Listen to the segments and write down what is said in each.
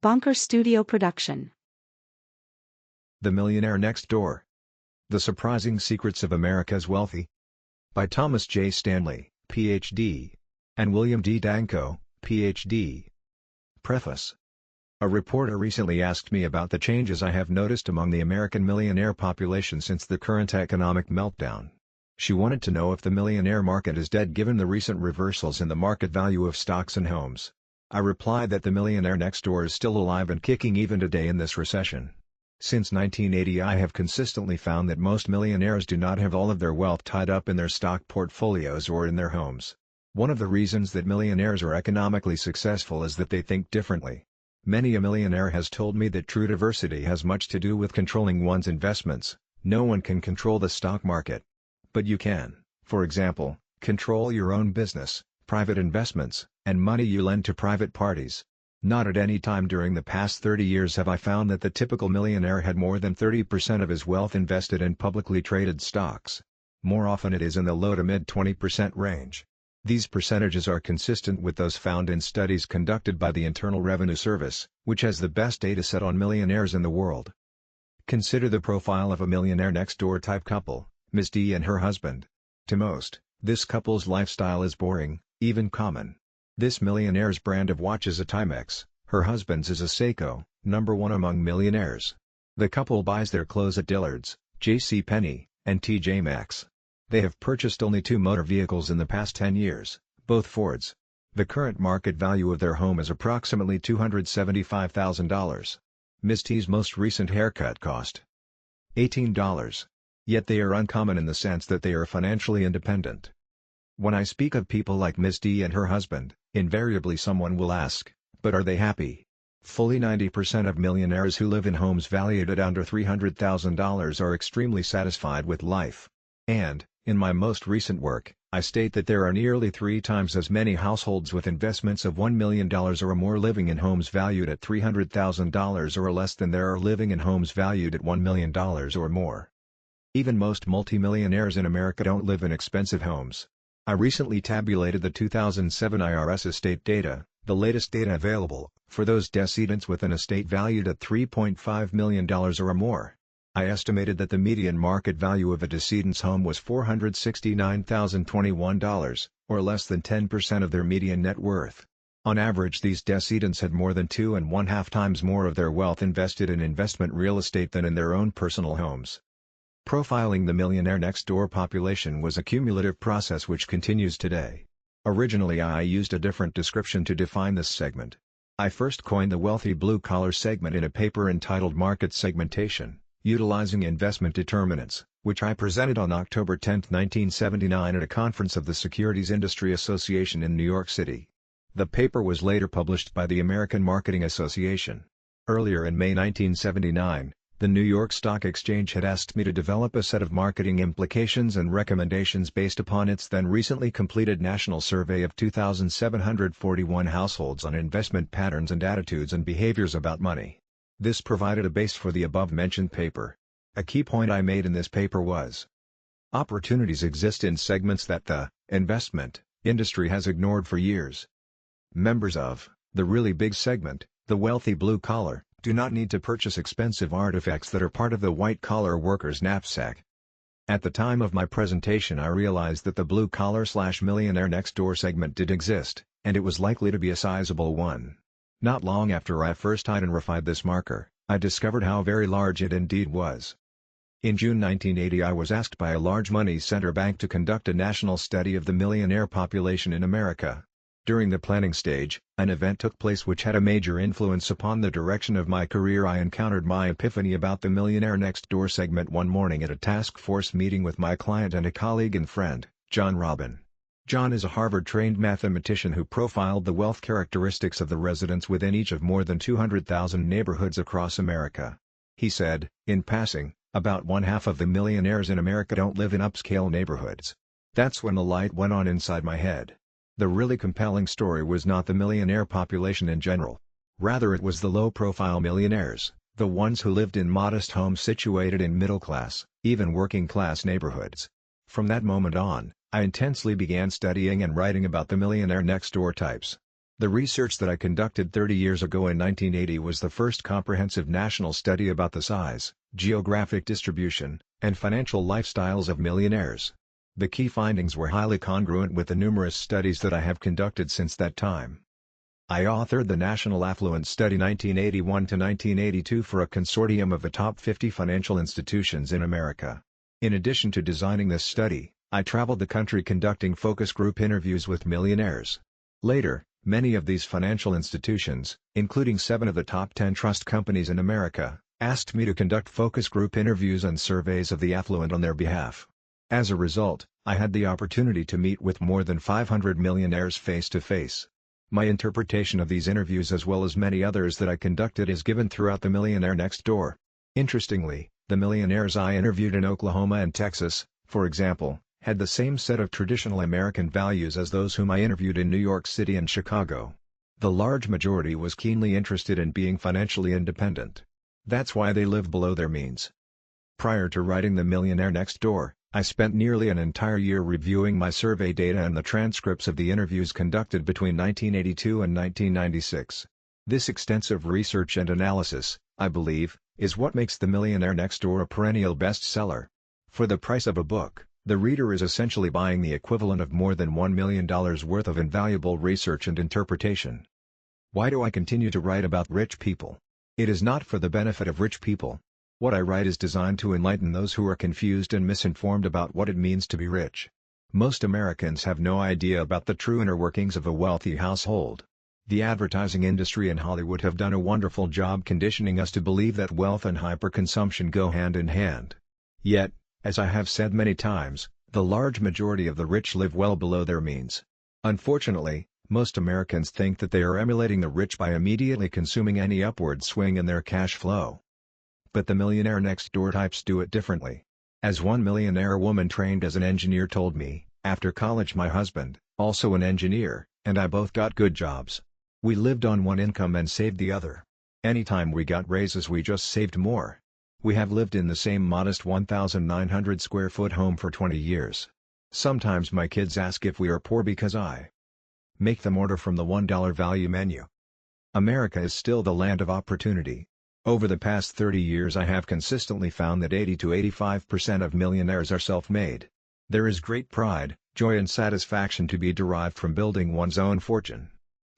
Bonker Studio Production. The Millionaire Next Door. The Surprising Secrets of America's Wealthy. By Thomas J. Stanley, Ph.D. and William D. Danko, Ph.D. Preface. A reporter recently asked me about the changes I have noticed among the American millionaire population since the current economic meltdown. She wanted to know if the millionaire market is dead given the recent reversals in the market value of stocks and homes. I replied that the millionaire next door is still alive and kicking even today in this recession. Since 1980 I have consistently found that most millionaires do not have all of their wealth tied up in their stock portfolios or in their homes. One of the reasons that millionaires are economically successful is that they think differently. Many a millionaire has told me that true diversity has much to do with controlling one's investments. No one can control the stock market. But you can, for example, control your own business, private investments, and money you lend to private parties. Not at any time during the past 30 years have I found that the typical millionaire had more than 30% of his wealth invested in publicly traded stocks. More often it is in the low to mid 20% range. These percentages are consistent with those found in studies conducted by the Internal Revenue Service, which has the best data set on millionaires in the world. Consider the profile of a millionaire next door type couple, Ms. D and her husband. To most, this couple's lifestyle is boring, even common. This millionaire's brand of watch is a Timex, her husband's is a Seiko, #1 among millionaires. The couple buys their clothes at Dillard's, JCPenney, and TJ Maxx. They have purchased only 2 motor vehicles in the past 10 years, both Fords. The current market value of their home is approximately $275,000. Ms. T's most recent haircut cost $18. Yet they are uncommon in the sense that they are financially independent. When I speak of people like Ms. D and her husband, invariably someone will ask, but are they happy? Fully 90% of millionaires who live in homes valued at under $300,000 are extremely satisfied with life. And, in my most recent work, I state that there are nearly 3 times as many households with investments of $1 million or more living in homes valued at $300,000 or less than there are living in homes valued at $1 million or more. Even most multimillionaires in America don't live in expensive homes. I recently tabulated the 2007 IRS estate data, the latest data available, for those decedents with an estate valued at $3.5 million or more. I estimated that the median market value of a decedent's home was $469,021, or less than 10% of their median net worth. On average, these decedents had more than 2.5 times more of their wealth invested in investment real estate than in their own personal homes. Profiling the millionaire next door population was a cumulative process which continues today. Originally I used a different description to define this segment. I first coined the wealthy blue-collar segment in a paper entitled Market Segmentation, Utilizing Investment Determinants, which I presented on October 10, 1979 at a conference of the Securities Industry Association in New York City. The paper was later published by the American Marketing Association. Earlier in May 1979, the New York Stock Exchange had asked me to develop a set of marketing implications and recommendations based upon its then recently completed national survey of 2,741 households on investment patterns and attitudes and behaviors about money. This provided a base for the above-mentioned paper. A key point I made in this paper was: opportunities exist in segments that the investment industry has ignored for years. Members of the really big segment, the wealthy blue-collar, do not need to purchase expensive artifacts that are part of the white-collar worker's knapsack. At the time of my presentation I realized that the blue-collar/millionaire next door segment did exist, and it was likely to be a sizable one. Not long after I first identified this marker, I discovered how very large it indeed was. In June 1980 I was asked by a large money center bank to conduct a national study of the millionaire population in America. During the planning stage, an event took place which had a major influence upon the direction of my career. I encountered my epiphany about the millionaire next door segment one morning at a task force meeting with my client and a colleague and friend, John Robin. John is a Harvard-trained mathematician who profiled the wealth characteristics of the residents within each of more than 200,000 neighborhoods across America. He said, in passing, about 1/2 of the millionaires in America don't live in upscale neighborhoods. That's when the light went on inside my head. The really compelling story was not the millionaire population in general. Rather it was the low-profile millionaires, the ones who lived in modest homes situated in middle-class, even working-class neighborhoods. From that moment on, I intensely began studying and writing about the millionaire next door types. The research that I conducted 30 years ago in 1980 was the first comprehensive national study about the size, geographic distribution, and financial lifestyles of millionaires. The key findings were highly congruent with the numerous studies that I have conducted since that time. I authored the National Affluence Study 1981-1982 for a consortium of the top 50 financial institutions in America. In addition to designing this study, I traveled the country conducting focus group interviews with millionaires. Later, many of these financial institutions, including 7 of the top 10 trust companies in America, asked me to conduct focus group interviews and surveys of the affluent on their behalf. As a result, I had the opportunity to meet with more than 500 millionaires face-to-face. My interpretation of these interviews as well as many others that I conducted is given throughout the Millionaire Next Door. Interestingly, the millionaires I interviewed in Oklahoma and Texas, for example, had the same set of traditional American values as those whom I interviewed in New York City and Chicago. The large majority was keenly interested in being financially independent. That's why they live below their means. Prior to writing The Millionaire Next Door, I spent nearly an entire year reviewing my survey data and the transcripts of the interviews conducted between 1982 and 1996. This extensive research and analysis, I believe, is what makes The Millionaire Next Door a perennial bestseller. For the price of a book, the reader is essentially buying the equivalent of more than $1 million worth of invaluable research and interpretation. Why do I continue to write about rich people? It is not for the benefit of rich people. What I write is designed to enlighten those who are confused and misinformed about what it means to be rich. Most Americans have no idea about the true inner workings of a wealthy household. The advertising industry and Hollywood have done a wonderful job conditioning us to believe that wealth and hyperconsumption go hand in hand. Yet, as I have said many times, the large majority of the rich live well below their means. Unfortunately, most Americans think that they are emulating the rich by immediately consuming any upward swing in their cash flow. But the Millionaire Next Door types do it differently. As one millionaire woman trained as an engineer told me, after college my husband, also an engineer, and I both got good jobs. We lived on one income and saved the other. Anytime we got raises we just saved more. We have lived in the same modest 1,900 square foot home for 20 years. Sometimes my kids ask if we are poor because I make them order from the $1 value menu. America is still the land of opportunity. Over the past 30 years I have consistently found that 80 to 85% of millionaires are self-made. There is great pride, joy and satisfaction to be derived from building one's own fortune.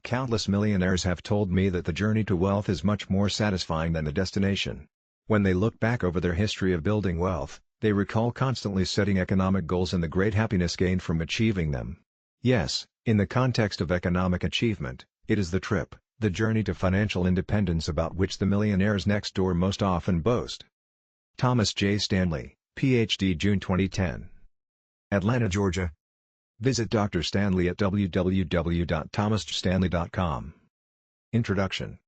Countless millionaires have told me that the journey to wealth is much more satisfying than the destination. When they look back over their history of building wealth, they recall constantly setting economic goals and the great happiness gained from achieving them. Yes, in the context of economic achievement, it is the trip, the journey to financial independence about which the millionaires next door most often boast. Thomas J. Stanley, Ph.D. June 2010. Atlanta, Georgia. Visit Dr. Stanley at www.thomasstanley.com. Introduction.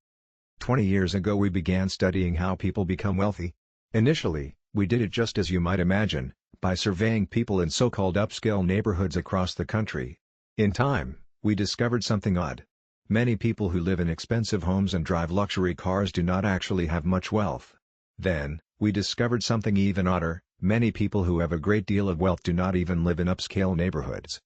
20 years ago we began studying how people become wealthy. Initially, we did it just as you might imagine, by surveying people in so-called upscale neighborhoods across the country. In time, we discovered something odd. Many people who live in expensive homes and drive luxury cars do not actually have much wealth. Then, we discovered something even odder, many people who have a great deal of wealth do not even live in upscale neighborhoods.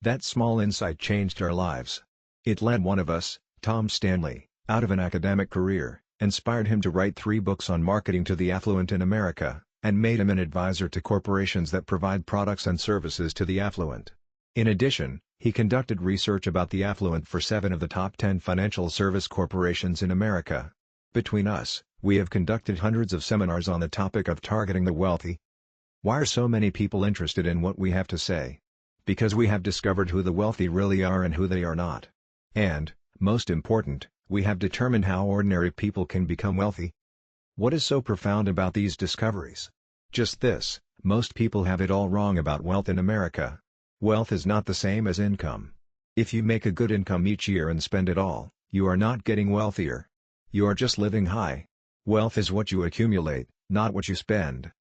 That small insight changed our lives. It led one of us, Tom Stanley, out of an academic career, inspired him to write 3 books on marketing to the affluent in America, and made him an advisor to corporations that provide products and services to the affluent. In addition, he conducted research about the affluent for 7 of the top 10 financial service corporations in America. Between us, we have conducted hundreds of seminars on the topic of targeting the wealthy. Why are so many people interested in what we have to say? Because we have discovered who the wealthy really are and who they are not. And, most important, we have determined how ordinary people can become wealthy. What is so profound about these discoveries? Just this, most people have it all wrong about wealth in America. Wealth is not the same as income. If you make a good income each year and spend it all, you are not getting wealthier. You are just living high. Wealth is what you accumulate, not what you spend.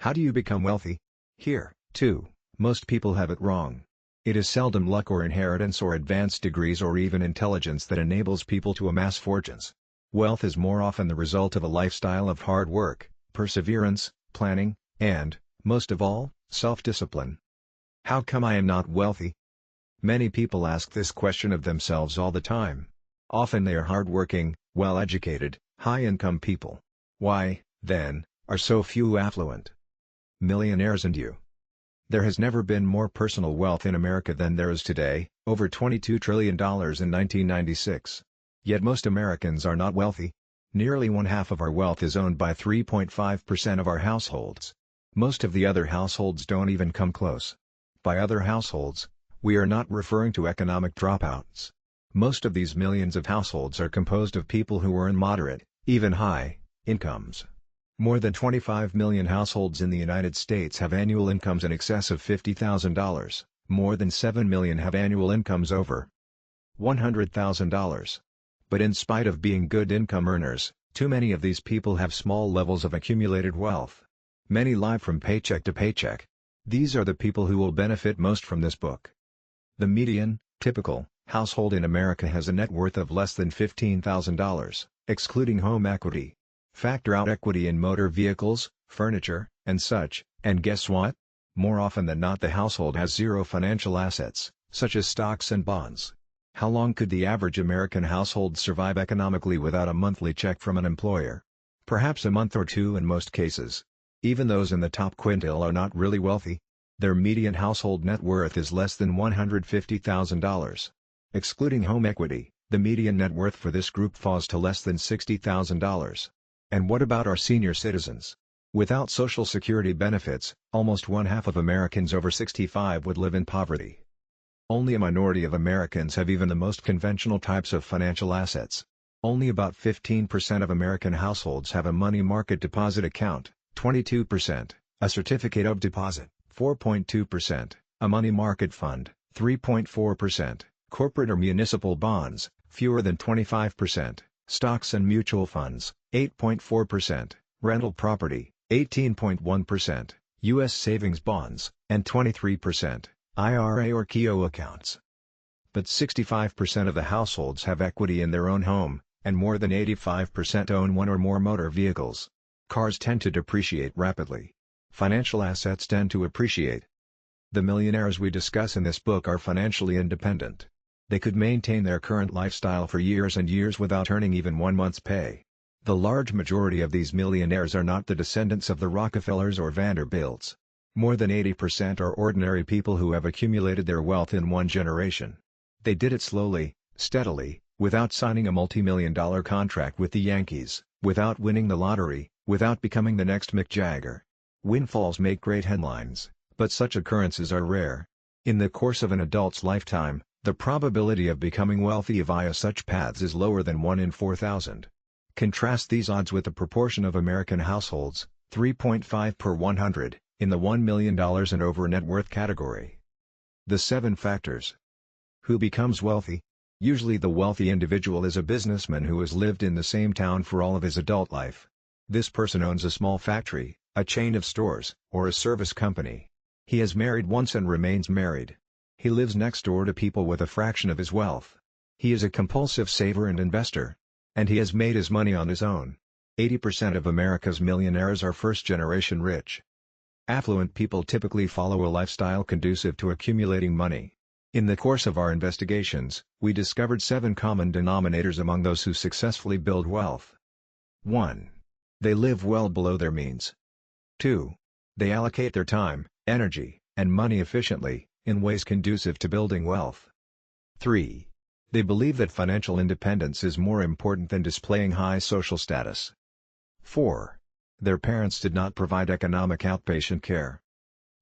How do you become wealthy? Here, too, most people have it wrong. It is seldom luck or inheritance or advanced degrees or even intelligence that enables people to amass fortunes. Wealth is more often the result of a lifestyle of hard work, perseverance, planning, and, most of all, self-discipline. How come I am not wealthy? Many people ask this question of themselves all the time. Often they are hardworking, well-educated, high-income people. Why, then, are so few affluent millionaires and you? There has never been more personal wealth in America than there is today, over $22 trillion in 1996. Yet most Americans are not wealthy. Nearly one-half of our wealth is owned by 3.5% of our households. Most of the other households don't even come close. By other households, we are not referring to economic dropouts. Most of these millions of households are composed of people who earn moderate, even high, incomes. More than 25 million households in the United States have annual incomes in excess of $50,000, more than 7 million have annual incomes over $100,000. But in spite of being good income earners, too many of these people have small levels of accumulated wealth. Many live from paycheck to paycheck. These are the people who will benefit most from this book. The median, typical, household in America has a net worth of less than $15,000, excluding home equity. Factor out equity in motor vehicles, furniture, and such, and guess what? More often than not the household has zero financial assets, such as stocks and bonds. How long could the average American household survive economically without a monthly check from an employer? Perhaps a month or two in most cases. Even those in the top quintile are not really wealthy. Their median household net worth is less than $150,000. Excluding home equity, the median net worth for this group falls to less than $60,000. And what about our senior citizens? Without Social Security benefits, almost one-half of Americans over 65 would live in poverty. Only a minority of Americans have even the most conventional types of financial assets. Only about 15% of American households have a money market deposit account, 22%, a certificate of deposit, 4.2%, a money market fund, 3.4%, corporate or municipal bonds, fewer than 25%, stocks and mutual funds, 8.4%, rental property, 18.1%, U.S. savings bonds, and 23%, IRA or Keogh accounts. But 65% of the households have equity in their own home, and more than 85% own one or more motor vehicles. Cars tend to depreciate rapidly. Financial assets tend to appreciate. The millionaires we discuss in this book are financially independent. They could maintain their current lifestyle for years and years without earning even 1 month's pay. The large majority of these millionaires are not the descendants of the Rockefellers or Vanderbilts. More than 80% are ordinary people who have accumulated their wealth in one generation. They did it slowly, steadily, without signing a multi-million-dollar contract with the Yankees, without winning the lottery, without becoming the next Mick Jagger. Windfalls make great headlines, but such occurrences are rare. In the course of an adult's lifetime, the probability of becoming wealthy via such paths is lower than 1 in 4,000. Contrast these odds with the proportion of American households, 3.5 per 100, in the $1 million and over net worth category. The 7 factors. Who becomes wealthy? Usually the wealthy individual is a businessman who has lived in the same town for all of his adult life. This person owns a small factory, a chain of stores, or a service company. He has married once and remains married. He lives next door to people with a fraction of his wealth. He is a compulsive saver and investor. And he has made his money on his own. 80% of America's millionaires are first-generation rich. Affluent people typically follow a lifestyle conducive to accumulating money. In the course of our investigations, we discovered 7 common denominators among those who successfully build wealth. 1. They live well below their means. 2. They allocate their time, energy, and money efficiently, in ways conducive to building wealth. 3. They believe that financial independence is more important than displaying high social status. 4. Their parents did not provide economic outpatient care.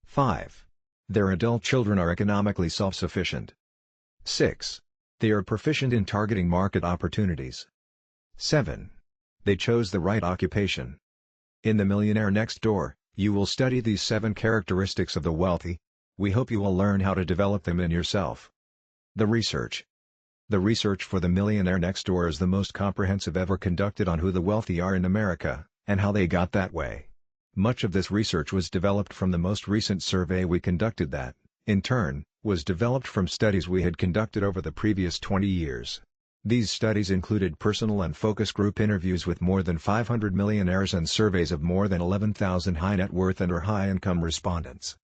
5. Their adult children are economically self-sufficient. 6. They are proficient in targeting market opportunities. 7. They chose the right occupation. In The Millionaire Next Door, you will study these 7 characteristics of the wealthy. We hope you will learn how to develop them in yourself. The research. The research for The Millionaire Next Door is the most comprehensive ever conducted on who the wealthy are in America, and how they got that way. Much of this research was developed from the most recent survey we conducted that, in turn, was developed from studies we had conducted over the previous 20 years. These studies included personal and focus group interviews with more than 500 millionaires and surveys of more than 11,000 high net worth and/or high income respondents.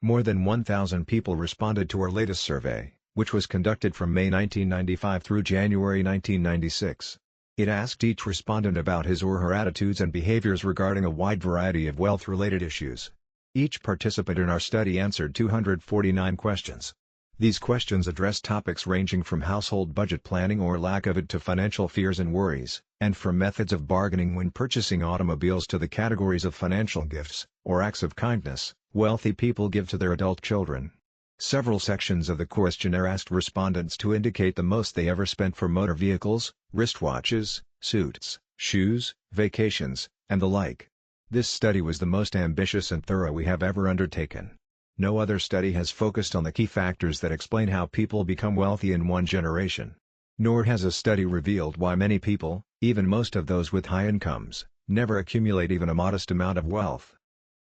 More than 1,000 people responded to our latest survey, which was conducted from May 1995 through January 1996. It asked each respondent about his or her attitudes and behaviors regarding a wide variety of wealth-related issues. Each participant in our study answered 249 questions. These questions addressed topics ranging from household budget planning or lack of it to financial fears and worries, and from methods of bargaining when purchasing automobiles to the categories of financial gifts, or acts of kindness, wealthy people give to their adult children. Several sections of the questionnaire asked respondents to indicate the most they ever spent for motor vehicles, wristwatches, suits, shoes, vacations, and the like. This study was the most ambitious and thorough we have ever undertaken. No other study has focused on the key factors that explain how people become wealthy in one generation. Nor has a study revealed why many people, even most of those with high incomes, never accumulate even a modest amount of wealth.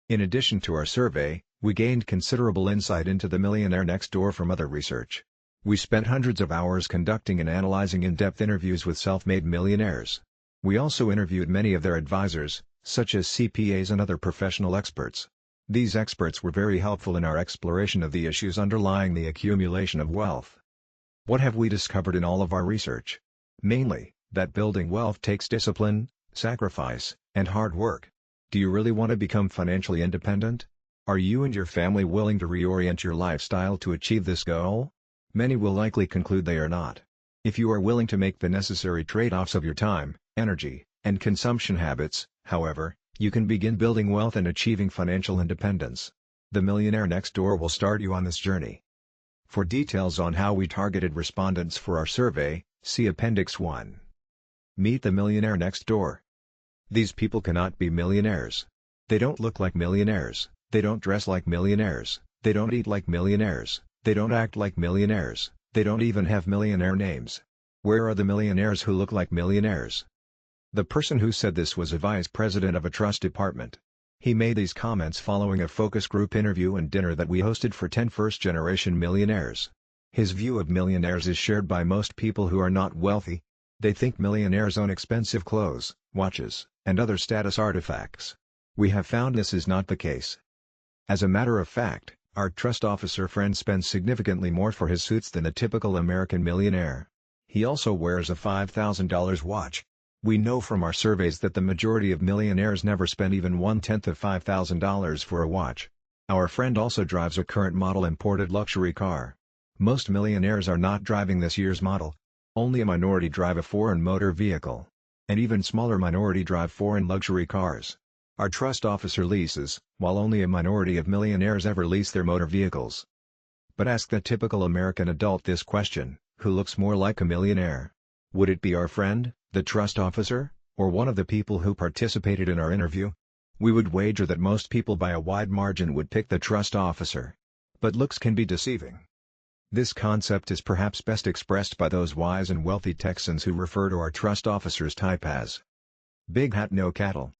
In addition to our survey, we gained considerable insight into the Millionaire Next Door from other research. We spent hundreds of hours conducting and analyzing in-depth interviews with self-made millionaires. We also interviewed many of their advisors, such as CPAs and other professional experts. These experts were very helpful in our exploration of the issues underlying the accumulation of wealth. What have we discovered in all of our research? Mainly, that building wealth takes discipline, sacrifice, and hard work. Do you really want to become financially independent? Are you and your family willing to reorient your lifestyle to achieve this goal? Many will likely conclude they are not. If you are willing to make the necessary trade-offs of your time, energy, and consumption habits, however, you can begin building wealth and achieving financial independence. The Millionaire Next Door will start you on this journey. For details on how we targeted respondents for our survey, see Appendix 1. Meet the Millionaire Next Door. These people cannot be millionaires. They don't look like millionaires, they don't dress like millionaires, they don't eat like millionaires, they don't act like millionaires, they don't even have millionaire names. Where are the millionaires who look like millionaires? The person who said this was a vice president of a trust department. He made these comments following a focus group interview and dinner that we hosted for 10 first-generation millionaires. His view of millionaires is shared by most people who are not wealthy. They think millionaires own expensive clothes, watches, and other status artifacts. We have found this is not the case. As a matter of fact, our trust officer friend spends significantly more for his suits than a typical American millionaire. He also wears a $5,000 watch. We know from our surveys that the majority of millionaires never spend even one-tenth of $5,000 for a watch. Our friend also drives a current model imported luxury car. Most millionaires are not driving this year's model. Only a minority drive a foreign motor vehicle. An even smaller minority drive foreign luxury cars. Our trust officer leases, while only a minority of millionaires ever lease their motor vehicles. But ask the typical American adult this question: who looks more like a millionaire? Would it be our friend, the trust officer, or one of the people who participated in our interview? We would wager that most people by a wide margin would pick the trust officer. But looks can be deceiving. This concept is perhaps best expressed by those wise and wealthy Texans who refer to our trust officer's type as big hat no cattle.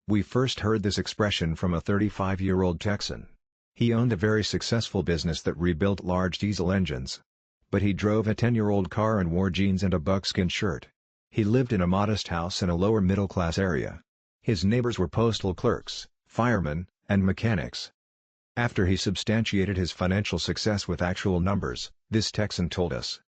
We first heard this expression from a 35-year-old Texan. He owned a very successful business that rebuilt large diesel engines. But he drove a 10-year-old car and wore jeans and a buckskin shirt. He lived in a modest house in a lower middle-class area. His neighbors were postal clerks, firemen, and mechanics. After he substantiated his financial success with actual numbers, this Texan told us,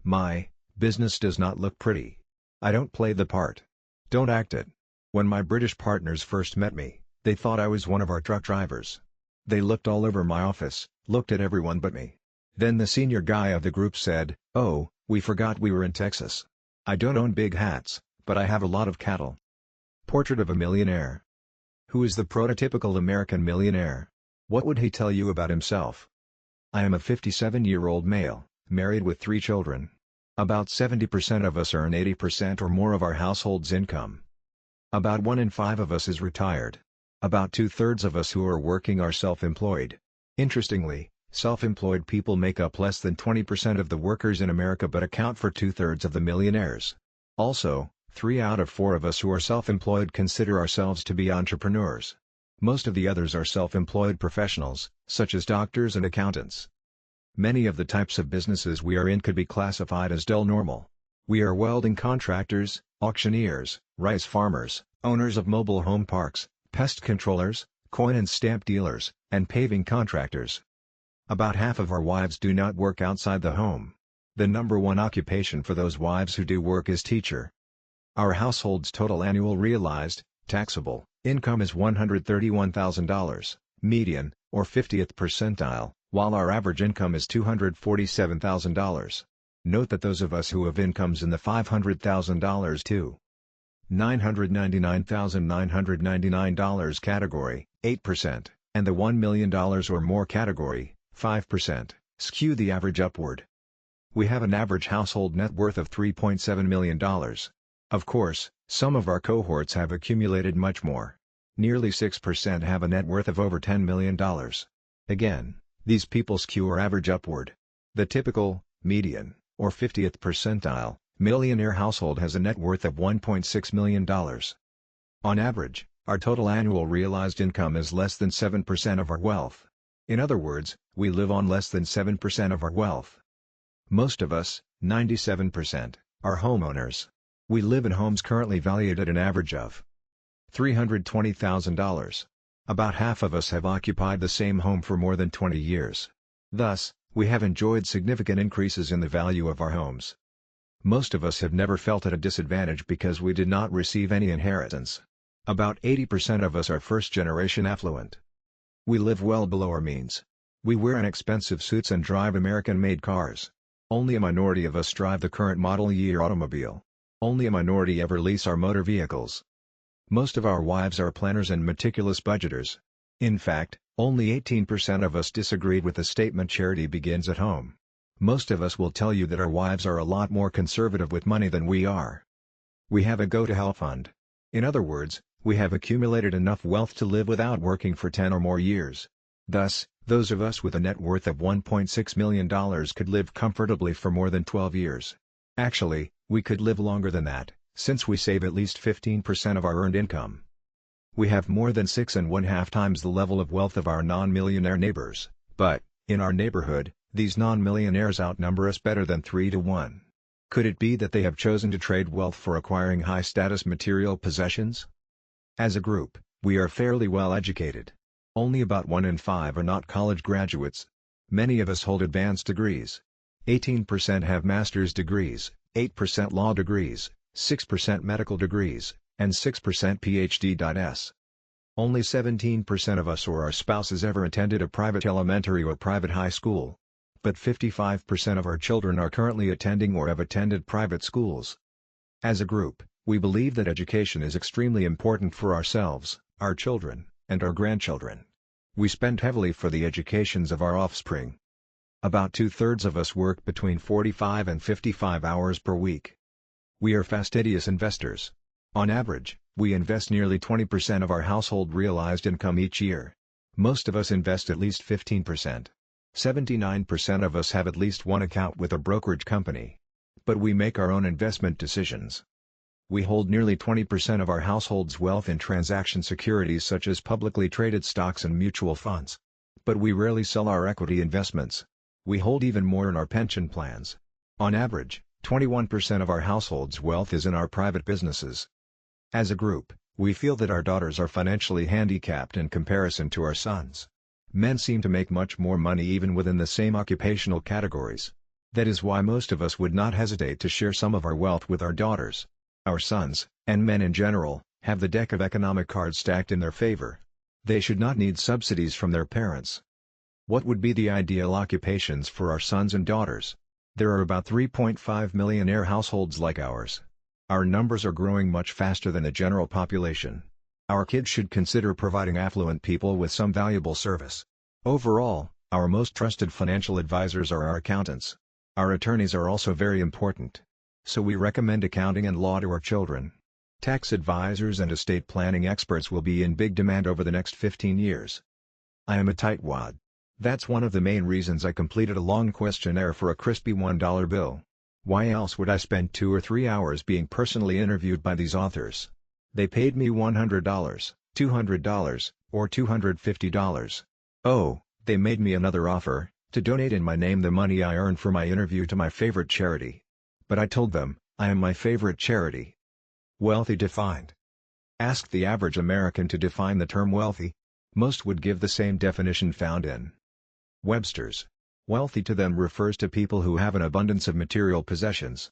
"My business does not look pretty. I don't play the part. Don't act it. When my British partners first met me, they thought I was one of our truck drivers. They looked all over my office, looked at everyone but me. Then the senior guy of the group said, 'Oh, we forgot we were in Texas. I don't own big hats, but I have a lot of cattle.'" Portrait of a millionaire. Who is the prototypical American millionaire? What would he tell you about himself? I am a 57-year-old male, married with 3 children. About 70% of us earn 80% or more of our household's income. About 1 in 5 of us is retired. About 2/3 of us who are working are self-employed. Interestingly, self-employed people make up less than 20% of the workers in America but account for 2/3 of the millionaires. Also, 3 out of 4 of us who are self-employed consider ourselves to be entrepreneurs. Most of the others are self-employed professionals, such as doctors and accountants. Many of the types of businesses we are in could be classified as dull normal. We are welding contractors, auctioneers, rice farmers, owners of mobile home parks, pest controllers, coin and stamp dealers, and paving contractors. About half of our wives do not work outside the home. The number one occupation for those wives who do work is teacher. Our household's total annual realized, taxable, income is $131,000, median, or 50th percentile, while our average income is $247,000. Note that those of us who have incomes in the $500,000 to $999,999 category, 8%, and the $1 million or more category, 5%, skew the average upward. We have an average household net worth of $3.7 million. Of course, some of our cohorts have accumulated much more. Nearly 6% have a net worth of over $10 million. Again, these people skew our average upward. The typical, median, or 50th percentile, millionaire household has a net worth of $1.6 million. On average, our total annual realized income is less than 7% of our wealth. In other words, we live on less than 7% of our wealth. Most of us, 97%, are homeowners. We live in homes currently valued at an average of $320,000. About half of us have occupied the same home for more than 20 years. Thus, we have enjoyed significant increases in the value of our homes. Most of us have never felt at a disadvantage because we did not receive any inheritance. About 80% of us are first-generation affluent. We live well below our means. We wear inexpensive suits and drive American-made cars. Only a minority of us drive the current model year automobile. Only a minority ever lease our motor vehicles. Most of our wives are planners and meticulous budgeters. In fact, only 18% of us disagreed with the statement charity begins at home. Most of us will tell you that our wives are a lot more conservative with money than we are. We have a go-to-hell fund. In other words, we have accumulated enough wealth to live without working for 10 or more years. Thus, those of us with a net worth of $1.6 million could live comfortably for more than 12 years. Actually, we could live longer than that, since we save at least 15% of our earned income. We have more than 6.5 times the level of wealth of our non-millionaire neighbors, but, in our neighborhood, these non-millionaires outnumber us better than 3 to 1. Could it be that they have chosen to trade wealth for acquiring high-status material possessions? As a group, we are fairly well educated. Only about 1 in 5 are not college graduates. Many of us hold advanced degrees. 18% have master's degrees, 8% law degrees, 6% medical degrees, and 6% PhD.S. Only 17% of us or our spouses ever attended a private elementary or private high school. But 55% of our children are currently attending or have attended private schools. As a group, we believe that education is extremely important for ourselves, our children, and our grandchildren. We spend heavily for the educations of our offspring. About 2/3 of us work between 45 and 55 hours per week. We are fastidious investors. On average, we invest nearly 20% of our household realized income each year. Most of us invest at least 15%. 79% of us have at least one account with a brokerage company. But we make our own investment decisions. We hold nearly 20% of our household's wealth in transaction securities such as publicly traded stocks and mutual funds. But we rarely sell our equity investments. We hold even more in our pension plans. On average, 21% of our household's wealth is in our private businesses. As a group, we feel that our daughters are financially handicapped in comparison to our sons. Men seem to make much more money even within the same occupational categories. That is why most of us would not hesitate to share some of our wealth with our daughters. Our sons, and men in general, have the deck of economic cards stacked in their favor. They should not need subsidies from their parents. What would be the ideal occupations for our sons and daughters? There are about 3.5 millionaire households like ours. Our numbers are growing much faster than the general population. Our kids should consider providing affluent people with some valuable service. Overall, our most trusted financial advisors are our accountants. Our attorneys are also very important. So we recommend accounting and law to our children. Tax advisors and estate planning experts will be in big demand over the next 15 years. I am a tightwad. That's one of the main reasons I completed a long questionnaire for a crispy $1 bill. Why else would I spend 2 or 3 hours being personally interviewed by these authors? They paid me $100, $200, or $250. Oh, they made me another offer, to donate in my name the money I earned for my interview to my favorite charity. But I told them, I am my favorite charity. Wealthy defined. Ask the average American to define the term wealthy. Most would give the same definition found in Webster's. Wealthy to them refers to people who have an abundance of material possessions.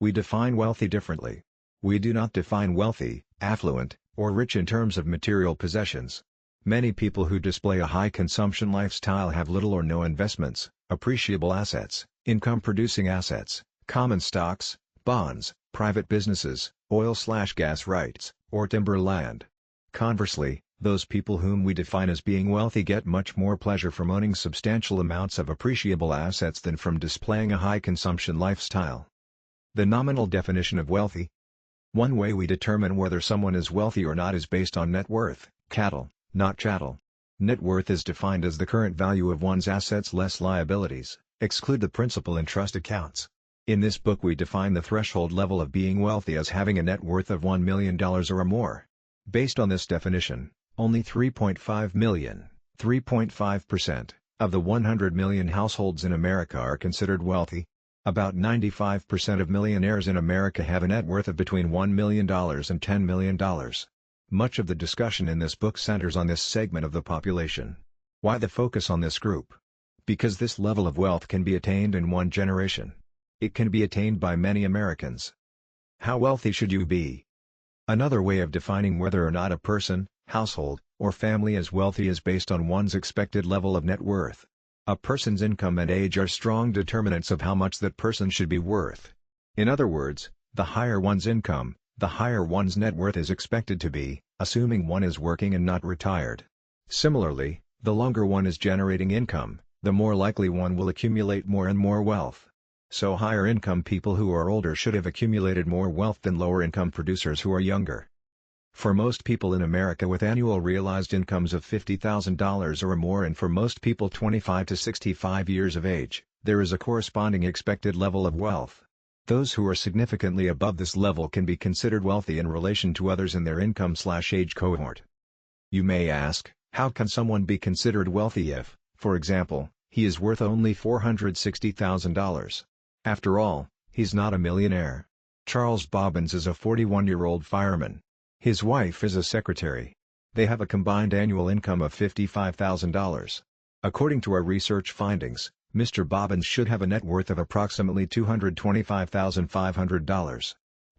We define wealthy differently. We do not define wealthy, affluent, or rich in terms of material possessions. Many people who display a high consumption lifestyle have little or no investments, appreciable assets, income-producing assets, common stocks, bonds, private businesses, oil/gas rights, or timber land. Conversely, those people whom we define as being wealthy get much more pleasure from owning substantial amounts of appreciable assets than from displaying a high consumption lifestyle. The nominal definition of wealthy. One way we determine whether someone is wealthy or not is based on net worth, cattle, not chattel. Net worth is defined as the current value of one's assets less liabilities, exclude the principal and trust accounts. In this book we define the threshold level of being wealthy as having a net worth of $1 million or more. Based on this definition, only 3.5 million, 3.5%, of the 100 million households in America are considered wealthy. About 95% of millionaires in America have a net worth of between $1 million and $10 million. Much of the discussion in this book centers on this segment of the population. Why the focus on this group? Because this level of wealth can be attained in one generation. It can be attained by many Americans. How wealthy should you be? Another way of defining whether or not a person, household, or family is wealthy is based on one's expected level of net worth. A person's income and age are strong determinants of how much that person should be worth. In other words, the higher one's income, the higher one's net worth is expected to be, assuming one is working and not retired. Similarly, the longer one is generating income, the more likely one will accumulate more and more wealth. So higher income people who are older should have accumulated more wealth than lower income producers who are younger. For most people in America with annual realized incomes of $50,000 or more and for most people 25 to 65 years of age, there is a corresponding expected level of wealth. Those who are significantly above this level can be considered wealthy in relation to others in their income/age cohort. You may ask, how can someone be considered wealthy if, for example, he is worth only $460,000? After all, he's not a millionaire. Charles Bobbins is a 41-year-old fireman. His wife is a secretary. They have a combined annual income of $55,000. According to our research findings, Mr. Bobbins should have a net worth of approximately $225,500.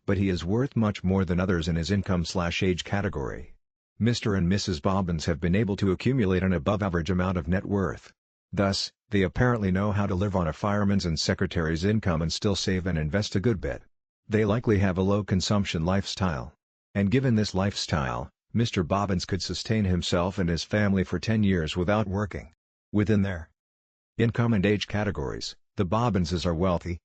But he is worth much more than others in his income/age category. Mr. and Mrs. Bobbins have been able to accumulate an above-average amount of net worth. Thus, they apparently know how to live on a fireman's and secretary's income and still save and invest a good bit. They likely have a low consumption lifestyle. And given this lifestyle, Mr. Bobbins could sustain himself and his family for 10 years without working. Within their income and age categories, the Bobbinses are wealthy.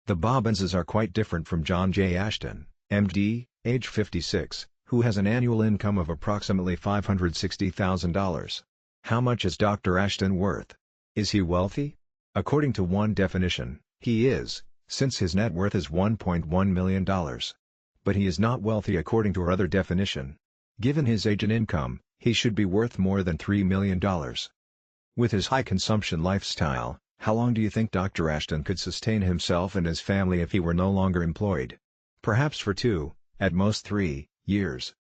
The Bobbinses are quite different from John J. Ashton, MD, age 56, who has an annual income of approximately $560,000. How much is Dr. Ashton worth? Is he wealthy? According to one definition, he is, since his net worth is $1.1 million. But he is not wealthy according to our other definition. Given his age and income, he should be worth more than $3 million. With his high consumption lifestyle, how long do you think Dr. Ashton could sustain himself and his family if he were no longer employed? Perhaps for 2, at most 3, years.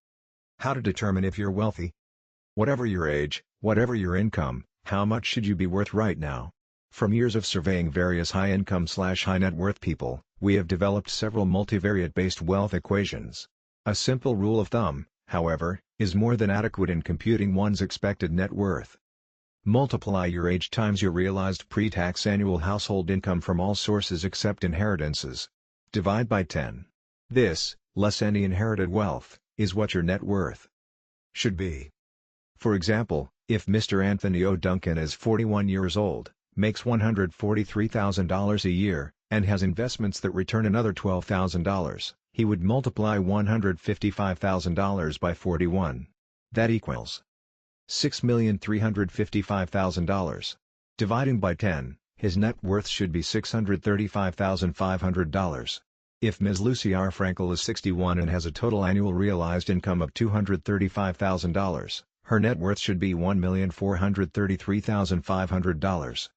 How to determine if you're wealthy? Whatever your age, whatever your income, how much should you be worth right now? From years of surveying various high income/high net worth people, we have developed several multivariate-based wealth equations. A simple rule of thumb, however, is more than adequate in computing one's expected net worth. Multiply your age times your realized pre-tax annual household income from all sources except inheritances. Divide by 10. This, less any inherited wealth, is what your net worth should be. For example, if Mr. Anthony O. Duncan is 41 years old, makes $143,000 a year, and has investments that return another $12,000, he would multiply $155,000 by 41. That equals $6,355,000. Dividing by 10, his net worth should be $635,500. If Ms. Lucy R. Frankel is 61 and has a total annual realized income of $235,000, her net worth should be $1,433,500.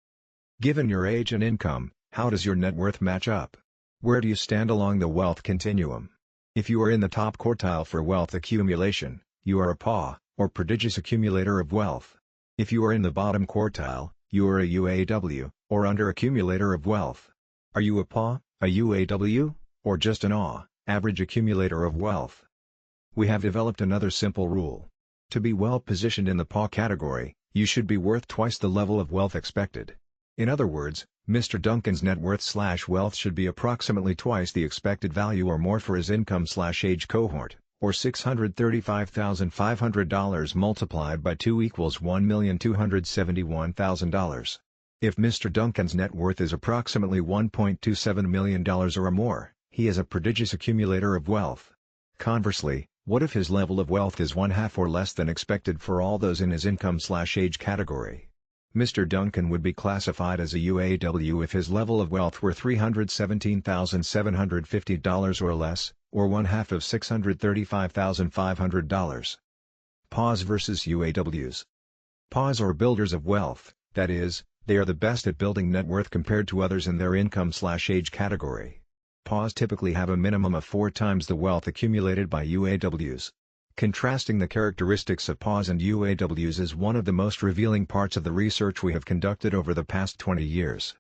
Given your age and income, how does your net worth match up? Where do you stand along the wealth continuum? If you are in the top quartile for wealth accumulation, you are a paw, or prodigious accumulator of wealth. If you are in the bottom quartile, You are a UAW, or under-accumulator of wealth. Are you a PA, a UAW, or just an average accumulator of wealth? We have developed another simple rule. To be well positioned in the PA category, you should be worth twice the level of wealth expected. In other words, Mr. Duncan's net worth/wealth should be approximately twice the expected value or more for his income/age cohort, or $635,500 multiplied by 2 equals $1,271,000. If Mr. Duncan's net worth is approximately $1.27 million or more, he is a prodigious accumulator of wealth. Conversely, what if his level of wealth is one-half or less than expected for all those in his income/age category? Mr. Duncan would be classified as a UAW if his level of wealth were $317,750 or less, or one-half of $635,500. PAs versus UAWs. PAs are builders of wealth, that is, they are the best at building net worth compared to others in their income/age category. PAs typically have a minimum of 4 times the wealth accumulated by UAWs. Contrasting the characteristics of PAs and UAWs is one of the most revealing parts of the research we have conducted over the past 20 years.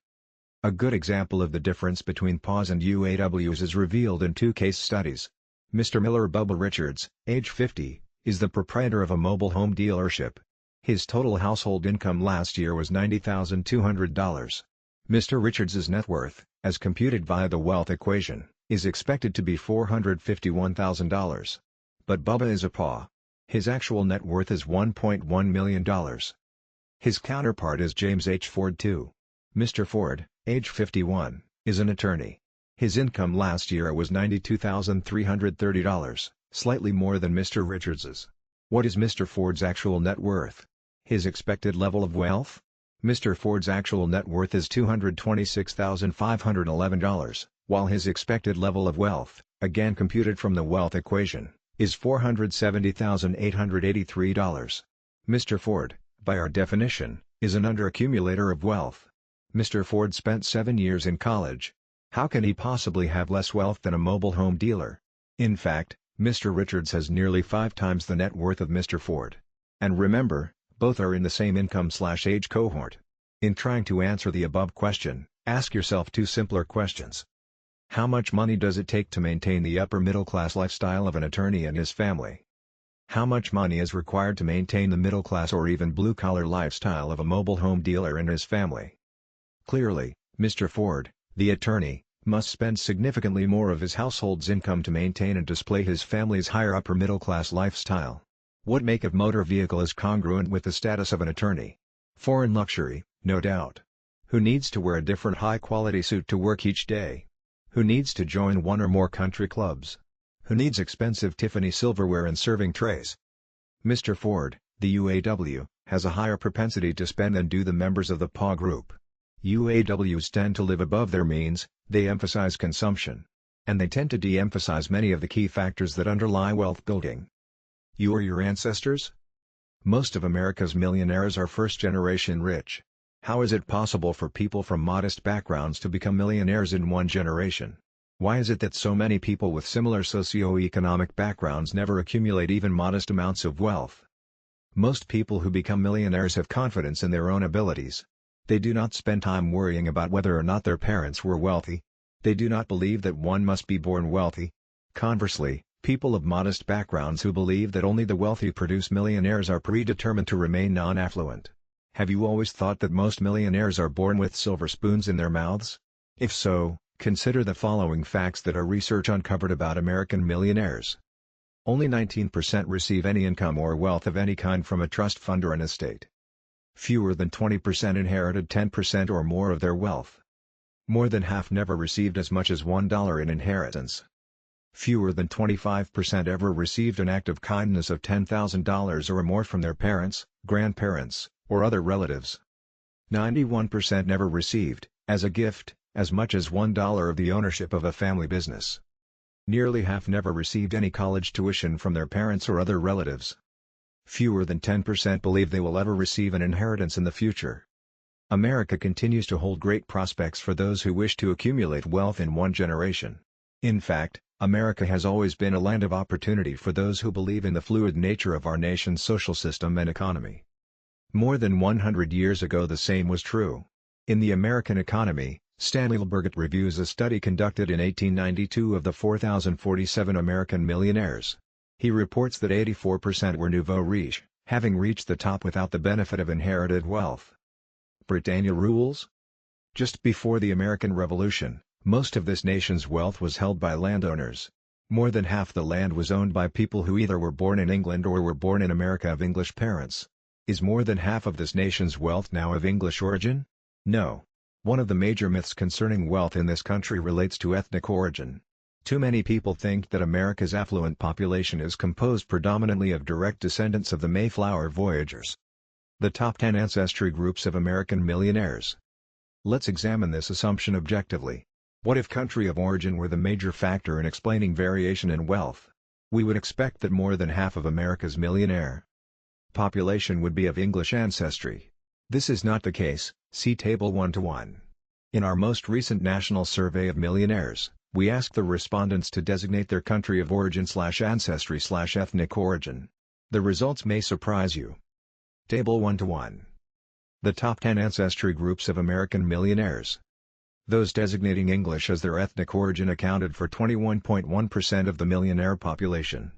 A good example of the difference between PAs and UAWs is revealed in 2 case studies. Mr. Miller Bubba Richards, age 50, is the proprietor of a mobile home dealership. His total household income last year was $90,200. Mr. Richards's net worth, as computed via the wealth equation, is expected to be $451,000. But Bubba is a PA. His actual net worth is $1.1 million. His counterpart is James H. Ford too. Mr. Ford, age 51, is an attorney. His income last year was $92,330, slightly more than Mr. Richards's. What is Mr. Ford's actual net worth? His expected level of wealth? Mr. Ford's actual net worth is $226,511, while his expected level of wealth, again computed from the wealth equation, is $470,883. Mr. Ford, by our definition, is an under-accumulator of wealth. Mr. Ford spent 7 years in college. How can he possibly have less wealth than a mobile home dealer? In fact, Mr. Richards has nearly 5 times the net worth of Mr. Ford. And remember, both are in the same income/age cohort. In trying to answer the above question, ask yourself 2 simpler questions. How much money does it take to maintain the upper middle-class lifestyle of an attorney and his family? How much money is required to maintain the middle-class or even blue-collar lifestyle of a mobile home dealer and his family? Clearly, Mr. Ford, the attorney, must spend significantly more of his household's income to maintain and display his family's higher upper middle-class lifestyle. What make of motor vehicle is congruent with the status of an attorney? Foreign luxury, no doubt. Who needs to wear a different high-quality suit to work each day? Who needs to join 1 or more country clubs? Who needs expensive Tiffany silverware and serving trays? Mr. Ford, the UAW, has a higher propensity to spend than do the members of the PA group. UAWs tend to live above their means, they emphasize consumption. And they tend to de-emphasize many of the key factors that underlie wealth building. You or your ancestors? Most of America's millionaires are first-generation rich. How is it possible for people from modest backgrounds to become millionaires in 1 generation? Why is it that so many people with similar socio-economic backgrounds never accumulate even modest amounts of wealth? Most people who become millionaires have confidence in their own abilities. They do not spend time worrying about whether or not their parents were wealthy. They do not believe that one must be born wealthy. Conversely, people of modest backgrounds who believe that only the wealthy produce millionaires are predetermined to remain non-affluent. Have you always thought that most millionaires are born with silver spoons in their mouths? If so, consider the following facts that our research uncovered about American millionaires. Only 19% receive any income or wealth of any kind from a trust fund or an estate. Fewer than 20% inherited 10% or more of their wealth. More than half never received as much as $1 in inheritance. Fewer than 25% ever received an act of kindness of $10,000 or more from their parents, grandparents, or other relatives. 91% never received, as a gift, as much as $1 of the ownership of a family business. Nearly half never received any college tuition from their parents or other relatives. Fewer than 10% believe they will ever receive an inheritance in the future. America continues to hold great prospects for those who wish to accumulate wealth in 1 generation. In fact, America has always been a land of opportunity for those who believe in the fluid nature of our nation's social system and economy. More than 100 years ago the same was true. In the American economy, Stanley reviews a study conducted in 1892 of the 4,047 American millionaires. He reports that 84% were nouveau riche, having reached the top without the benefit of inherited wealth. Britannia rules? Just before the American Revolution, most of this nation's wealth was held by landowners. More than half the land was owned by people who either were born in England or were born in America of English parents. Is more than half of this nation's wealth now of English origin? No. One of the major myths concerning wealth in this country relates to ethnic origin. Too many people think that America's affluent population is composed predominantly of direct descendants of the Mayflower voyagers. The top 10 ancestry groups of American millionaires. Let's examine this assumption objectively. What if country of origin were the major factor in explaining variation in wealth? We would expect that more than half of America's millionaire population would be of English ancestry. This is not the case, see Table 1:1. In our most recent national survey of millionaires, we asked the respondents to designate their country of origin/ancestry/ethnic origin. The results may surprise you. Table 1:1. The top 10 ancestry groups of American millionaires. Those designating English as their ethnic origin accounted for 21.1% of the millionaire population.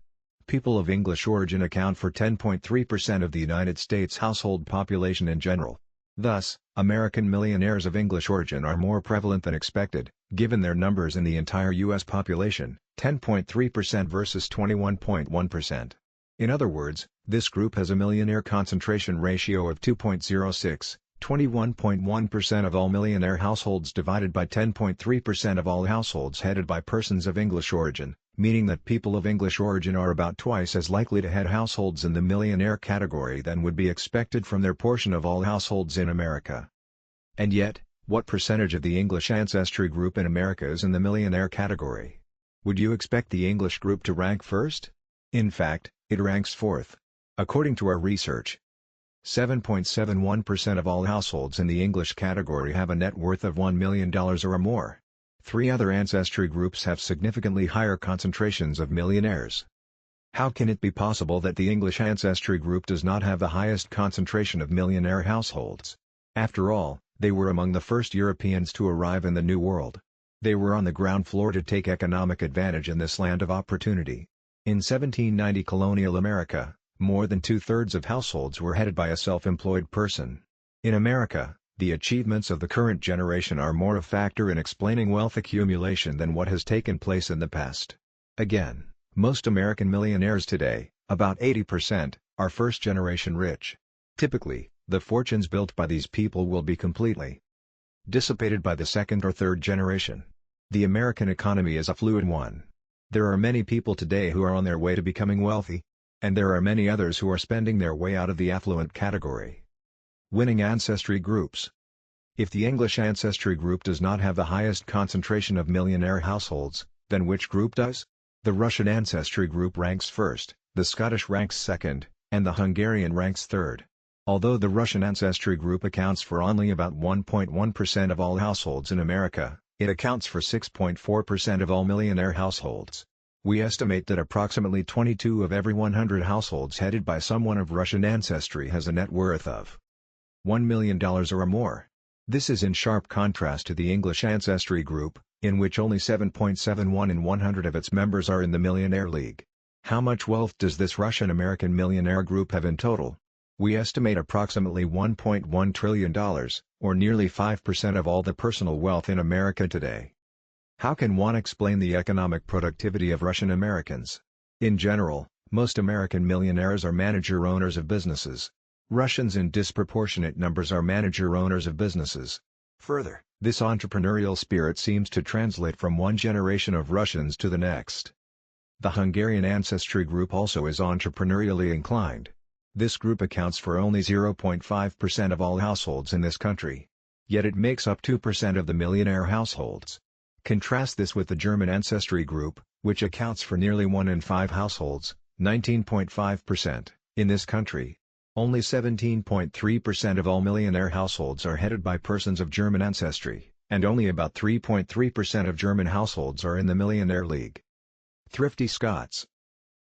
People of English origin account for 10.3% of the United States household population in general. Thus, American millionaires of English origin are more prevalent than expected, given their numbers in the entire U.S. population, 10.3% versus 21.1%. In other words, this group has a millionaire concentration ratio of 2.06, 21.1% of all millionaire households divided by 10.3% of all households headed by persons of English origin, meaning that people of English origin are about twice as likely to head households in the millionaire category than would be expected from their portion of all households in America. And yet, what percentage of the English ancestry group in America is in the millionaire category? Would you expect the English group to rank first? In fact, it ranks fourth. According to our research, 7.71% of all households in the English category have a net worth of $1 million or more. 3 other ancestry groups have significantly higher concentrations of millionaires. How can it be possible that the English ancestry group does not have the highest concentration of millionaire households? After all, they were among the first Europeans to arrive in the New World. They were on the ground floor to take economic advantage in this land of opportunity. In 1790 colonial America, more than 2/3 of households were headed by a self-employed person. In America, the achievements of the current generation are more a factor in explaining wealth accumulation than what has taken place in the past. Again, most American millionaires today, about 80%, are first-generation rich. Typically, the fortunes built by these people will be completely dissipated by the second or third generation. The American economy is a fluid one. There are many people today who are on their way to becoming wealthy, and there are many others who are spending their way out of the affluent category. Winning ancestry groups. If the English ancestry group does not have the highest concentration of millionaire households, then which group does? The Russian ancestry group ranks first, the Scottish ranks second, and the Hungarian ranks third. Although the Russian ancestry group accounts for only about 1.1% of all households in America, it accounts for 6.4% of all millionaire households. We estimate that approximately 22 of every 100 households headed by someone of Russian ancestry has a net worth of $1 million or more. This is in sharp contrast to the English ancestry group, in which only 7.71 in 100 of its members are in the millionaire league. How much wealth does this Russian-American millionaire group have in total? We estimate approximately $1.1 trillion, or nearly 5% of all the personal wealth in America today. How can one explain the economic productivity of Russian Americans? In general, most American millionaires are manager-owners of businesses. Russians in disproportionate numbers are manager-owners of businesses. Further, this entrepreneurial spirit seems to translate from one generation of Russians to the next. The Hungarian ancestry group also is entrepreneurially inclined. This group accounts for only 0.5% of all households in this country. Yet it makes up 2% of the millionaire households. Contrast this with the German ancestry group, which accounts for nearly 1 in 5 households, 19.5%, in this country. Only 17.3% of all millionaire households are headed by persons of German ancestry, and only about 3.3% of German households are in the millionaire league. Thrifty Scots.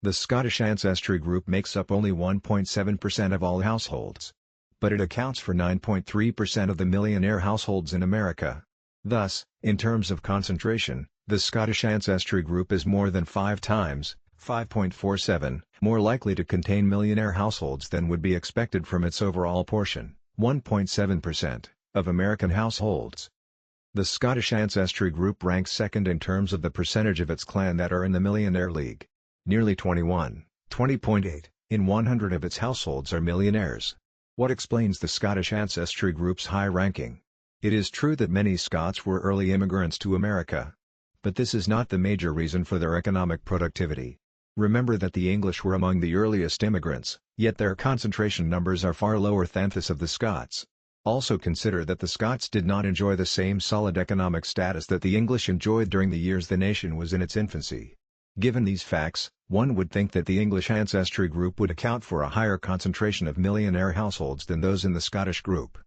The Scottish ancestry group makes up only 1.7% of all households. but it accounts for 9.3% of the millionaire households in America. Thus, in terms of concentration, the Scottish ancestry group is more than 5 times, 5.47, more likely to contain millionaire households than would be expected from its overall portion, 1.7%, of American households. The Scottish ancestry group ranks second in terms of the percentage of its clan that are in the Millionaire League. Nearly 20.8, in 100 of its households are millionaires. What explains the Scottish ancestry group's high ranking? It is true that many Scots were early immigrants to America. But this is not the major reason for their economic productivity. Remember that the English were among the earliest immigrants, yet their concentration numbers are far lower than those of the Scots. Also consider that the Scots did not enjoy the same solid economic status that the English enjoyed during the years the nation was in its infancy. Given these facts, one would think that the English ancestry group would account for a higher concentration of millionaire households than those in the Scottish group.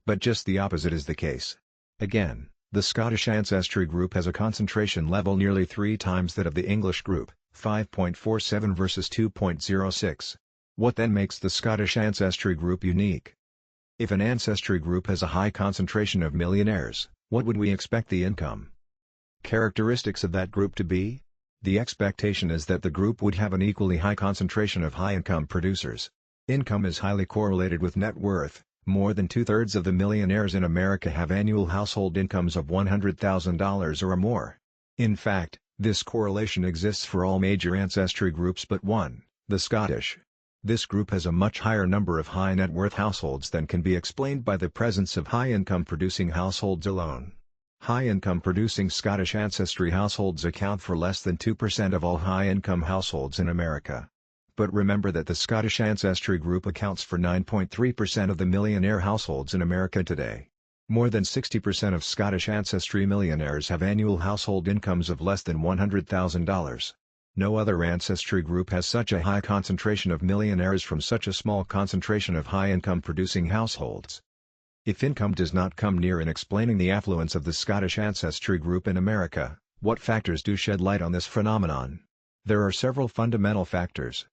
But just the opposite is the case. Again, the Scottish ancestry group has a concentration level nearly 3 times that of the English group, 5.47 versus 2.06. What then makes the Scottish ancestry group unique? If an ancestry group has a high concentration of millionaires, what would we expect the income characteristics of that group to be? The expectation is that the group would have an equally high concentration of high-income producers. Income is highly correlated with net worth. More than 2/3 of the millionaires in America have annual household incomes of $100,000 or more. In fact, this correlation exists for all major ancestry groups but one, the Scottish. This group has a much higher number of high net worth households than can be explained by the presence of high-income producing households alone. High-income producing Scottish ancestry households account for less than 2% of all high-income households in America. But remember that the Scottish ancestry group accounts for 9.3% of the millionaire households in America today. More than 60% of Scottish ancestry millionaires have annual household incomes of less than $100,000. No other ancestry group has such a high concentration of millionaires from such a small concentration of high-income producing households. If income does not come near in explaining the affluence of the Scottish ancestry group in America, what factors do shed light on this phenomenon? There are several fundamental factors.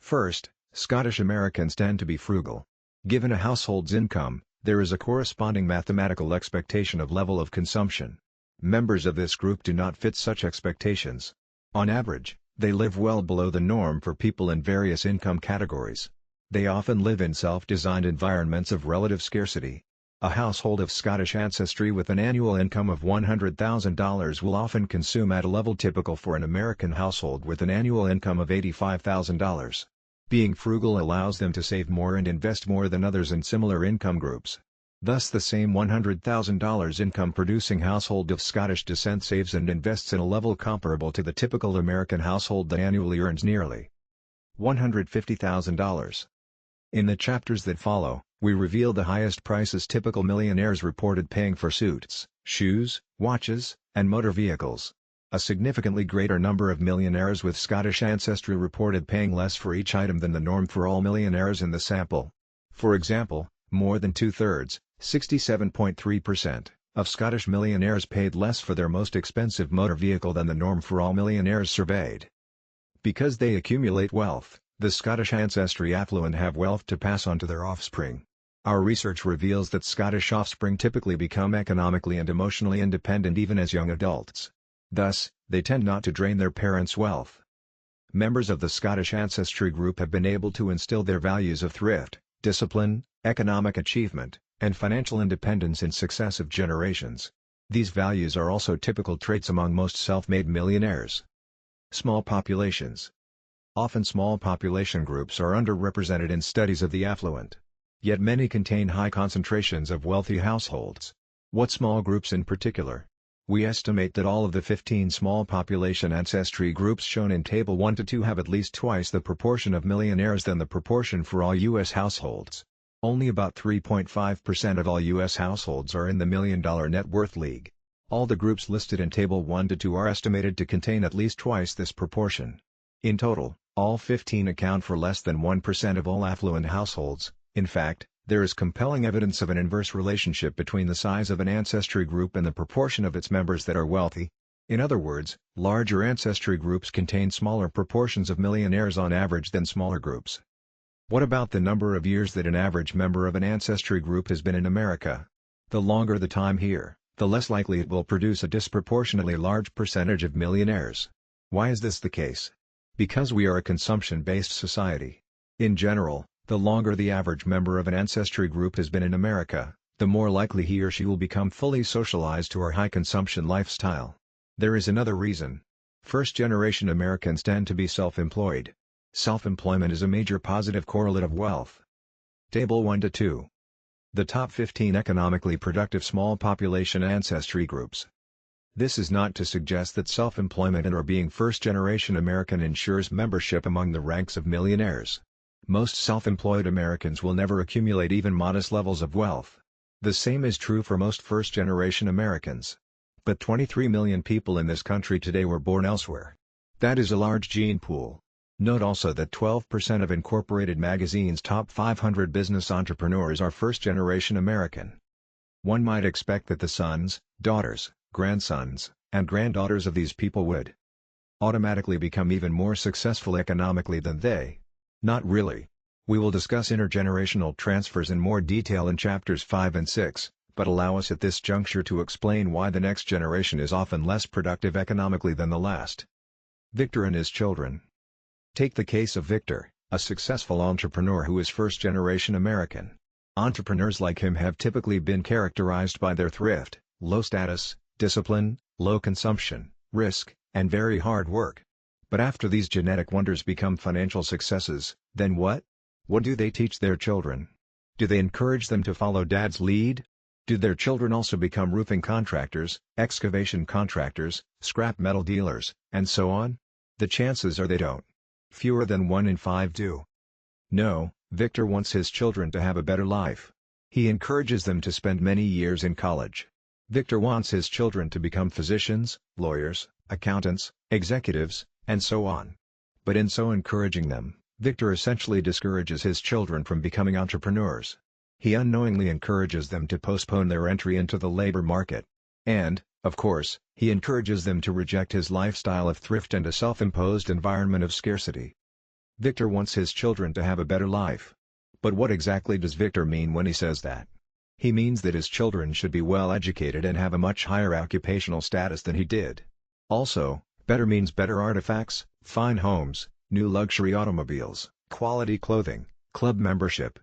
First, Scottish Americans tend to be frugal. Given a household's income, there is a corresponding mathematical expectation of level of consumption. Members of this group do not fit such expectations. On average, they live well below the norm for people in various income categories. They often live in self-designed environments of relative scarcity. A household of Scottish ancestry with an annual income of $100,000 will often consume at a level typical for an American household with an annual income of $85,000. Being frugal allows them to save more and invest more than others in similar income groups. Thus the same $100,000 income-producing household of Scottish descent saves and invests in a level comparable to the typical American household that annually earns nearly $150,000. In the chapters that follow, we reveal the highest prices typical millionaires reported paying for suits, shoes, watches, and motor vehicles. A significantly greater number of millionaires with Scottish ancestry reported paying less for each item than the norm for all millionaires in the sample. For example, more than 2/3, 67.3%, of Scottish millionaires paid less for their most expensive motor vehicle than the norm for all millionaires surveyed. Because they accumulate wealth, the Scottish ancestry affluent have wealth to pass on to their offspring. Our research reveals that Scottish offspring typically become economically and emotionally independent even as young adults. Thus, they tend not to drain their parents' wealth. Members of the Scottish ancestry group have been able to instill their values of thrift, discipline, economic achievement, and financial independence in successive generations. These values are also typical traits among most self-made millionaires. Small populations. Often small population groups are underrepresented in studies of the affluent. Yet many contain high concentrations of wealthy households. What small groups in particular? We estimate that all of the 15 small population ancestry groups shown in Table 1 to 2 have at least twice the proportion of millionaires than the proportion for all U.S. households. Only about 3.5% of all U.S. households are in the $1 million net worth league. All the groups listed in Table 1 to 2 are estimated to contain at least twice this proportion. In total, all 15 account for less than 1% of all affluent households. In fact, there is compelling evidence of an inverse relationship between the size of an ancestry group and the proportion of its members that are wealthy. In other words, larger ancestry groups contain smaller proportions of millionaires on average than smaller groups. What about the number of years that an average member of an ancestry group has been in America? The longer the time here, the less likely it will produce a disproportionately large percentage of millionaires. Why is this the case? Because we are a consumption-based society. In general, the longer the average member of an ancestry group has been in America, the more likely he or she will become fully socialized to our high-consumption lifestyle. There is another reason. First-generation Americans tend to be self-employed. Self-employment is a major positive correlate of wealth. Table 1-2. The top 15 economically productive small population ancestry groups. This is not to suggest that self-employment and or being first-generation American ensures membership among the ranks of millionaires. Most self-employed Americans will never accumulate even modest levels of wealth. The same is true for most first-generation Americans. But 23 million people in this country today were born elsewhere. That is a large gene pool. Note also that 12% of Incorporated Magazine's top 500 business entrepreneurs are first-generation American. One might expect that the sons, daughters, grandsons, and granddaughters of these people would automatically become even more successful economically than they. Not really. We will discuss intergenerational transfers in more detail in chapters 5 and 6, but allow us at this juncture to explain why the next generation is often less productive economically than the last. Victor and his children. Take the case of Victor, a successful entrepreneur who is first-generation American. Entrepreneurs like him have typically been characterized by their thrift, low status, discipline, low consumption, risk, and very hard work. But after these genetic wonders become financial successes, then what? What do they teach their children? Do they encourage them to follow dad's lead? Do their children also become roofing contractors, excavation contractors, scrap metal dealers, and so on? The chances are they don't. Fewer than 1 in 5 do. No, Victor wants his children to have a better life. He encourages them to spend many years in college. Victor wants his children to become physicians, lawyers, accountants, executives, and so on. But in so encouraging them, Victor essentially discourages his children from becoming entrepreneurs. He unknowingly encourages them to postpone their entry into the labor market. And, of course, he encourages them to reject his lifestyle of thrift and a self-imposed environment of scarcity. Victor wants his children to have a better life. But what exactly does Victor mean when he says that? He means that his children should be well educated and have a much higher occupational status than he did. Also, better means better artifacts, fine homes, new luxury automobiles, quality clothing, club membership.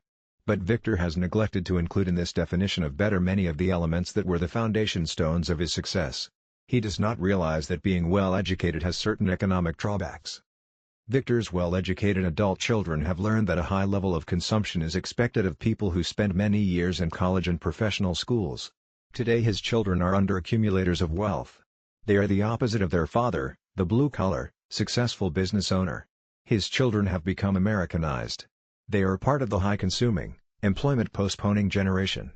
But Victor has neglected to include in this definition of better many of the elements that were the foundation stones of his success. He does not realize that being well educated has certain economic drawbacks. Victor's well-educated adult children have learned that a high level of consumption is expected of people who spend many years in college and professional schools. Today his children are under-accumulators of wealth. They are the opposite of their father, the blue-collar, successful business owner. His children have become Americanized. They are part of the high-consuming, employment-postponing generation.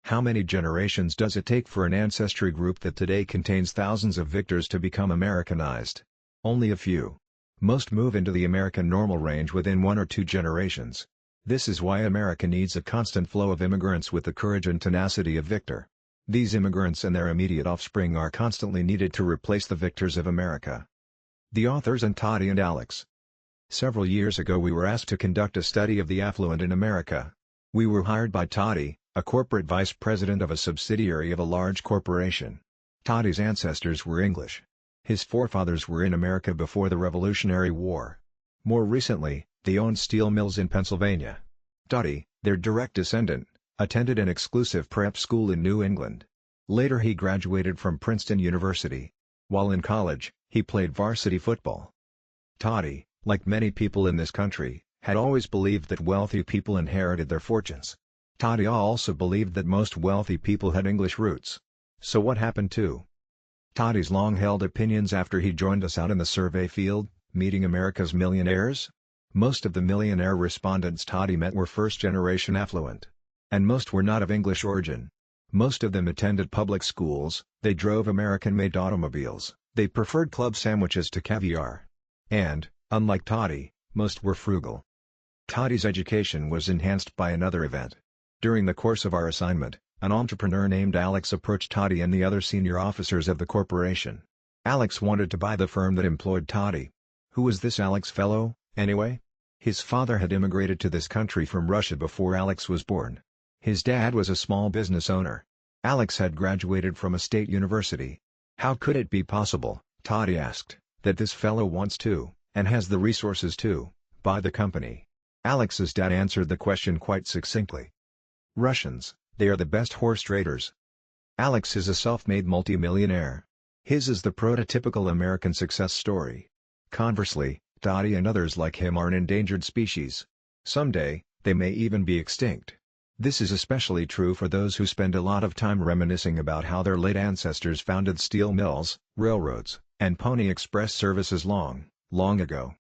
How many generations does it take for an ancestry group that today contains thousands of Victors to become Americanized? Only a few. Most move into the American normal range within 1 or 2 generations. This is why America needs a constant flow of immigrants with the courage and tenacity of Victor. These immigrants and their immediate offspring are constantly needed to replace the Victors of America. The authors and Toddy and Alex. Several years ago we were asked to conduct a study of the affluent in America. We were hired by Toddy, a corporate vice president of a subsidiary of a large corporation. Toddy's ancestors were English. His forefathers were in America before the Revolutionary War. More recently, they owned steel mills in Pennsylvania. Toddy, their direct descendant, attended an exclusive prep school in New England. Later he graduated from Princeton University. While in college, he played varsity football. Toddy, like many people in this country, had always believed that wealthy people inherited their fortunes. Toddy also believed that most wealthy people had English roots. So what happened to Toddy's long-held opinions after he joined us out in the survey field, meeting America's millionaires? Most of the millionaire respondents Toddy met were first-generation affluent. And most were not of English origin. Most of them attended public schools, they drove American-made automobiles, they preferred club sandwiches to caviar. And, unlike Toddy, most were frugal. Toddy's education was enhanced by another event. During the course of our assignment, an entrepreneur named Alex approached Toddy and the other senior officers of the corporation. Alex wanted to buy the firm that employed Toddy. Who was this Alex fellow, anyway? His father had immigrated to this country from Russia before Alex was born. His dad was a small business owner. Alex had graduated from a state university. How could it be possible, Toddy asked, that this fellow wants to, and has the resources to, buy the company? Alex's dad answered the question quite succinctly. Russians, they are the best horse traders. Alex is a self-made multimillionaire. His is the prototypical American success story. Conversely, Toddy and others like him are an endangered species. Someday, they may even be extinct. This is especially true for those who spend a lot of time reminiscing about how their late ancestors founded steel mills, railroads, and Pony Express services long, long ago.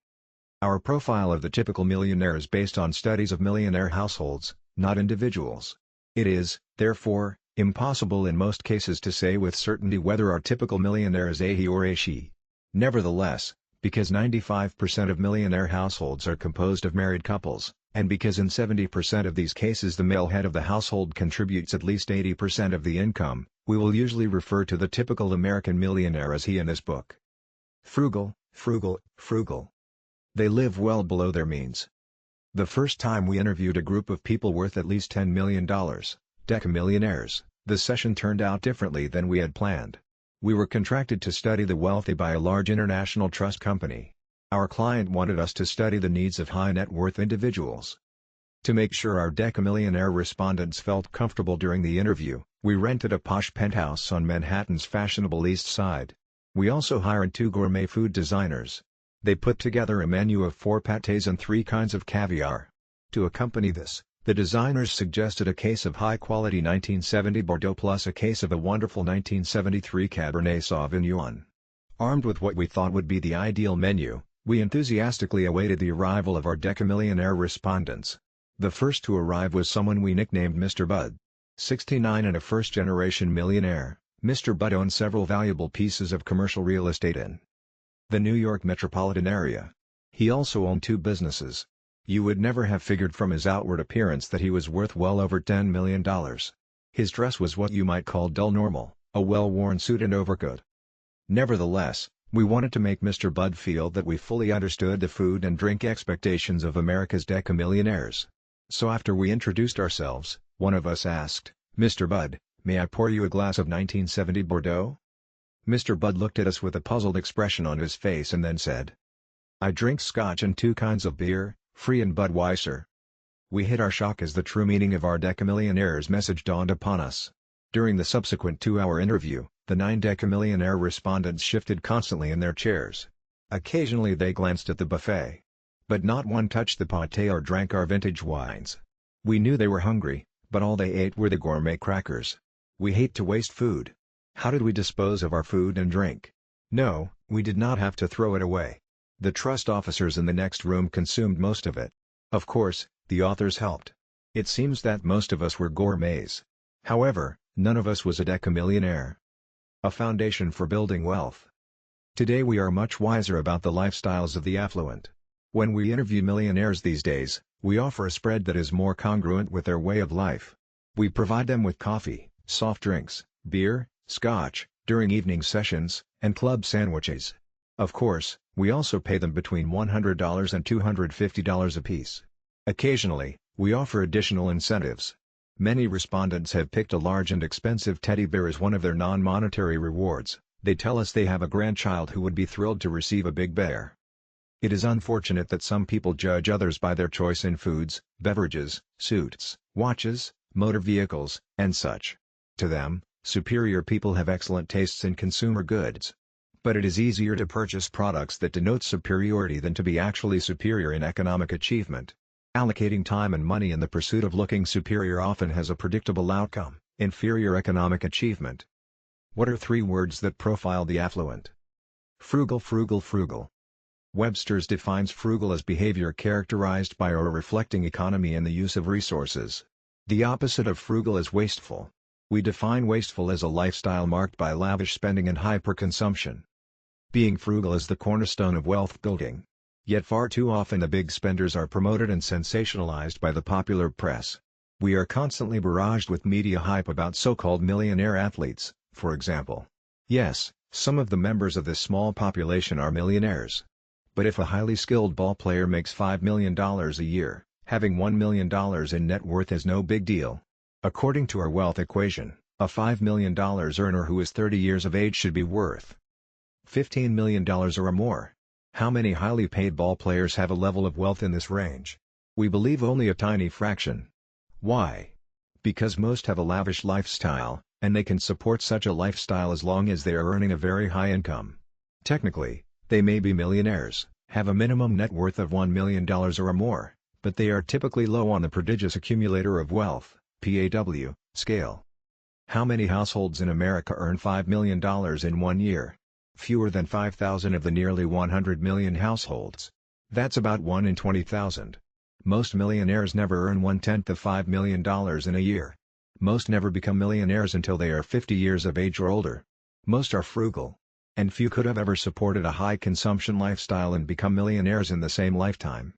Our profile of the typical millionaire is based on studies of millionaire households, not individuals. It is, therefore, impossible in most cases to say with certainty whether our typical millionaire is a he or a she. Nevertheless, because 95% of millionaire households are composed of married couples, and because in 70% of these cases the male head of the household contributes at least 80% of the income, we will usually refer to the typical American millionaire as he in this book. Frugal, frugal, frugal. They live well below their means. The first time we interviewed a group of people worth at least $10 million, decamillionaires, the session turned out differently than we had planned. We were contracted to study the wealthy by a large international trust company. Our client wanted us to study the needs of high net worth individuals. To make sure our decamillionaire respondents felt comfortable during the interview, we rented a posh penthouse on Manhattan's fashionable East Side. We also hired 2 gourmet food designers. They put together a menu of 4 pâtés and 3 kinds of caviar. To accompany this, the designers suggested a case of high-quality 1970 Bordeaux plus a case of a wonderful 1973 Cabernet Sauvignon. Armed with what we thought would be the ideal menu, we enthusiastically awaited the arrival of our decamillionaire respondents. The first to arrive was someone we nicknamed Mr. Bud. 69 and a first-generation millionaire, Mr. Bud owned several valuable pieces of commercial real estate in the New York metropolitan area. He also owned 2 businesses. You would never have figured from his outward appearance that he was worth well over $10 million. His dress was what you might call dull normal, a well-worn suit and overcoat. Nevertheless, we wanted to make Mr. Bud feel that we fully understood the food and drink expectations of America's decamillionaires. So after we introduced ourselves, one of us asked, "Mr. Bud, may I pour you a glass of 1970 Bordeaux?" Mr. Bud looked at us with a puzzled expression on his face and then said, "I drink Scotch and 2 kinds of beer, Free and Budweiser." We hit our shock as the true meaning of our decamillionaire's message dawned upon us. During the subsequent 2-hour interview, the 9 decamillionaire respondents shifted constantly in their chairs. Occasionally they glanced at the buffet. But not one touched the pâté or drank our vintage wines. We knew they were hungry, but all they ate were the gourmet crackers. We hate to waste food. How did we dispose of our food and drink? No, we did not have to throw it away. The trust officers in the next room consumed most of it. Of course, the authors helped. It seems that most of us were gourmets. However, none of us was a decamillionaire. A foundation for building wealth. Today we are much wiser about the lifestyles of the affluent. When we interview millionaires these days, we offer a spread that is more congruent with their way of life. We provide them with coffee, soft drinks, beer, scotch, during evening sessions, and club sandwiches. Of course, we also pay them between $100 and $250 apiece. Occasionally, we offer additional incentives. Many respondents have picked a large and expensive teddy bear as one of their non-monetary rewards. They tell us they have a grandchild who would be thrilled to receive a big bear. It is unfortunate that some people judge others by their choice in foods, beverages, suits, watches, motor vehicles, and such. To them, superior people have excellent tastes in consumer goods. But it is easier to purchase products that denote superiority than to be actually superior in economic achievement. Allocating time and money in the pursuit of looking superior often has a predictable outcome: inferior economic achievement. What are 3 words that profile the affluent? Frugal, frugal, frugal. Webster's defines frugal as behavior characterized by or reflecting economy in the use of resources. The opposite of frugal is wasteful. We define wasteful as a lifestyle marked by lavish spending and hyperconsumption. Being frugal is the cornerstone of wealth building. Yet far too often the big spenders are promoted and sensationalized by the popular press. We are constantly barraged with media hype about so-called millionaire athletes, for example. Yes, some of the members of this small population are millionaires. But if a highly skilled ball player makes $5 million a year, having $1 million in net worth is no big deal. According to our wealth equation, a $5 million earner who is 30 years of age should be worth $15 million or more. How many highly paid ball players have a level of wealth in this range? We believe only a tiny fraction. Why? Because most have a lavish lifestyle, and they can support such a lifestyle as long as they are earning a very high income. Technically, they may be millionaires, have a minimum net worth of $1 million or more, but they are typically low on the prodigious accumulator of wealth (PAW) scale. How many households in America earn $5 million in 1 year? Fewer than 5,000 of the nearly 100 million households. That's about 1 in 20,000. Most millionaires never earn 1/10 of $5 million in a year. Most never become millionaires until they are 50 years of age or older. Most are frugal. And few could have ever supported a high consumption lifestyle and become millionaires in the same lifetime.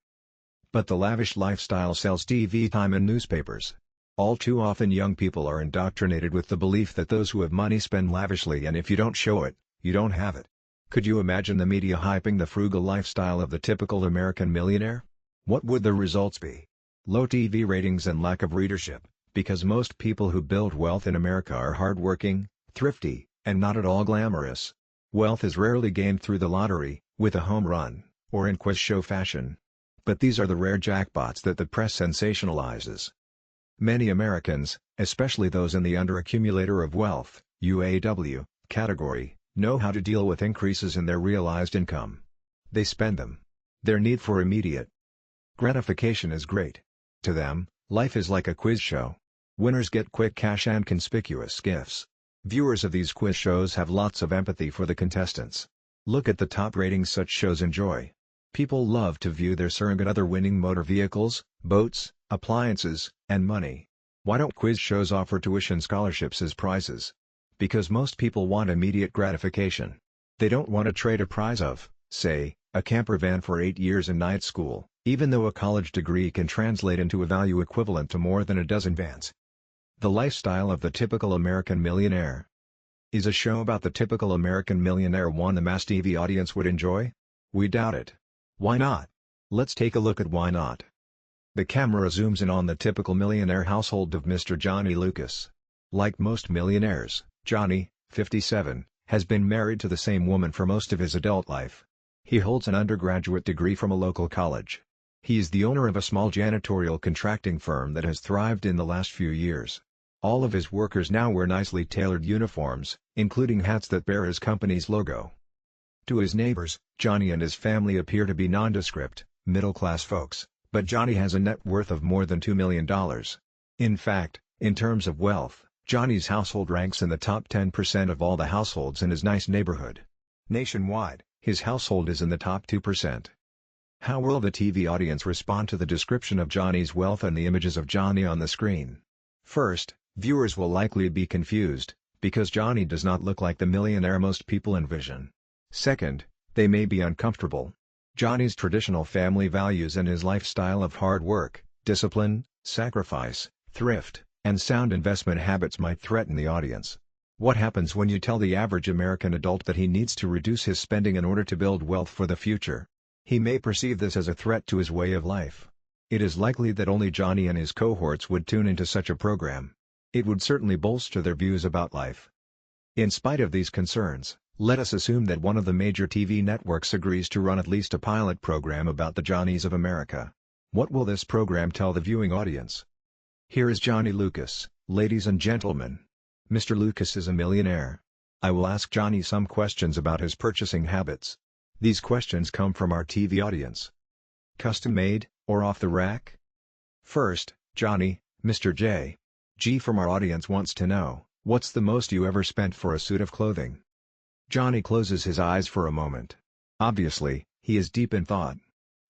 But the lavish lifestyle sells TV time and newspapers. All too often young people are indoctrinated with the belief that those who have money spend lavishly, and if you don't show it, you don't have it. Could you imagine the media hyping the frugal lifestyle of the typical American millionaire? What would the results be? Low TV ratings and lack of readership, because most people who build wealth in America are hardworking, thrifty, and not at all glamorous. Wealth is rarely gained through the lottery, with a home run, or in quiz show fashion. But these are the rare jackpots that the press sensationalizes. Many Americans, especially those in the under-accumulator of wealth (UAW) category, know how to deal with increases in their realized income. They spend them. Their need for immediate gratification is great. To them, life is like a quiz show. Winners get quick cash and conspicuous gifts. Viewers of these quiz shows have lots of empathy for the contestants. Look at the top ratings such shows enjoy. People love to view their surrogate other winning motor vehicles, boats, appliances, and money. Why don't quiz shows offer tuition scholarships as prizes? Because most people want immediate gratification. They don't want to trade a prize of, say, a camper van for 8 years in night school, even though a college degree can translate into a value equivalent to more than a dozen vans. The lifestyle of the typical American millionaire. Is a show about the typical American millionaire one the mass TV audience would enjoy? We doubt it. Why not? Let's take a look at why not. The camera zooms in on the typical millionaire household of Mr. Johnny Lucas. Like most millionaires, Johnny, 57, has been married to the same woman for most of his adult life. He holds an undergraduate degree from a local college. He is the owner of a small janitorial contracting firm that has thrived in the last few years. All of his workers now wear nicely tailored uniforms, including hats that bear his company's logo. To his neighbors, Johnny and his family appear to be nondescript, middle-class folks, but Johnny has a net worth of more than $2 million. In fact, in terms of wealth, Johnny's household ranks in the top 10% of all the households in his nice neighborhood. Nationwide, his household is in the top 2%. How will the TV audience respond to the description of Johnny's wealth and the images of Johnny on the screen? First, viewers will likely be confused, because Johnny does not look like the millionaire most people envision. Second, they may be uncomfortable. Johnny's traditional family values and his lifestyle of hard work, discipline, sacrifice, thrift, and sound investment habits might threaten the audience. What happens when you tell the average American adult that he needs to reduce his spending in order to build wealth for the future? He may perceive this as a threat to his way of life. It is likely that only Johnny and his cohorts would tune into such a program. It would certainly bolster their views about life. In spite of these concerns, let us assume that one of the major TV networks agrees to run at least a pilot program about the Johnnies of America. What will this program tell the viewing audience? Here is Johnny Lucas, ladies and gentlemen. Mr. Lucas is a millionaire. I will ask Johnny some questions about his purchasing habits. These questions come from our TV audience. Custom-made, or off the rack? First, Johnny, Mr. J. G from our audience wants to know, what's the most you ever spent for a suit of clothing? Johnny closes his eyes for a moment. Obviously, he is deep in thought.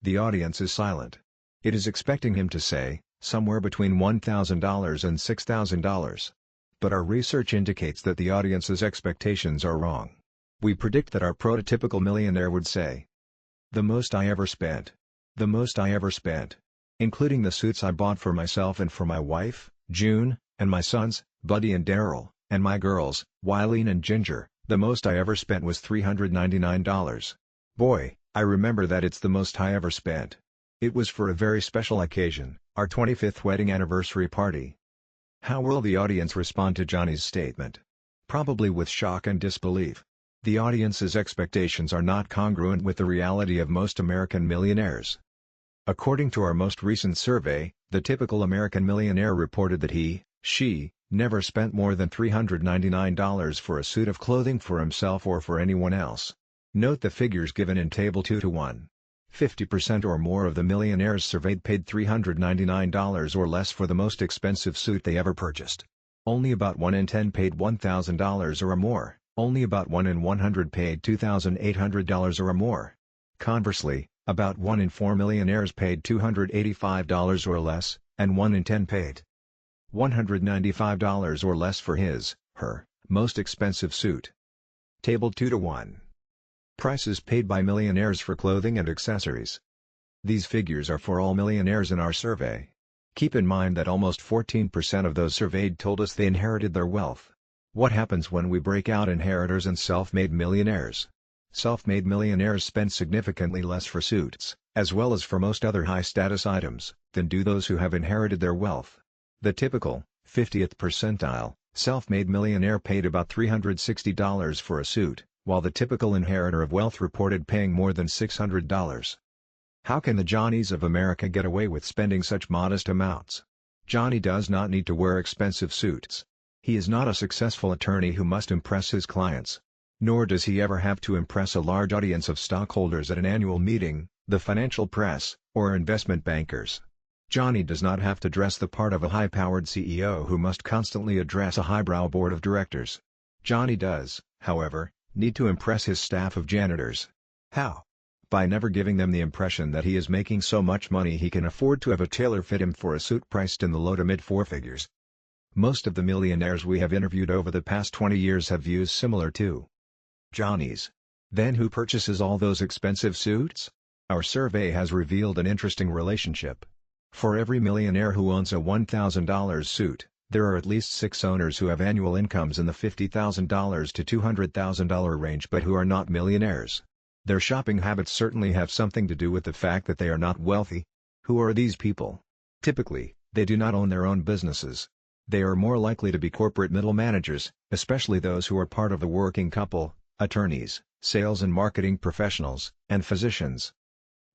The audience is silent. It is expecting him to say, somewhere between $1,000 and $6,000. But our research indicates that the audience's expectations are wrong. We predict that our prototypical millionaire would say, the most I ever spent. The most I ever spent. Including the suits I bought for myself and for my wife, June, and my sons, Buddy and Daryl, and my girls, Wileen and Ginger, the most I ever spent was $399. Boy, I remember that it's the most I ever spent. It was for a very special occasion, our 25th wedding anniversary party." How will the audience respond to Johnny's statement? Probably with shock and disbelief. The audience's expectations are not congruent with the reality of most American millionaires. According to our most recent survey, the typical American millionaire reported that she, never spent more than $399 for a suit of clothing for himself or for anyone else. Note the figures given in Table 2:1. 50% or more of the millionaires surveyed paid $399 or less for the most expensive suit they ever purchased. Only about 1 in 10 paid $1,000 or more, only about 1 in 100 paid $2,800 or more. Conversely, about 1 in 4 millionaires paid $285 or less, and 1 in 10 paid $195 or less for her, most expensive suit. Table 2:1. Prices paid by millionaires for clothing and accessories. These figures are for all millionaires in our survey. Keep in mind that almost 14% of those surveyed told us they inherited their wealth. What happens when we break out inheritors and self-made millionaires? Self-made millionaires spend significantly less for suits, as well as for most other high-status items, than do those who have inherited their wealth. The typical, 50th percentile, self-made millionaire paid about $360 for a suit, while the typical inheritor of wealth reported paying more than $600. How can the Johnnies of America get away with spending such modest amounts? Johnny does not need to wear expensive suits. He is not a successful attorney who must impress his clients. Nor does he ever have to impress a large audience of stockholders at an annual meeting, the financial press, or investment bankers. Johnny does not have to dress the part of a high-powered CEO who must constantly address a highbrow board of directors. Johnny does, however, need to impress his staff of janitors. How? By never giving them the impression that he is making so much money he can afford to have a tailor fit him for a suit priced in the low to mid four figures. Most of the millionaires we have interviewed over the past 20 years have views similar to Johnny's. Then who purchases all those expensive suits? Our survey has revealed an interesting relationship. For every millionaire who owns a $1,000 suit, there are at least 6 owners who have annual incomes in the $50,000 to $200,000 range but who are not millionaires. Their shopping habits certainly have something to do with the fact that they are not wealthy. Who are these people? Typically, they do not own their own businesses. They are more likely to be corporate middle managers, especially those who are part of the working couple, attorneys, sales and marketing professionals, and physicians.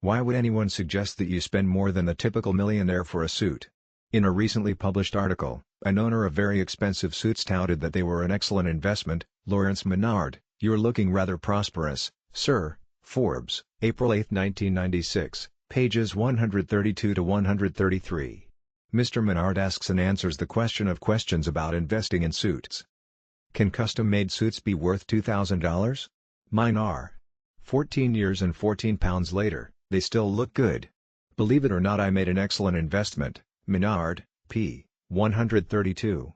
Why would anyone suggest that you spend more than the typical millionaire for a suit? In a recently published article, an owner of very expensive suits touted that they were an excellent investment. Lawrence Menard, "You're looking rather prosperous, sir." Forbes, April 8, 1996, pages 132 to 133. Mr. Menard asks and answers the question of questions about investing in suits. Can custom-made suits be worth $2,000? Mine are. 14 years and 14 pounds later, they still look good. Believe it or not, I made an excellent investment. Menard, p. 132.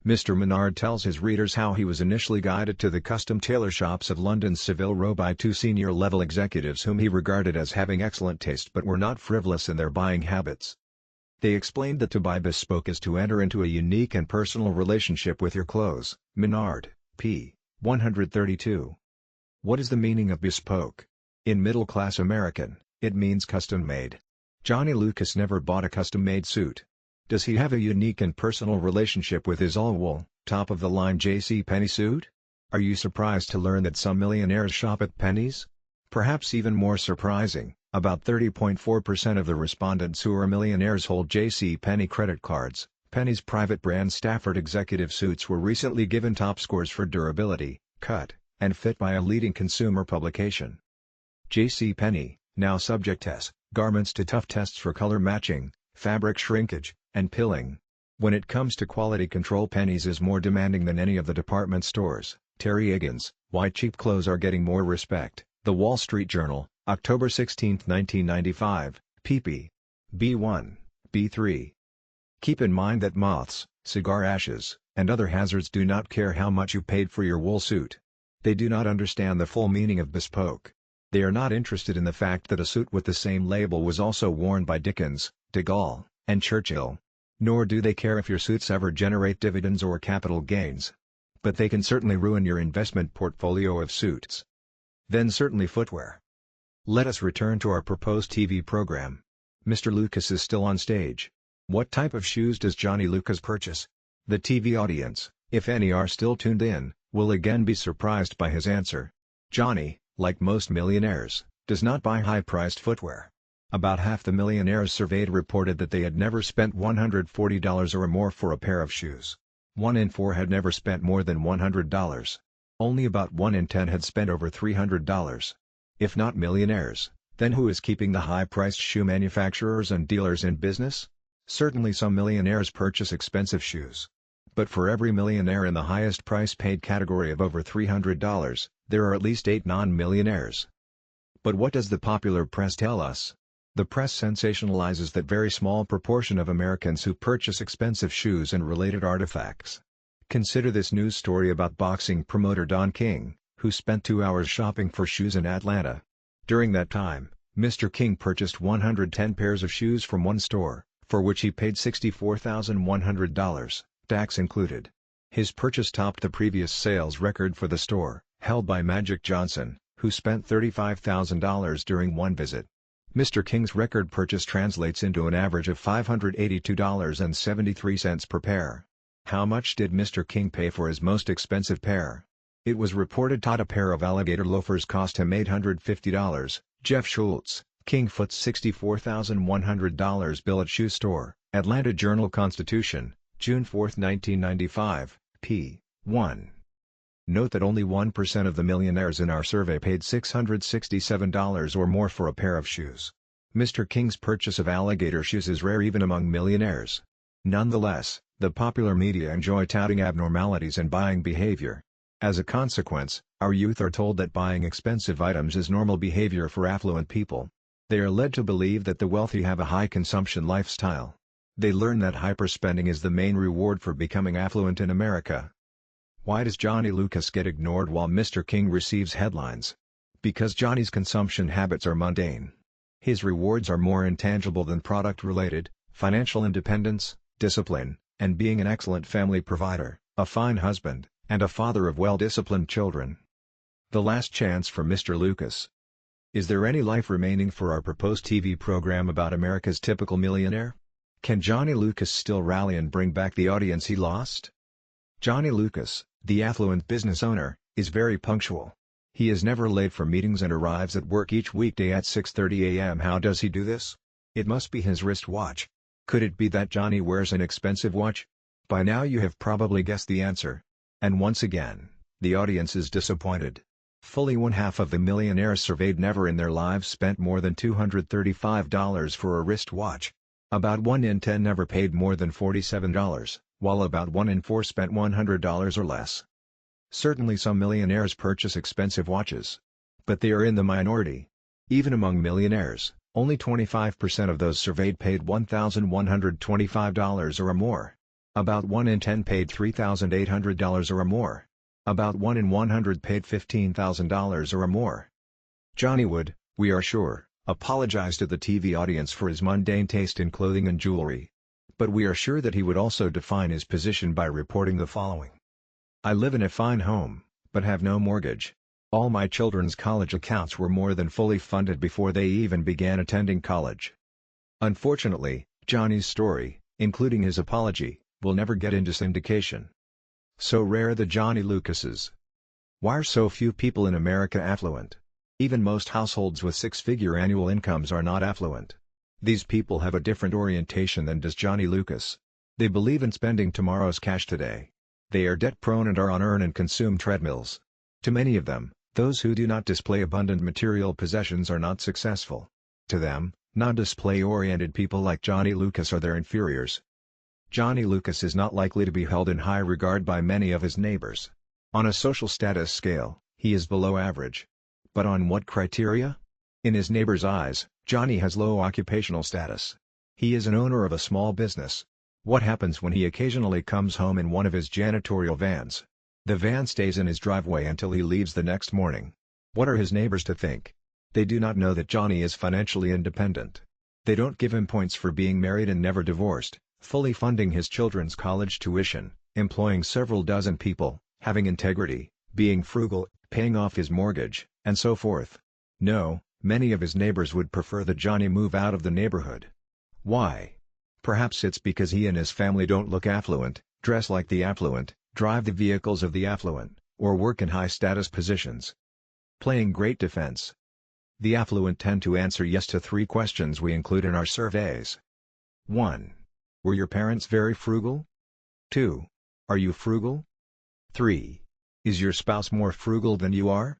Mr. Menard tells his readers how he was initially guided to the custom tailor shops of London's Savile Row by 2 senior-level executives whom he regarded as having excellent taste but were not frivolous in their buying habits. They explained that to buy bespoke is to enter into a unique and personal relationship with your clothes. Menard, p. 132. What is the meaning of bespoke? In middle-class American, it means custom-made. Johnny Lucas never bought a custom-made suit. Does he have a unique and personal relationship with his all-wool, top-of-the-line JCPenney suit? Are you surprised to learn that some millionaires shop at Penny's? Perhaps even more surprising, about 30.4% of the respondents who are millionaires hold JCPenney credit cards. Penny's private brand Stafford executive suits were recently given top scores for durability, cut, and fit by a leading consumer publication. JCPenney, now subject garments to tough tests for color matching, fabric shrinkage, and pilling. When it comes to quality control, Penny's is more demanding than any of the department stores. Terry Higgins, Why Cheap Clothes Are Getting More Respect. The Wall Street Journal, October 16, 1995, pp. B1, B3. Keep in mind that moths, cigar ashes, and other hazards do not care how much you paid for your wool suit. They do not understand the full meaning of bespoke. They are not interested in the fact that a suit with the same label was also worn by Dickens, de Gaulle, and Churchill. Nor do they care if your suits ever generate dividends or capital gains. But they can certainly ruin your investment portfolio of suits. Then certainly footwear. Let us return to our proposed TV program. Mr. Lucas is still on stage. What type of shoes does Johnny Lucas purchase? The TV audience, if any are still tuned in, will again be surprised by his answer. Johnny, like most millionaires, does not buy high-priced footwear. About half the millionaires surveyed reported that they had never spent $140 or more for a pair of shoes. 1 in 4 had never spent more than $100. Only about 1 in 10 had spent over $300. If not millionaires, then who is keeping the high-priced shoe manufacturers and dealers in business? Certainly some millionaires purchase expensive shoes. But for every millionaire in the highest price paid category of over $300, there are at least 8 non-millionaires. But what does the popular press tell us? The press sensationalizes that very small proportion of Americans who purchase expensive shoes and related artifacts. Consider this news story about boxing promoter Don King, who spent 2 hours shopping for shoes in Atlanta. During that time, Mr. King purchased 110 pairs of shoes from one store, for which he paid $64,100, tax included. His purchase topped the previous sales record for the store, held by Magic Johnson, who spent $35,000 during one visit. Mr. King's record purchase translates into an average of $582.73 per pair. How much did Mr. King pay for his most expensive pair? It was reported that a pair of alligator loafers cost him $850. Jeff Schultz, King foots $64,100 bill at shoe store. Atlanta Journal-Constitution, June 4, 1995, p. 1. Note that only 1% of the millionaires in our survey paid $667 or more for a pair of shoes. Mr. King's purchase of alligator shoes is rare even among millionaires. Nonetheless, the popular media enjoy touting abnormalities in buying behavior. As a consequence, our youth are told that buying expensive items is normal behavior for affluent people. They are led to believe that the wealthy have a high consumption lifestyle. They learn that hyperspending is the main reward for becoming affluent in America. Why does Johnny Lucas get ignored while Mr. King receives headlines? Because Johnny's consumption habits are mundane. His rewards are more intangible than product-related: financial independence, discipline, and being an excellent family provider, a fine husband, and a father of well-disciplined children. The last chance for Mr. Lucas. Is there any life remaining for our proposed TV program about America's typical millionaire? Can Johnny Lucas still rally and bring back the audience he lost? Johnny Lucas, the affluent business owner, is very punctual. He is never late for meetings and arrives at work each weekday at 6:30 a.m. How does he do this? It must be his wristwatch. Could it be that Johnny wears an expensive watch? By now you have probably guessed the answer. And once again, the audience is disappointed. Fully one half of the millionaires surveyed never in their lives spent more than $235 for a wristwatch. About 1 in 10 never paid more than $47, while about 1 in 4 spent $100 or less. Certainly some millionaires purchase expensive watches. But they are in the minority. Even among millionaires, only 25% of those surveyed paid $1,125 or more. About 1 in 10 paid $3,800 or more. About 1 in 100 paid $15,000 or more. Johnny would, we are sure, apologize to the TV audience for his mundane taste in clothing and jewelry. But we are sure that he would also define his position by reporting the following. I live in a fine home, but have no mortgage. All my children's college accounts were more than fully funded before they even began attending college. Unfortunately, Johnny's story, including his apology, will never get into syndication. So rare the Johnny Lucases. Why are so few people in America affluent? Even most households with six-figure annual incomes are not affluent. These people have a different orientation than does Johnny Lucas. They believe in spending tomorrow's cash today. They are debt-prone and are on earn and consume treadmills. To many of them, those who do not display abundant material possessions are not successful. To them, non-display-oriented people like Johnny Lucas are their inferiors. Johnny Lucas is not likely to be held in high regard by many of his neighbors. On a social status scale, he is below average. But on what criteria? In his neighbors' eyes, Johnny has low occupational status. He is an owner of a small business. What happens when he occasionally comes home in one of his janitorial vans? The van stays in his driveway until he leaves the next morning. What are his neighbors to think? They do not know that Johnny is financially independent. They don't give him points for being married and never divorced, fully funding his children's college tuition, employing several dozen people, having integrity, being frugal, paying off his mortgage, and so forth. No, Many of his neighbors would prefer that Johnny move out of the neighborhood. Why? Perhaps it's because he and his family don't look affluent, dress like the affluent, drive the vehicles of the affluent, or work in high-status positions. Playing great defense. The affluent tend to answer yes to 3 questions we include in our surveys. 1. Were your parents very frugal? 2. Are you frugal? 3. Is your spouse more frugal than you are?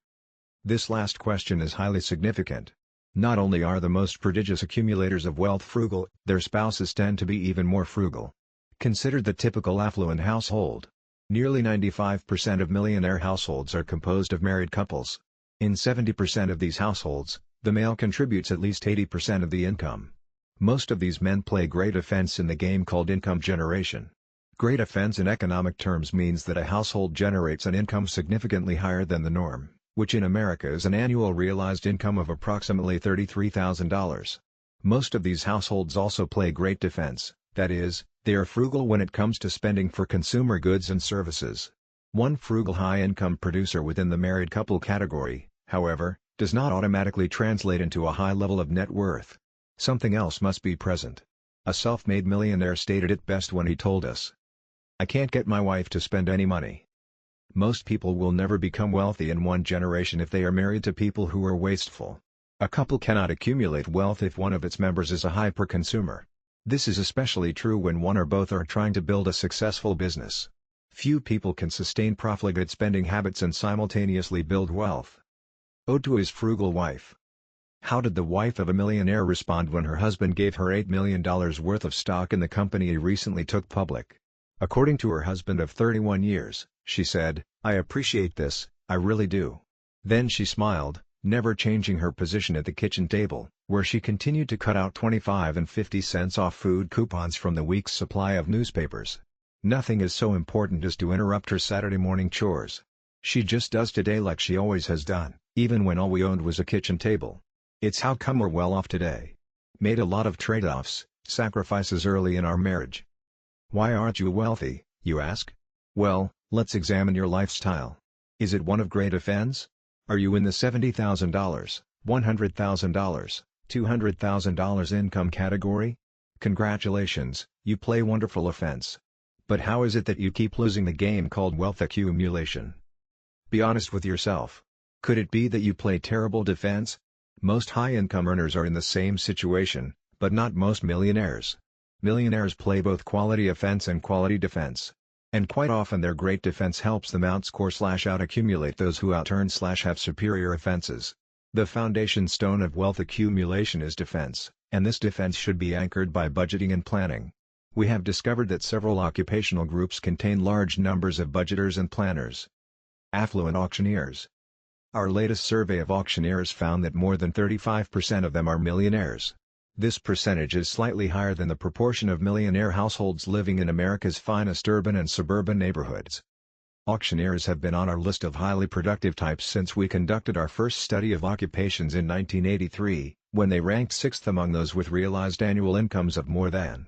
This last question is highly significant. Not only are the most prodigious accumulators of wealth frugal, their spouses tend to be even more frugal. Consider the typical affluent household. Nearly 95% of millionaire households are composed of married couples. In 70% of these households, the male contributes at least 80% of the income. Most of these men play great offense in the game called income generation. Great offense in economic terms means that a household generates an income significantly higher than the norm, which in America is an annual realized income of approximately $33,000. Most of these households also play great defense, that is, they are frugal when it comes to spending for consumer goods and services. One frugal high-income producer within the married couple category, however, does not automatically translate into a high level of net worth. Something else must be present. A self-made millionaire stated it best when he told us, "I can't get my wife to spend any money." Most people will never become wealthy in one generation if they are married to people who are wasteful. A couple cannot accumulate wealth if one of its members is a hyper-consumer. This is especially true when one or both are trying to build a successful business. Few people can sustain profligate spending habits and simultaneously build wealth. Ode to his frugal wife. How did the wife of a millionaire respond when her husband gave her $8 million worth of stock in the company he recently took public? According to her husband of 31 years, she said, "I appreciate this, I really do." Then she smiled, never changing her position at the kitchen table, where she continued to cut out 25 and 50 cents off food coupons from the week's supply of newspapers. Nothing is so important as to interrupt her Saturday morning chores. She just does today like she always has done, even when all we owned was a kitchen table. It's how come we're well off today. Made a lot of trade-offs, sacrifices early in our marriage. Why aren't you wealthy, you ask? Well, let's examine your lifestyle. Is it one of great offense? Are you in the $70,000, $100,000, $200,000 income category? Congratulations, you play wonderful offense. But how is it that you keep losing the game called wealth accumulation? Be honest with yourself. Could it be that you play terrible defense? Most high-income earners are in the same situation, but not most millionaires. Millionaires play both quality offense and quality defense. And quite often their great defense helps them outscore/out-accumulate those who out-earn/have superior offenses. The foundation stone of wealth accumulation is defense, and this defense should be anchored by budgeting and planning. We have discovered that several occupational groups contain large numbers of budgeters and planners. Affluent auctioneers. Our latest survey of auctioneers found that more than 35% of them are millionaires. This percentage is slightly higher than the proportion of millionaire households living in America's finest urban and suburban neighborhoods. Auctioneers have been on our list of highly productive types since we conducted our first study of occupations in 1983, when they ranked 6th among those with realized annual incomes of more than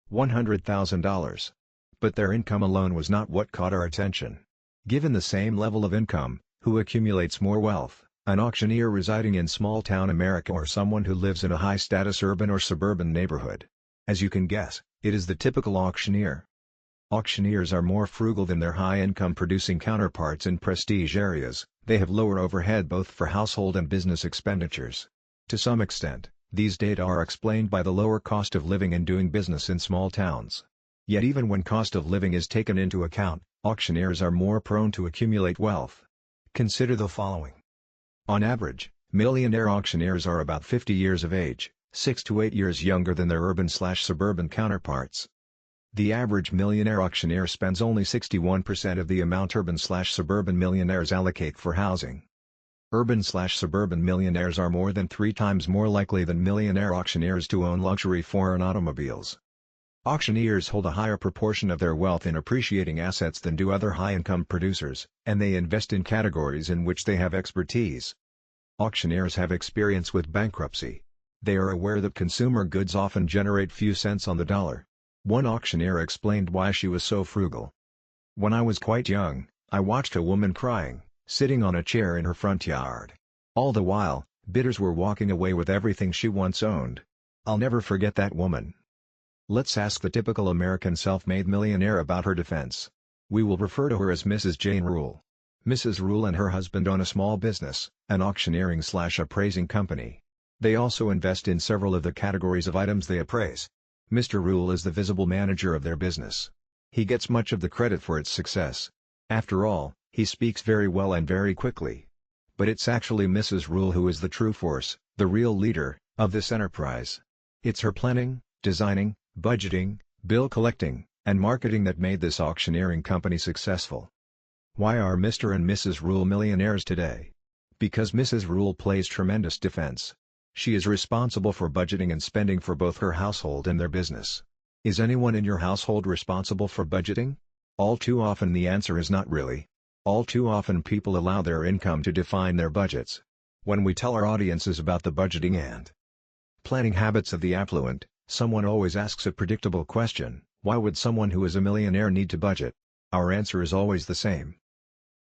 $100,000. But their income alone was not what caught our attention. Given the same level of income, who accumulates more wealth, an auctioneer residing in small-town America or someone who lives in a high-status urban or suburban neighborhood? As you can guess, it is the typical auctioneer. Auctioneers are more frugal than their high-income producing counterparts in prestige areas. They have lower overhead both for household and business expenditures. To some extent, these data are explained by the lower cost of living and doing business in small towns. Yet even when cost of living is taken into account, auctioneers are more prone to accumulate wealth. Consider the following. On average, millionaire auctioneers are about 50 years of age, 6 to 8 years younger than their urban/suburban counterparts. The average millionaire auctioneer spends only 61% of the amount urban/suburban millionaires allocate for housing. Urban/suburban millionaires are more than 3 times more likely than millionaire auctioneers to own luxury foreign automobiles. Auctioneers hold a higher proportion of their wealth in appreciating assets than do other high-income producers, and they invest in categories in which they have expertise. Auctioneers have experience with bankruptcy. They are aware that consumer goods often generate few cents on the dollar. One auctioneer explained why she was so frugal. "When I was quite young, I watched a woman crying, sitting on a chair in her front yard. All the while, Bidders were walking away with everything she once owned. I'll never forget that woman. Let's ask the typical American self-made millionaire about her defense. We will refer to her as Mrs. Jane Rule. Mrs. Rule and her husband own a small business, an auctioneering/appraising company. They also invest in several of the categories of items they appraise. Mr. Rule is the visible manager of their business. He gets much of the credit for its success. After all, he speaks very well and very quickly. But it's actually Mrs. Rule who is the true force, the real leader, of this enterprise. It's her planning, designing, budgeting, bill collecting, and marketing that made this auctioneering company successful. Why are Mr. and Mrs. Rule millionaires today? Because Mrs. Rule plays tremendous defense. She is responsible for budgeting and spending for both her household and their business. Is anyone in your household responsible for budgeting? All too often the answer is not really. All too often people allow their income to define their budgets. When we tell our audiences about the budgeting and planning habits of the affluent, someone always asks a predictable question: why would someone who is a millionaire need to budget? Our answer is always the same.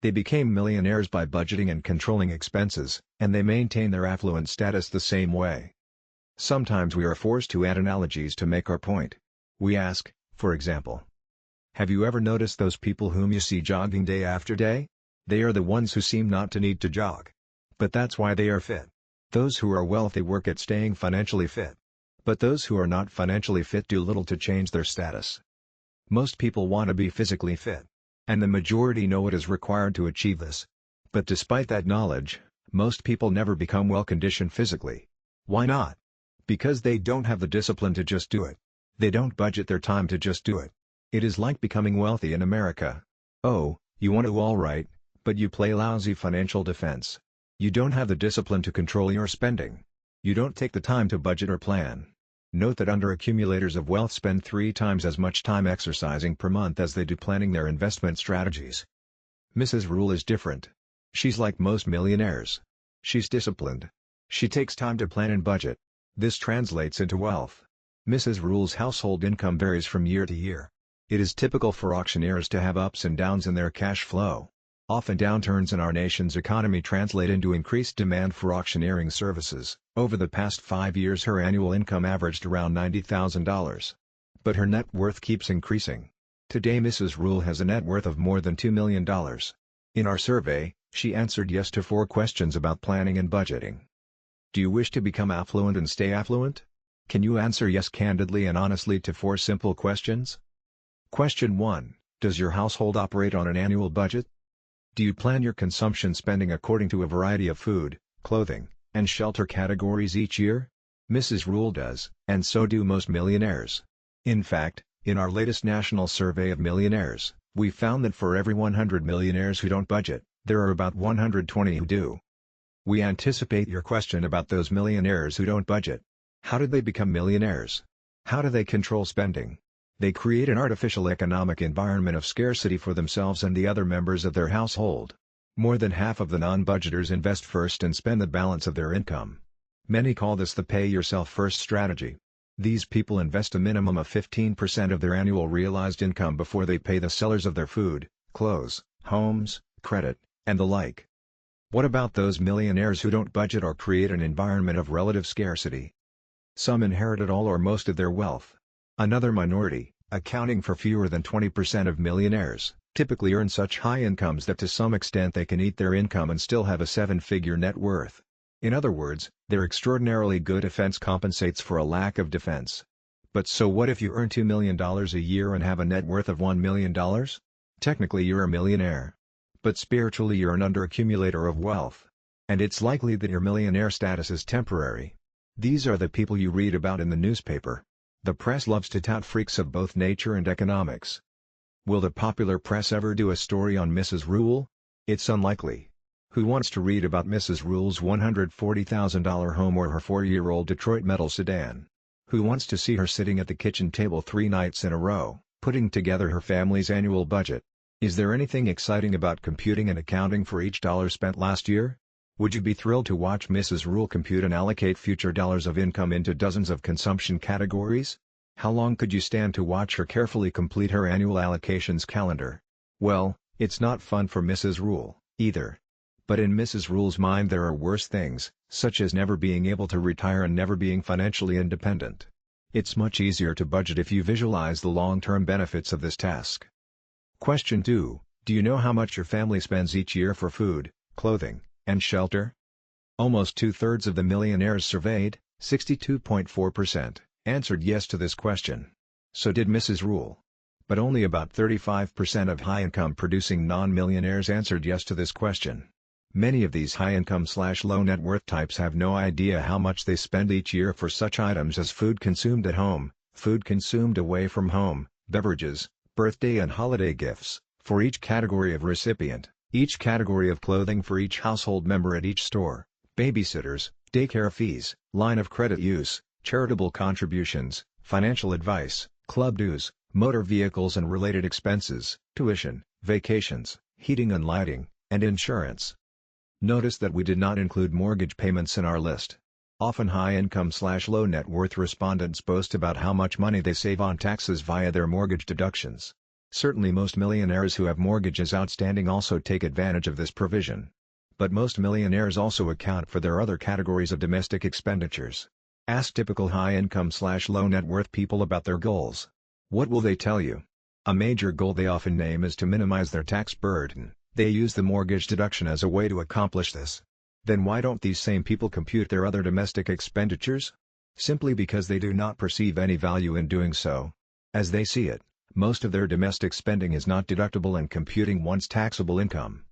They became millionaires by budgeting and controlling expenses, and they maintain their affluent status the same way. Sometimes we are forced to add analogies to make our point. We ask, for example, have you ever noticed those people whom you see jogging day after day? They are the ones who seem not to need to jog. But that's why they are fit. Those who are wealthy work at staying financially fit. But those who are not financially fit do little to change their status. Most people want to be physically fit. And the majority know it is required to achieve this. But despite that knowledge, most people never become well-conditioned physically. Why not? Because they don't have the discipline to just do it. They don't budget their time to just do it. It is like becoming wealthy in America. Oh, you want to, all right, but you play lousy financial defense. You don't have the discipline to control your spending. You don't take the time to budget or plan. Note that under-accumulators of wealth spend 3 times as much time exercising per month as they do planning their investment strategies. Mrs. Rule is different. She's like most millionaires. She's disciplined. She takes time to plan and budget. This translates into wealth. Mrs. Rule's household income varies from year to year. It is typical for auctioneers to have ups and downs in their cash flow. Often downturns in our nation's economy translate into increased demand for auctioneering services. Over the past 5 years her annual income averaged around $90,000. But her net worth keeps increasing. Today Mrs. Rule has a net worth of more than $2 million. In our survey, she answered yes to 4 questions about planning and budgeting. Do you wish to become affluent and stay affluent? Can you answer yes candidly and honestly to 4 simple questions? Question 1. Does your household operate on an annual budget? Do you plan your consumption spending according to a variety of food, clothing, and shelter categories each year? Mrs. Rule does, and so do most millionaires. In fact, in our latest national survey of millionaires, we found that for every 100 millionaires who don't budget, there are about 120 who do. We anticipate your question about those millionaires who don't budget. How did they become millionaires? How do they control spending? They create an artificial economic environment of scarcity for themselves and the other members of their household. More than half of the non-budgeters invest first and spend the balance of their income. Many call this the pay-yourself-first strategy. These people invest a minimum of 15% of their annual realized income before they pay the sellers of their food, clothes, homes, credit, and the like. What about those millionaires who don't budget or create an environment of relative scarcity? Some inherited all or most of their wealth. Another minority, accounting for fewer than 20% of millionaires, typically earn such high incomes that to some extent they can eat their income and still have a 7-figure net worth. In other words, their extraordinarily good defense compensates for a lack of defense. But so what if you earn $2 million a year and have a net worth of $1 million? Technically you're a millionaire. But spiritually you're an under-accumulator of wealth. And it's likely that your millionaire status is temporary. These are the people you read about in the newspaper. The press loves to tout freaks of both nature and economics. Will the popular press ever do a story on Mrs. Rule? It's unlikely. Who wants to read about Mrs. Rule's $140,000 home or her 4-year-old Detroit metal sedan? Who wants to see her sitting at the kitchen table 3 nights in a row, putting together her family's annual budget? Is there anything exciting about computing and accounting for each dollar spent last year? Would you be thrilled to watch Mrs. Rule compute and allocate future dollars of income into dozens of consumption categories? How long could you stand to watch her carefully complete her annual allocations calendar? Well, it's not fun for Mrs. Rule, either. But in Mrs. Rule's mind there are worse things, such as never being able to retire and never being financially independent. It's much easier to budget if you visualize the long-term benefits of this task. Question 2. Do you know how much your family spends each year for food, clothing, and shelter? Almost two-thirds of the millionaires surveyed, 62.4%, answered yes to this question. So did Mrs. Rule. But only about 35% of high-income producing non-millionaires answered yes to this question. Many of these high-income/low net worth types have no idea how much they spend each year for such items as food consumed at home, food consumed away from home, beverages, birthday and holiday gifts, for each category of recipient, each category of clothing for each household member at each store, babysitters, daycare fees, line of credit use, charitable contributions, financial advice, club dues, motor vehicles and related expenses, tuition, vacations, heating and lighting, and insurance. Notice that we did not include mortgage payments in our list. Often high-income/low net worth respondents boast about how much money they save on taxes via their mortgage deductions. Certainly most millionaires who have mortgages outstanding also take advantage of this provision. But most millionaires also account for their other categories of domestic expenditures. Ask typical high-income/low net worth people about their goals. What will they tell you? A major goal they often name is to minimize their tax burden. They use the mortgage deduction as a way to accomplish this. Then why don't these same people compute their other domestic expenditures? Simply because they do not perceive any value in doing so. As they see it, most of their domestic spending is not deductible in computing one's taxable income.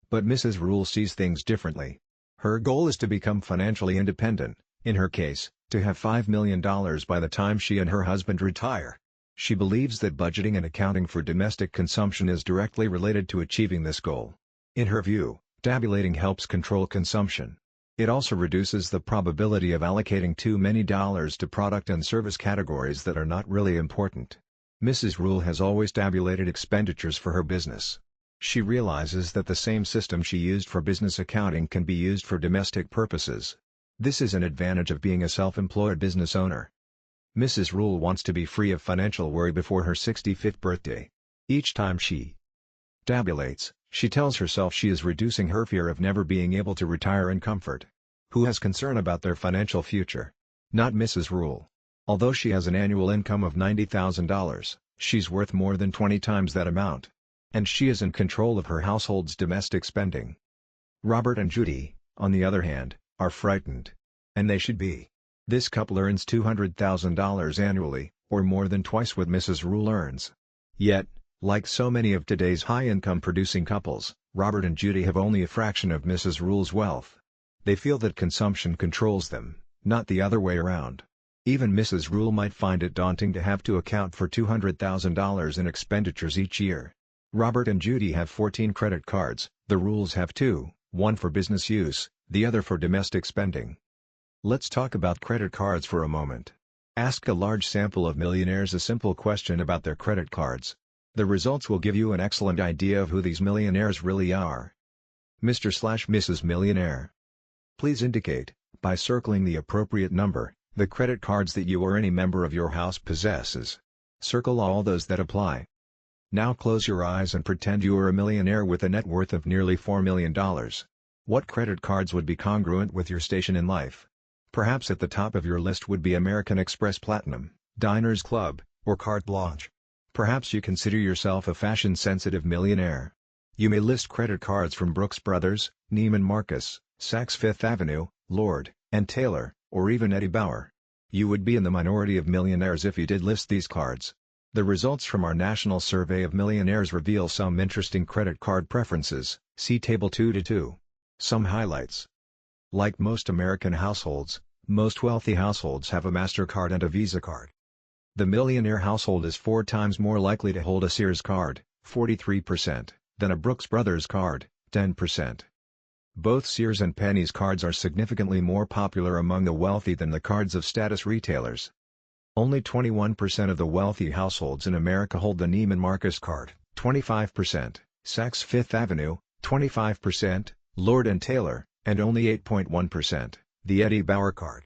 But Mrs. Rule sees things differently. Her goal is to become financially independent, in her case, to have $5 million by the time she and her husband retire. She believes that budgeting and accounting for domestic consumption is directly related to achieving this goal. In her view, tabulating helps control consumption. It also reduces the probability of allocating too many dollars to product and service categories that are not really important. Mrs. Rule has always tabulated expenditures for her business. She realizes that the same system she used for business accounting can be used for domestic purposes. This is an advantage of being a self-employed business owner. Mrs. Rule wants to be free of financial worry before her 65th birthday. Each time she tabulates, she tells herself she is reducing her fear of never being able to retire in comfort. Who has concern about their financial future? Not Mrs. Rule. Although she has an annual income of $90,000, she's worth more than 20 times that amount. And she is in control of her household's domestic spending. Robert and Judy, on the other hand, are frightened. And they should be. This couple earns $200,000 annually, or more than twice what Mrs. Rule earns. Yet, like so many of today's high-income producing couples, Robert and Judy have only a fraction of Mrs. Rule's wealth. They feel that consumption controls them, not the other way around. Even Mrs. Rule might find it daunting to have to account for $200,000 in expenditures each year. Robert and Judy have 14 credit cards, the Rules have 2, one for business use, the other for domestic spending. Let's talk about credit cards for a moment. Ask a large sample of millionaires a simple question about their credit cards. The results will give you an excellent idea of who these millionaires really are. Mr./Mrs. Millionaire. Please indicate, by circling the appropriate number, the credit cards that you or any member of your house possesses. Circle all those that apply. Now close your eyes and pretend you are a millionaire with a net worth of nearly $4 million. What credit cards would be congruent with your station in life? Perhaps at the top of your list would be American Express Platinum, Diners Club, or Carte Blanche. Perhaps you consider yourself a fashion-sensitive millionaire. You may list credit cards from Brooks Brothers, Neiman Marcus, Saks Fifth Avenue, Lord & Taylor, or even Eddie Bauer. You would be in the minority of millionaires if you did list these cards. The results from our national survey of millionaires reveal some interesting credit card preferences, see Table 2-2. Some highlights. Like most American households, most wealthy households have a MasterCard and a Visa card. The millionaire household is 4 times more likely to hold a Sears card, 43%, than a Brooks Brothers card, 10%. Both Sears and Penney's cards are significantly more popular among the wealthy than the cards of status retailers. Only 21% of the wealthy households in America hold the Neiman Marcus card, 25%, Saks Fifth Avenue, 25%, Lord & Taylor, and only 8.1%, the Eddie Bauer card.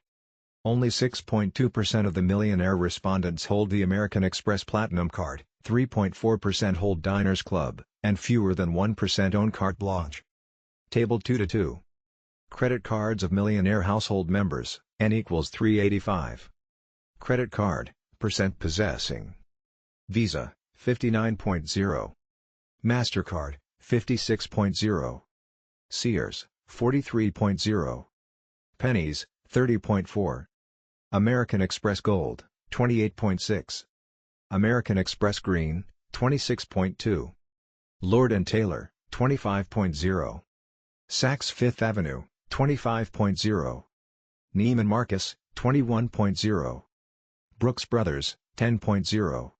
Only 6.2% of the millionaire respondents hold the American Express Platinum card, 3.4% hold Diners Club, and fewer than 1% own Carte Blanche. Table 2:2. Credit cards of millionaire household members, N equals 385. Credit card, percent possessing. Visa, 59.0. MasterCard, 56.0. Sears, 43.0. Pennies, 30.4. American Express Gold, 28.6. American Express Green, 26.2. Lord & Taylor, 25.0. Saks Fifth Avenue, 25.0. Neiman Marcus, 21.0. Brooks Brothers, 10.0.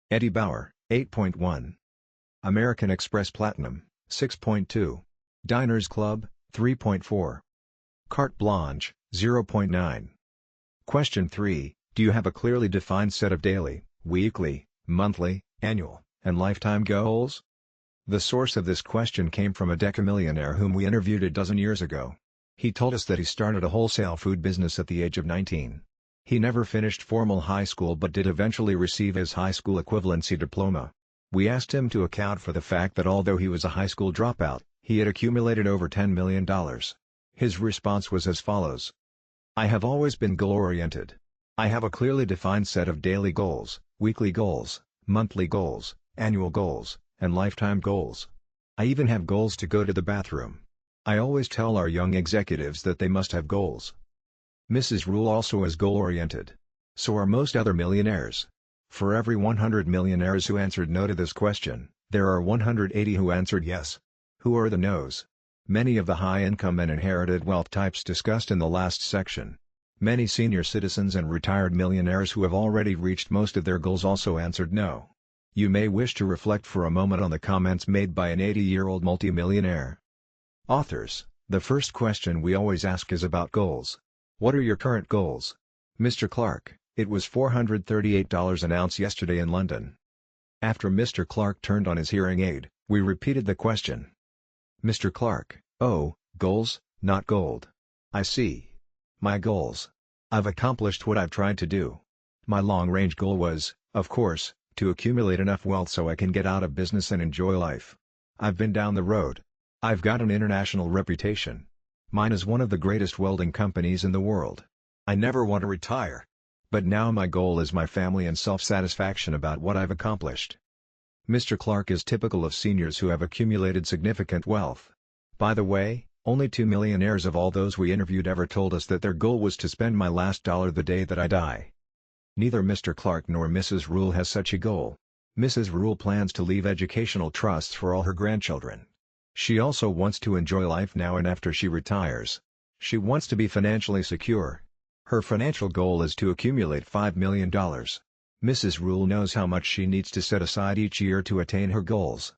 Eddie Bauer, 8.1. American Express Platinum, 6.2. Diners Club, 3.4. Carte Blanche, 0.9. Question 3. Do you have a clearly defined set of daily, weekly, monthly, annual, and lifetime goals? The source of this question came from a decamillionaire whom we interviewed a dozen years ago. He told us that he started a wholesale food business at the age of 19. He never finished formal high school but did eventually receive his high school equivalency diploma. We asked him to account for the fact that although he was a high school dropout, he had accumulated over $10 million. His response was as follows. I have always been goal-oriented. I have a clearly defined set of daily goals, weekly goals, monthly goals, annual goals, and lifetime goals. I even have goals to go to the bathroom. I always tell our young executives that they must have goals. Mrs. Rule also is goal-oriented. So are most other millionaires. For every 100 millionaires who answered no to this question, there are 180 who answered yes. Who are the no's? Many of the high-income and inherited wealth types discussed in the last section. Many senior citizens and retired millionaires who have already reached most of their goals also answered no. You may wish to reflect for a moment on the comments made by an 80-year-old multimillionaire. Authors, the first question we always ask is about goals. What are your current goals? Mr. Clark, it was $438 an ounce yesterday in London. After Mr. Clark turned on his hearing aid, we repeated the question. Mr. Clark, oh, goals, not gold. I see. My goals. I've accomplished what I've tried to do. My long-range goal was, of course, to accumulate enough wealth so I can get out of business and enjoy life. I've been down the road. I've got an international reputation. Mine is one of the greatest welding companies in the world. I never want to retire. But now my goal is my family and self-satisfaction about what I've accomplished. Mr. Clark is typical of seniors who have accumulated significant wealth. By the way, only 2 millionaires of all those we interviewed ever told us that their goal was to spend my last dollar the day that I die. Neither Mr. Clark nor Mrs. Rule has such a goal. Mrs. Rule plans to leave educational trusts for all her grandchildren. She also wants to enjoy life now and after she retires. She wants to be financially secure. Her financial goal is to accumulate $5 million. Mrs. Rule knows how much she needs to set aside each year to attain her goals.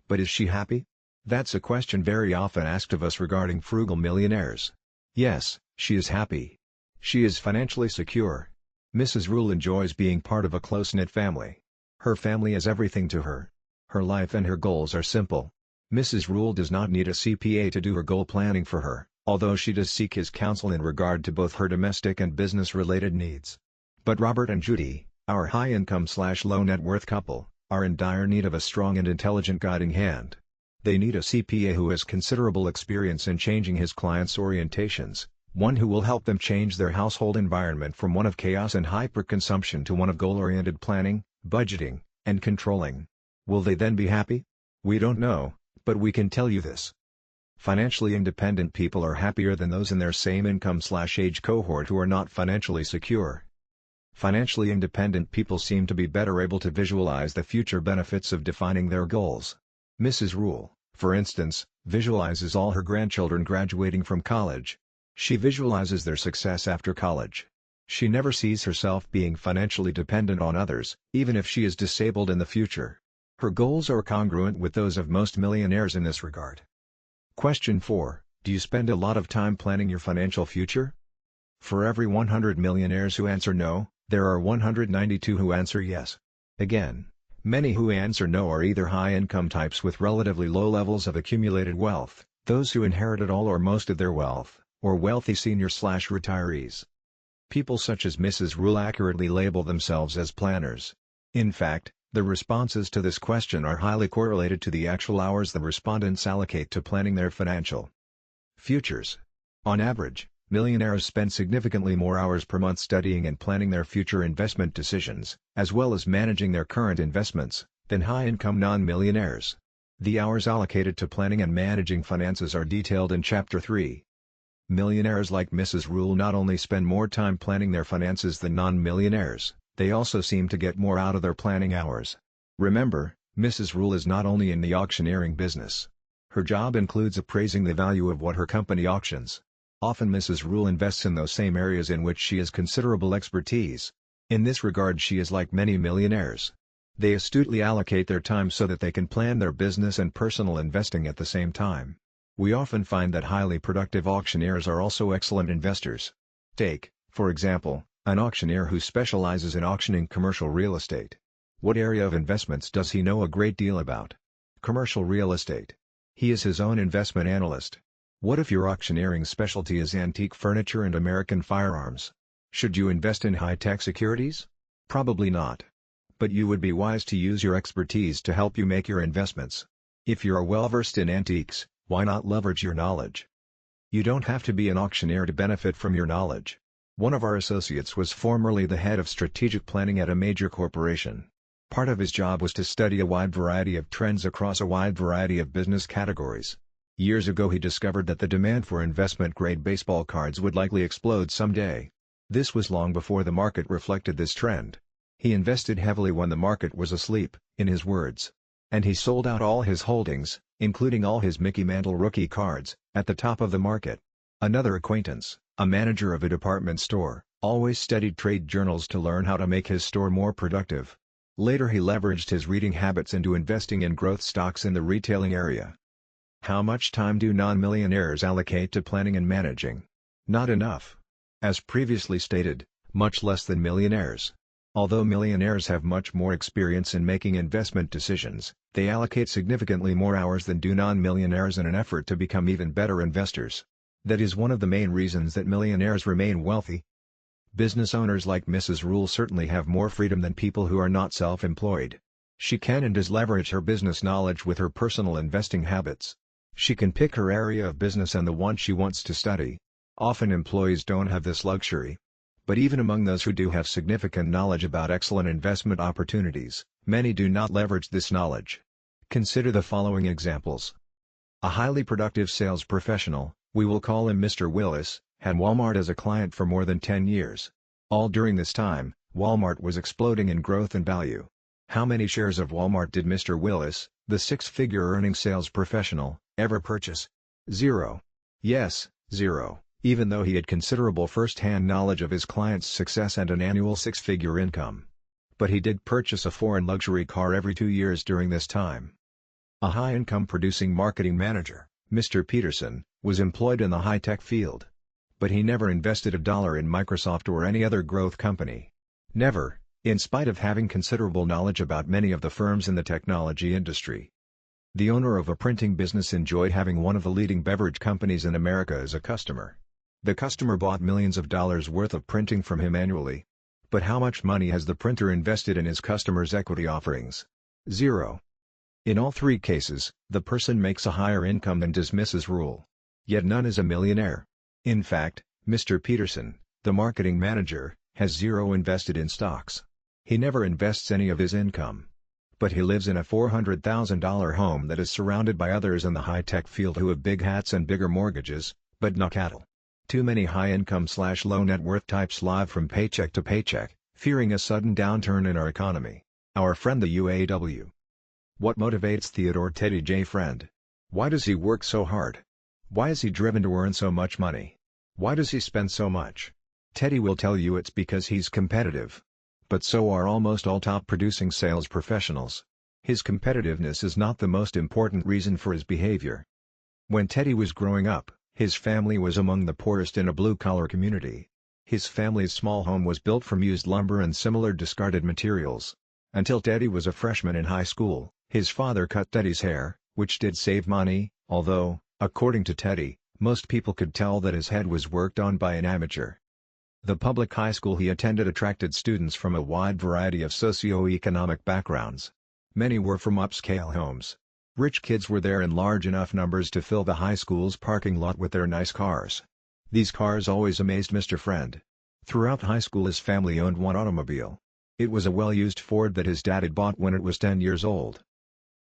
But is she happy? That's a question very often asked of us regarding frugal millionaires. Yes, she is happy. She is financially secure. Mrs. Rule enjoys being part of a close-knit family. Her family is everything to her. Her life and her goals are simple. Mrs. Rule does not need a CPA to do her goal planning for her, although she does seek his counsel in regard to both her domestic and business-related needs. But Robert and Judy, our high-income/low net worth couple, are in dire need of a strong and intelligent guiding hand. They need a CPA who has considerable experience in changing his clients' orientations, one who will help them change their household environment from one of chaos and hyperconsumption to one of goal-oriented planning, budgeting, and controlling. Will they then be happy? We don't know, but we can tell you this. Financially independent people are happier than those in their same income/age cohort who are not financially secure. Financially independent people seem to be better able to visualize the future benefits of defining their goals. Mrs. Rule, for instance, visualizes all her grandchildren graduating from college. She visualizes their success after college. She never sees herself being financially dependent on others, even if she is disabled in the future. Her goals are congruent with those of most millionaires in this regard. Question 4. Do you spend a lot of time planning your financial future? For every 100 millionaires who answer no, there are 192 who answer yes. Again, many who answer no are either high-income types with relatively low levels of accumulated wealth, those who inherited all or most of their wealth, or wealthy seniors/retirees. People such as Mrs. Rule accurately label themselves as planners. In fact, The responses to this question are highly correlated to the actual hours the respondents allocate to planning their financial futures. On average, millionaires spend significantly more hours per month studying and planning their future investment decisions, as well as managing their current investments, than high-income non-millionaires. The hours allocated to planning and managing finances are detailed in Chapter 3. Millionaires like Mrs. Rule not only spend more time planning their finances than non-millionaires, they also seem to get more out of their planning hours. Remember, Mrs. Rule is not only in the auctioneering business. Her job includes appraising the value of what her company auctions. Often Mrs. Rule invests in those same areas in which she has considerable expertise. In this regard she is like many millionaires. They astutely allocate their time so that they can plan their business and personal investing at the same time. We often find that highly productive auctioneers are also excellent investors. Take, for example, an auctioneer who specializes in auctioning commercial real estate. What area of investments does he know a great deal about? Commercial real estate. He is his own investment analyst. What if your auctioneering specialty is antique furniture and American firearms? Should you invest in high-tech securities? Probably not. But you would be wise to use your expertise to help you make your investments. If you are well-versed in antiques, why not leverage your knowledge? You don't have to be an auctioneer to benefit from your knowledge. One of our associates was formerly the head of strategic planning at a major corporation. Part of his job was to study a wide variety of trends across a wide variety of business categories. Years ago he discovered that the demand for investment-grade baseball cards would likely explode someday. This was long before the market reflected this trend. He invested heavily when the market was asleep, in his words. And he sold out all his holdings, including all his Mickey Mantle rookie cards, at the top of the market. Another acquaintance, a manager of a department store, always studied trade journals to learn how to make his store more productive. Later he leveraged his reading habits into investing in growth stocks in the retailing area. How much time do non-millionaires allocate to planning and managing? Not enough. As previously stated, much less than millionaires. Although millionaires have much more experience in making investment decisions, they allocate significantly more hours than do non-millionaires in an effort to become even better investors. That is one of the main reasons that millionaires remain wealthy. Business owners like Mrs. Rule certainly have more freedom than people who are not self-employed. She can and does leverage her business knowledge with her personal investing habits. She can pick her area of business and the one she wants to study. Often employees don't have this luxury. But even among those who do have significant knowledge about excellent investment opportunities, many do not leverage this knowledge. Consider the following examples. A highly productive sales professional, we will call him Mr. Willis, had Walmart as a client for more than 10 years. All during this time, Walmart was exploding in growth and value. How many shares of Walmart did Mr. Willis, the six-figure earning sales professional, ever purchase? 0. Yes, 0. Even though he had considerable first-hand knowledge of his client's success and an annual six-figure income. But he did purchase a foreign luxury car every 2 years during this time. A high-income producing marketing manager, Mr. Peterson, was employed in the high-tech field. But he never invested $1 in Microsoft or any other growth company. Never, in spite of having considerable knowledge about many of the firms in the technology industry. The owner of a printing business enjoyed having one of the leading beverage companies in America as a customer. The customer bought millions of dollars worth of printing from him annually. But how much money has the printer invested in his customers' equity offerings? 0. In all three cases, the person makes a higher income than does Mrs. Rule. Yet none is a millionaire. In fact, Mr. Peterson, the marketing manager, has 0 invested in stocks. He never invests any of his income. But he lives in a $400,000 home that is surrounded by others in the high-tech field who have big hats and bigger mortgages, but no cattle. Too many high-income/low net worth types live from paycheck to paycheck, fearing a sudden downturn in our economy. Our friend the UAW. What motivates Theodore Teddy J. Friend? Why does he work so hard? Why is he driven to earn so much money? Why does he spend so much? Teddy will tell you it's because he's competitive. But so are almost all top-producing sales professionals. His competitiveness is not the most important reason for his behavior. When Teddy was growing up, his family was among the poorest in a blue-collar community. His family's small home was built from used lumber and similar discarded materials. Until Teddy was a freshman in high school, his father cut Teddy's hair, which did save money, although, according to Teddy, most people could tell that his head was worked on by an amateur. The public high school he attended attracted students from a wide variety of socio-economic backgrounds. Many were from upscale homes. Rich kids were there in large enough numbers to fill the high school's parking lot with their nice cars. These cars always amazed Mr. Friend. Throughout high school his family owned one automobile. It was a well-used Ford that his dad had bought when it was 10 years old.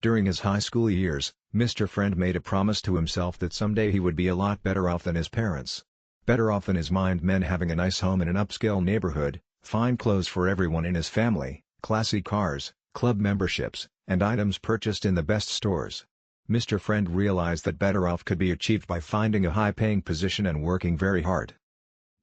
During his high school years, Mr. Friend made a promise to himself that someday he would be a lot better off than his parents. Better off in his mind meant having a nice home in an upscale neighborhood, fine clothes for everyone in his family, classy cars, club memberships, and items purchased in the best stores. Mr. Friend realized that better off could be achieved by finding a high-paying position and working very hard.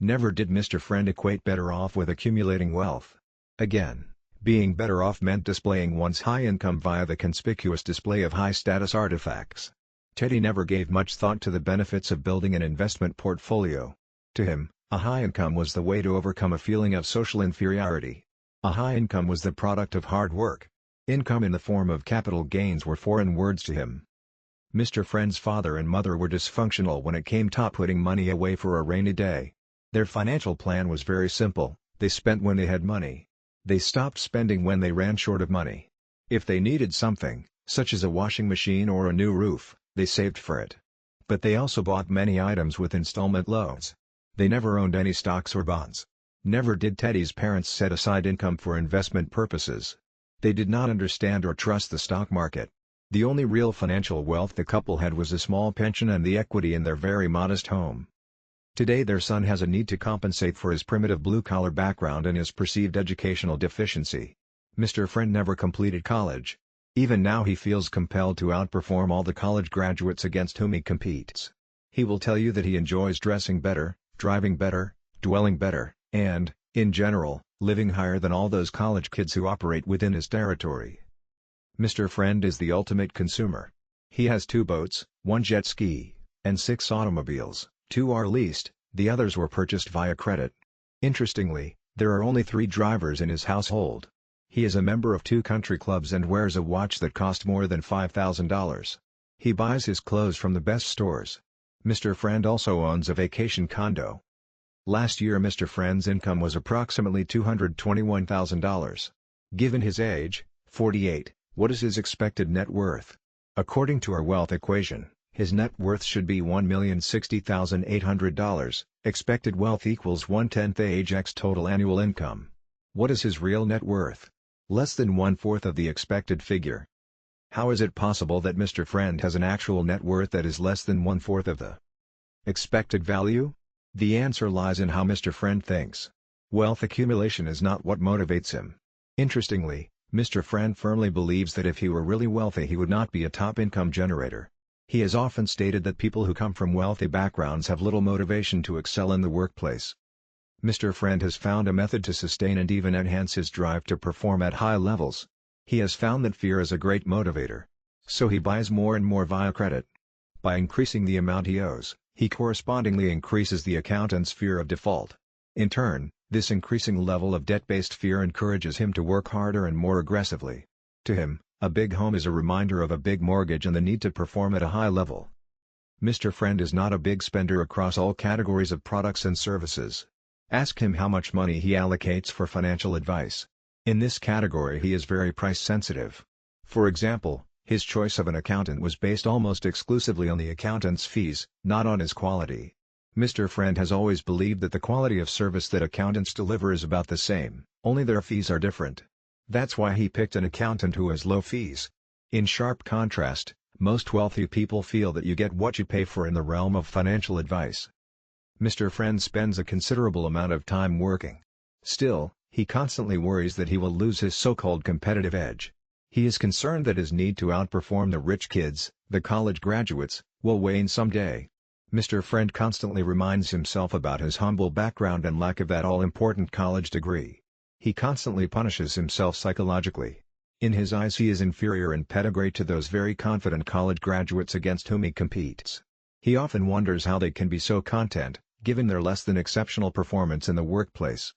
Never did Mr. Friend equate better off with accumulating wealth. Again, being better off meant displaying one's high income via the conspicuous display of high-status artifacts. Teddy never gave much thought to the benefits of building an investment portfolio. To him, a high income was the way to overcome a feeling of social inferiority. A high income was the product of hard work. Income in the form of capital gains were foreign words to him. Mr. Friend's father and mother were dysfunctional when it came to putting money away for a rainy day. Their financial plan was very simple: they spent when they had money. They stopped spending when they ran short of money. If they needed something, such as a washing machine or a new roof, they saved for it. But they also bought many items with installment loans. They never owned any stocks or bonds. Never did Teddy's parents set aside income for investment purposes. They did not understand or trust the stock market. The only real financial wealth the couple had was a small pension and the equity in their very modest home. Today their son has a need to compensate for his primitive blue-collar background and his perceived educational deficiency. Mr. Friend never completed college. Even now he feels compelled to outperform all the college graduates against whom he competes. He will tell you that he enjoys dressing better, driving better, dwelling better, and, in general, living higher than all those college kids who operate within his territory. Mr. Friend is the ultimate consumer. He has 2 boats, 1 jet ski, and 6 automobiles. 2 are leased, the others were purchased via credit. Interestingly, there are only 3 drivers in his household. He is a member of 2 country clubs and wears a watch that cost more than $5,000. He buys his clothes from the best stores. Mr. Friend also owns a vacation condo. Last year Mr. Friend's income was approximately $221,000. Given his age, 48, what is his expected net worth? According to our wealth equation, his net worth should be $1,060,800, expected wealth equals 1/10 age x total annual income. What is his real net worth? Less than 1/4 of the expected figure. How is it possible that Mr. Friend has an actual net worth that is less than 1/4 of the expected value? The answer lies in how Mr. Friend thinks. Wealth accumulation is not what motivates him. Interestingly, Mr. Friend firmly believes that if he were really wealthy he would not be a top income generator. He has often stated that people who come from wealthy backgrounds have little motivation to excel in the workplace. Mr. Friend has found a method to sustain and even enhance his drive to perform at high levels. He has found that fear is a great motivator. So he buys more and more via credit. By increasing the amount he owes, he correspondingly increases the accountant's fear of default. In turn, this increasing level of debt-based fear encourages him to work harder and more aggressively. To him, a big home is a reminder of a big mortgage and the need to perform at a high level. Mr. Friend is not a big spender across all categories of products and services. Ask him how much money he allocates for financial advice. In this category he is very price sensitive. For example, his choice of an accountant was based almost exclusively on the accountant's fees, not on his quality. Mr. Friend has always believed that the quality of service that accountants deliver is about the same, only their fees are different. That's why he picked an accountant who has low fees. In sharp contrast, most wealthy people feel that you get what you pay for in the realm of financial advice. Mr. Friend spends a considerable amount of time working. Still, he constantly worries that he will lose his so-called competitive edge. He is concerned that his need to outperform the rich kids, the college graduates, will wane someday. Mr. Friend constantly reminds himself about his humble background and lack of that all-important college degree. He constantly punishes himself psychologically. In his eyes he is inferior in pedigree to those very confident college graduates against whom he competes. He often wonders how they can be so content, given their less than exceptional performance in the workplace.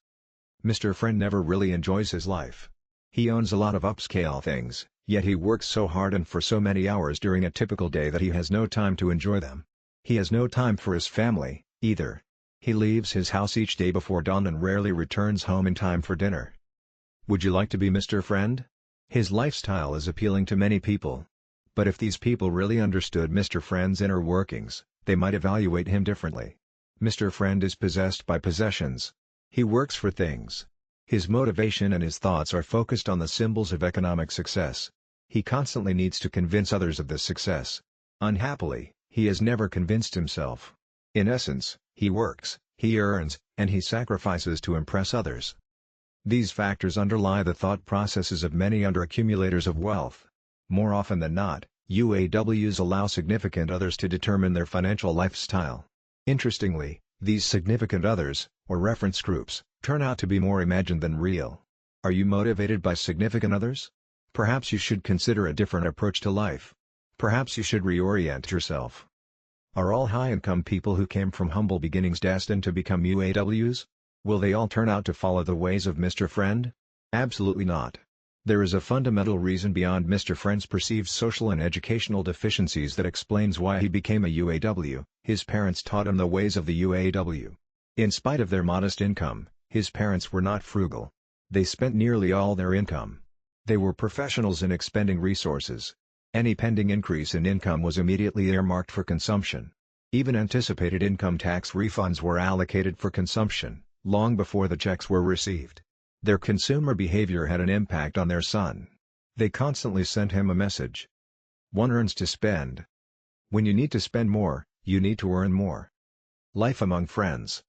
Mr. Friend never really enjoys his life. He owns a lot of upscale things, yet he works so hard and for so many hours during a typical day that he has no time to enjoy them. He has no time for his family, either. He leaves his house each day before dawn and rarely returns home in time for dinner. Would you like to be Mr. Friend? His lifestyle is appealing to many people. But if these people really understood Mr. Friend's inner workings, they might evaluate him differently. Mr. Friend is possessed by possessions. He works for things. His motivation and his thoughts are focused on the symbols of economic success. He constantly needs to convince others of this success. Unhappily, he has never convinced himself. In essence, he works, he earns, and he sacrifices to impress others. These factors underlie the thought processes of many underaccumulators of wealth. More often than not, UAWs allow significant others to determine their financial lifestyle. Interestingly, these significant others, or reference groups, turn out to be more imagined than real. Are you motivated by significant others? Perhaps you should consider a different approach to life. Perhaps you should reorient yourself. Are all high-income people who came from humble beginnings destined to become UAWs? Will they all turn out to follow the ways of Mr. Friend? Absolutely not. There is a fundamental reason beyond Mr. Friend's perceived social and educational deficiencies that explains why he became a UAW. His parents taught him the ways of the UAW. In spite of their modest income, his parents were not frugal. They spent nearly all their income. They were professionals in expending resources. Any pending increase in income was immediately earmarked for consumption. Even anticipated income tax refunds were allocated for consumption, long before the checks were received. Their consumer behavior had an impact on their son. They constantly sent him a message. One earns to spend. When you need to spend more, you need to earn more. Life among friends.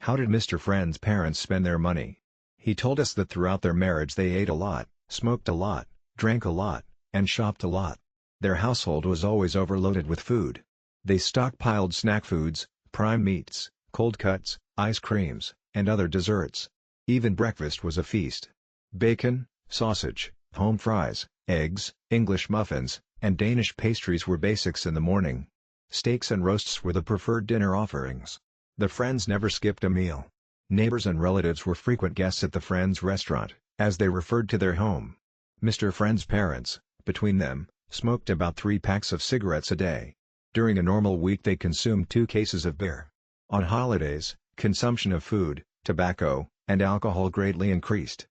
How did Mr. Friend's parents spend their money? He told us that throughout their marriage they ate a lot, smoked a lot, drank a lot, and shopped a lot. Their household was always overloaded with food. They stockpiled snack foods, prime meats, cold cuts, ice creams, and other desserts. Even breakfast was a feast. Bacon, sausage, home fries, eggs, English muffins, and Danish pastries were basics in the morning. Steaks and roasts were the preferred dinner offerings. The Friends never skipped a meal. Neighbors and relatives were frequent guests at the Friends restaurant, as they referred to their home. Mr. Friend's parents, between them, smoked about 3 packs of cigarettes a day. During a normal week they consumed 2 cases of beer. On holidays, consumption of food, tobacco, and alcohol greatly increased.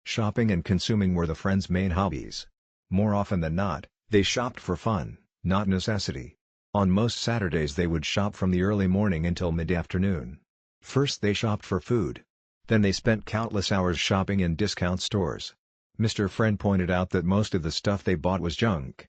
Shopping and consuming were the Friends' main hobbies. More often than not, they shopped for fun, not necessity. On most Saturdays they would shop from the early morning until mid-afternoon. First they shopped for food. Then they spent countless hours shopping in discount stores. Mr. Friend pointed out that most of the stuff they bought was junk.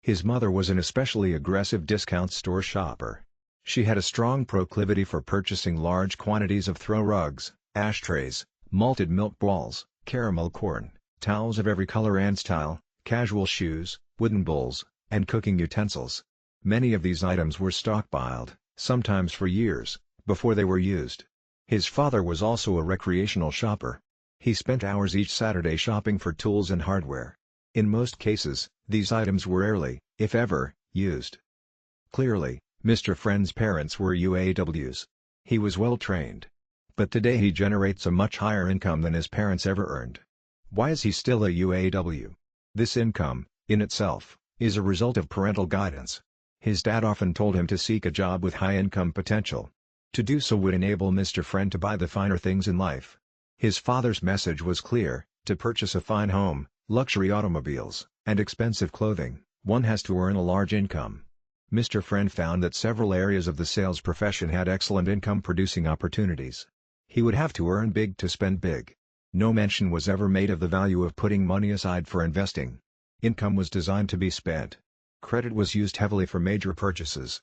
His mother was an especially aggressive discount store shopper. She had a strong proclivity for purchasing large quantities of throw rugs, ashtrays, malted milk balls, caramel corn, towels of every color and style, casual shoes, wooden bowls, and cooking utensils. Many of these items were stockpiled, sometimes for years, before they were used. His father was also a recreational shopper. He spent hours each Saturday shopping for tools and hardware. In most cases, these items were rarely, if ever, used. Clearly, Mr. Friend's parents were UAWs. He was well trained. But today he generates a much higher income than his parents ever earned. Why is he still a UAW? This income, in itself, is a result of parental guidance. His dad often told him to seek a job with high income potential. To do so would enable Mr. Friend to buy the finer things in life. His father's message was clear: to purchase a fine home, luxury automobiles, and expensive clothing, one has to earn a large income. Mr. Friend found that several areas of the sales profession had excellent income-producing opportunities. He would have to earn big to spend big. No mention was ever made of the value of putting money aside for investing. Income was designed to be spent. Credit was used heavily for major purchases.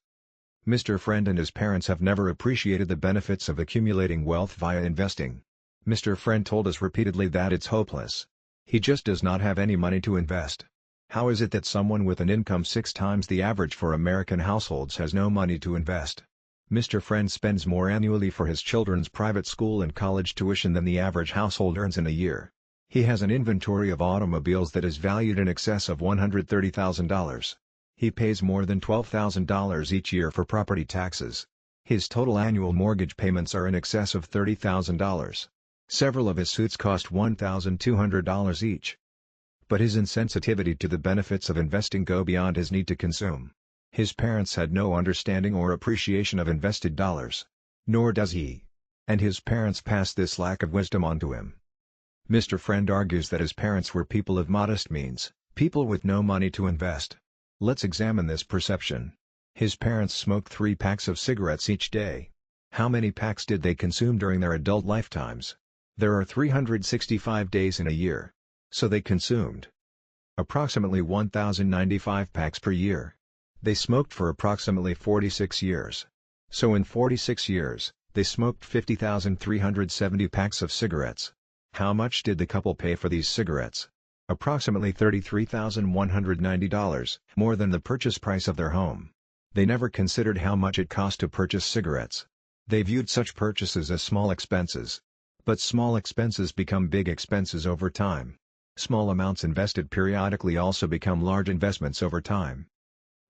Mr. Friend and his parents have never appreciated the benefits of accumulating wealth via investing. Mr. Friend told us repeatedly that it's hopeless. He just does not have any money to invest. How is it that someone with an income 6 times the average for American households has no money to invest? Mr. Friend spends more annually for his children's private school and college tuition than the average household earns in a year. He has an inventory of automobiles that is valued in excess of $130,000. He pays more than $12,000 each year for property taxes. His total annual mortgage payments are in excess of $30,000. Several of his suits cost $1,200 each. But his insensitivity to the benefits of investing go beyond his need to consume. His parents had no understanding or appreciation of invested dollars. Nor does he. And his parents passed this lack of wisdom on to him. Mr. Friend argues that his parents were people of modest means, people with no money to invest. Let's examine this perception. His parents smoked 3 packs of cigarettes each day. How many packs did they consume during their adult lifetimes? There are 365 days in a year. So they consumed approximately 1,095 packs per year. They smoked for approximately 46 years. So in 46 years, they smoked 50,370 packs of cigarettes. How much did the couple pay for these cigarettes? Approximately $33,190, more than the purchase price of their home. They never considered how much it cost to purchase cigarettes. They viewed such purchases as small expenses. But small expenses become big expenses over time. Small amounts invested periodically also become large investments over time.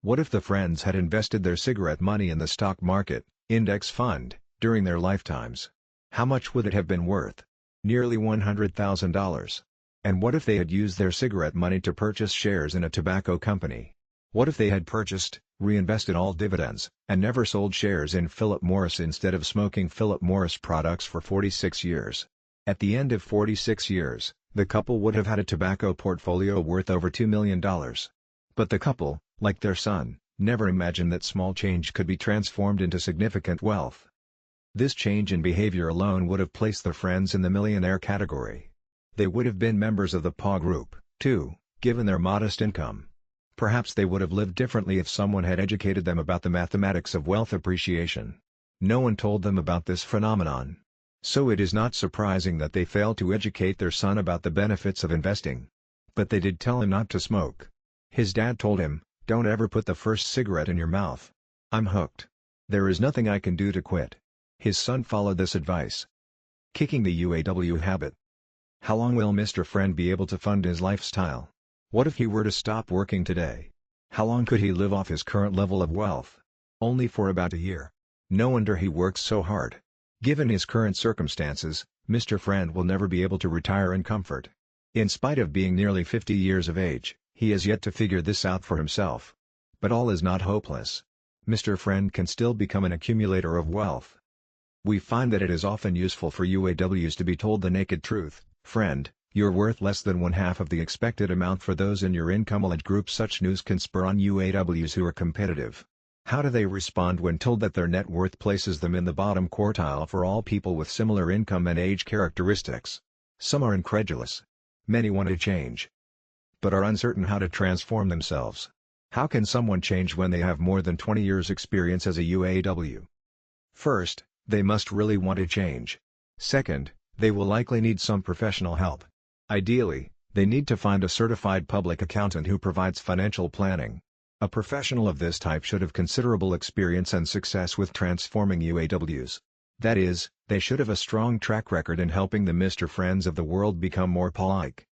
What if the friends had invested their cigarette money in the stock market, index fund, during their lifetimes? How much would it have been worth? Nearly $100,000. And what if they had used their cigarette money to purchase shares in a tobacco company? What if they had purchased, reinvested all dividends, and never sold shares in Philip Morris instead of smoking Philip Morris products for 46 years? At the end of 46 years, the couple would have had a tobacco portfolio worth over $2 million. But the couple, like their son, never imagined that small change could be transformed into significant wealth. This change in behavior alone would have placed the friends in the millionaire category. They would have been members of the PA group, too, given their modest income. Perhaps they would have lived differently if someone had educated them about the mathematics of wealth appreciation. No one told them about this phenomenon. So it is not surprising that they failed to educate their son about the benefits of investing. But they did tell him not to smoke. His dad told him, "Don't ever put the first cigarette in your mouth. I'm hooked. There is nothing I can do to quit." His son followed this advice. Kicking the UAW habit. How long will Mr. Friend be able to fund his lifestyle? What if he were to stop working today? How long could he live off his current level of wealth? Only for about a year. No wonder he works so hard. Given his current circumstances, Mr. Friend will never be able to retire in comfort. In spite of being nearly 50 years of age, he has yet to figure this out for himself. But all is not hopeless. Mr. Friend can still become an accumulator of wealth. We find that it is often useful for UAWs to be told the naked truth. "Friend, you're worth less than 1/2 of the expected amount for those in your income age group." Such news can spur on UAWs who are competitive. How do they respond when told that their net worth places them in the bottom quartile for all people with similar income and age characteristics? Some are incredulous. Many want to change, but are uncertain how to transform themselves. How can someone change when they have more than 20 years' experience as a UAW? First, they must really want to change. Second, they will likely need some professional help. Ideally, they need to find a certified public accountant who provides financial planning. A professional of this type should have considerable experience and success with transforming UAWs. That is, they should have a strong track record in helping the Mr. Friends of the world become more PA-like.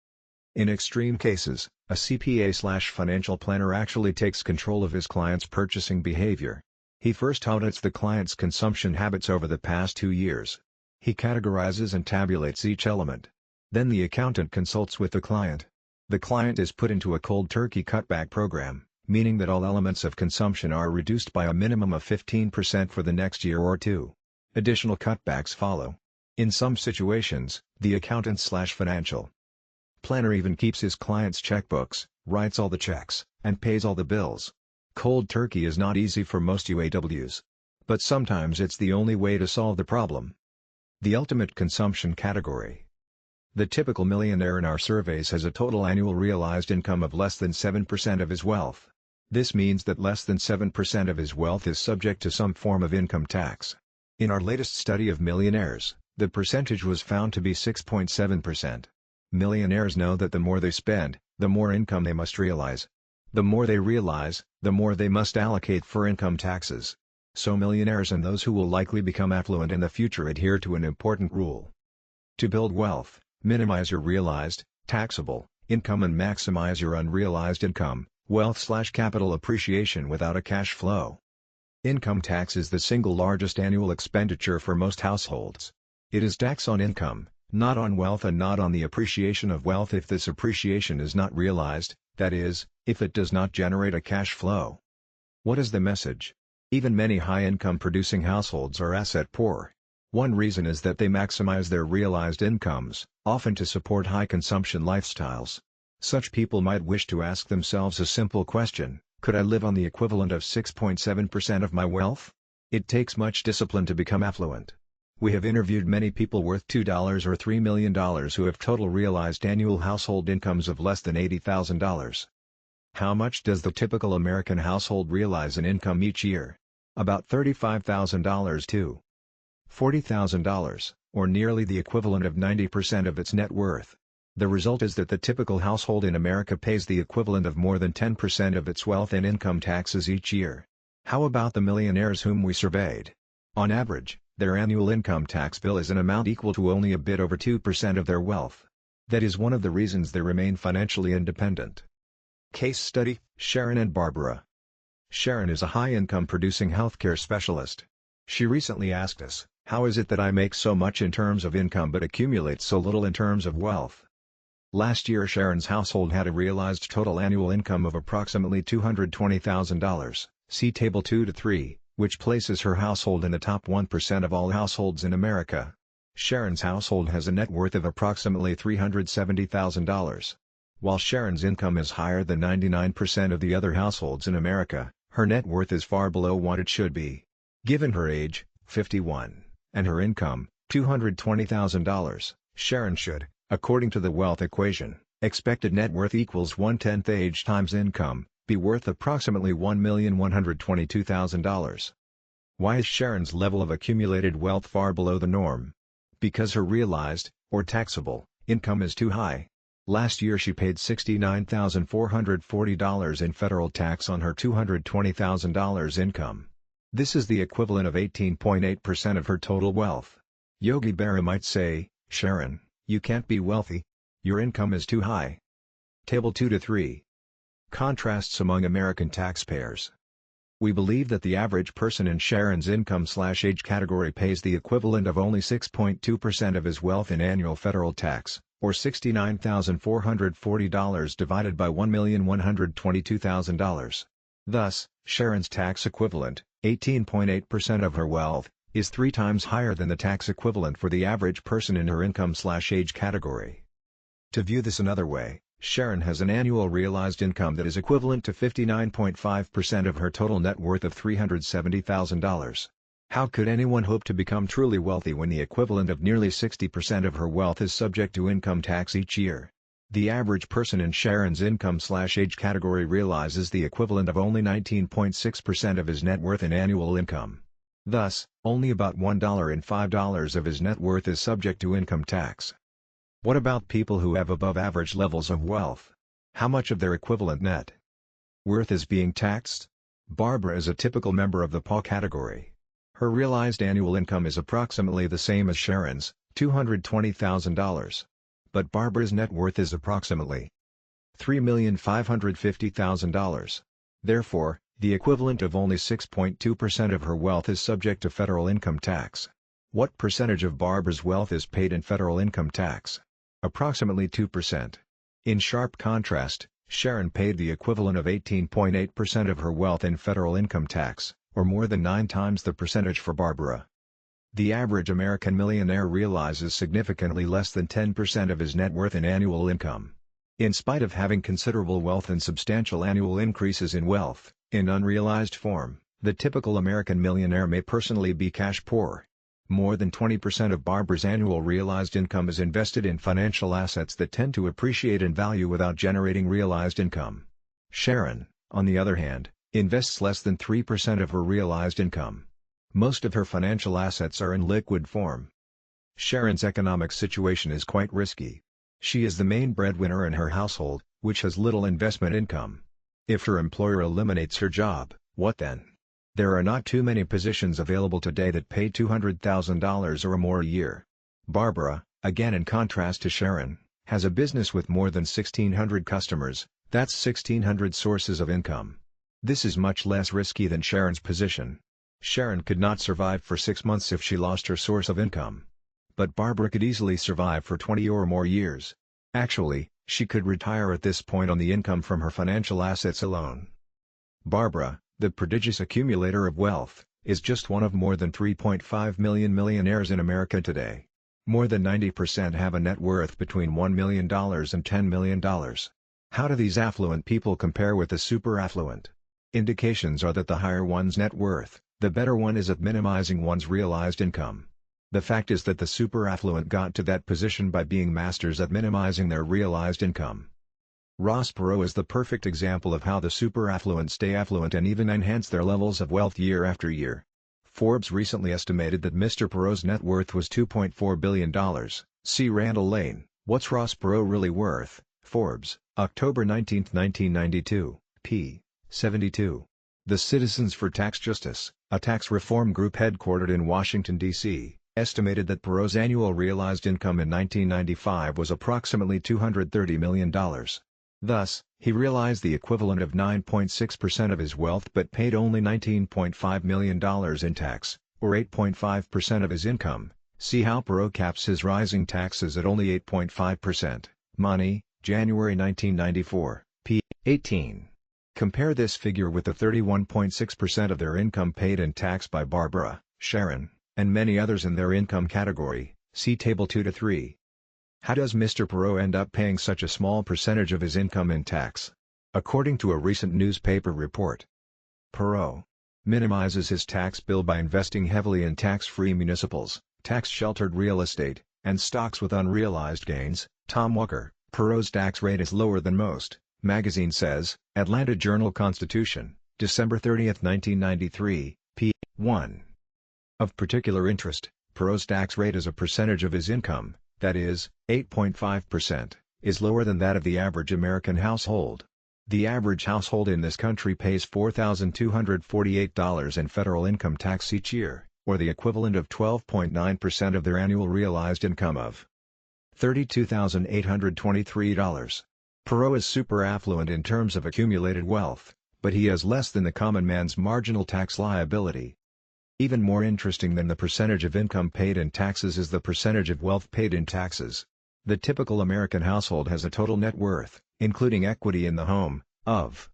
In extreme cases, a CPA/financial planner actually takes control of his client's purchasing behavior. He first audits the client's consumption habits over the past 2 years. He categorizes and tabulates each element. Then the accountant consults with the client. The client is put into a cold turkey cutback program, meaning that all elements of consumption are reduced by a minimum of 15% for the next year or two. Additional cutbacks follow. In some situations, the accountant/financial planner even keeps his client's checkbooks, writes all the checks, and pays all the bills. Cold turkey is not easy for most UAWs. But sometimes it's the only way to solve the problem. The ultimate consumption category. The typical millionaire in our surveys has a total annual realized income of less than 7% of his wealth. This means that less than 7% of his wealth is subject to some form of income tax. In our latest study of millionaires, the percentage was found to be 6.7%. Millionaires know that the more they spend, the more income they must realize. The more they realize, the more they must allocate for income taxes. So millionaires and those who will likely become affluent in the future adhere to an important rule. To build wealth, minimize your realized, taxable, income and maximize your unrealized income, wealth/capital appreciation without a cash flow. Income tax is the single largest annual expenditure for most households. It is tax on income, not on wealth and not on the appreciation of wealth if this appreciation is not realized, that is, if it does not generate a cash flow. What is the message? Even many high-income producing households are asset poor. One reason is that they maximize their realized incomes, often to support high-consumption lifestyles. Such people might wish to ask themselves a simple question: could I live on the equivalent of 6.7% of my wealth? It takes much discipline to become affluent. We have interviewed many people worth $2 or $3 million who have total realized annual household incomes of less than $80,000. How much does the typical American household realize in income each year? About $35,000 to $40,000, or nearly the equivalent of 90% of its net worth. The result is that the typical household in America pays the equivalent of more than 10% of its wealth in income taxes each year. How about the millionaires whom we surveyed? On average, their annual income tax bill is an amount equal to only a bit over 2% of their wealth. That is one of the reasons they remain financially independent. Case study: Sharon and Barbara. Sharon is a high-income producing healthcare specialist. She recently asked us, "How is it that I make so much in terms of income but accumulate so little in terms of wealth?" Last year Sharon's household had a realized total annual income of approximately $220,000, see Table 2-3, which places her household in the top 1% of all households in America. Sharon's household has a net worth of approximately $370,000. While Sharon's income is higher than 99% of the other households in America, her net worth is far below what it should be. Given her age, 51, and her income, $220,000, Sharon should, according to the wealth equation, expected net worth equals 1/10 age times income, be worth approximately $1,122,000. Why is Sharon's level of accumulated wealth far below the norm? Because her realized, or taxable, income is too high. Last year she paid $69,440 in federal tax on her $220,000 income. This is the equivalent of 18.8% of her total wealth. Yogi Berra might say, "Sharon, you can't be wealthy. Your income is too high." Table 2-3. Contrasts among American taxpayers. We believe that the average person in Sharon's income/age category pays the equivalent of only 6.2% of his wealth in annual federal tax, or $69,440 divided by $1,122,000. Thus, Sharon's tax equivalent, 18.8% of her wealth, is 3 times higher than the tax equivalent for the average person in her income/age category. To view this another way, Sharon has an annual realized income that is equivalent to 59.5% of her total net worth of $370,000. How could anyone hope to become truly wealthy when the equivalent of nearly 60% of her wealth is subject to income tax each year? The average person in Sharon's income/age category realizes the equivalent of only 19.6% of his net worth in annual income. Thus, only about $1 in $5 of his net worth is subject to income tax. What about people who have above-average levels of wealth? How much of their equivalent net worth is being taxed? Barbara is a typical member of the PA category. Her realized annual income is approximately the same as Sharon's, $220,000. But Barbara's net worth is approximately $3,550,000. Therefore, the equivalent of only 6.2% of her wealth is subject to federal income tax. What percentage of Barbara's wealth is paid in federal income tax? Approximately 2%. In sharp contrast, Sharon paid the equivalent of 18.8% of her wealth in federal income tax, or more than 9 times the percentage for Barbara. The average American millionaire realizes significantly less than 10% of his net worth in annual income. In spite of having considerable wealth and substantial annual increases in wealth, in unrealized form, the typical American millionaire may personally be cash poor. More than 20% of Barbara's annual realized income is invested in financial assets that tend to appreciate in value without generating realized income. Sharon, on the other hand, invests less than 3% of her realized income. Most of her financial assets are in liquid form. Sharon's economic situation is quite risky. She is the main breadwinner in her household, which has little investment income. If her employer eliminates her job, what then? There are not too many positions available today that pay $200,000 or more a year. Barbara, again in contrast to Sharon, has a business with more than 1,600 customers, that's 1,600 sources of income. This is much less risky than Sharon's position. Sharon could not survive for 6 months if she lost her source of income. But Barbara could easily survive for 20 or more years. Actually, she could retire at this point on the income from her financial assets alone. Barbara, The prodigious accumulator of wealth, is just one of more than 3.5 million millionaires in America today. More than 90% have a net worth between $1 million and $10 million. How do these affluent people compare with the super affluent? Indications are that the higher one's net worth, the better one is at minimizing one's realized income. The fact is that the super affluent got to that position by being masters at minimizing their realized income. Ross Perot is the perfect example of how the super affluent stay affluent and even enhance their levels of wealth year after year. Forbes recently estimated that Mr. Perot's net worth was $2.4 billion. See Randall Lane, What's Ross Perot Really Worth? Forbes, October 19, 1992, p. 72. The Citizens for Tax Justice, a tax reform group headquartered in Washington, D.C., estimated that Perot's annual realized income in 1995 was approximately $230 million. Thus, he realized the equivalent of 9.6% of his wealth but paid only $19.5 million in tax, or 8.5% of his income. See how Perot caps his rising taxes at only 8.5%. Money, January 1994, p. 18. Compare this figure with the 31.6% of their income paid in tax by Barbara, Sharon, and many others in their income category. See Table 2-3. How does Mr. Perot end up paying such a small percentage of his income in tax? According to a recent newspaper report, Perot minimizes his tax bill by investing heavily in tax-free municipals, tax-sheltered real estate, and stocks with unrealized gains. Tom Walker, Perot's tax rate is lower than most, magazine says. Atlanta Journal-Constitution, December 30, 1993, p. 1. Of particular interest, Perot's tax rate as a percentage of his income, that is, 8.5%, is lower than that of the average American household. The average household in this country pays $4,248 in federal income tax each year, or the equivalent of 12.9% of their annual realized income of $32,823. Perot is super affluent in terms of accumulated wealth, but he has less than the common man's marginal tax liability. Even more interesting than the percentage of income paid in taxes is the percentage of wealth paid in taxes. The typical American household has a total net worth, including equity in the home, of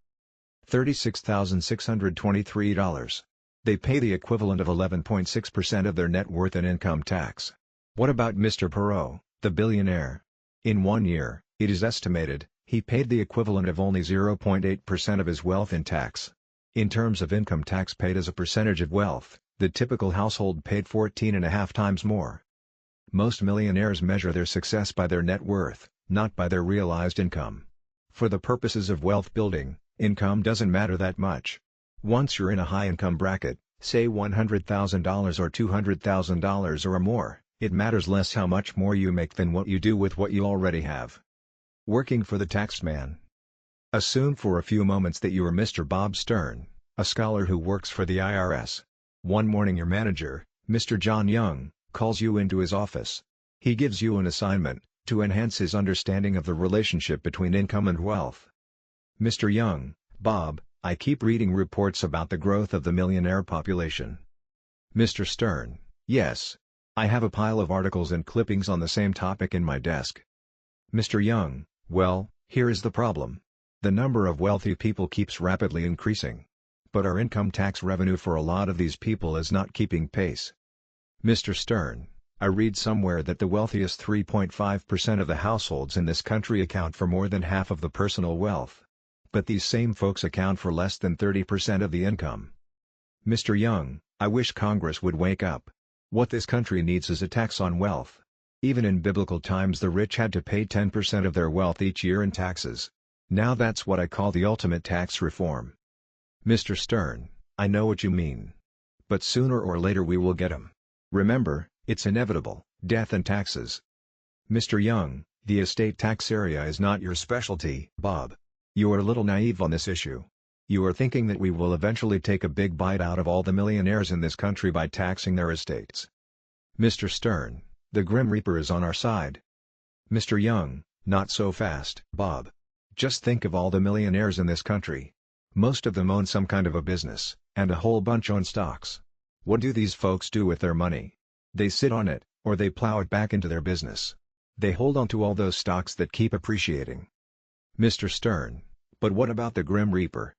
$36,623. They pay the equivalent of 11.6% of their net worth in income tax. What about Mr. Perot, the billionaire? In 1 year, it is estimated, he paid the equivalent of only 0.8% of his wealth in tax. In terms of income tax paid as a percentage of wealth, the typical household paid 14.5 times more. Most millionaires measure their success by their net worth, not by their realized income. For the purposes of wealth building, income doesn't matter that much. Once you're in a high-income bracket, say $100,000 or $200,000 or more, it matters less how much more you make than what you do with what you already have. Working for the taxman. Assume for a few moments that you are Mr. Bob Stern, a scholar who works for the IRS. One morning your manager, Mr. John Young, calls you into his office. He gives you an assignment, to enhance his understanding of the relationship between income and wealth. Mr. Young: Bob, I keep reading reports about the growth of the millionaire population. Mr. Stern: Yes. I have a pile of articles and clippings on the same topic in my desk. Mr. Young: Well, here is the problem. The number of wealthy people keeps rapidly increasing. But our income tax revenue for a lot of these people is not keeping pace. Mr. Stern: I read somewhere that the wealthiest 3.5% of the households in this country account for more than half of the personal wealth. But these same folks account for less than 30% of the income. Mr. Young: I wish Congress would wake up. What this country needs is a tax on wealth. Even in biblical times the rich had to pay 10% of their wealth each year in taxes. Now that's what I call the ultimate tax reform. Mr. Stern: I know what you mean. But sooner or later we will get 'em. Remember, it's inevitable, death and taxes. Mr. Young: The estate tax area is not your specialty, Bob. You are a little naive on this issue. You are thinking that we will eventually take a big bite out of all the millionaires in this country by taxing their estates. Mr. Stern: The Grim Reaper is on our side. Mr. Young: Not so fast, Bob. Just think of all the millionaires in this country. Most of them own some kind of a business, and a whole bunch own stocks. What do these folks do with their money? They sit on it, or they plow it back into their business. They hold on to all those stocks that keep appreciating. Mr. Stern: But what about the Grim Reaper?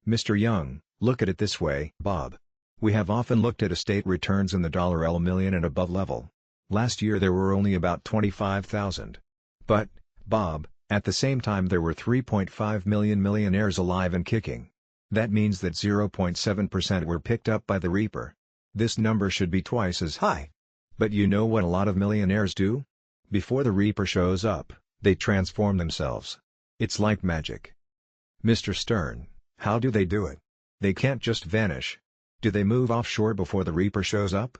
Mr. Young: Look at it this way, Bob. We have often looked at estate returns in the $L million and above level. Last year there were only about 25,000. But, Bob, at the same time there were 3.5 million millionaires alive and kicking. That means that 0.7% were picked up by the Reaper. This number should be twice as high. But you know what a lot of millionaires do? Before the Reaper shows up, they transform themselves. It's like magic. Mr. Stern, how do they do it? They can't just vanish. Do they move offshore before the Reaper shows up?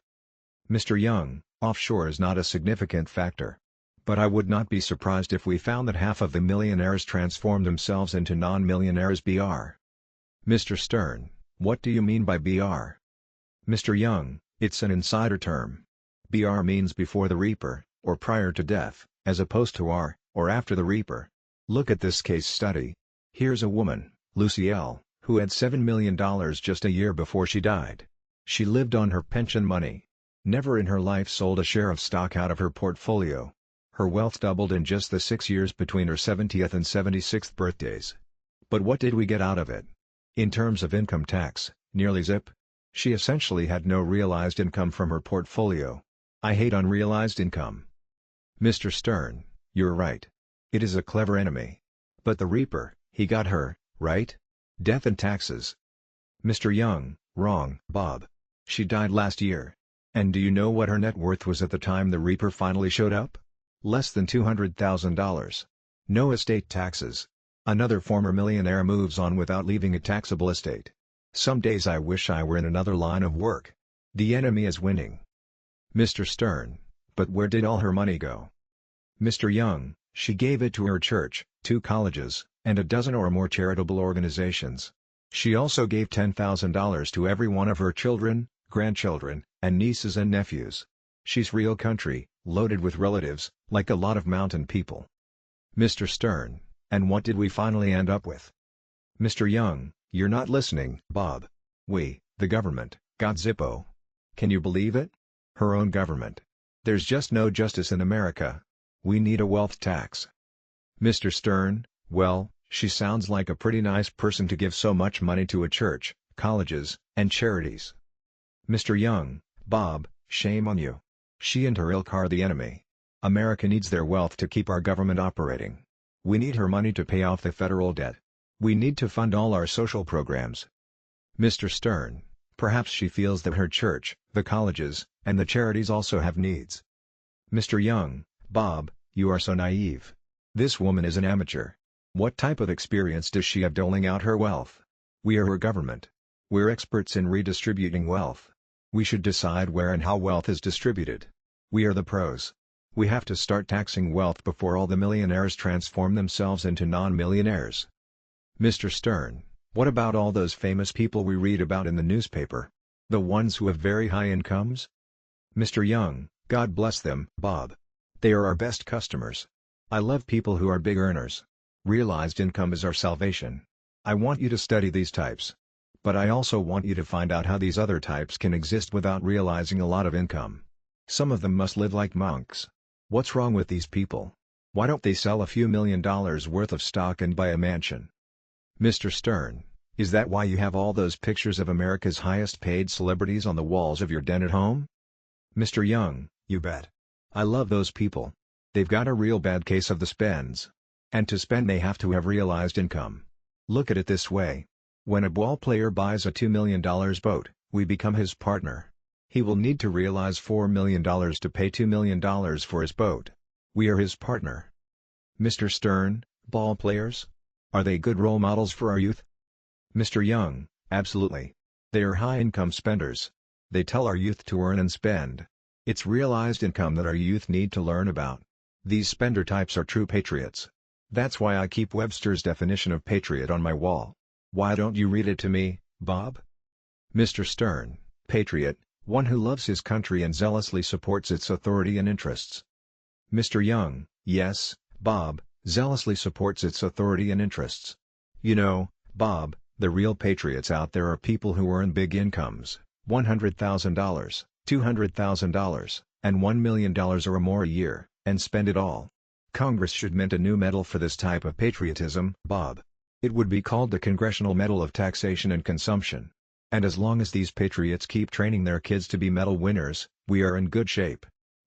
Mr. Young, offshore is not a significant factor. But I would not be surprised if we found that half of the millionaires transformed themselves into non-millionaires. Br. Mr. Stern, what do you mean by BR? Mr. Young, it's an insider term. BR means before the Reaper, or prior to death, as opposed to R, or after the Reaper. Look at this case study. Here's a woman, Lucy L., who had $7 million just a year before she died. She lived on her pension money. Never in her life sold a share of stock out of her portfolio. Her wealth doubled in just the 6 years between her 70th and 76th birthdays. But what did we get out of it? In terms of income tax, nearly zip. She essentially had no realized income from her portfolio. I hate unrealized income. Mr. Stern, you're right. It is a clever enemy. But the Reaper, he got her, right? Death and taxes. Mr. Young, wrong, Bob. She died last year. And do you know what her net worth was at the time the Reaper finally showed up? Less than $200,000. No estate taxes. Another former millionaire moves on without leaving a taxable estate. Some days I wish I were in another line of work. The enemy is winning. Mr. Stern, but where did all her money go? Mr. Young, she gave it to her church, 2 colleges, and a dozen or more charitable organizations. She also gave $10,000 to every one of her children, grandchildren, and nieces and nephews. She's real country, loaded with relatives, like a lot of mountain people. Mr. Stern, and what did we finally end up with? Mr. Young, you're not listening, Bob. We, the government, got Zippo. Can you believe it? Her own government. There's just no justice in America. We need a wealth tax. Mr. Stern, well, she sounds like a pretty nice person to give so much money to a church, colleges, and charities. Mr. Young, Bob, shame on you. She and her ilk are the enemy. America needs their wealth to keep our government operating. We need her money to pay off the federal debt. We need to fund all our social programs. Mr. Stern, perhaps she feels that her church, the colleges, and the charities also have needs. Mr. Young, Bob, you are so naive. This woman is an amateur. What type of experience does she have doling out her wealth? We are her government. We're experts in redistributing wealth. We should decide where and how wealth is distributed. We are the pros. We have to start taxing wealth before all the millionaires transform themselves into non-millionaires. Mr. Stern, what about all those famous people we read about in the newspaper? The ones who have very high incomes? Mr. Young, God bless them, Bob. They are our best customers. I love people who are big earners. Realized income is our salvation. I want you to study these types. But I also want you to find out how these other types can exist without realizing a lot of income. Some of them must live like monks. What's wrong with these people? Why don't they sell a few $1 million worth of stock and buy a mansion? Mr. Stern, is that why you have all those pictures of America's highest paid celebrities on the walls of your den at home? Mr. Young, you bet. I love those people. They've got a real bad case of the spends. And to spend they have to have realized income. Look at it this way. When a ball player buys a $2 million boat, we become his partner. He will need to realize $4 million to pay $2 million for his boat. We are his partner. Mr. Stern, ball players? Are they good role models for our youth? Mr. Young, absolutely. They are high-income spenders. They tell our youth to earn and spend. It's realized income that our youth need to learn about. These spender types are true patriots. That's why I keep Webster's definition of patriot on my wall. Why don't you read it to me, Bob? Mr. Stern, patriot, one who loves his country and zealously supports its authority and interests. Mr. Young, yes, Bob, zealously supports its authority and interests. You know, Bob, the real patriots out there are people who earn big incomes, $100,000, $200,000, and $1 million or more a year, and spend it all. Congress should mint a new medal for this type of patriotism, Bob. It would be called the Congressional Medal of Taxation and Consumption. And as long as these patriots keep training their kids to be medal winners, we are in good shape.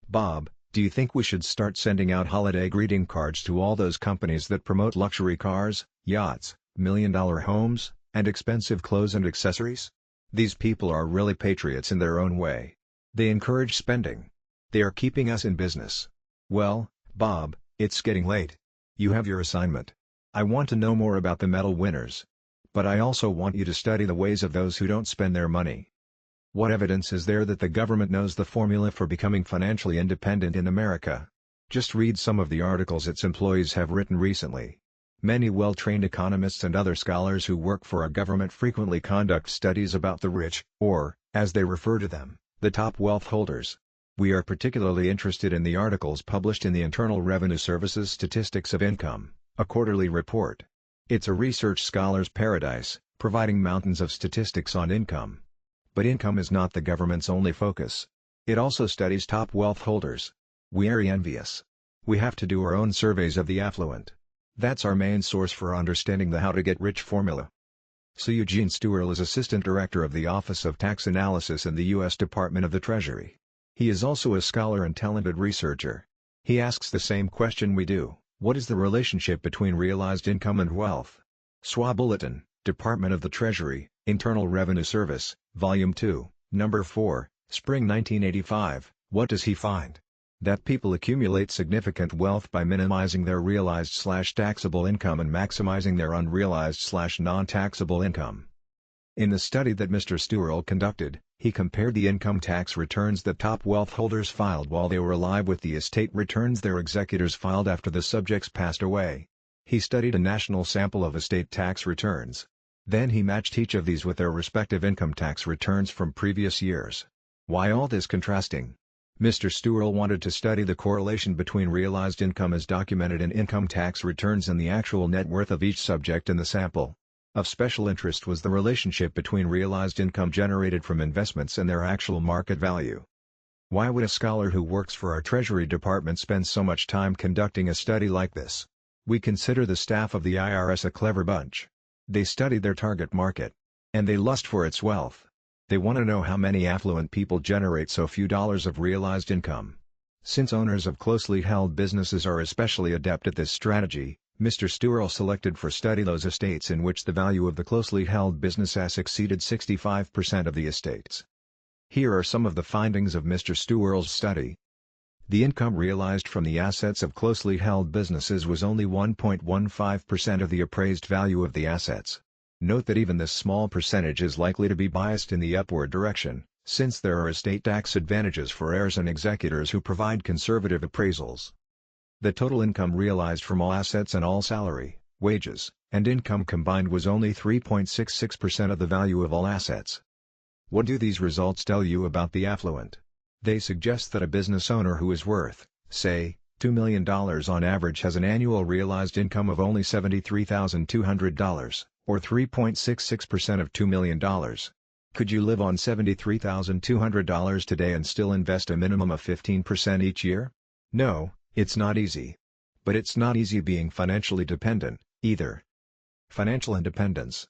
Bob, do you think we should start sending out holiday greeting cards to all those companies that promote luxury cars, yachts, million-dollar homes, and expensive clothes and accessories? These people are really patriots in their own way. They encourage spending. They are keeping us in business. Well, Bob, it's getting late. You have your assignment. I want to know more about the medal winners. But I also want you to study the ways of those who don't spend their money. What evidence is there that the government knows the formula for becoming financially independent in America? Just read some of the articles its employees have written recently. Many well-trained economists and other scholars who work for our government frequently conduct studies about the rich, or, as they refer to them, the top wealth holders. We are particularly interested in the articles published in the Internal Revenue Service's Statistics of Income, a quarterly report. It's a research scholar's paradise, providing mountains of statistics on income. But income is not the government's only focus. It also studies top wealth holders. We are envious. We have to do our own surveys of the affluent. That's our main source for understanding the how to get rich formula. So Eugene Stuerl is Assistant Director of the Office of Tax Analysis in the U.S. Department of the Treasury. He is also a scholar and talented researcher. He asks the same question we do: what is the relationship between realized income and wealth? SWA Bulletin, Department of the Treasury, Internal Revenue Service, Volume 2, Number 4, Spring 1985. What does he find? That people accumulate significant wealth by minimizing their realized/taxable income and maximizing their unrealized/non-taxable income. In the study that Mr. Stuerl conducted, he compared the income tax returns that top wealth holders filed while they were alive with the estate returns their executors filed after the subjects passed away. He studied a national sample of estate tax returns. Then he matched each of these with their respective income tax returns from previous years. Why all this contrasting? Mr. Stuerl wanted to study the correlation between realized income as documented in income tax returns and the actual net worth of each subject in the sample. Of special interest was the relationship between realized income generated from investments and their actual market value. Why would a scholar who works for our Treasury Department spend so much time conducting a study like this? We consider the staff of the IRS a clever bunch. They study their target market. And they lust for its wealth. They want to know how many affluent people generate so few dollars of realized income. Since owners of closely held businesses are especially adept at this strategy, Mr. Stuerl selected for study those estates in which the value of the closely held business assets exceeded 65% of the estates. Here are some of the findings of Mr. Stuerl's study. The income realized from the assets of closely held businesses was only 1.15% of the appraised value of the assets. Note that even this small percentage is likely to be biased in the upward direction, since there are estate tax advantages for heirs and executors who provide conservative appraisals. The total income realized from all assets and all salary, wages, and income combined was only 3.66% of the value of all assets. What do these results tell you about the affluent? They suggest that a business owner who is worth, say, $2 million on average has an annual realized income of only $73,200, or 3.66% of $2 million. Could you live on $73,200 today and still invest a minimum of 15% each year? No. It's not easy. But it's not easy being financially dependent, either. Financial independence.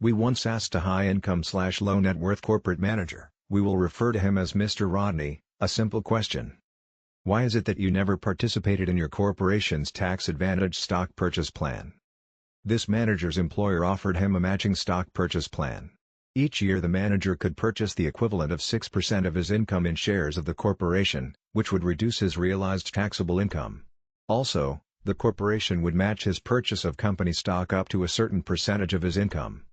We once asked a high-income/low net worth corporate manager, we will refer to him as Mr. Rodney, a simple question. Why is it that you never participated in your corporation's tax-advantaged stock purchase plan? This manager's employer offered him a matching stock purchase plan. Each year the manager could purchase the equivalent of 6% of his income in shares of the corporation, which would reduce his realized taxable income. Also, the corporation would match his purchase of company stock up to a certain percentage of his income.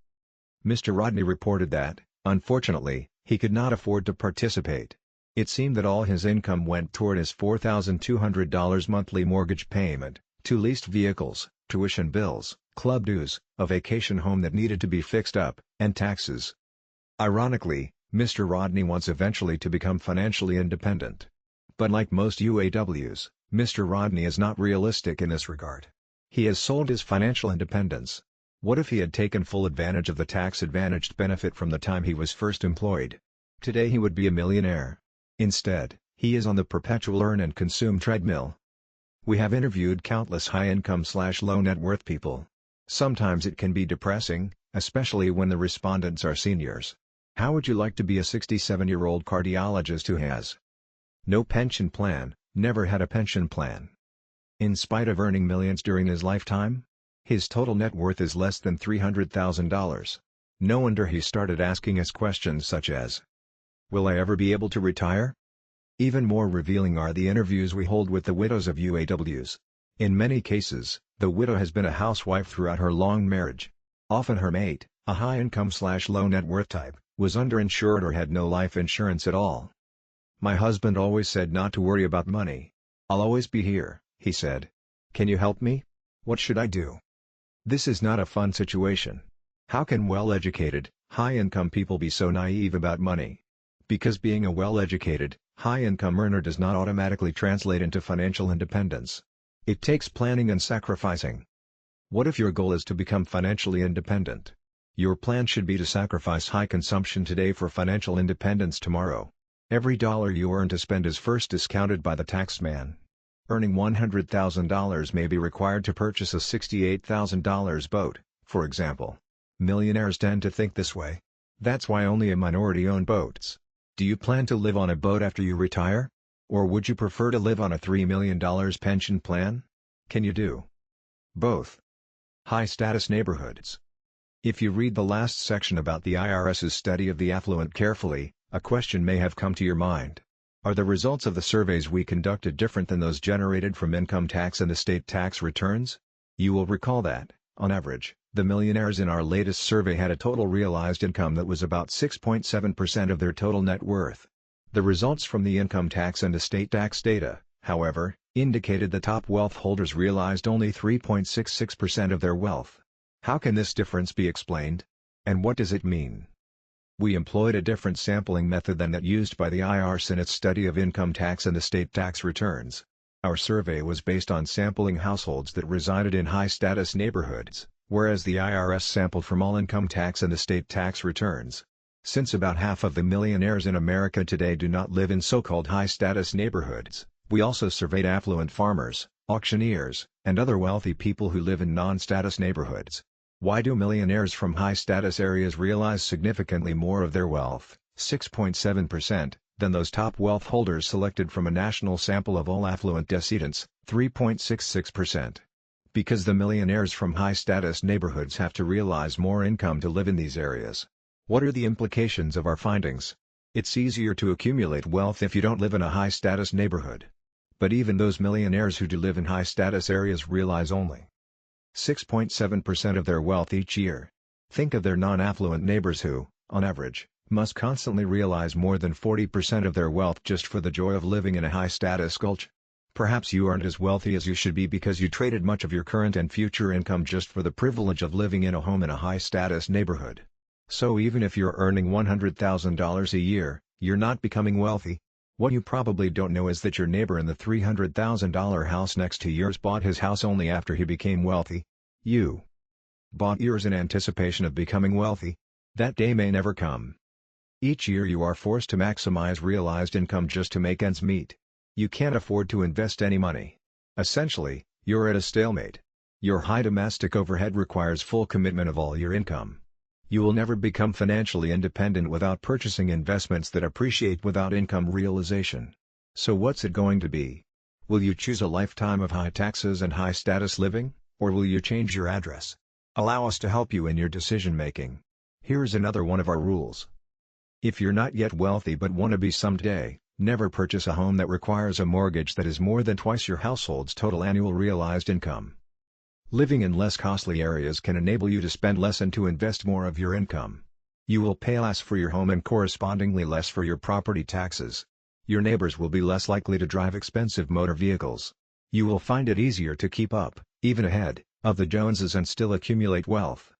Mr. Rodney reported that, unfortunately, he could not afford to participate. It seemed that all his income went toward his $4,200 monthly mortgage payment, 2 leased vehicles, tuition bills, club dues, a vacation home that needed to be fixed up, and taxes. Ironically, Mr. Rodney wants eventually to become financially independent. But like most UAWs, Mr. Rodney is not realistic in this regard. He has sold his financial independence. What if he had taken full advantage of the tax-advantaged benefit from the time he was first employed? Today he would be a millionaire. Instead, he is on the perpetual earn and consume treadmill. We have interviewed countless high-income/low net worth people. Sometimes it can be depressing, especially when the respondents are seniors. How would you like to be a 67-year-old cardiologist who has no pension plan, never had a pension plan? In spite of earning millions during his lifetime, his total net worth is less than $300,000. No wonder he started asking us questions such as, "Will I ever be able to retire?" Even more revealing are the interviews we hold with the widows of UAWs. In many cases, the widow has been a housewife throughout her long marriage. Often her mate, a high-income/low net worth type, was underinsured or had no life insurance at all. "My husband always said not to worry about money. I'll always be here," he said. "Can you help me? What should I do?" This is not a fun situation. How can well-educated, high-income people be so naive about money? Because being a well-educated, high-income earner does not automatically translate into financial independence. It takes planning and sacrificing. What if your goal is to become financially independent? Your plan should be to sacrifice high consumption today for financial independence tomorrow. Every dollar you earn to spend is first discounted by the tax man. Earning $100,000 may be required to purchase a $68,000 boat, for example. Millionaires tend to think this way. That's why only a minority own boats. Do you plan to live on a boat after you retire? Or would you prefer to live on a $3 million pension plan? Can you do both? High-status neighborhoods. If you read the last section about the IRS's study of the affluent carefully, a question may have come to your mind. Are the results of the surveys we conducted different than those generated from income tax and estate tax returns? You will recall that, on average, the millionaires in our latest survey had a total realized income that was about 6.7% of their total net worth. The results from the income tax and estate tax data, however, indicated the top wealth holders realized only 3.66% of their wealth. How can this difference be explained? And what does it mean? We employed a different sampling method than that used by the IRS in its study of income tax and estate tax returns. Our survey was based on sampling households that resided in high-status neighborhoods, whereas the IRS sampled from all income tax and estate tax returns. Since about half of the millionaires in America today do not live in so-called high-status neighborhoods, we also surveyed affluent farmers, auctioneers, and other wealthy people who live in non-status neighborhoods. Why do millionaires from high-status areas realize significantly more of their wealth, 6.7%, than those top wealth holders selected from a national sample of all affluent decedents, 3.66%? Because the millionaires from high-status neighborhoods have to realize more income to live in these areas. What are the implications of our findings? It's easier to accumulate wealth if you don't live in a high-status neighborhood. But even those millionaires who do live in high-status areas realize only 6.7% of their wealth each year. Think of their non-affluent neighbors who, on average, must constantly realize more than 40% of their wealth just for the joy of living in a high-status gulch. Perhaps you aren't as wealthy as you should be because you traded much of your current and future income just for the privilege of living in a home in a high-status neighborhood. So even if you're earning $100,000 a year, you're not becoming wealthy. What you probably don't know is that your neighbor in the $300,000 house next to yours bought his house only after he became wealthy. You bought yours in anticipation of becoming wealthy. That day may never come. Each year you are forced to maximize realized income just to make ends meet. You can't afford to invest any money. Essentially, you're at a stalemate. Your high domestic overhead requires full commitment of all your income. You will never become financially independent without purchasing investments that appreciate without income realization. So what's it going to be? Will you choose a lifetime of high taxes and high status living, or will you change your address? Allow us to help you in your decision-making. Here's another one of our rules. If you're not yet wealthy but want to be someday, never purchase a home that requires a mortgage that is more than twice your household's total annual realized income. Living in less costly areas can enable you to spend less and to invest more of your income. You will pay less for your home and correspondingly less for your property taxes. Your neighbors will be less likely to drive expensive motor vehicles. You will find it easier to keep up, even ahead, of the Joneses and still accumulate wealth.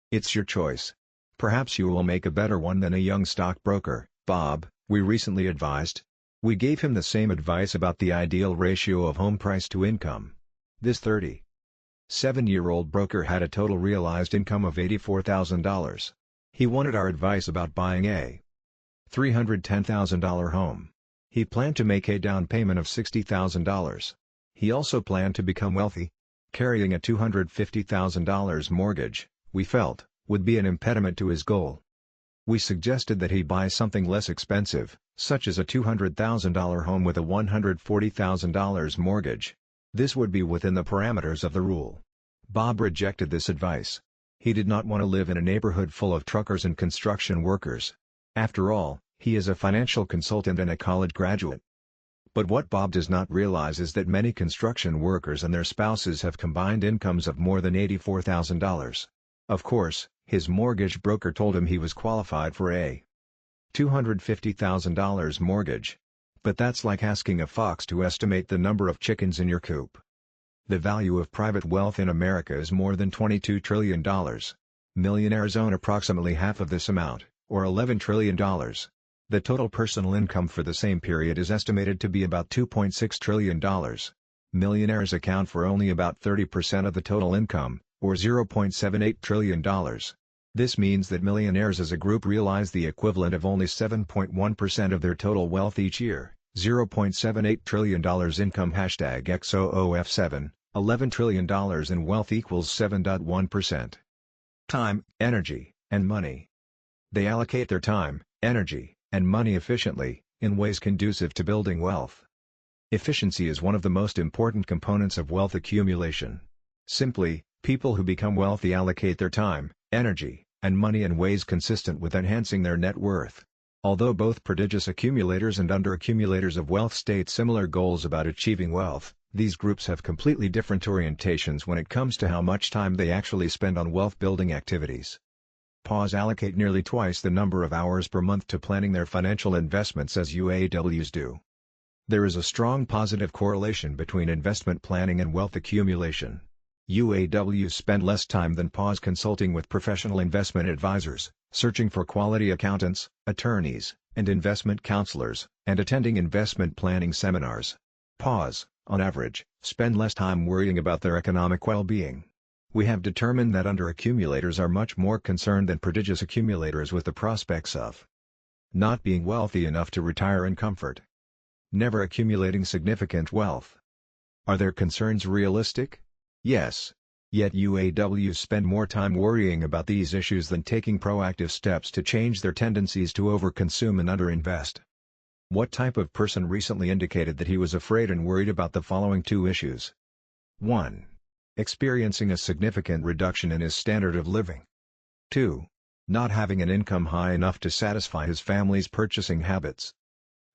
It's your choice. Perhaps you will make a better one than a young stockbroker, Bob, we recently advised. We gave him the same advice about the ideal ratio of home price to income. This 37-year-old broker had a total realized income of $84,000. He wanted our advice about buying a $310,000 home. He planned to make a down payment of $60,000. He also planned to become wealthy. Carrying a $250,000 mortgage, we felt, would be an impediment to his goal. We suggested that he buy something less expensive, such as a $200,000 home with a $140,000 mortgage. This would be within the parameters of the rule. Bob rejected this advice. He did not want to live in a neighborhood full of truckers and construction workers. After all, he is a financial consultant and a college graduate. But what Bob does not realize is that many construction workers and their spouses have combined incomes of more than $84,000. Of course, his mortgage broker told him he was qualified for a $250,000 mortgage. But that's like asking a fox to estimate the number of chickens in your coop. The value of private wealth in America is more than $22 trillion. Millionaires own approximately half of this amount, or $11 trillion. The total personal income for the same period is estimated to be about $2.6 trillion. Millionaires account for only about 30% of the total income, or $0.78 trillion. This means that millionaires as a group realize the equivalent of only 7.1% of their total wealth each year, $0.78 trillion income #XOOF7, $11 trillion in wealth equals 7.1%. Time, energy, and money. They allocate their time, energy, and money efficiently, in ways conducive to building wealth. Efficiency is one of the most important components of wealth accumulation. Simply, people who become wealthy allocate their time, energy, and money in ways consistent with enhancing their net worth. Although both prodigious accumulators and underaccumulators of wealth state similar goals about achieving wealth, these groups have completely different orientations when it comes to how much time they actually spend on wealth-building activities. PAWs allocate nearly twice the number of hours per month to planning their financial investments as UAWs do. There is a strong positive correlation between investment planning and wealth accumulation. UAWs spend less time than PAWs consulting with professional investment advisors, searching for quality accountants, attorneys, and investment counselors, and attending investment planning seminars. PAWs, on average, spend less time worrying about their economic well-being. We have determined that underaccumulators are much more concerned than prodigious accumulators with the prospects of not being wealthy enough to retire in comfort, never accumulating significant wealth. Are their concerns realistic? Yes. Yet UAWs spend more time worrying about these issues than taking proactive steps to change their tendencies to overconsume and underinvest. What type of person recently indicated that he was afraid and worried about the following two issues? 1. Experiencing a significant reduction in his standard of living. 2. Not having an income high enough to satisfy his family's purchasing habits.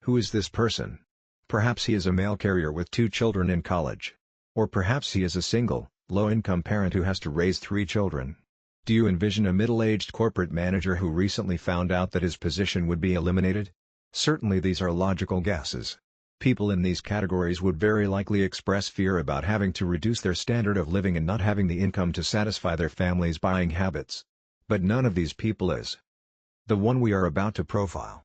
Who is this person? Perhaps he is a mail carrier with 2 children in college. Or perhaps he is a single, low-income parent who has to raise 3 children. Do you envision a middle-aged corporate manager who recently found out that his position would be eliminated? Certainly these are logical guesses. People in these categories would very likely express fear about having to reduce their standard of living and not having the income to satisfy their family's buying habits. But none of these people is the one we are about to profile.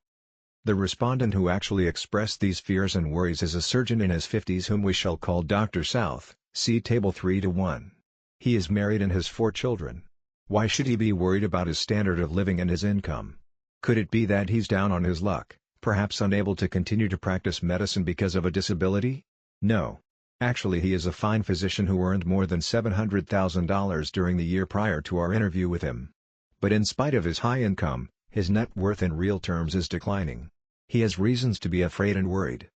The respondent who actually expressed these fears and worries is a surgeon in his 50s whom we shall call Dr. South, see Table 3:1. He is married and has 4 children. Why should he be worried about his standard of living and his income? Could it be that he's down on his luck, perhaps unable to continue to practice medicine because of a disability? No. Actually he is a fine physician who earned more than $700,000 during the year prior to our interview with him. But in spite of his high income, his net worth in real terms is declining. He has reasons to be afraid and worried.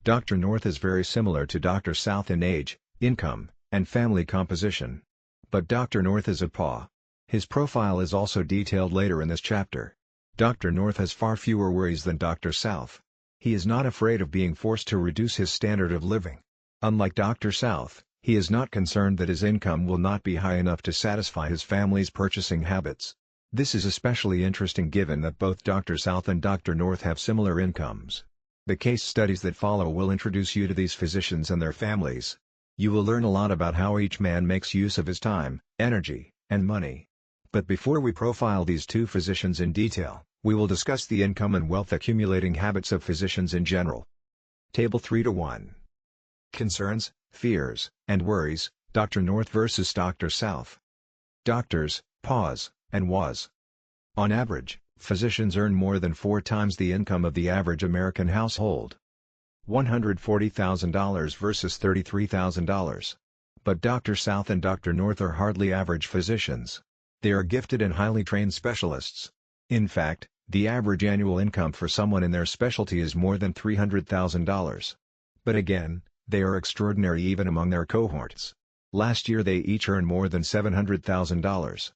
Dr. North is very similar to Dr. South in age, income, and family composition. But Dr. North is a PAW. His profile is also detailed later in this chapter. Dr. North has far fewer worries than Dr. South. He is not afraid of being forced to reduce his standard of living. Unlike Dr. South, he is not concerned that his income will not be high enough to satisfy his family's purchasing habits. This is especially interesting given that both Dr. South and Dr. North have similar incomes. The case studies that follow will introduce you to these physicians and their families. You will learn a lot about how each man makes use of his time, energy, and money. But before we profile these 2 physicians in detail, we will discuss the income and wealth accumulating habits of physicians in general. Table 3:1. Concerns, fears, and worries, Dr. North versus Dr. South. Doctors, PAWs, and WAs. On average, physicians earn more than 4 times the income of the average American household. $140,000 versus $33,000. But Dr. South and Dr. North are hardly average physicians. They are gifted and highly trained specialists. In fact, the average annual income for someone in their specialty is more than $300,000. But again, they are extraordinary even among their cohorts. Last year they each earned more than $700,000.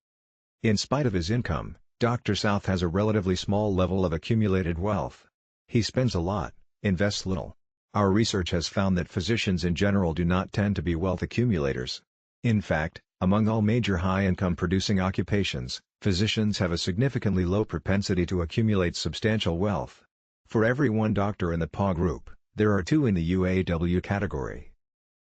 In spite of his income, Dr. South has a relatively small level of accumulated wealth. He spends a lot, invests little. Our research has found that physicians in general do not tend to be wealth accumulators. In fact, among all major high-income producing occupations, physicians have a significantly low propensity to accumulate substantial wealth. For every one doctor in the PA group, there are 2 in the UAW category.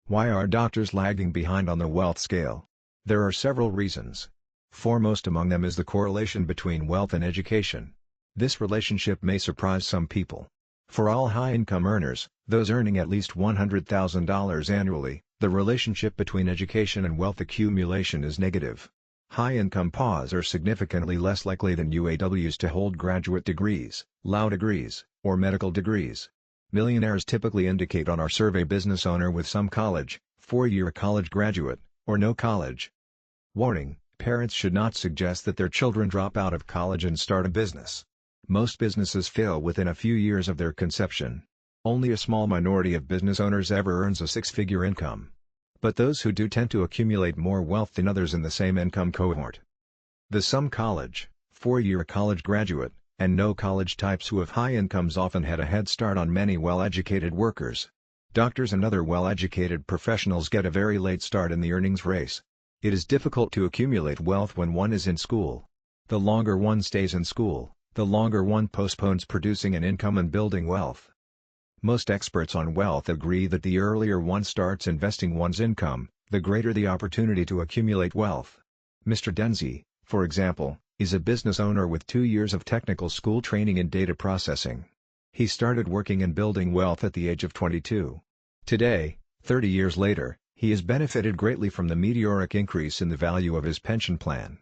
Why are doctors lagging behind on the wealth scale? There are several reasons. Foremost among them is the correlation between wealth and education. This relationship may surprise some people. For all high-income earners, those earning at least $100,000 annually, the relationship between education and wealth accumulation is negative. High-income PAs are significantly less likely than UAWs to hold graduate degrees, law degrees, or medical degrees. Millionaires typically indicate on our survey business owner with some college, 4-year college graduate, or no college. Warning: parents should not suggest that their children drop out of college and start a business. Most businesses fail within a few years of their conception. Only a small minority of business owners ever earns a 6-figure income. But those who do tend to accumulate more wealth than others in the same income cohort. The some college, 4-year college graduate, and no college types who have high incomes often had a head start on many well-educated workers. Doctors and other well-educated professionals get a very late start in the earnings race. It is difficult to accumulate wealth when one is in school. The longer one stays in school, the longer one postpones producing an income and building wealth. Most experts on wealth agree that the earlier one starts investing one's income, the greater the opportunity to accumulate wealth. Mr. Denzi, for example, is a business owner with 2 years of technical school training in data processing. He started working and building wealth at the age of 22. Today, 30 years later, he has benefited greatly from the meteoric increase in the value of his pension plan.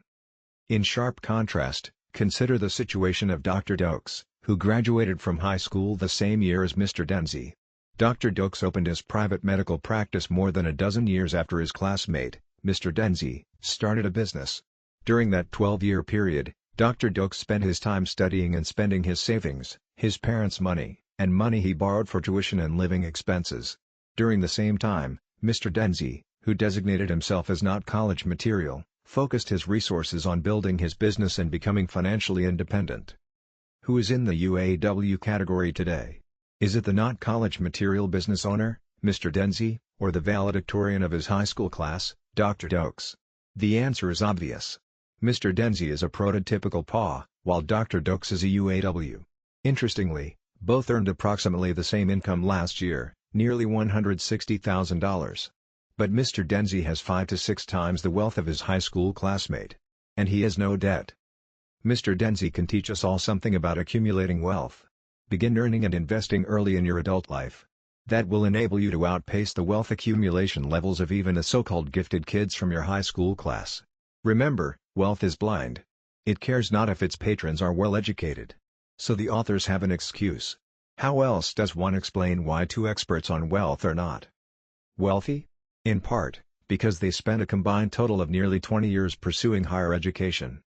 In sharp contrast, consider the situation of Dr. Dokes, who graduated from high school the same year as Mr. Denzi. Dr. Dokes opened his private medical practice more than a dozen years after his classmate, Mr. Denzi, started a business. During that 12-year period, Dr. Dokes spent his time studying and spending his savings, his parents' money, and money he borrowed for tuition and living expenses. During the same time, Mr. Denzi, who designated himself as not college material, focused his resources on building his business and becoming financially independent. Who is in the UAW category today? Is it the not college material business owner, Mr. Denzi, or the valedictorian of his high school class, Dr. Dokes? The answer is obvious. Mr. Denzi is a prototypical PA, while Dr. Dokes is a UAW. Interestingly, both earned approximately the same income last year, nearly $160,000. But Mr. Denzi has 5 to 6 times the wealth of his high school classmate. And he has no debt. Mr. Denzi can teach us all something about accumulating wealth. Begin earning and investing early in your adult life. That will enable you to outpace the wealth accumulation levels of even the so-called gifted kids from your high school class. Remember, wealth is blind. It cares not if its patrons are well educated. So the authors have an excuse. How else does one explain why 2 experts on wealth are not wealthy? In part, because they spent a combined total of nearly 20 years pursuing higher education.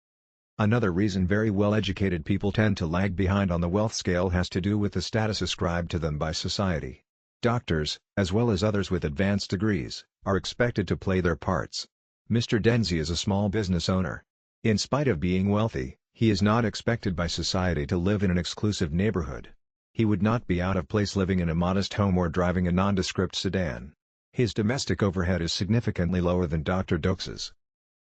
Another reason very well-educated people tend to lag behind on the wealth scale has to do with the status ascribed to them by society. Doctors, as well as others with advanced degrees, are expected to play their parts. Mr. Denzi is a small business owner. In spite of being wealthy, he is not expected by society to live in an exclusive neighborhood. He would not be out of place living in a modest home or driving a nondescript sedan. His domestic overhead is significantly lower than Dr. Dokes's.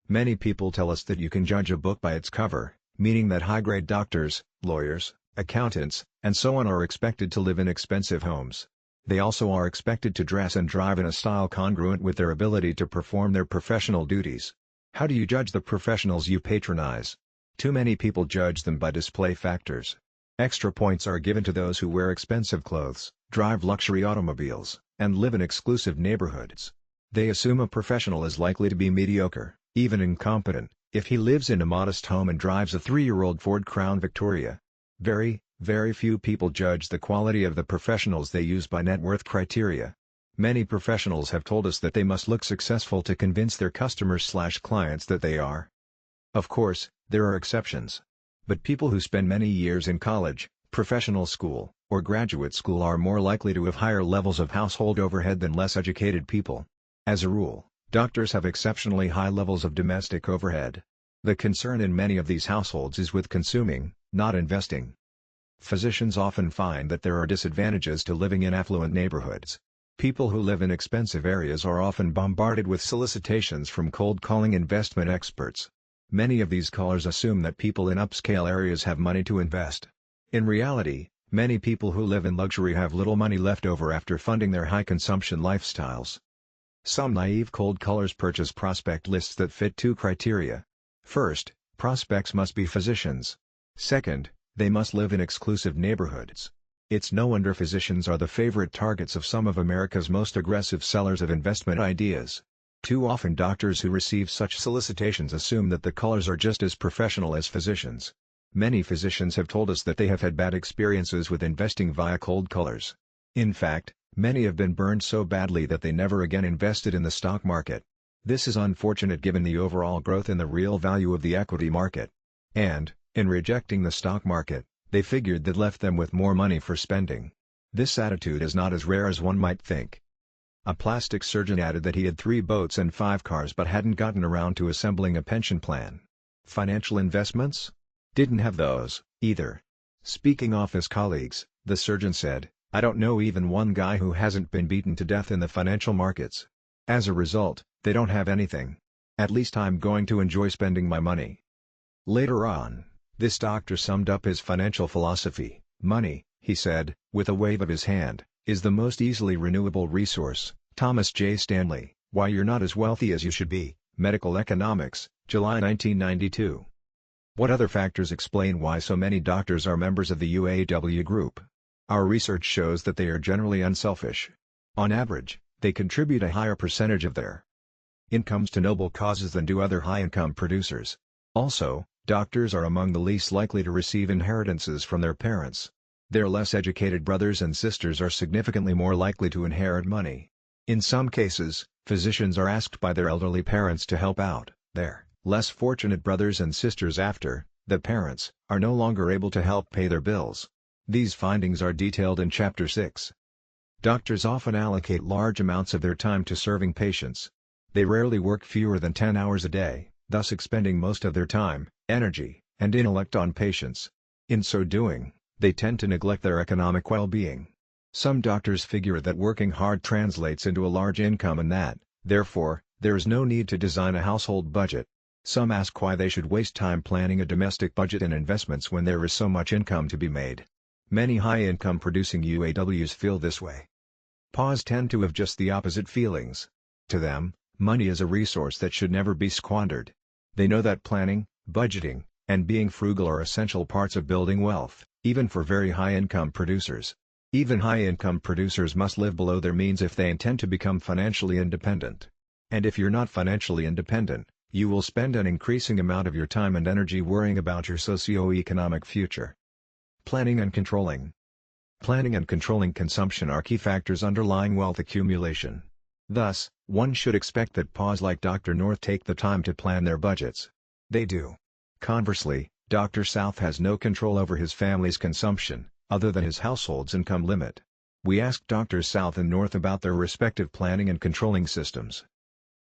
Many people tell us that you can judge a book by its cover, meaning that high-grade doctors, lawyers, accountants, and so on are expected to live in expensive homes. They also are expected to dress and drive in a style congruent with their ability to perform their professional duties. How do you judge the professionals you patronize? Too many people judge them by display factors. Extra points are given to those who wear expensive clothes, drive luxury automobiles, and live in exclusive neighborhoods. They assume a professional is likely to be mediocre, even incompetent, if he lives in a modest home and drives a 3-year-old Ford Crown Victoria. Very, very few people judge the quality of the professionals they use by net worth criteria. Many professionals have told us that they must look successful to convince their customers/clients that they are. Of course, there are exceptions. But people who spend many years in college, professional school, or graduate school are more likely to have higher levels of household overhead than less educated people. As a rule, doctors have exceptionally high levels of domestic overhead. The concern in many of these households is with consuming, not investing. Physicians often find that there are disadvantages to living in affluent neighborhoods. People who live in expensive areas are often bombarded with solicitations from cold-calling investment experts. Many of these callers assume that people in upscale areas have money to invest. In reality, many people who live in luxury have little money left over after funding their high-consumption lifestyles. Some naive cold callers purchase prospect lists that fit two criteria. First, prospects must be physicians. Second, they must live in exclusive neighborhoods. It's no wonder physicians are the favorite targets of some of America's most aggressive sellers of investment ideas. Too often doctors who receive such solicitations assume that the callers are just as professional as physicians. Many physicians have told us that they have had bad experiences with investing via cold callers. In fact, many have been burned so badly that they never again invested in the stock market. This is unfortunate given the overall growth in the real value of the equity market. And, in rejecting the stock market, they figured that left them with more money for spending. This attitude is not as rare as one might think. A plastic surgeon added that he had 3 boats and 5 cars but hadn't gotten around to assembling a pension plan. Financial investments? Didn't have those, either. Speaking off his colleagues, the surgeon said, "I don't know even one guy who hasn't been beaten to death in the financial markets. As a result, they don't have anything. At least I'm going to enjoy spending my money." Later on, this doctor summed up his financial philosophy. "Money," he said, with a wave of his hand, "is the most easily renewable resource." Thomas J. Stanley, Why You're Not as Wealthy as You Should Be, Medical Economics, July 1992. What other factors explain why so many doctors are members of the UAW group? Our research shows that they are generally unselfish. On average, they contribute a higher percentage of their incomes to noble causes than do other high-income producers. Also, doctors are among the least likely to receive inheritances from their parents. Their less educated brothers and sisters are significantly more likely to inherit money. In some cases, physicians are asked by their elderly parents to help out their less fortunate brothers and sisters after the parents are no longer able to help pay their bills. These findings are detailed in Chapter 6. Doctors often allocate large amounts of their time to serving patients. They rarely work fewer than 10 hours a day, thus expending most of their time, energy, and intellect on patients. In so doing, they tend to neglect their economic well-being. Some doctors figure that working hard translates into a large income and that, therefore, there is no need to design a household budget. Some ask why they should waste time planning a domestic budget and investments when there is so much income to be made. Many high-income producing UAWs feel this way. PAWs tend to have just the opposite feelings. To them, money is a resource that should never be squandered. They know that planning, budgeting, and being frugal are essential parts of building wealth, even for very high-income producers. Even high-income producers must live below their means if they intend to become financially independent. And if you're not financially independent, you will spend an increasing amount of your time and energy worrying about your socio-economic future. Planning and controlling. Planning and controlling consumption are key factors underlying wealth accumulation. Thus, one should expect that PAWs like Dr. North take the time to plan their budgets. They do. Conversely, Dr. South has no control over his family's consumption, other than his household's income limit. We asked Drs. South and North about their respective planning and controlling systems.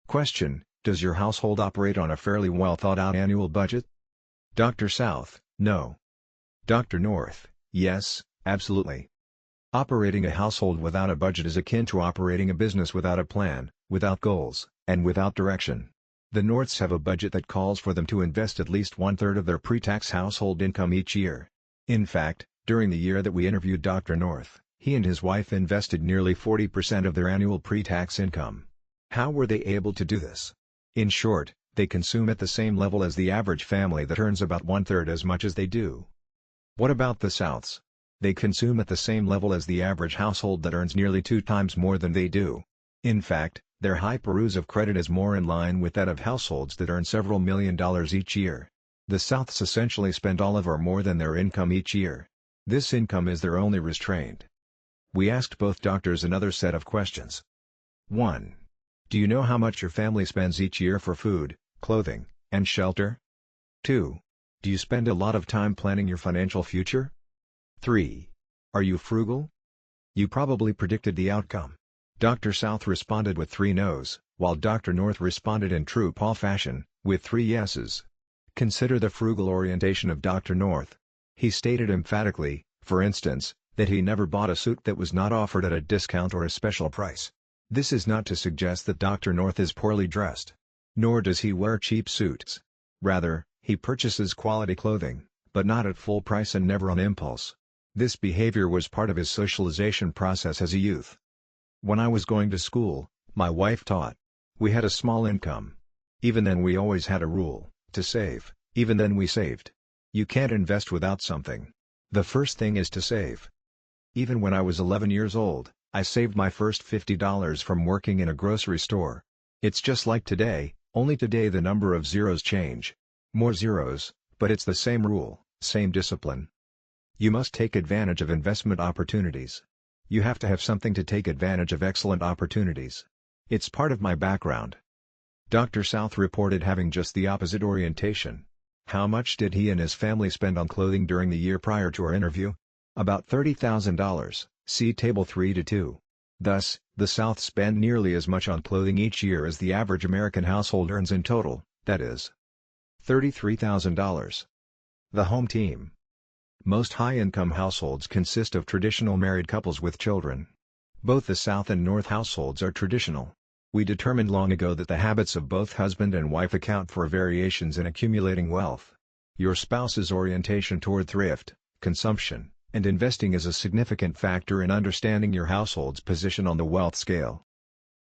Question: Does your household operate on a fairly well-thought-out annual budget? Dr. South: No. Dr. North: Yes, absolutely. Operating a household without a budget is akin to operating a business without a plan, without goals, and without direction. The Norths have a budget that calls for them to invest at least 1/3 of their pre-tax household income each year. In fact, during the year that we interviewed Dr. North, he and his wife invested nearly 40% of their annual pre-tax income. How were they able to do this? In short, they consume at the same level as the average family that earns about 1/3 as much as they do. What about the Souths? They consume at the same level as the average household that earns nearly 2 times more than they do. In fact, their high peruse of credit is more in line with that of households that earn several $1,000,000 each year. The Souths essentially spend all of or more than their income each year. This income is their only restraint. We asked both doctors another set of questions. 1. Do you know how much your family spends each year for food, clothing, and shelter? 2. Do you spend a lot of time planning your financial future? 3. Are you frugal? You probably predicted the outcome. Dr. South responded with 3 no's, while Dr. North responded in true Paul fashion, with 3 yeses. Consider the frugal orientation of Dr. North. He stated emphatically, for instance, that he never bought a suit that was not offered at a discount or a special price. This is not to suggest that Dr. North is poorly dressed. Nor does he wear cheap suits. Rather, he purchases quality clothing, but not at full price and never on impulse. This behavior was part of his socialization process as a youth. When I was going to school, my wife taught. We had a small income. Even then we always had a rule, to save. Even then we saved. You can't invest without something. The first thing is to save. Even when I was 11 years old, I saved my first $50 from working in a grocery store. It's just like today, only today the number of zeros change. More zeros, but it's the same rule, same discipline. You must take advantage of investment opportunities. You have to have something to take advantage of excellent opportunities. It's part of my background. Dr. South reported having just the opposite orientation. How much did he and his family spend on clothing during the year prior to our interview? About $30,000, see Table 3-2. Thus, the South spend nearly as much on clothing each year as the average American household earns in total, that is, $33,000. The home team. Most high-income households consist of traditional married couples with children. Both the South and North households are traditional. We determined long ago that the habits of both husband and wife account for variations in accumulating wealth. Your spouse's orientation toward thrift, consumption, and investing is a significant factor in understanding your household's position on the wealth scale.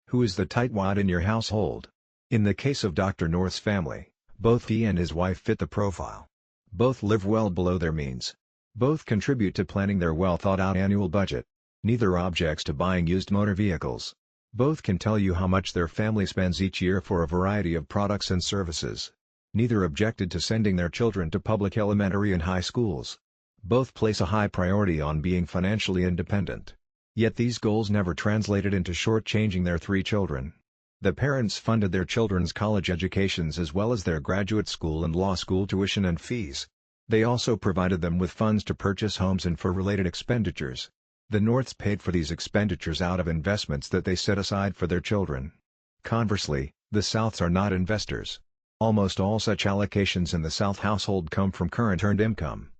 Who is the tightwad in your household? In the case of Dr. North's family, both he and his wife fit the profile. Both live well below their means. Both contribute to planning their well-thought-out annual budget. Neither objects to buying used motor vehicles. Both can tell you how much their family spends each year for a variety of products and services. Neither objected to sending their children to public elementary and high schools. Both place a high priority on being financially independent. Yet these goals never translated into shortchanging their 3 children. The parents funded their children's college educations as well as their graduate school and law school tuition and fees. They also provided them with funds to purchase homes and for related expenditures. The Norths paid for these expenditures out of investments that they set aside for their children. Conversely, the Souths are not investors. Almost all such allocations in the South household come from current earned income.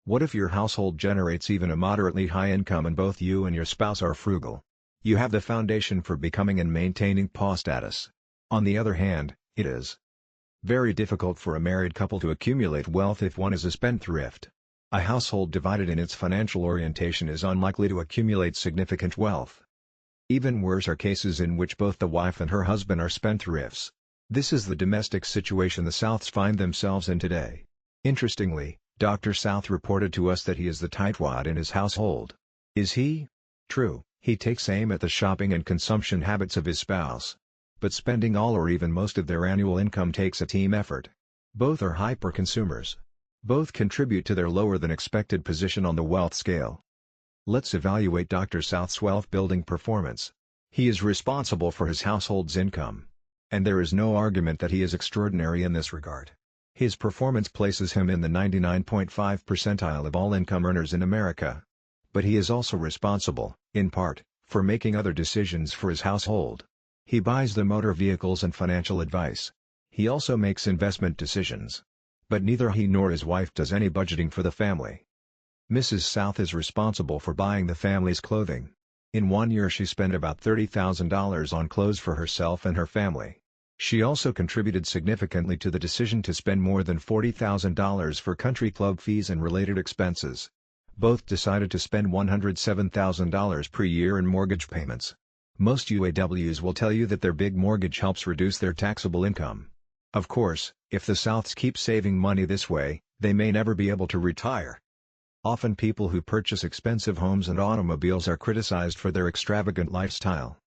What if your household generates even a moderately high income and both you and your spouse are frugal? You have the foundation for becoming and maintaining PA status. On the other hand, it is very difficult for a married couple to accumulate wealth if one is a spendthrift. A household divided in its financial orientation is unlikely to accumulate significant wealth. Even worse are cases in which both the wife and her husband are spendthrifts. This is the domestic situation the Souths find themselves in today. Interestingly, Dr. South reported to us that he is the tightwad in his household. Is he? True, he takes aim at the shopping and consumption habits of his spouse. But spending all or even most of their annual income takes a team effort. Both are hyper-consumers. Both contribute to their lower-than-expected position on the wealth scale. Let's evaluate Dr. South's wealth-building performance. He is responsible for his household's income. And there is no argument that he is extraordinary in this regard. His performance places him in the 99.5th percentile of all income earners in America. But he is also responsible, in part, for making other decisions for his household. He buys the motor vehicles and financial advice. He also makes investment decisions. But neither he nor his wife does any budgeting for the family. Mrs. South is responsible for buying the family's clothing. In 1 year she spent about $30,000 on clothes for herself and her family. She also contributed significantly to the decision to spend more than $40,000 for country club fees and related expenses. Both decided to spend $107,000 per year in mortgage payments. Most UAWs will tell you that their big mortgage helps reduce their taxable income. Of course, if the Souths keep saving money this way, they may never be able to retire. Often people who purchase expensive homes and automobiles are criticized for their extravagant lifestyle.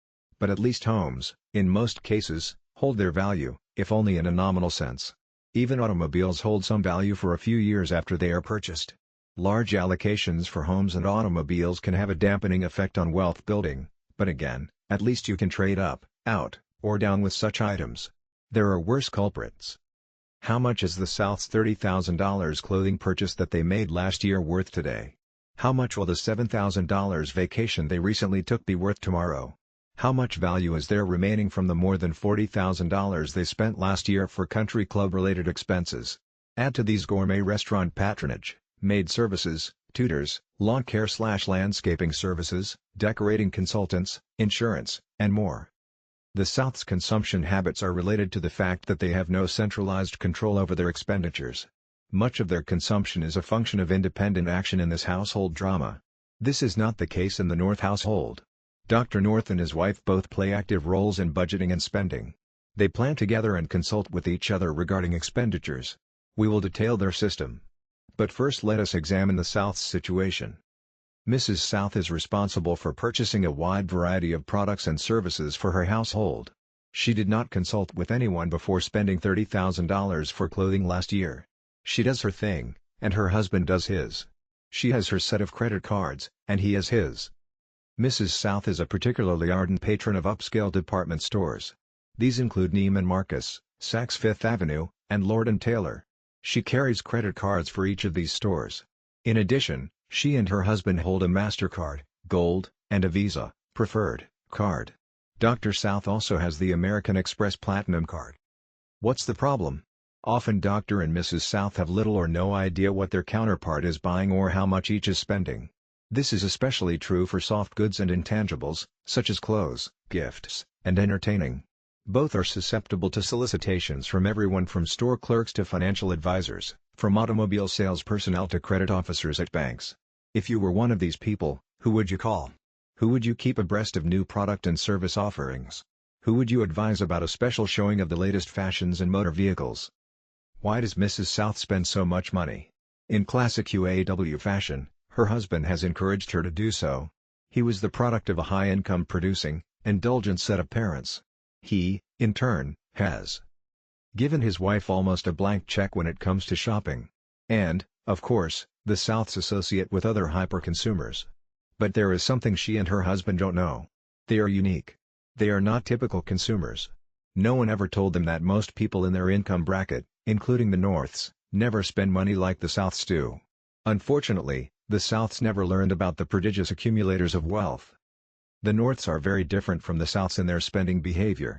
But at least homes, in most cases, hold their value, if only in a nominal sense. Even automobiles hold some value for a few years after they are purchased. Large allocations for homes and automobiles can have a dampening effect on wealth building, but again, At least you can trade up, out, or down with such items. There are worse culprits. How much is the South's $30,000 clothing purchase that they made last year worth today? How much will the $7,000 vacation they recently took be worth tomorrow? How much value is there remaining from the more than $40,000 they spent last year for country club-related expenses? Add to these gourmet restaurant patronage, maid services, tutors, lawn care/landscaping services, decorating consultants, insurance, and more. The South's consumption habits are related to the fact that they have no centralized control over their expenditures. Much of their consumption is a function of independent action in this household drama. This is not the case in the North household. Dr. North and his wife both play active roles in budgeting and spending. They plan together and consult with each other regarding expenditures. We will detail their system. But first let us examine the South's situation. Mrs. South is responsible for purchasing a wide variety of products and services for her household. She did not consult with anyone before spending $30,000 for clothing last year. She does her thing, and her husband does his. She has her set of credit cards, and he has his. Mrs. South is a particularly ardent patron of upscale department stores. These include Neiman Marcus, Saks Fifth Avenue, and Lord & Taylor. She carries credit cards for each of these stores. In addition, she and her husband hold a MasterCard, Gold, and a Visa, Preferred, card. Dr. South also has the American Express Platinum card. What's the problem? Often Dr. and Mrs. South have little or no idea what their counterpart is buying or how much each is spending. This is especially true for soft goods and intangibles, such as clothes, gifts, and entertaining. Both are susceptible to solicitations from everyone from store clerks to financial advisors, from automobile sales personnel to credit officers at banks. If you were one of these people, who would you call? Who would you keep abreast of new product and service offerings? Who would you advise about a special showing of the latest fashions and motor vehicles? Why does Mrs. South spend so much money? In classic UAW fashion, her husband has encouraged her to do so. He was the product of a high-income producing, indulgent set of parents. He, in turn, has given his wife almost a blank check when it comes to shopping. And, of course, the Souths associate with other hyper-consumers. But there is something she and her husband don't know. They are unique. They are not typical consumers. No one ever told them that most people in their income bracket, including the Norths, never spend money like the Souths do. Unfortunately, the Souths never learned about the prodigious accumulators of wealth. The Norths are very different from the Souths in their spending behavior.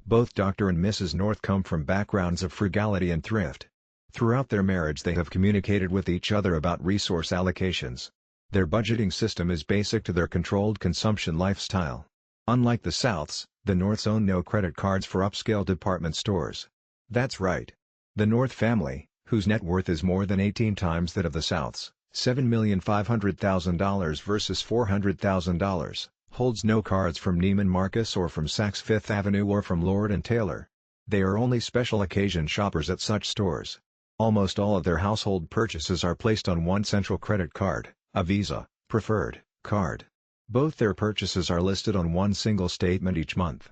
Both Dr. and Mrs. North come from backgrounds of frugality and thrift. Throughout their marriage they have communicated with each other about resource allocations. Their budgeting system is basic to their controlled consumption lifestyle. Unlike the Souths, the Norths own no credit cards for upscale department stores. That's right. The North family, whose net worth is more than 18 times that of the Souths, $7,500,000 versus $400,000, holds no cards from Neiman Marcus or from Saks Fifth Avenue or from Lord & Taylor. They are only special occasion shoppers at such stores. Almost all of their household purchases are placed on one central credit card, a Visa, Preferred, card. Both their purchases are listed on one single statement each month.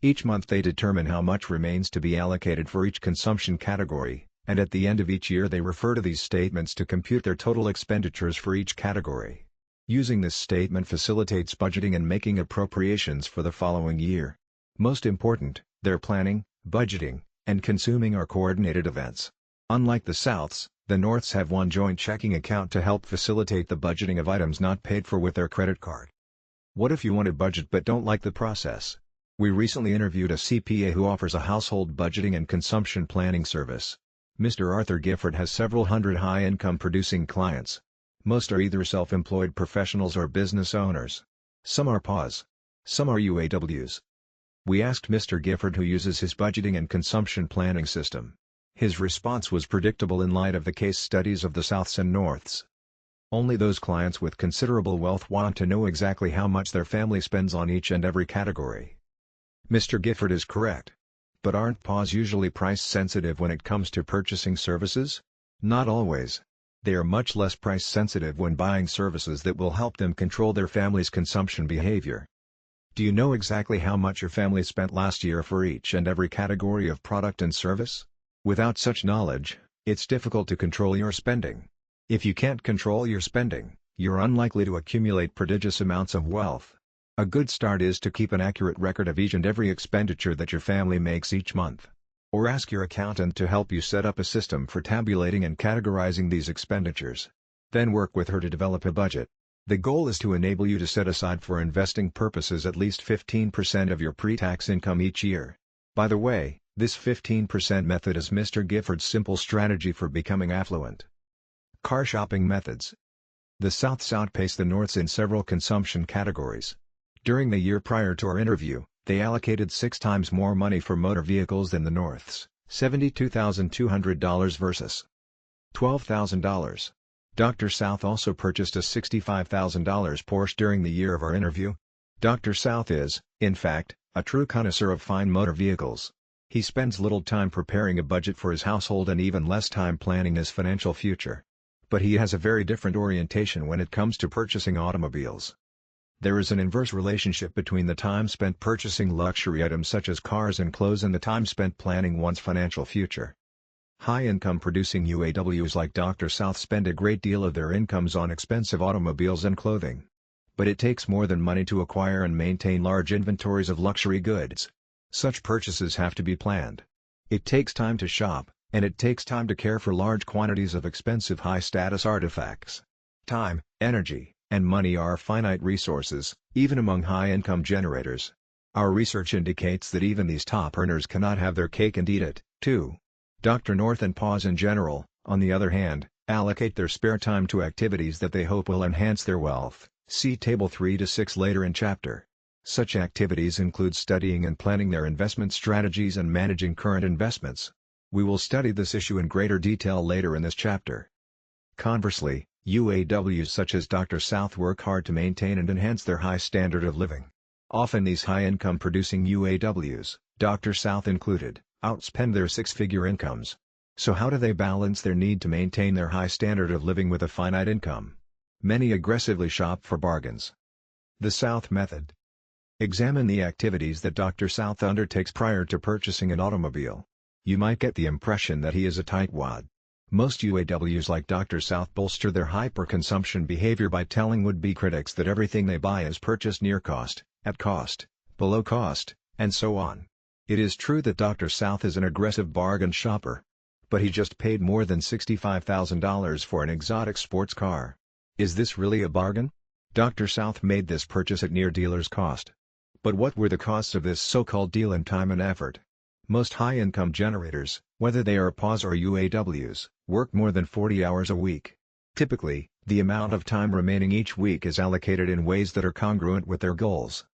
Each month they determine how much remains to be allocated for each consumption category, and at the end of each year they refer to these statements to compute their total expenditures for each category. Using this statement facilitates budgeting and making appropriations for the following year. Most important, their planning, budgeting, and consuming are coordinated events. Unlike the Souths, the Norths have one joint checking account to help facilitate the budgeting of items not paid for with their credit card. What if you want to budget but don't like the process? We recently interviewed a CPA who offers a household budgeting and consumption planning service. Mr. Arthur Gifford has several hundred high-income producing clients. Most are either self-employed professionals or business owners. Some are PAWs. Some are UAWs. We asked Mr. Gifford who uses his budgeting and consumption planning system. His response was predictable in light of the case studies of the Souths and Norths. Only those clients with considerable wealth want to know exactly how much their family spends on each and every category. Mr. Gifford is correct. But aren't PAWs usually price-sensitive when it comes to purchasing services? Not always. They are much less price-sensitive when buying services that will help them control their family's consumption behavior. Do you know exactly how much your family spent last year for each and every category of product and service? Without such knowledge, it's difficult to control your spending. If you can't control your spending, you're unlikely to accumulate prodigious amounts of wealth. A good start is to keep an accurate record of each and every expenditure that your family makes each month. Or ask your accountant to help you set up a system for tabulating and categorizing these expenditures. Then work with her to develop a budget. The goal is to enable you to set aside for investing purposes at least 15% of your pre-tax income each year. By the way, this 15% method is Mr. Gifford's simple strategy for becoming affluent. Car shopping methods. The Souths outpace the Norths in several consumption categories. During the year prior to our interview, they allocated 6 times more money for motor vehicles than the Norths, $72,200 versus $12,000. Dr. South also purchased a $65,000 Porsche during the year of our interview. Dr. South is, in fact, a true connoisseur of fine motor vehicles. He spends little time preparing a budget for his household and even less time planning his financial future. But he has a very different orientation when it comes to purchasing automobiles. There is an inverse relationship between the time spent purchasing luxury items such as cars and clothes and the time spent planning one's financial future. High-income producing UAWs like Dr. South spend a great deal of their incomes on expensive automobiles and clothing. But it takes more than money to acquire and maintain large inventories of luxury goods. Such purchases have to be planned. It takes time to shop, and it takes time to care for large quantities of expensive high-status artifacts. Time, energy, and money are finite resources, even among high-income generators. Our research indicates that even these top earners cannot have their cake and eat it, too. Dr. North and Paws in general, on the other hand, allocate their spare time to activities that they hope will enhance their wealth. See Table 3 to 6 later in chapter. Such activities include studying and planning their investment strategies and managing current investments. We will study this issue in greater detail later in this chapter. Conversely, UAWs such as Dr. South work hard to maintain and enhance their high standard of living. Often these high-income producing UAWs, Dr. South included, outspend their 6-figure incomes. So how do they balance their need to maintain their high standard of living with a finite income? Many aggressively shop for bargains. The South Method. Examine the activities that Dr. South undertakes prior to purchasing an automobile. You might get the impression that he is a tightwad. Most UAWs like Dr. South bolster their hyper-consumption behavior by telling would-be critics that everything they buy is purchased near cost, at cost, below cost, and so on. It is true that Dr. South is an aggressive bargain shopper. But he just paid more than $65,000 for an exotic sports car. Is this really a bargain? Dr. South made this purchase at near dealer's cost. But what were the costs of this so-called deal in time and effort? Most high-income generators, whether they are PAWs or UAWs, work more than 40 hours a week. Typically, the amount of time remaining each week is allocated in ways that are congruent with their goals.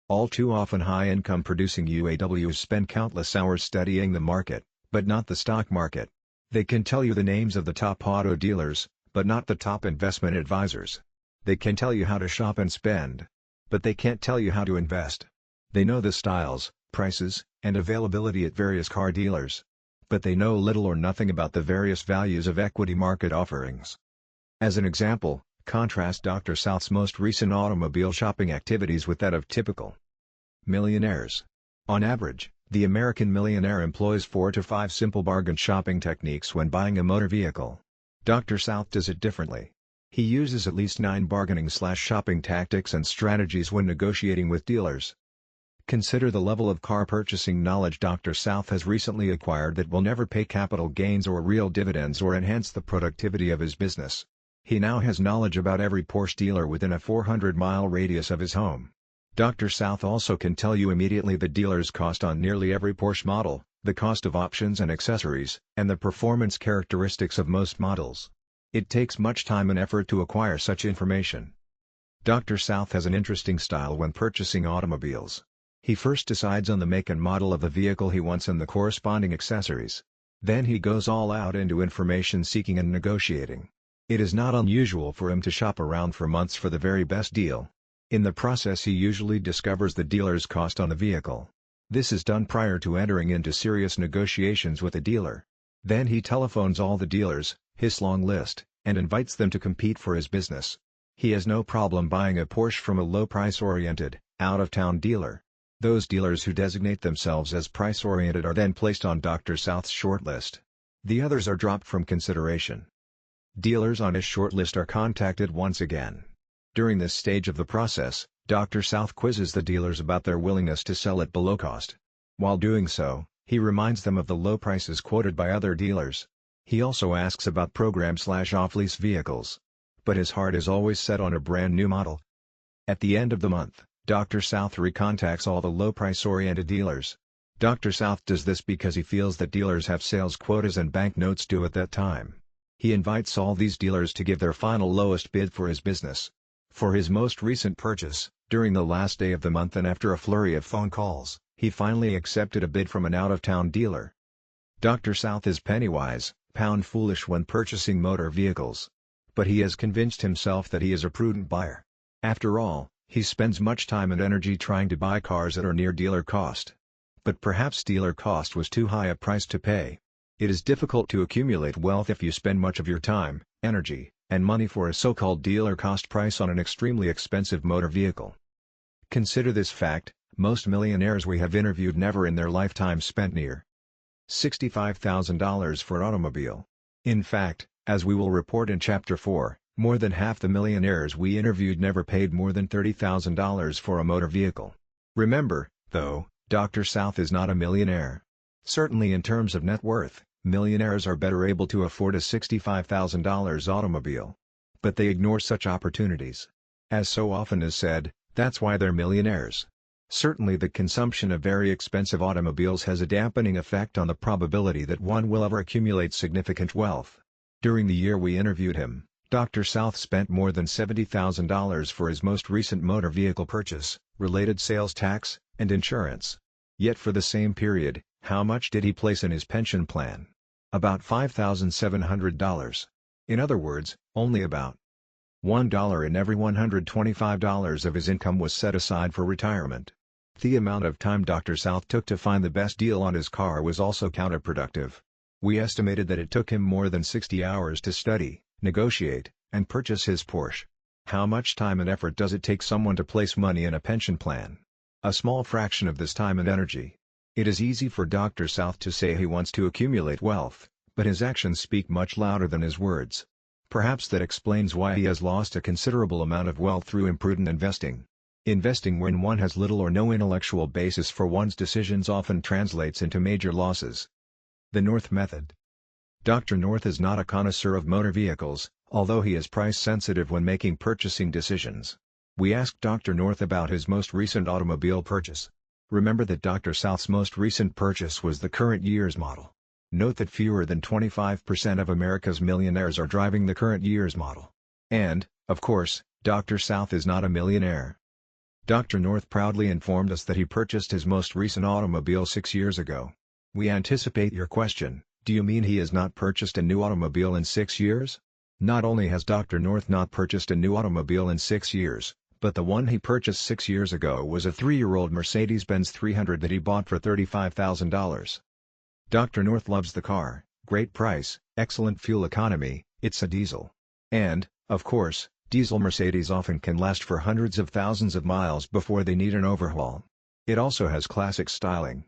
All too often high-income producing UAWs spend countless hours studying the market, but not the stock market. They can tell you the names of the top auto dealers, but not the top investment advisors. They can tell you how to shop and spend, but they can't tell you how to invest. They know the styles, prices, and availability at various car dealers. But they know little or nothing about the various values of equity market offerings. As an example, contrast Dr. South's most recent automobile shopping activities with that of typical millionaires. On average, the American millionaire employs 4 to 5 simple bargain shopping techniques when buying a motor vehicle. Dr. South does it differently. He uses at least 9 bargaining/shopping tactics and strategies when negotiating with dealers. Consider the level of car purchasing knowledge Dr. South has recently acquired that will never pay capital gains or real dividends or enhance the productivity of his business. He now has knowledge about every Porsche dealer within a 400-mile radius of his home. Dr. South also can tell you immediately the dealer's cost on nearly every Porsche model, the cost of options and accessories, and the performance characteristics of most models. It takes much time and effort to acquire such information. Dr. South has an interesting style when purchasing automobiles. He first decides on the make and model of the vehicle he wants and the corresponding accessories. Then he goes all out into information seeking and negotiating. It is not unusual for him to shop around for months for the very best deal. In the process he usually discovers the dealer's cost on the vehicle. This is done prior to entering into serious negotiations with a dealer. Then he telephones all the dealers, his long list, and invites them to compete for his business. He has no problem buying a Porsche from a low-price-oriented, out-of-town dealer. Those dealers who designate themselves as price-oriented are then placed on Dr. South's shortlist. The others are dropped from consideration. Dealers on his shortlist are contacted once again. During this stage of the process, Dr. South quizzes the dealers about their willingness to sell at below cost. While doing so, he reminds them of the low prices quoted by other dealers. He also asks about program/off-lease vehicles. But his heart is always set on a brand new model. At the end of the month, Dr. South recontacts all the low-price-oriented dealers. Dr. South does this because he feels that dealers have sales quotas and banknotes due at that time. He invites all these dealers to give their final lowest bid for his business. For his most recent purchase, during the last day of the month and after a flurry of phone calls, he finally accepted a bid from an out-of-town dealer. Dr. South is penny-wise, pound-foolish when purchasing motor vehicles. But he has convinced himself that he is a prudent buyer. After all, he spends much time and energy trying to buy cars at or near dealer cost. But perhaps dealer cost was too high a price to pay. It is difficult to accumulate wealth if you spend much of your time, energy, and money for a so-called dealer cost price on an extremely expensive motor vehicle. Consider this fact: most millionaires we have interviewed never in their lifetime spent near $65,000 for an automobile. In fact, as we will report in Chapter 4, more than half the millionaires we interviewed never paid more than $30,000 for a motor vehicle. Remember, though, Dr. South is not a millionaire. Certainly in terms of net worth, millionaires are better able to afford a $65,000 automobile. But they ignore such opportunities. As so often is said, that's why they're millionaires. Certainly the consumption of very expensive automobiles has a dampening effect on the probability that one will ever accumulate significant wealth. During the year we interviewed him, Dr. South spent more than $70,000 for his most recent motor vehicle purchase, related sales tax, and insurance. Yet for the same period, how much did he place in his pension plan? About $5,700. In other words, only about $1 in every $125 of his income was set aside for retirement. The amount of time Dr. South took to find the best deal on his car was also counterproductive. We estimated that it took him more than 60 hours to study, negotiate, and purchase his Porsche. How much time and effort does it take someone to place money in a pension plan? A small fraction of this time and energy. It is easy for Dr. South to say he wants to accumulate wealth, but his actions speak much louder than his words. Perhaps that explains why he has lost a considerable amount of wealth through imprudent investing. Investing when one has little or no intellectual basis for one's decisions often translates into major losses. The North Method. Dr. North is not a connoisseur of motor vehicles, although he is price-sensitive when making purchasing decisions. We asked Dr. North about his most recent automobile purchase. Remember that Dr. South's most recent purchase was the current year's model. Note that fewer than 25% of America's millionaires are driving the current year's model. And, of course, Dr. South is not a millionaire. Dr. North proudly informed us that he purchased his most recent automobile 6 years ago. We anticipate your question: do you mean he has not purchased a new automobile in 6 years? Not only has Dr. North not purchased a new automobile in 6 years, but the one he purchased 6 years ago was a 3-year-old Mercedes-Benz 300 that he bought for $35,000. Dr. North loves the car: great price, excellent fuel economy, it's a diesel. And, of course, diesel Mercedes often can last for hundreds of thousands of miles before they need an overhaul. It also has classic styling.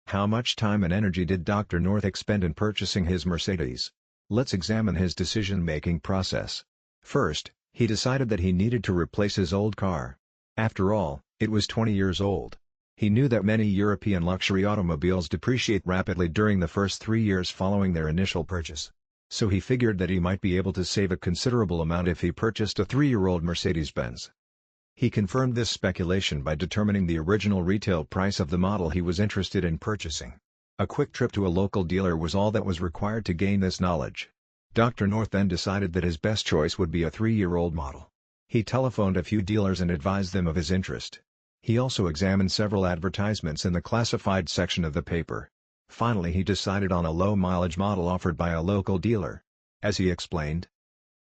How much time and energy did Dr. North expend in purchasing his Mercedes? Let's examine his decision-making process. First, he decided that he needed to replace his old car. After all, it was 20 years old. He knew that many European luxury automobiles depreciate rapidly during the first 3 years following their initial purchase. So he figured that he might be able to save a considerable amount if he purchased a 3-year-old Mercedes-Benz. He confirmed this speculation by determining the original retail price of the model he was interested in purchasing. A quick trip to a local dealer was all that was required to gain this knowledge. Dr. North then decided that his best choice would be a 3-year-old model. He telephoned a few dealers and advised them of his interest. He also examined several advertisements in the classified section of the paper. Finally he decided on a low-mileage model offered by a local dealer. As he explained,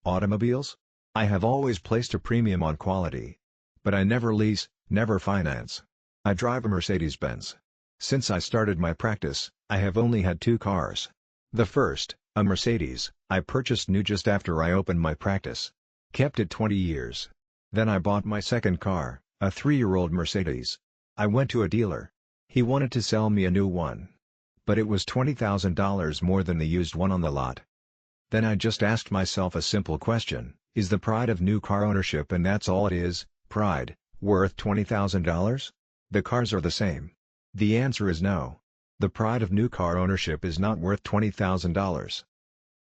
"Automobiles? I have always placed a premium on quality. But I never lease, never finance. I drive a Mercedes-Benz. Since I started my practice, I have only had 2 cars. The first, a Mercedes, I purchased new just after I opened my practice. Kept it 20 years. Then I bought my second car, a 3-year-old Mercedes. I went to a dealer. He wanted to sell me a new one. But it was $20,000 more than the used one on the lot. Then I just asked myself a simple question: Is the pride of new car ownership, and that's all it is, pride, worth $20,000? The cars are the same. The answer is no. The pride of new car ownership is not worth $20,000.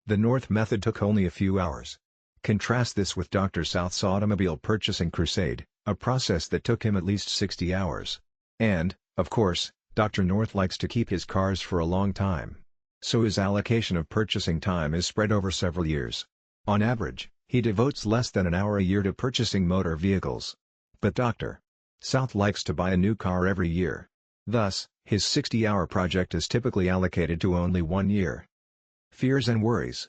The North method took only a few hours. Contrast this with Dr. South's automobile purchasing crusade, a process that took him at least 60 hours. And, of course, Dr. North likes to keep his cars for a long time. So his allocation of purchasing time is spread over several years. On average, he devotes less than an hour a year to purchasing motor vehicles. But Dr. South likes to buy a new car every year. Thus, his 60-hour project is typically allocated to only 1 year. Fears and worries.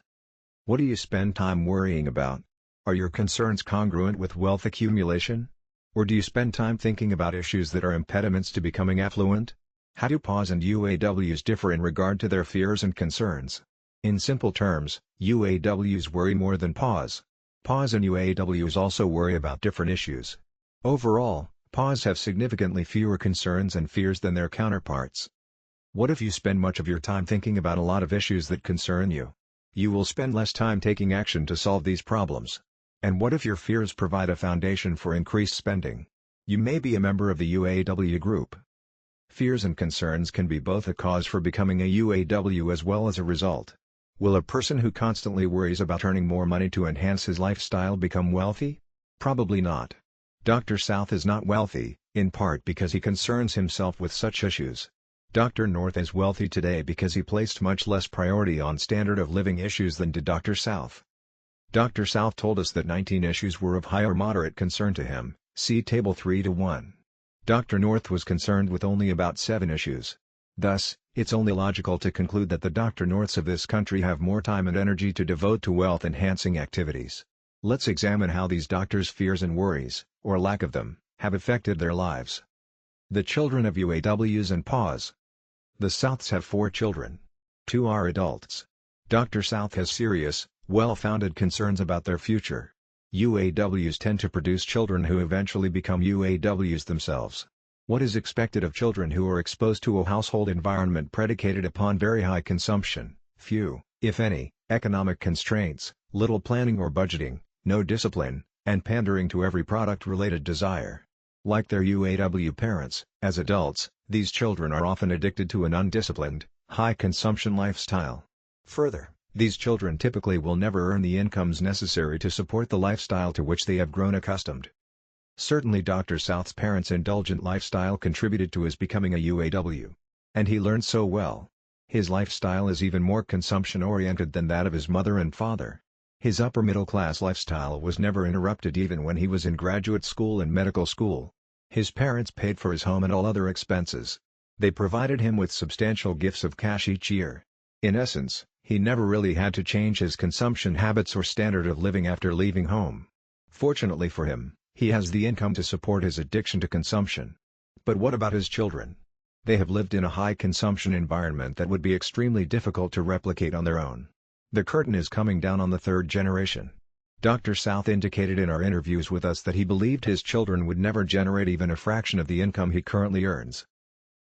What do you spend time worrying about? Are your concerns congruent with wealth accumulation? Or do you spend time thinking about issues that are impediments to becoming affluent? How do PAWS and UAWs differ in regard to their fears and concerns? In simple terms, UAWs worry more than PAWS. PAWS and UAWs also worry about different issues. Overall, PAWS have significantly fewer concerns and fears than their counterparts. What if you spend much of your time thinking about a lot of issues that concern you? You will spend less time taking action to solve these problems. And what if your fears provide a foundation for increased spending? You may be a member of the UAW group. Fears and concerns can be both a cause for becoming a UAW as well as a result. Will a person who constantly worries about earning more money to enhance his lifestyle become wealthy? Probably not. Dr. South is not wealthy, in part because he concerns himself with such issues. Dr. North is wealthy today because he placed much less priority on standard of living issues than did Dr. South. Dr. South told us that 19 issues were of high or moderate concern to him, see Table 3:1. Dr. North was concerned with only about 7 issues. Thus, it's only logical to conclude that the Dr. Norths of this country have more time and energy to devote to wealth-enhancing activities. Let's examine how these doctors' fears and worries, or lack of them, have affected their lives. The children of UAWs and PAWS. The Souths have 4 children. 2 are adults. Dr. South has serious, well-founded concerns about their future. UAWs tend to produce children who eventually become UAWs themselves. What is expected of children who are exposed to a household environment predicated upon very high consumption, few, if any, economic constraints, little planning or budgeting, no discipline, and pandering to every product-related desire? Like their UAW parents, as adults, these children are often addicted to an undisciplined, high-consumption lifestyle. Further, these children typically will never earn the incomes necessary to support the lifestyle to which they have grown accustomed. Certainly Dr. South's parents' indulgent lifestyle contributed to his becoming a UAW. And he learned so well. His lifestyle is even more consumption-oriented than that of his mother and father. His upper-middle-class lifestyle was never interrupted even when he was in graduate school and medical school. His parents paid for his home and all other expenses. They provided him with substantial gifts of cash each year. In essence, he never really had to change his consumption habits or standard of living after leaving home. Fortunately for him, he has the income to support his addiction to consumption. But what about his children? They have lived in a high-consumption environment that would be extremely difficult to replicate on their own. The curtain is coming down on the 3rd generation. Dr. South indicated in our interviews with us that he believed his children would never generate even a fraction of the income he currently earns.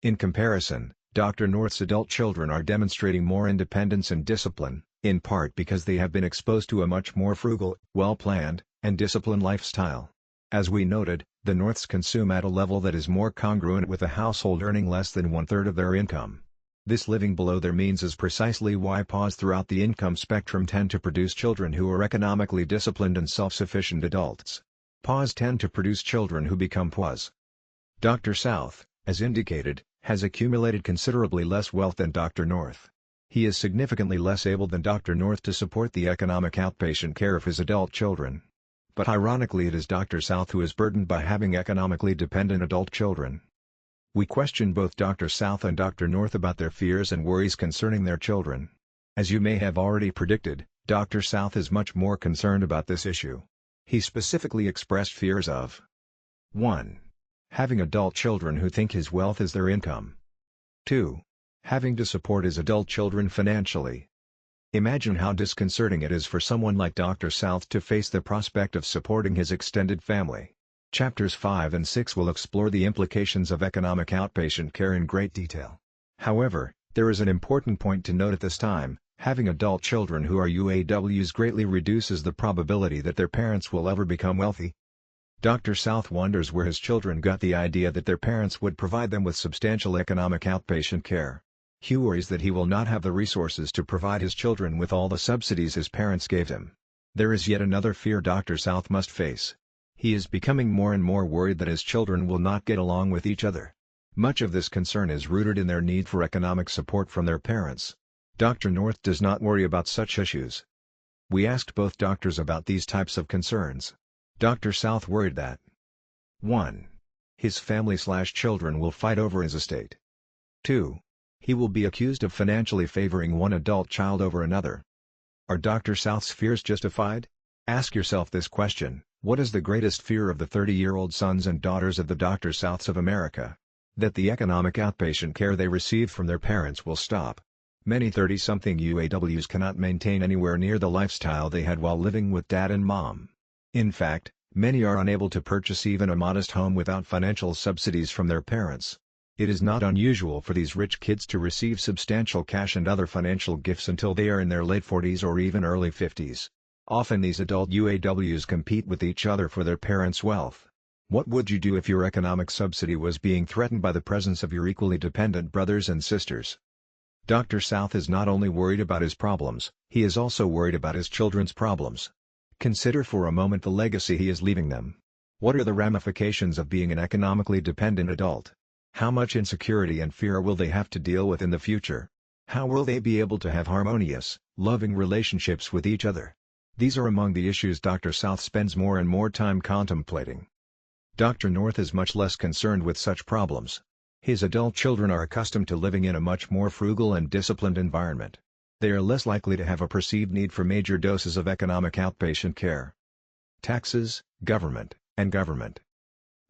In comparison, Dr. North's adult children are demonstrating more independence and discipline, in part because they have been exposed to a much more frugal, well-planned, and disciplined lifestyle. As we noted, the Norths consume at a level that is more congruent with a household earning less than 1/3 of their income. This living below their means is precisely why PAWS throughout the income spectrum tend to produce children who are economically disciplined and self-sufficient adults. PAWS tend to produce children who become PAWS. Dr. South, as indicated, has accumulated considerably less wealth than Dr. North. He is significantly less able than Dr. North to support the economic outpatient care of his adult children. But ironically it is Dr. South who is burdened by having economically dependent adult children. We questioned both Dr. South and Dr. North about their fears and worries concerning their children. As you may have already predicted, Dr. South is much more concerned about this issue. He specifically expressed fears of 1. Having adult children who think his wealth is their income. 2. Having to support his adult children financially. Imagine how disconcerting it is for someone like Dr. South to face the prospect of supporting his extended family. Chapters 5 and 6 will explore the implications of economic outpatient care in great detail. However, there is an important point to note at this time. Having adult children who are UAWs greatly reduces the probability that their parents will ever become wealthy. Dr. South wonders where his children got the idea that their parents would provide them with substantial economic outpatient care. He worries that he will not have the resources to provide his children with all the subsidies his parents gave him. There is yet another fear Dr. South must face. He is becoming more and more worried that his children will not get along with each other. Much of this concern is rooted in their need for economic support from their parents. Dr. North does not worry about such issues. We asked both doctors about these types of concerns. Dr. South worried that 1. His family/children will fight over his estate. 2. He will be accused of financially favoring one adult child over another. Are Dr. South's fears justified? Ask yourself this question: what is the greatest fear of the 30-year-old sons and daughters of the Dr. Souths of America? That the economic outpatient care they receive from their parents will stop. Many 30-something UAWs cannot maintain anywhere near the lifestyle they had while living with dad and mom. In fact, many are unable to purchase even a modest home without financial subsidies from their parents. It is not unusual for these rich kids to receive substantial cash and other financial gifts until they are in their late 40s or even early 50s. Often these adult UAWs compete with each other for their parents' wealth. What would you do if your economic subsidy was being threatened by the presence of your equally dependent brothers and sisters? Dr. South is not only worried about his problems, he is also worried about his children's problems. Consider for a moment the legacy he is leaving them. What are the ramifications of being an economically dependent adult? How much insecurity and fear will they have to deal with in the future? How will they be able to have harmonious, loving relationships with each other? These are among the issues Dr. South spends more and more time contemplating. Dr. North is much less concerned with such problems. His adult children are accustomed to living in a much more frugal and disciplined environment. They are less likely to have a perceived need for major doses of economic outpatient care. Taxes, government, and government.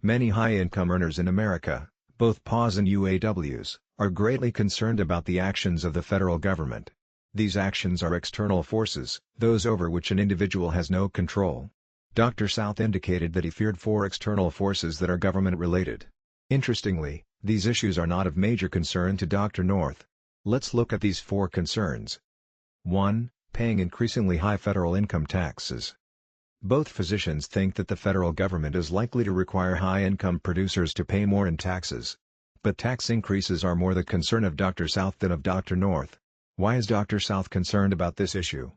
Many high-income earners in America, both PAWs and UAWs, are greatly concerned about the actions of the federal government. These actions are external forces, those over which an individual has no control. Dr. South indicated that he feared 4 external forces that are government-related. Interestingly, these issues are not of major concern to Dr. North. Let's look at these 4 concerns. 1. Paying increasingly high federal income taxes. Both physicians think that the federal government is likely to require high-income producers to pay more in taxes. But tax increases are more the concern of Dr. South than of Dr. North. Why is Dr. South concerned about this issue?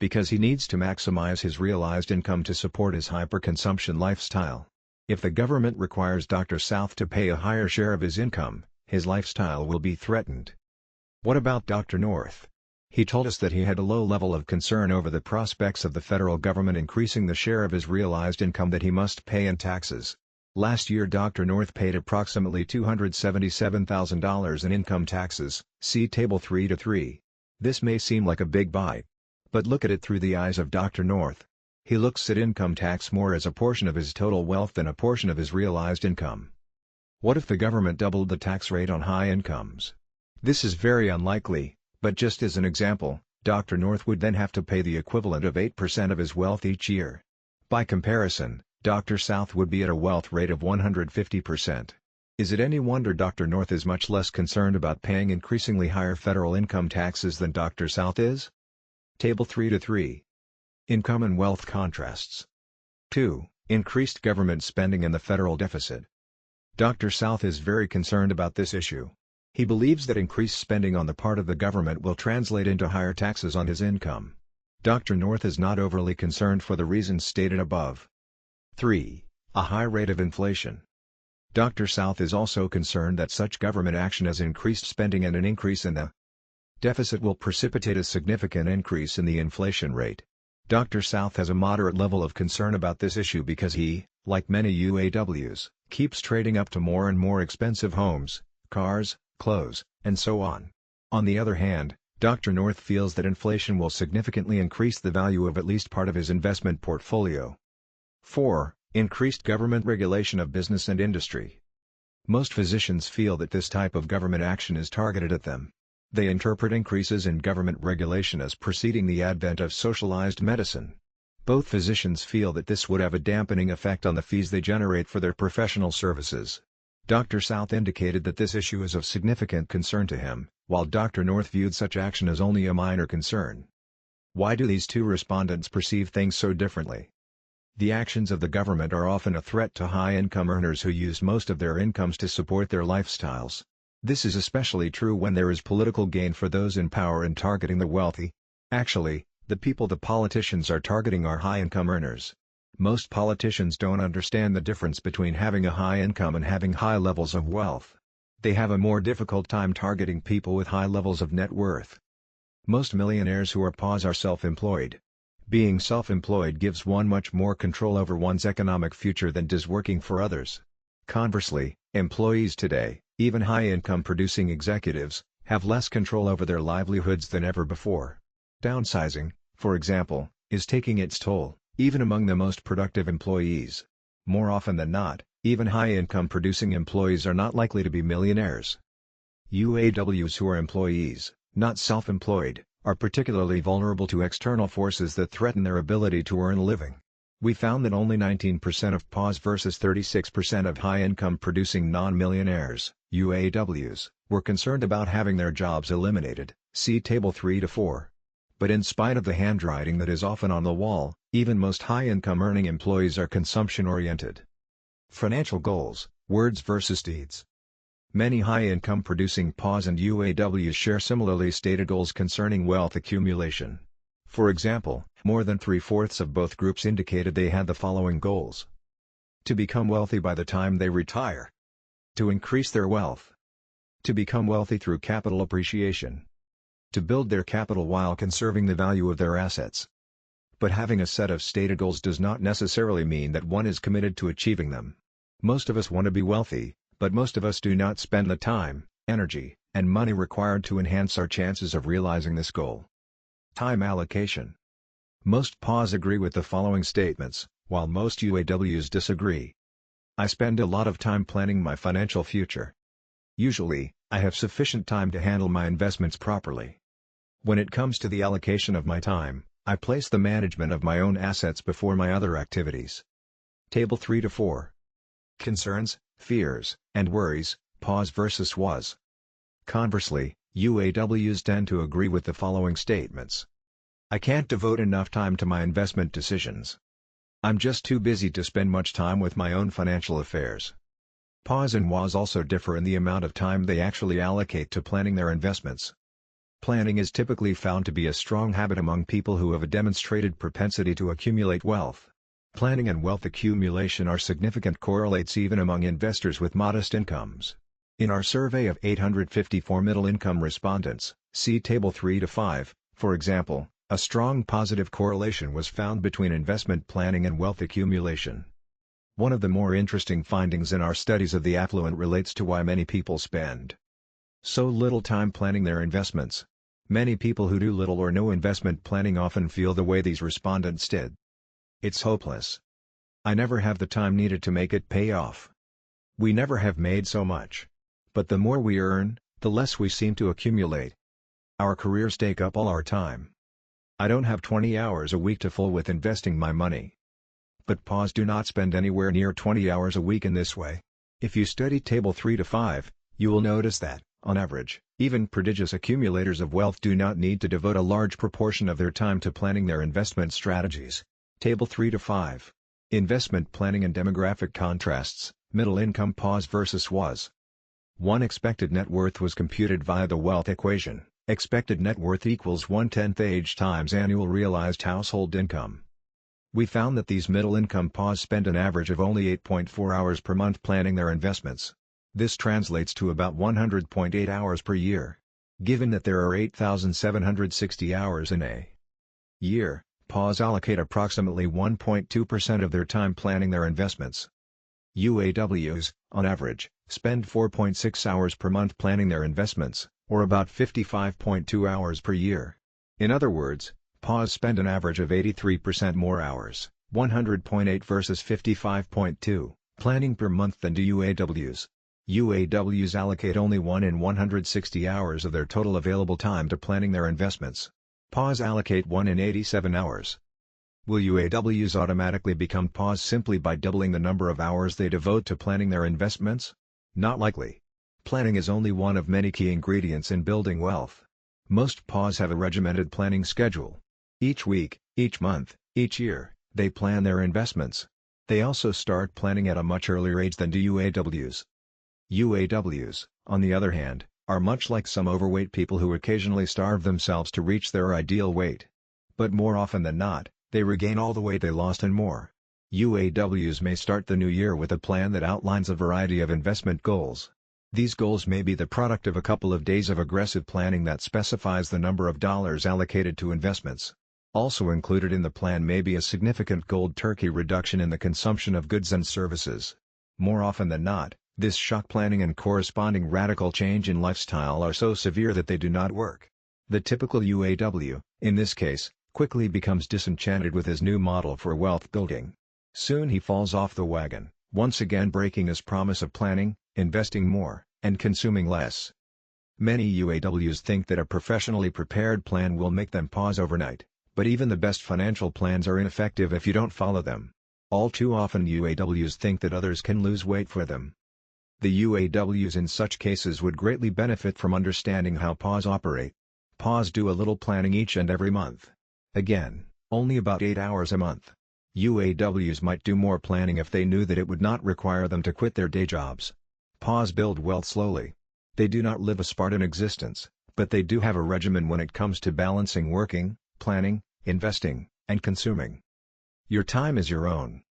Because he needs to maximize his realized income to support his hyper-consumption lifestyle. If the government requires Dr. South to pay a higher share of his income, his lifestyle will be threatened. What about Dr. North? He told us that he had a low level of concern over the prospects of the federal government increasing the share of his realized income that he must pay in taxes. Last year Dr. North paid approximately $277,000 in income taxes, see Table 3-3. This may seem like a big bite. But look at it through the eyes of Dr. North. He looks at income tax more as a portion of his total wealth than a portion of his realized income. What if the government doubled the tax rate on high incomes? This is very unlikely, but just as an example, Dr. North would then have to pay the equivalent of 8% of his wealth each year. By comparison, Dr. South would be at a wealth rate of 150%. Is it any wonder Dr. North is much less concerned about paying increasingly higher federal income taxes than Dr. South is? Table 3-3. Income and wealth contrasts. 2. Increased government spending and the federal deficit. Dr. South is very concerned about this issue. He believes that increased spending on the part of the government will translate into higher taxes on his income. Dr. North is not overly concerned for the reasons stated above. 3. A high rate of inflation. Dr. South is also concerned that such government action as increased spending and an increase in the deficit will precipitate a significant increase in the inflation rate. Dr. South has a moderate level of concern about this issue because he, like many UAWs, keeps trading up to more and more expensive homes, cars, clothes, and so on. On the other hand, Dr. North feels that inflation will significantly increase the value of at least part of his investment portfolio. 4. Increased government regulation of business and industry. Most physicians feel that this type of government action is targeted at them. They interpret increases in government regulation as preceding the advent of socialized medicine. Both physicians feel that this would have a dampening effect on the fees they generate for their professional services. Dr. South indicated that this issue is of significant concern to him, while Dr. North viewed such action as only a minor concern. Why do these two respondents perceive things so differently? The actions of the government are often a threat to high-income earners who use most of their incomes to support their lifestyles. This is especially true when there is political gain for those in power in targeting the wealthy. Actually, the people the politicians are targeting are high-income earners. Most politicians don't understand the difference between having a high income and having high levels of wealth. They have a more difficult time targeting people with high levels of net worth. Most millionaires who are self-employed. Being self-employed gives one much more control over one's economic future than does working for others. Conversely, employees today, even high-income producing executives, have less control over their livelihoods than ever before. Downsizing, for example, is taking its toll, even among the most productive employees. More often than not, even high-income producing employees are not likely to be millionaires. UAWs who are employees, not self-employed, are particularly vulnerable to external forces that threaten their ability to earn a living. We found that only 19% of PAWs versus 36% of high-income producing non-millionaires, UAWs, were concerned about having their jobs eliminated, see Table 3-4. But in spite of the handwriting that is often on the wall, even most high-income earning employees are consumption-oriented. Financial goals, words versus deeds. Many high-income producing PAWs and UAWs share similarly stated goals concerning wealth accumulation. For example, more than 3/4 of both groups indicated they had the following goals: to become wealthy by the time they retire, to increase their wealth, to become wealthy through capital appreciation, to build their capital while conserving the value of their assets. But having a set of stated goals does not necessarily mean that one is committed to achieving them. Most of us want to be wealthy, but most of us do not spend the time, energy, and money required to enhance our chances of realizing this goal. Time allocation. Most PAWs agree with the following statements, while most UAWs disagree. I spend a lot of time planning my financial future. Usually, I have sufficient time to handle my investments properly. When it comes to the allocation of my time, I place the management of my own assets before my other activities. Table 3-4. Concerns, fears, and worries, PAWs versus WAs. Conversely, UAWs tend to agree with the following statements. I can't devote enough time to my investment decisions. I'm just too busy to spend much time with my own financial affairs. PAWs and WAs also differ in the amount of time they actually allocate to planning their investments. Planning is typically found to be a strong habit among people who have a demonstrated propensity to accumulate wealth. Planning and wealth accumulation are significant correlates even among investors with modest incomes. In our survey of 854 middle-income respondents, see Table 3-5, for example, a strong positive correlation was found between investment planning and wealth accumulation. One of the more interesting findings in our studies of the affluent relates to why many people spend so little time planning their investments. Many people who do little or no investment planning often feel the way these respondents did. It's hopeless. I never have the time needed to make it pay off. We never have made so much. But the more we earn, the less we seem to accumulate. Our careers take up all our time. I don't have 20 hours a week to fill with investing my money. But PAWs do not spend anywhere near 20 hours a week in this way. If you study Table 3-5, you will notice that, on average, even prodigious accumulators of wealth do not need to devote a large proportion of their time to planning their investment strategies. Table 3-5. Investment planning and demographic contrasts, middle-income PAWs versus WAs. One expected net worth was computed via the wealth equation. Expected net worth equals 1/10 age times annual realized household income. We found that these middle-income PAWs spend an average of only 8.4 hours per month planning their investments. This translates to about 100.8 hours per year. Given that there are 8,760 hours in a year, PAWs allocate approximately 1.2% of their time planning their investments. UAWs, on average, spend 4.6 hours per month planning their investments, or about 55.2 hours per year. In other words, PAWs spend an average of 83% more hours, 100.8 versus 55.2, planning per month than do UAWs. UAWs allocate only 1 in 160 hours of their total available time to planning their investments. PAWs allocate 1 in 87 hours. Will UAWs automatically become PAWs simply by doubling the number of hours they devote to planning their investments? Not likely. Planning is only one of many key ingredients in building wealth. Most PAWs have a regimented planning schedule. Each week, each month, each year, they plan their investments. They also start planning at a much earlier age than do UAWs. UAWs, on the other hand, are much like some overweight people who occasionally starve themselves to reach their ideal weight. But more often than not, they regain all the weight they lost and more. UAWs may start the new year with a plan that outlines a variety of investment goals. These goals may be the product of a couple of days of aggressive planning that specifies the number of dollars allocated to investments. Also included in the plan may be a significant cold turkey reduction in the consumption of goods and services. More often than not, this shock planning and corresponding radical change in lifestyle are so severe that they do not work. The typical UAW, in this case, quickly becomes disenchanted with his new model for wealth building. Soon he falls off the wagon, once again breaking his promise of planning, investing more, and consuming less. Many UAWs think that a professionally prepared plan will make them pause overnight, but even the best financial plans are ineffective if you don't follow them. All too often UAWs think that others can lose weight for them. The UAWs in such cases would greatly benefit from understanding how PAWs operate. PAWs do a little planning each and every month. Again, only about 8 hours a month. UAWs might do more planning if they knew that it would not require them to quit their day jobs. PAWs build wealth slowly. They do not live a Spartan existence, but they do have a regimen when it comes to balancing working, planning, investing, and consuming. Your time is your own.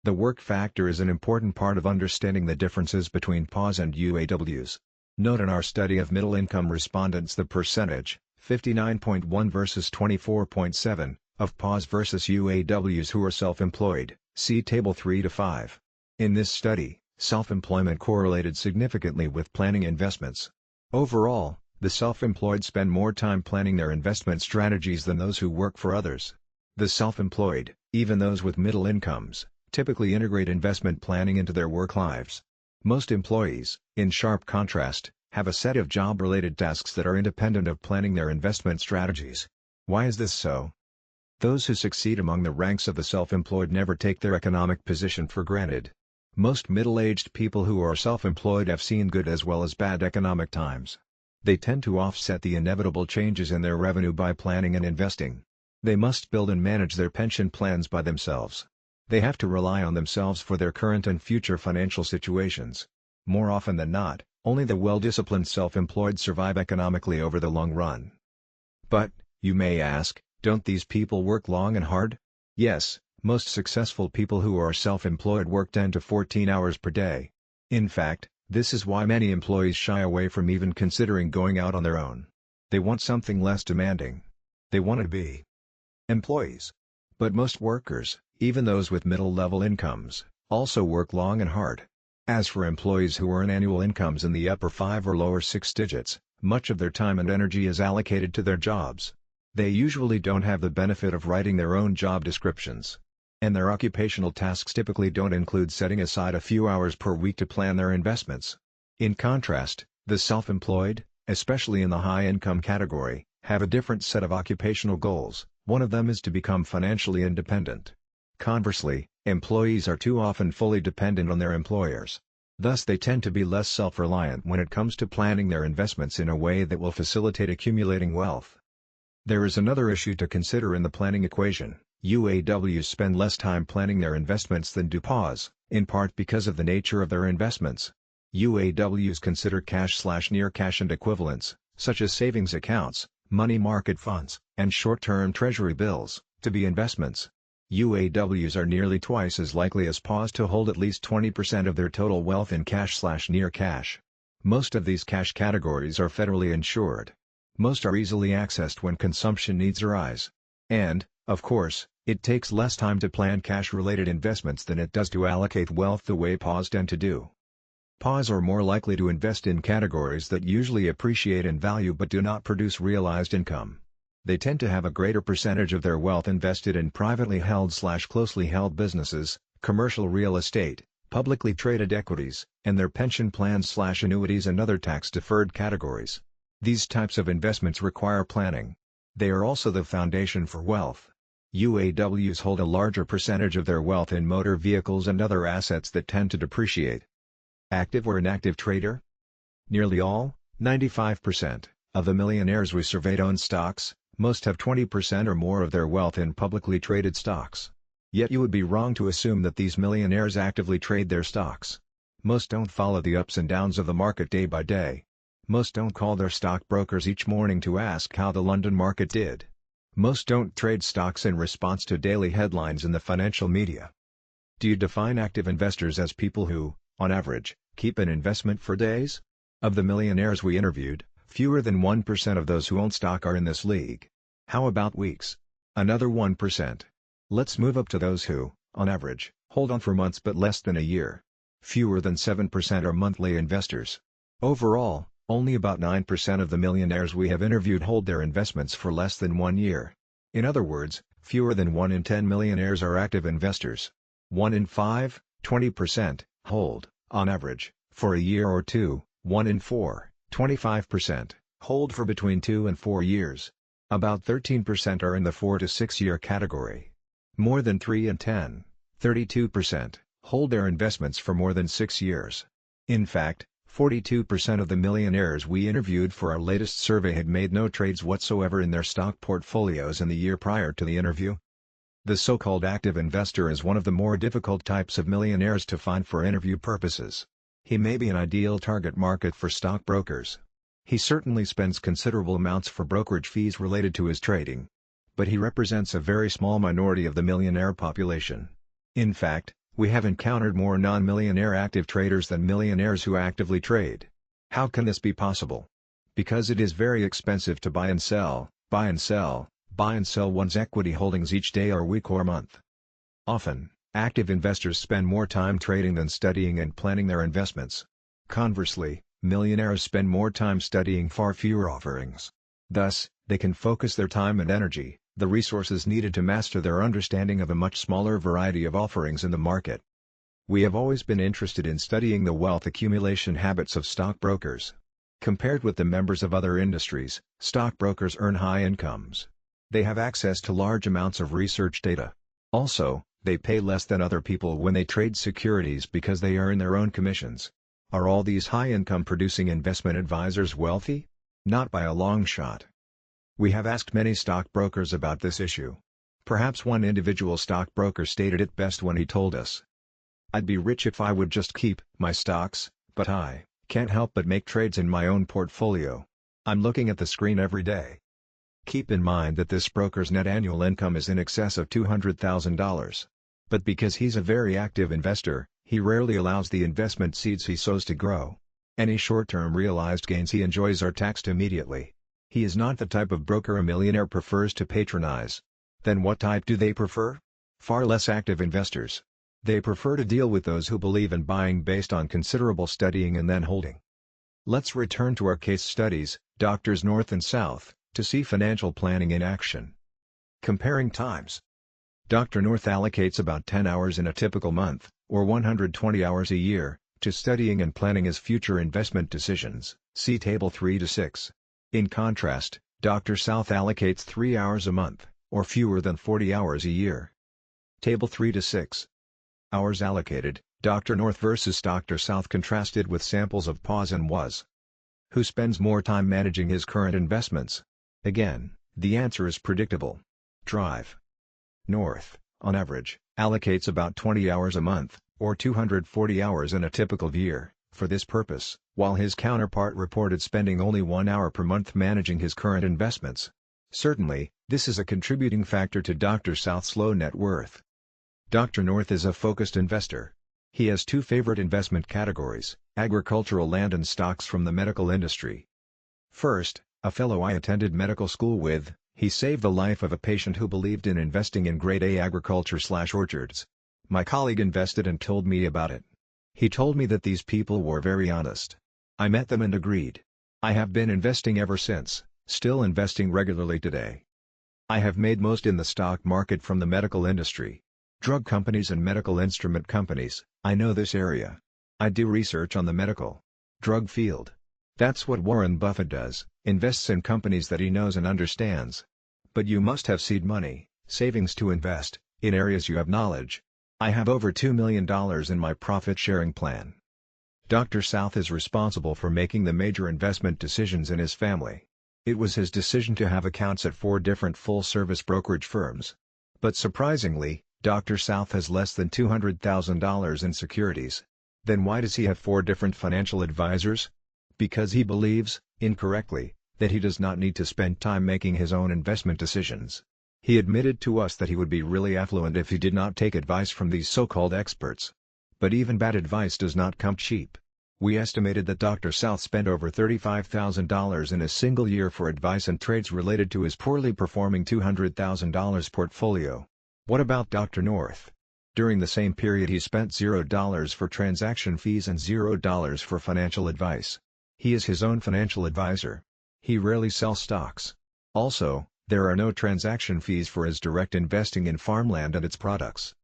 The work factor is an important part of understanding the differences between PAWs and UAWs. Note in our study of middle-income respondents the percentage, 59.1 versus 24.7, of PAWs versus UAWs who are self-employed, see Table 3 to 5. In this study, self-employment correlated significantly with planning investments. Overall, the self-employed spend more time planning their investment strategies than those who work for others. The self-employed, even those with middle incomes, typically integrate investment planning into their work lives. Most employees, in sharp contrast, have a set of job-related tasks that are independent of planning their investment strategies. Why is this so? Those who succeed among the ranks of the self-employed never take their economic position for granted. Most middle-aged people who are self-employed have seen good as well as bad economic times. They tend to offset the inevitable changes in their revenue by planning and investing. They must build and manage their pension plans by themselves. They have to rely on themselves for their current and future financial situations. More often than not, only the well-disciplined self-employed survive economically over the long run. But, you may ask, don't these people work long and hard? Yes, most successful people who are self-employed work 10 to 14 hours per day. In fact, this is why many employees shy away from even considering going out on their own. They want something less demanding. They want to be employees. But most workers, even those with middle-level incomes, also work long and hard. As for employees who earn annual incomes in the upper 5 or lower 6 digits, much of their time and energy is allocated to their jobs. They usually don't have the benefit of writing their own job descriptions. And their occupational tasks typically don't include setting aside a few hours per week to plan their investments. In contrast, the self-employed, especially in the high-income category, have a different set of occupational goals. One of them is to become financially independent. Conversely, employees are too often fully dependent on their employers. Thus they tend to be less self-reliant when it comes to planning their investments in a way that will facilitate accumulating wealth. There is another issue to consider in the planning equation. UAWs spend less time planning their investments than do PAWs, in part because of the nature of their investments. UAWs consider cash/near cash and equivalents, such as savings accounts, money market funds, and short-term treasury bills, to be investments. UAWs are nearly twice as likely as PAWs to hold at least 20% of their total wealth in cash/near cash. Most of these cash categories are federally insured. Most are easily accessed when consumption needs arise. And, of course, it takes less time to plan cash-related investments than it does to allocate wealth the way PAWs tend to do. PAWs are more likely to invest in categories that usually appreciate in value but do not produce realized income. They tend to have a greater percentage of their wealth invested in privately held/closely held businesses, commercial real estate, publicly traded equities, and their pension plans/annuities and other tax-deferred categories. These types of investments require planning. They are also the foundation for wealth. UAWs hold a larger percentage of their wealth in motor vehicles and other assets that tend to depreciate. Active or inactive trader? Nearly all, 95%, of the millionaires we surveyed own stocks. Most have 20% or more of their wealth in publicly traded stocks. Yet you would be wrong to assume that these millionaires actively trade their stocks. Most don't follow the ups and downs of the market day by day. Most don't call their stockbrokers each morning to ask how the London market did. Most don't trade stocks in response to daily headlines in the financial media. Do you define active investors as people who, on average, keep an investment for days? Of the millionaires we interviewed, fewer than 1% of those who own stock are in this league. How about weeks? Another 1%. Let's move up to those who, on average, hold on for months but less than a year. Fewer than 7% are monthly investors. Overall, only about 9% of the millionaires we have interviewed hold their investments for less than 1 year. In other words, fewer than 1 in 10 millionaires are active investors. 1 in 5, 20%, hold, on average, for a year or two. 1 in 4, 25%, hold for between 2 and 4 years. About 13% are in the 4 to 6 year category. More than 3 in 10, 32%, hold their investments for more than 6 years. In fact, 42% of the millionaires we interviewed for our latest survey had made no trades whatsoever in their stock portfolios in the year prior to the interview. The so-called active investor is one of the more difficult types of millionaires to find for interview purposes. He may be an ideal target market for stockbrokers. He certainly spends considerable amounts for brokerage fees related to his trading. But he represents a very small minority of the millionaire population. In fact, we have encountered more non-millionaire active traders than millionaires who actively trade. How can this be possible? Because it is very expensive to buy and sell, buy and sell, buy and sell one's equity holdings each day or week or month. Often, active investors spend more time trading than studying and planning their investments. Conversely, millionaires spend more time studying far fewer offerings. Thus, they can focus their time and energy, the resources needed to master their understanding of a much smaller variety of offerings in the market. We have always been interested in studying the wealth accumulation habits of stockbrokers. Compared with the members of other industries, stockbrokers earn high incomes. They have access to large amounts of research data. Also, they pay less than other people when they trade securities because they earn their own commissions. Are all these high-income producing investment advisors wealthy? Not by a long shot. We have asked many stockbrokers about this issue. Perhaps one individual stockbroker stated it best when he told us, "I'd be rich if I would just keep my stocks, but I can't help but make trades in my own portfolio. I'm looking at the screen every day." Keep in mind that this broker's net annual income is in excess of $200,000. But because he's a very active investor, he rarely allows the investment seeds he sows to grow. Any short-term realized gains he enjoys are taxed immediately. He is not the type of broker a millionaire prefers to patronize. Then what type do they prefer? Far less active investors. They prefer to deal with those who believe in buying based on considerable studying and then holding. Let's return to our case studies, Doctors North and South, to see financial planning in action. Comparing times. Dr. North allocates about 10 hours in a typical month, or 120 hours a year, to studying and planning his future investment decisions, see Table 3 to 6. In contrast, Dr. South allocates 3 hours a month, or fewer than 40 hours a year. Table 3 to 6. Hours allocated, Dr. North versus Dr. South contrasted with samples of pause and was. Who spends more time managing his current investments? Again, the answer is predictable. Drive. North, on average, allocates about 20 hours a month, or 240 hours in a typical year, for this purpose, while his counterpart reported spending only 1 hour per month managing his current investments. Certainly, this is a contributing factor to Dr. South's low net worth. Dr. North is a focused investor. He has two favorite investment categories: agricultural land and stocks from the medical industry. First, a fellow I attended medical school with, he saved the life of a patient who believed in investing in grade A agriculture/orchards. My colleague invested and told me about it. He told me that these people were very honest. I met them and agreed. I have been investing ever since, still investing regularly today. I have made most in the stock market from the medical industry. Drug companies and medical instrument companies, I know this area. I do research on the medical drug field. That's what Warren Buffett does, invests in companies that he knows and understands. But you must have seed money, savings to invest, in areas you have knowledge. I have over $2 million in my profit-sharing plan. Dr. South is responsible for making the major investment decisions in his family. It was his decision to have accounts at 4 different full-service brokerage firms. But surprisingly, Dr. South has less than $200,000 in securities. Then why does he have 4 different financial advisors? Because he believes, incorrectly, that he does not need to spend time making his own investment decisions. He admitted to us that he would be really affluent if he did not take advice from these so-called experts. But even bad advice does not come cheap. We estimated that Dr. South spent over $35,000 in a single year for advice and trades related to his poorly performing $200,000 portfolio. What about Dr. North? During the same period he spent $0 for transaction fees and $0 for financial advice. He is his own financial advisor. He rarely sells stocks. Also, there are no transaction fees for his direct investing in farmland and its products.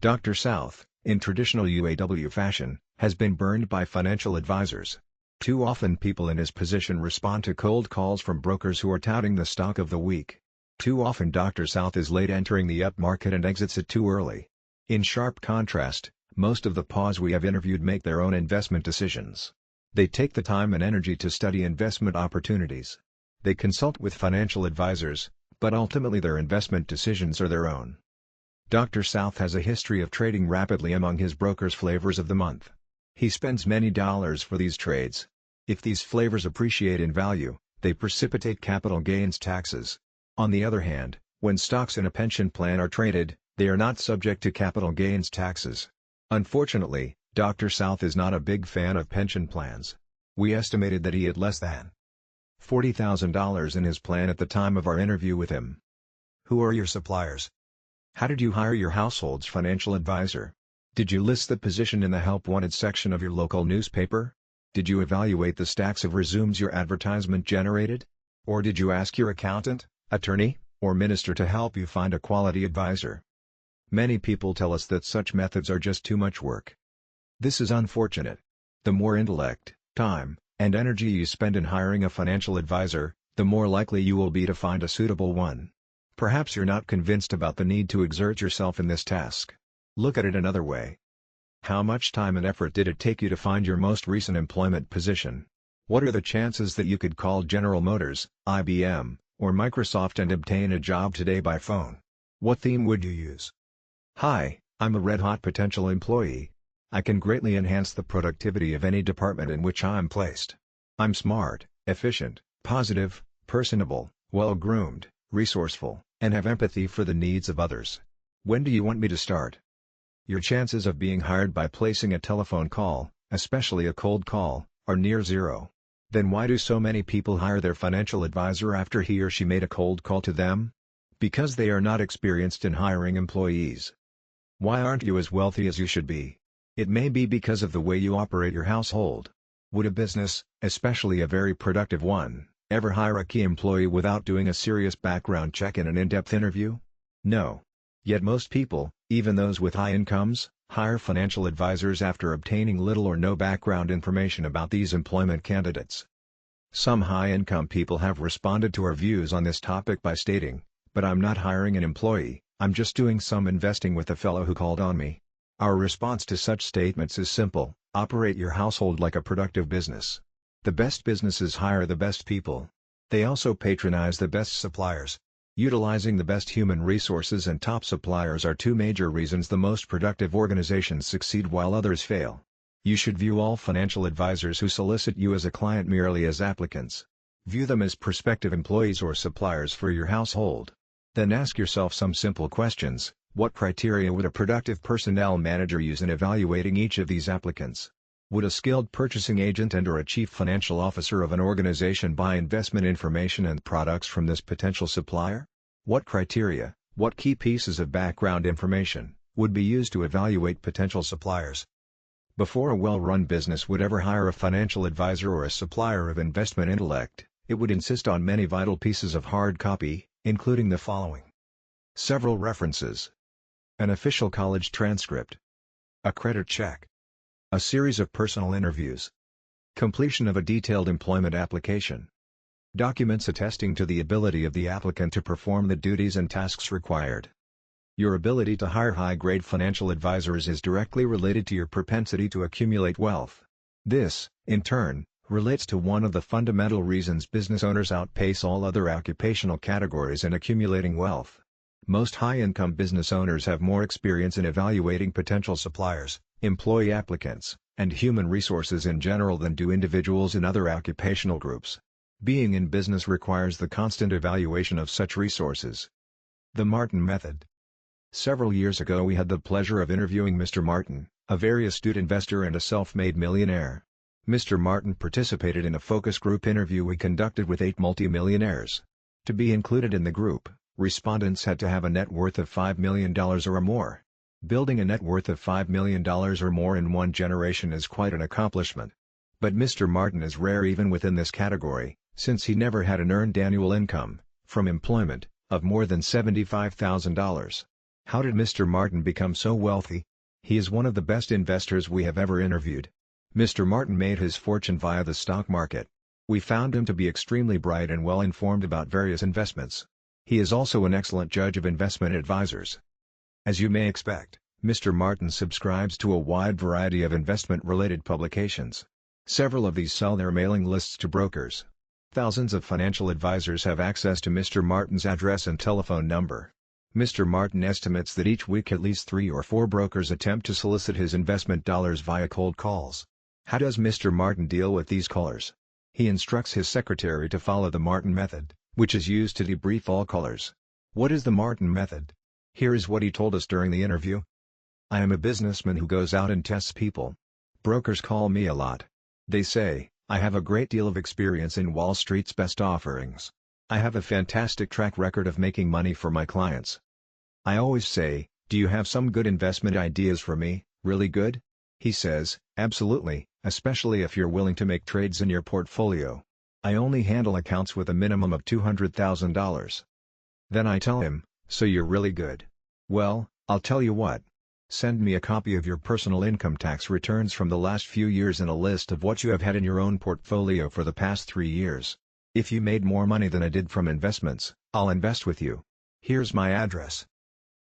Dr. South, in traditional UAW fashion, has been burned by financial advisors. Too often people in his position respond to cold calls from brokers who are touting the stock of the week. Too often Dr. South is late entering the up market and exits it too early. In sharp contrast, most of the paws we have interviewed make their own investment decisions. They take the time and energy to study investment opportunities. They consult with financial advisors, but ultimately their investment decisions are their own. Dr. South has a history of trading rapidly among his brokers' flavors of the month. He spends many dollars for these trades. If these flavors appreciate in value, they precipitate capital gains taxes. On the other hand, when stocks in a pension plan are traded, they are not subject to capital gains taxes. Unfortunately, Dr. South is not a big fan of pension plans. We estimated that he had less than $40,000 in his plan at the time of our interview with him. Who are your suppliers? How did you hire your household's financial advisor? Did you list the position in the Help Wanted section of your local newspaper? Did you evaluate the stacks of resumes your advertisement generated? Or did you ask your accountant, attorney, or minister to help you find a quality advisor? Many people tell us that such methods are just too much work. This is unfortunate. The more intellect, time, and energy you spend in hiring a financial advisor, the more likely you will be to find a suitable one. Perhaps you're not convinced about the need to exert yourself in this task. Look at it another way. How much time and effort did it take you to find your most recent employment position? What are the chances that you could call General Motors, IBM, or Microsoft and obtain a job today by phone? What theme would you use? Hi, I'm a red-hot potential employee. I can greatly enhance the productivity of any department in which I'm placed. I'm smart, efficient, positive, personable, well-groomed, resourceful, and have empathy for the needs of others. When do you want me to start? Your chances of being hired by placing a telephone call, especially a cold call, are near zero. Then why do so many people hire their financial advisor after he or she made a cold call to them? Because they are not experienced in hiring employees. Why aren't you as wealthy as you should be? It may be because of the way you operate your household. Would a business, especially a very productive one, ever hire a key employee without doing a serious background check and an in-depth interview? No. Yet most people, even those with high incomes, hire financial advisors after obtaining little or no background information about these employment candidates. Some high-income people have responded to our views on this topic by stating, "But I'm not hiring an employee, I'm just doing some investing with a fellow who called on me." Our response to such statements is simple: operate your household like a productive business. The best businesses hire the best people. They also patronize the best suppliers. Utilizing the best human resources and top suppliers are 2 major reasons the most productive organizations succeed while others fail. You should view all financial advisors who solicit you as a client merely as applicants. View them as prospective employees or suppliers for your household. Then ask yourself some simple questions. What criteria would a productive personnel manager use in evaluating each of these applicants? Would a skilled purchasing agent and/or a chief financial officer of an organization buy investment information and products from this potential supplier? What criteria, what key pieces of background information, would be used to evaluate potential suppliers? Before a well-run business would ever hire a financial advisor or a supplier of investment intellect, it would insist on many vital pieces of hard copy, including the following: several references, an official college transcript, a credit check, a series of personal interviews, completion of a detailed employment application, documents attesting to the ability of the applicant to perform the duties and tasks required. Your ability to hire high-grade financial advisors is directly related to your propensity to accumulate wealth. This, in turn, relates to one of the fundamental reasons business owners outpace all other occupational categories in accumulating wealth. Most high-income business owners have more experience in evaluating potential suppliers, employee applicants, and human resources in general than do individuals in other occupational groups. Being in business requires the constant evaluation of such resources. The Martin Method. Several years ago we had the pleasure of interviewing Mr. Martin, a very astute investor and a self-made millionaire. Mr. Martin participated in a focus group interview we conducted with 8 multimillionaires. To be included in the group, respondents had to have a net worth of $5 million or more. Building a net worth of $5 million or more in one generation is quite an accomplishment. But Mr. Martin is rare even within this category, since he never had an earned annual income, from employment, of more than $75,000. How did Mr. Martin become so wealthy? He is one of the best investors we have ever interviewed. Mr. Martin made his fortune via the stock market. We found him to be extremely bright and well informed about various investments. He is also an excellent judge of investment advisors. As you may expect, Mr. Martin subscribes to a wide variety of investment-related publications. Several of these sell their mailing lists to brokers. Thousands of financial advisors have access to Mr. Martin's address and telephone number. Mr. Martin estimates that each week at least 3 or 4 brokers attempt to solicit his investment dollars via cold calls. How does Mr. Martin deal with these callers? He instructs his secretary to follow the Martin method, which is used to debrief all callers. What is the Martin method? Here is what he told us during the interview. I am a businessman who goes out and tests people. Brokers call me a lot. They say, I have a great deal of experience in Wall Street's best offerings. I have a fantastic track record of making money for my clients. I always say, do you have some good investment ideas for me, really good? He says, absolutely, especially if you're willing to make trades in your portfolio. I only handle accounts with a minimum of $200,000. Then I tell him, so you're really good. Well, I'll tell you what. Send me a copy of your personal income tax returns from the last few years and a list of what you have had in your own portfolio for the past 3 years. If you made more money than I did from investments, I'll invest with you. Here's my address.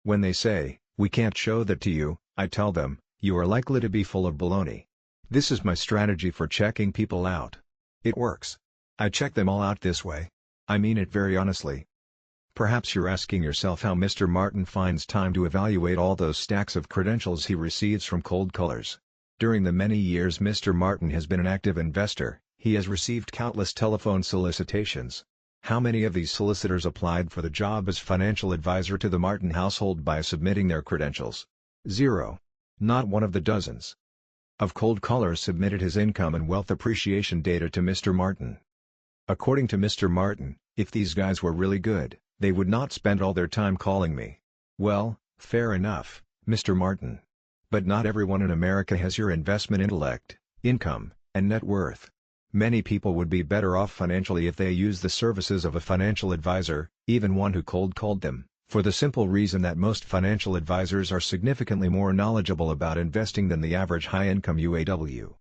When they say, we can't show that to you, I tell them, you are likely to be full of baloney. This is my strategy for checking people out. It works. I check them all out this way. I mean it very honestly. Perhaps you're asking yourself how Mr. Martin finds time to evaluate all those stacks of credentials he receives from cold callers. During the many years Mr. Martin has been an active investor, he has received countless telephone solicitations. How many of these solicitors applied for the job as financial advisor to the Martin household by submitting their credentials? 0. Not one of the dozens of cold callers submitted his income and wealth appreciation data to Mr. Martin. According to Mr. Martin, if these guys were really good, they would not spend all their time calling me. Well, fair enough, Mr. Martin. But not everyone in America has your investment intellect, income, and net worth. Many people would be better off financially if they used the services of a financial advisor, even one who cold called them, for the simple reason that most financial advisors are significantly more knowledgeable about investing than the average high-income UAW.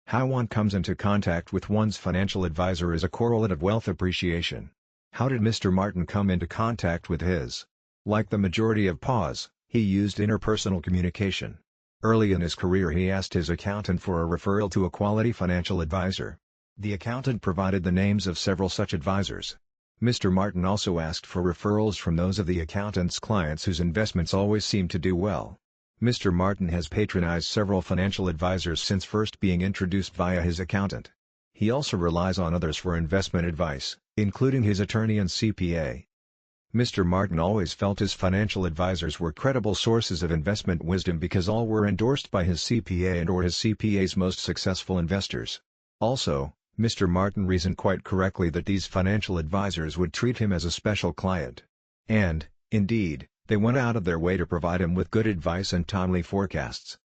How one comes into contact with one's financial advisor is a correlate of wealth appreciation. How did Mr. Martin come into contact with his? Like the majority of PAWs, he used interpersonal communication. Early in his career he asked his accountant for a referral to a quality financial advisor. The accountant provided the names of several such advisors. Mr. Martin also asked for referrals from those of the accountant's clients whose investments always seemed to do well. Mr. Martin has patronized several financial advisors since first being introduced via his accountant. He also relies on others for investment advice, including his attorney and CPA. Mr. Martin always felt his financial advisors were credible sources of investment wisdom because all were endorsed by his CPA and/or his CPA's most successful investors. Also, Mr. Martin reasoned quite correctly that these financial advisors would treat him as a special client. And, indeed, they went out of their way to provide him with good advice and timely forecasts.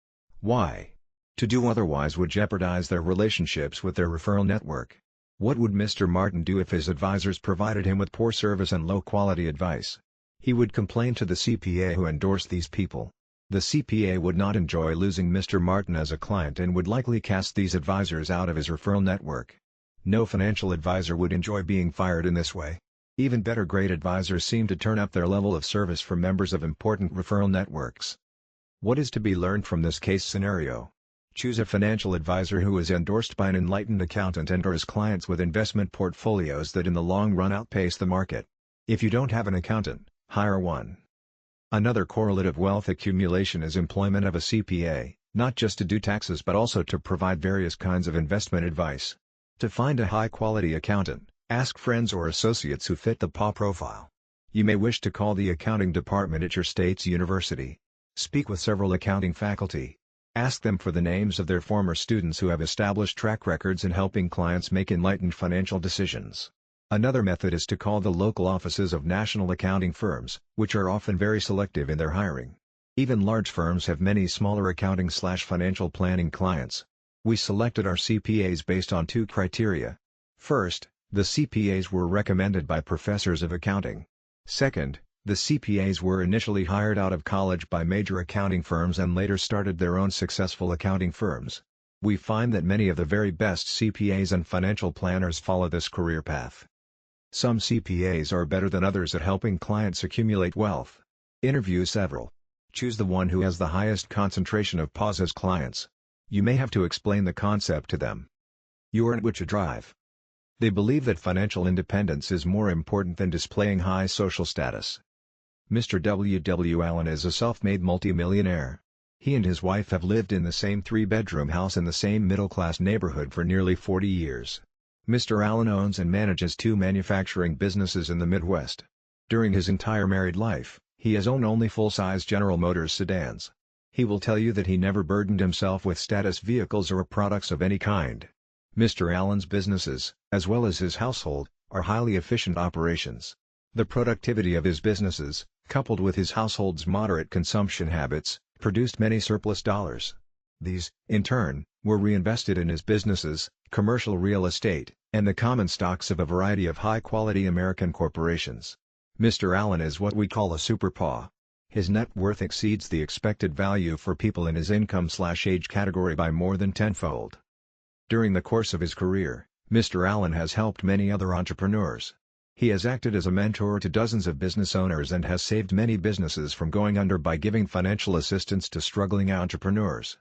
Why? To do otherwise would jeopardize their relationships with their referral network. What would Mr. Martin do if his advisors provided him with poor service and low-quality advice? He would complain to the CPA who endorsed these people. The CPA would not enjoy losing Mr. Martin as a client and would likely cast these advisors out of his referral network. No financial advisor would enjoy being fired in this way. Even better, great advisors seem to turn up their level of service for members of important referral networks. What is to be learned from this case scenario? Choose a financial advisor who is endorsed by an enlightened accountant and/or his clients with investment portfolios that in the long run outpace the market. If you don't have an accountant, hire one. Another correlate of wealth accumulation is employment of a CPA, not just to do taxes but also to provide various kinds of investment advice. To find a high-quality accountant, ask friends or associates who fit the PA profile. You may wish to call the accounting department at your state's university. Speak with several accounting faculty. Ask them for the names of their former students who have established track records in helping clients make enlightened financial decisions. Another method is to call the local offices of national accounting firms, which are often very selective in their hiring. Even large firms have many smaller accounting/financial planning clients. We selected our CPAs based on two criteria. First, the CPAs were recommended by professors of accounting. Second, the CPAs were initially hired out of college by major accounting firms and later started their own successful accounting firms. We find that many of the very best CPAs and financial planners follow this career path. Some CPAs are better than others at helping clients accumulate wealth. Interview several. Choose the one who has the highest concentration of PAs as clients. You may have to explain the concept to them. You earn what you drive. They believe that financial independence is more important than displaying high social status. Mr. W. W. Allen is a self-made multimillionaire. He and his wife have lived in the same three-bedroom house in the same middle-class neighborhood for nearly 40 years. Mr. Allen owns and manages two manufacturing businesses in the Midwest. During his entire married life, he has owned only full-size General Motors sedans. He will tell you that he never burdened himself with status vehicles or products of any kind. Mr. Allen's businesses, as well as his household, are highly efficient operations. The productivity of his businesses, coupled with his household's moderate consumption habits, produced many surplus dollars. These, in turn, were reinvested in his businesses, commercial real estate, and the common stocks of a variety of high-quality American corporations. Mr. Allen is what we call a super PA. His net worth exceeds the expected value for people in his income/age category by more than tenfold. During the course of his career, Mr. Allen has helped many other entrepreneurs. He has acted as a mentor to dozens of business owners and has saved many businesses from going under by giving financial assistance to struggling entrepreneurs.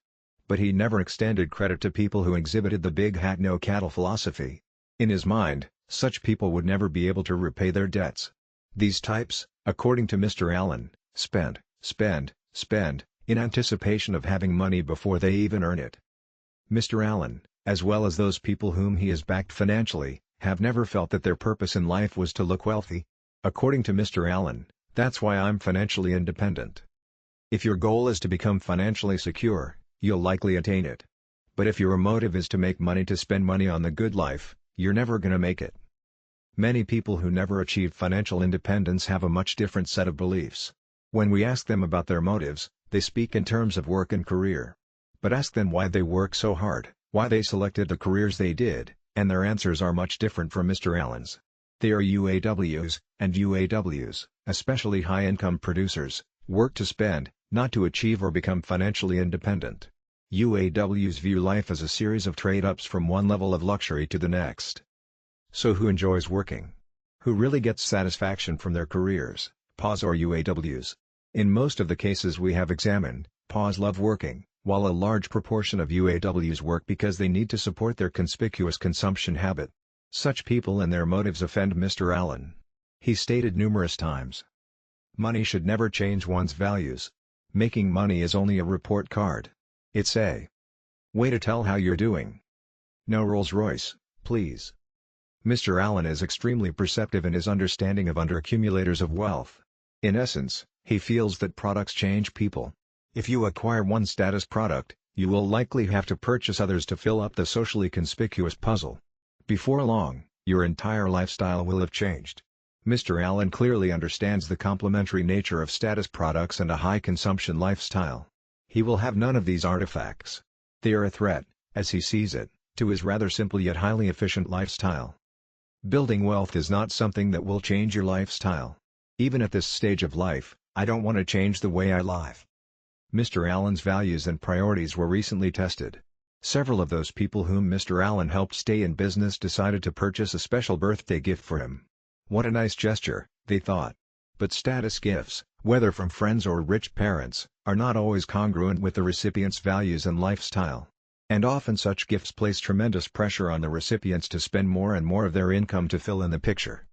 But he never extended credit to people who exhibited the big hat no cattle philosophy. In his mind, such people would never be able to repay their debts. These types, according to Mr. Allen, spend, in anticipation of having money before they even earn it. Mr. Allen, as well as those people whom he has backed financially, have never felt that their purpose in life was to look wealthy. According to Mr. Allen, that's why I'm financially independent. If your goal is to become financially secure, you'll likely attain it. But if your motive is to make money to spend money on the good life, you're never gonna make it. Many people who never achieved financial independence have a much different set of beliefs. When we ask them about their motives, they speak in terms of work and career. But ask them why they work so hard, why they selected the careers they did, and their answers are much different from Mr. Allen's. They are UAWs, and UAWs, especially high-income producers, work to spend, not to achieve or become financially independent. UAWs view life as a series of trade-ups from one level of luxury to the next. So who enjoys working? Who really gets satisfaction from their careers, PAs or UAWs? In most of the cases we have examined, PAs love working, while a large proportion of UAWs work because they need to support their conspicuous consumption habit. Such people and their motives offend Mr. Allen. He stated numerous times, "Money should never change one's values. Making money is only a report card. It's a way to tell how you're doing. No Rolls-Royce, please." Mr. Allen is extremely perceptive in his understanding of underaccumulators of wealth. In essence, he feels that products change people. If you acquire one status product, you will likely have to purchase others to fill up the socially conspicuous puzzle. Before long, your entire lifestyle will have changed. Mr. Allen clearly understands the complementary nature of status products and a high-consumption lifestyle. He will have none of these artifacts. They are a threat, as he sees it, to his rather simple yet highly efficient lifestyle. Building wealth is not something that will change your lifestyle. Even at this stage of life, I don't want to change the way I live. Mr. Allen's values and priorities were recently tested. Several of those people whom Mr. Allen helped stay in business decided to purchase a special birthday gift for him. What a nice gesture, they thought. But status gifts, whether from friends or rich parents, are not always congruent with the recipient's values and lifestyle. And often such gifts place tremendous pressure on the recipients to spend more and more of their income to fill in the picture.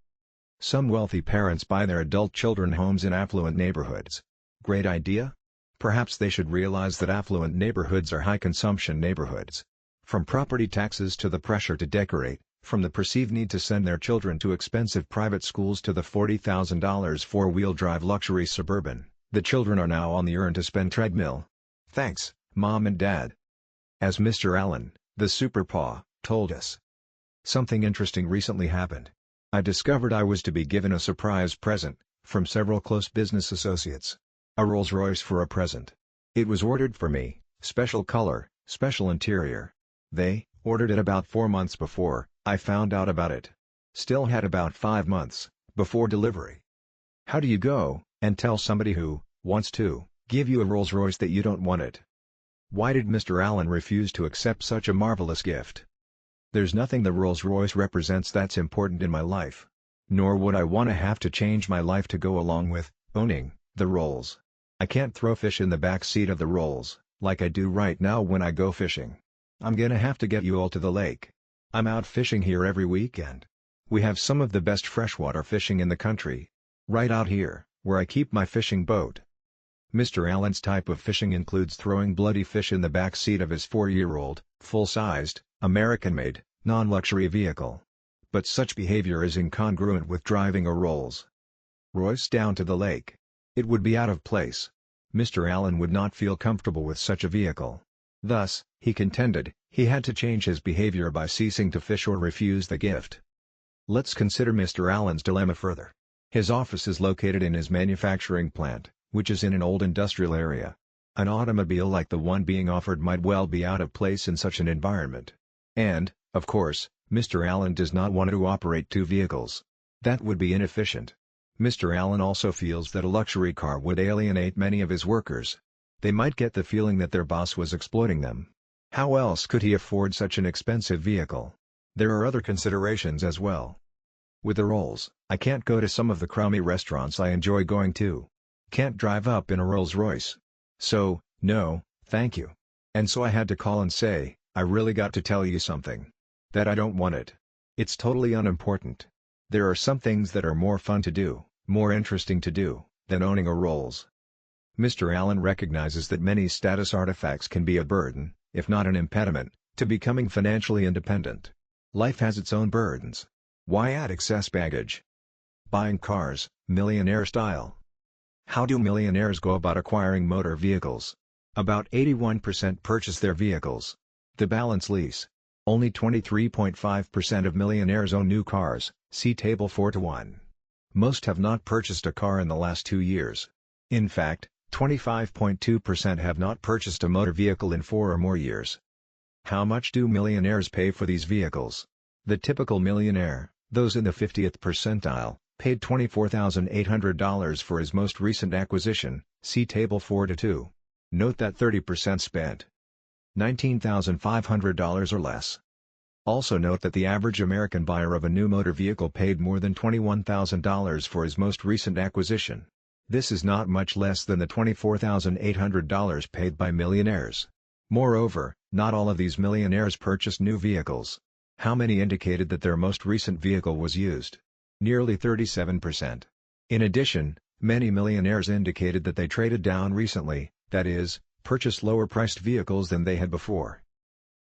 Some wealthy parents buy their adult children homes in affluent neighborhoods. Great idea? Perhaps they should realize that affluent neighborhoods are high-consumption neighborhoods. From property taxes to the pressure to decorate, from the perceived need to send their children to expensive private schools to the $40,000 four-wheel drive luxury Suburban, the children are now on the earn-to-spend treadmill. Thanks, Mom and Dad. As Mr. Allen, the Super Paw, told us. Something interesting recently happened. I discovered I was to be given a surprise present, from several close business associates. A Rolls-Royce for a present. It was ordered for me, special color, special interior. They ordered it about 4 months before I found out about it. Still had about 5 months before delivery. How do you go and tell somebody who wants to give you a Rolls-Royce that you don't want it? Why did Mr. Allen refuse to accept such a marvelous gift? There's nothing the Rolls-Royce represents that's important in my life. Nor would I want to have to change my life to go along with owning the Rolls. I can't throw fish in the back seat of the Rolls, like I do right now when I go fishing. I'm gonna have to get you all to the lake. I'm out fishing here every weekend. We have some of the best freshwater fishing in the country. Right out here, where I keep my fishing boat. Mr. Allen's type of fishing includes throwing bloody fish in the back seat of his 4-year-old, full-sized, American-made, non-luxury vehicle. But such behavior is incongruent with driving a Rolls-Royce down to the lake. It would be out of place. Mr. Allen would not feel comfortable with such a vehicle. Thus, he contended, he had to change his behavior by ceasing to fish or refuse the gift. Let's consider Mr. Allen's dilemma further. His office is located in his manufacturing plant, which is in an old industrial area. An automobile like the one being offered might well be out of place in such an environment. And, of course, Mr. Allen does not want to operate 2 vehicles. That would be inefficient. Mr. Allen also feels that a luxury car would alienate many of his workers. They might get the feeling that their boss was exploiting them. How else could he afford such an expensive vehicle? There are other considerations as well. With the Rolls, I can't go to some of the crummy restaurants I enjoy going to. Can't drive up in a Rolls-Royce. So, no, thank you. And so I had to call and say, I really got to tell you something. That I don't want it. It's totally unimportant. There are some things that are more fun to do, more interesting to do, than owning a Rolls. Mr. Allen recognizes that many status artifacts can be a burden, if not an impediment, to becoming financially independent. Life has its own burdens. Why add excess baggage? Buying cars, millionaire style. How do millionaires go about acquiring motor vehicles? About 81% purchase their vehicles. The balance lease. Only 23.5% of millionaires own new cars, see Table 4:1. Most have not purchased a car in the last 2 years. In fact, 25.2% have not purchased a motor vehicle in 4 or more years. How much do millionaires pay for these vehicles? The typical millionaire, those in the 50th percentile, paid $24,800 for his most recent acquisition, see Table 4:2. Note that 30% spent $19,500 or less. Also note that the average American buyer of a new motor vehicle paid more than $21,000 for his most recent acquisition. This is not much less than the $24,800 paid by millionaires. Moreover, not all of these millionaires purchased new vehicles. How many indicated that their most recent vehicle was used? Nearly 37%. In addition, many millionaires indicated that they traded down recently, that is, purchased lower-priced vehicles than they had before.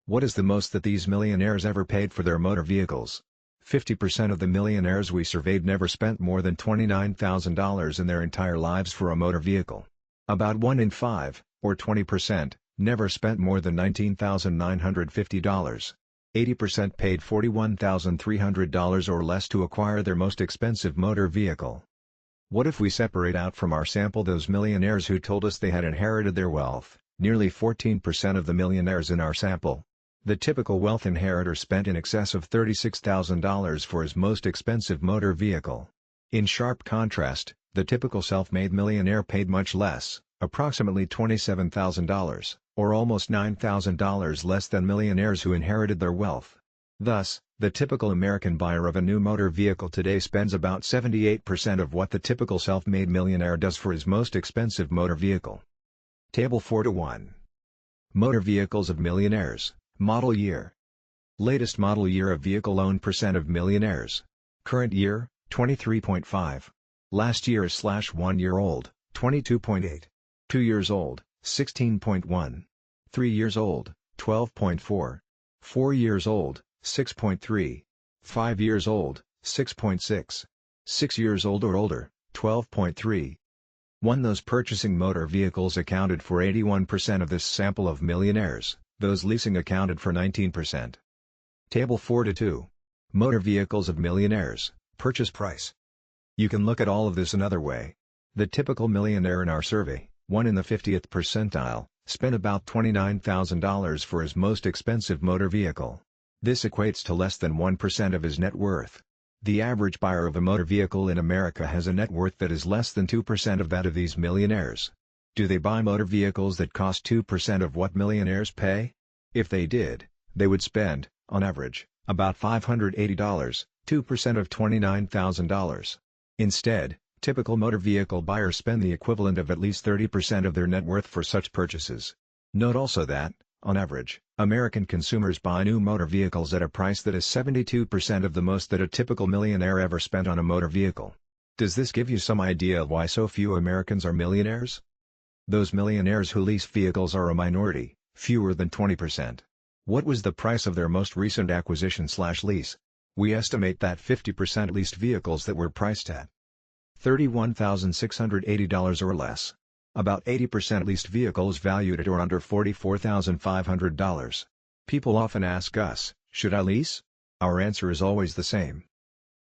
What is the most that these millionaires ever paid for their motor vehicles? 50% of the millionaires we surveyed never spent more than $29,000 in their entire lives for a motor vehicle. About 1 in 5, or 20%, never spent more than $19,950. 80% paid $41,300 or less to acquire their most expensive motor vehicle. What if we separate out from our sample those millionaires who told us they had inherited their wealth? Nearly 14% of the millionaires in our sample. The typical wealth inheritor spent in excess of $36,000 for his most expensive motor vehicle. In sharp contrast, the typical self-made millionaire paid much less, approximately $27,000, or almost $9,000 less than millionaires who inherited their wealth. Thus, the typical American buyer of a new motor vehicle today spends about 78% of what the typical self-made millionaire does for his most expensive motor vehicle. Table 4:1. Motor vehicles of millionaires. Model year. Latest model year of vehicle owned percent of millionaires. Current year, 23.5. Last year/1 year old, 22.8. 2 years old, 16.1. 3 years old, 12.4. 4 years old, 6.3. 5 years old, 6.6. 6 years old or older, 12.3. 1. Those purchasing motor vehicles accounted for 81% of this sample of millionaires, those leasing accounted for 19%. Table 4-2. Motor vehicles of millionaires, purchase price. You can look at all of this another way. The typical millionaire in our survey, one in the 50th percentile, spent about $29,000 for his most expensive motor vehicle. This equates to less than 1% of his net worth. The average buyer of a motor vehicle in America has a net worth that is less than 2% of that of these millionaires. Do they buy motor vehicles that cost 2% of what millionaires pay? If they did, they would spend, on average, about $580, 2% of $29,000. Instead, typical motor vehicle buyers spend the equivalent of at least 30% of their net worth for such purchases. Note also that, on average, American consumers buy new motor vehicles at a price that is 72% of the most that a typical millionaire ever spent on a motor vehicle. Does this give you some idea of why so few Americans are millionaires? Those millionaires who lease vehicles are a minority, fewer than 20%. What was the price of their most recent acquisition/lease? We estimate that 50% leased vehicles that were priced at $31,680 or less. About 80% leased vehicles valued at or under $44,500. People often ask us, should I lease? Our answer is always the same.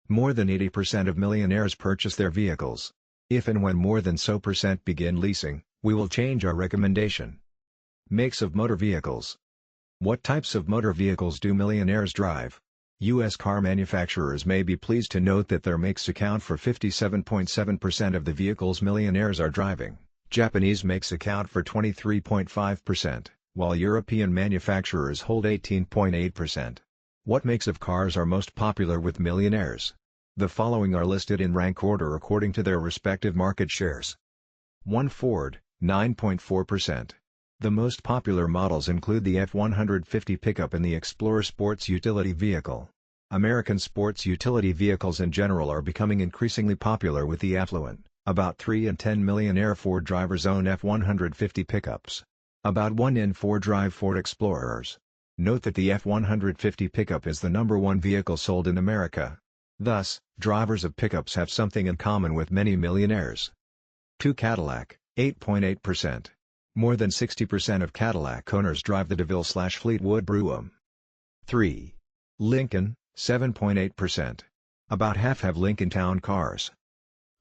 More than 80% of millionaires purchase their vehicles. If and when more than so percent begin leasing, we will change our recommendation. Makes of motor vehicles. What types of motor vehicles do millionaires drive? U.S. car manufacturers may be pleased to note that their makes account for 57.7% of the vehicles millionaires are driving. Japanese makes account for 23.5%, while European manufacturers hold 18.8%. What makes of cars are most popular with millionaires? The following are listed in rank order according to their respective market shares. 1. Ford, 9.4%. The most popular models include the F-150 pickup and the Explorer sports utility vehicle. American sports utility vehicles in general are becoming increasingly popular with the affluent. About 3 in 10 millionaire Ford drivers own F-150 pickups. About 1 in 4 drive Ford Explorers. Note that the F-150 pickup is the #1 vehicle sold in America. Thus, drivers of pickups have something in common with many millionaires. 2. Cadillac, 8.8%. More than 60% of Cadillac owners drive the DeVille/Fleetwood Brougham. 3. Lincoln, 7.8%. About half have Lincoln Town cars.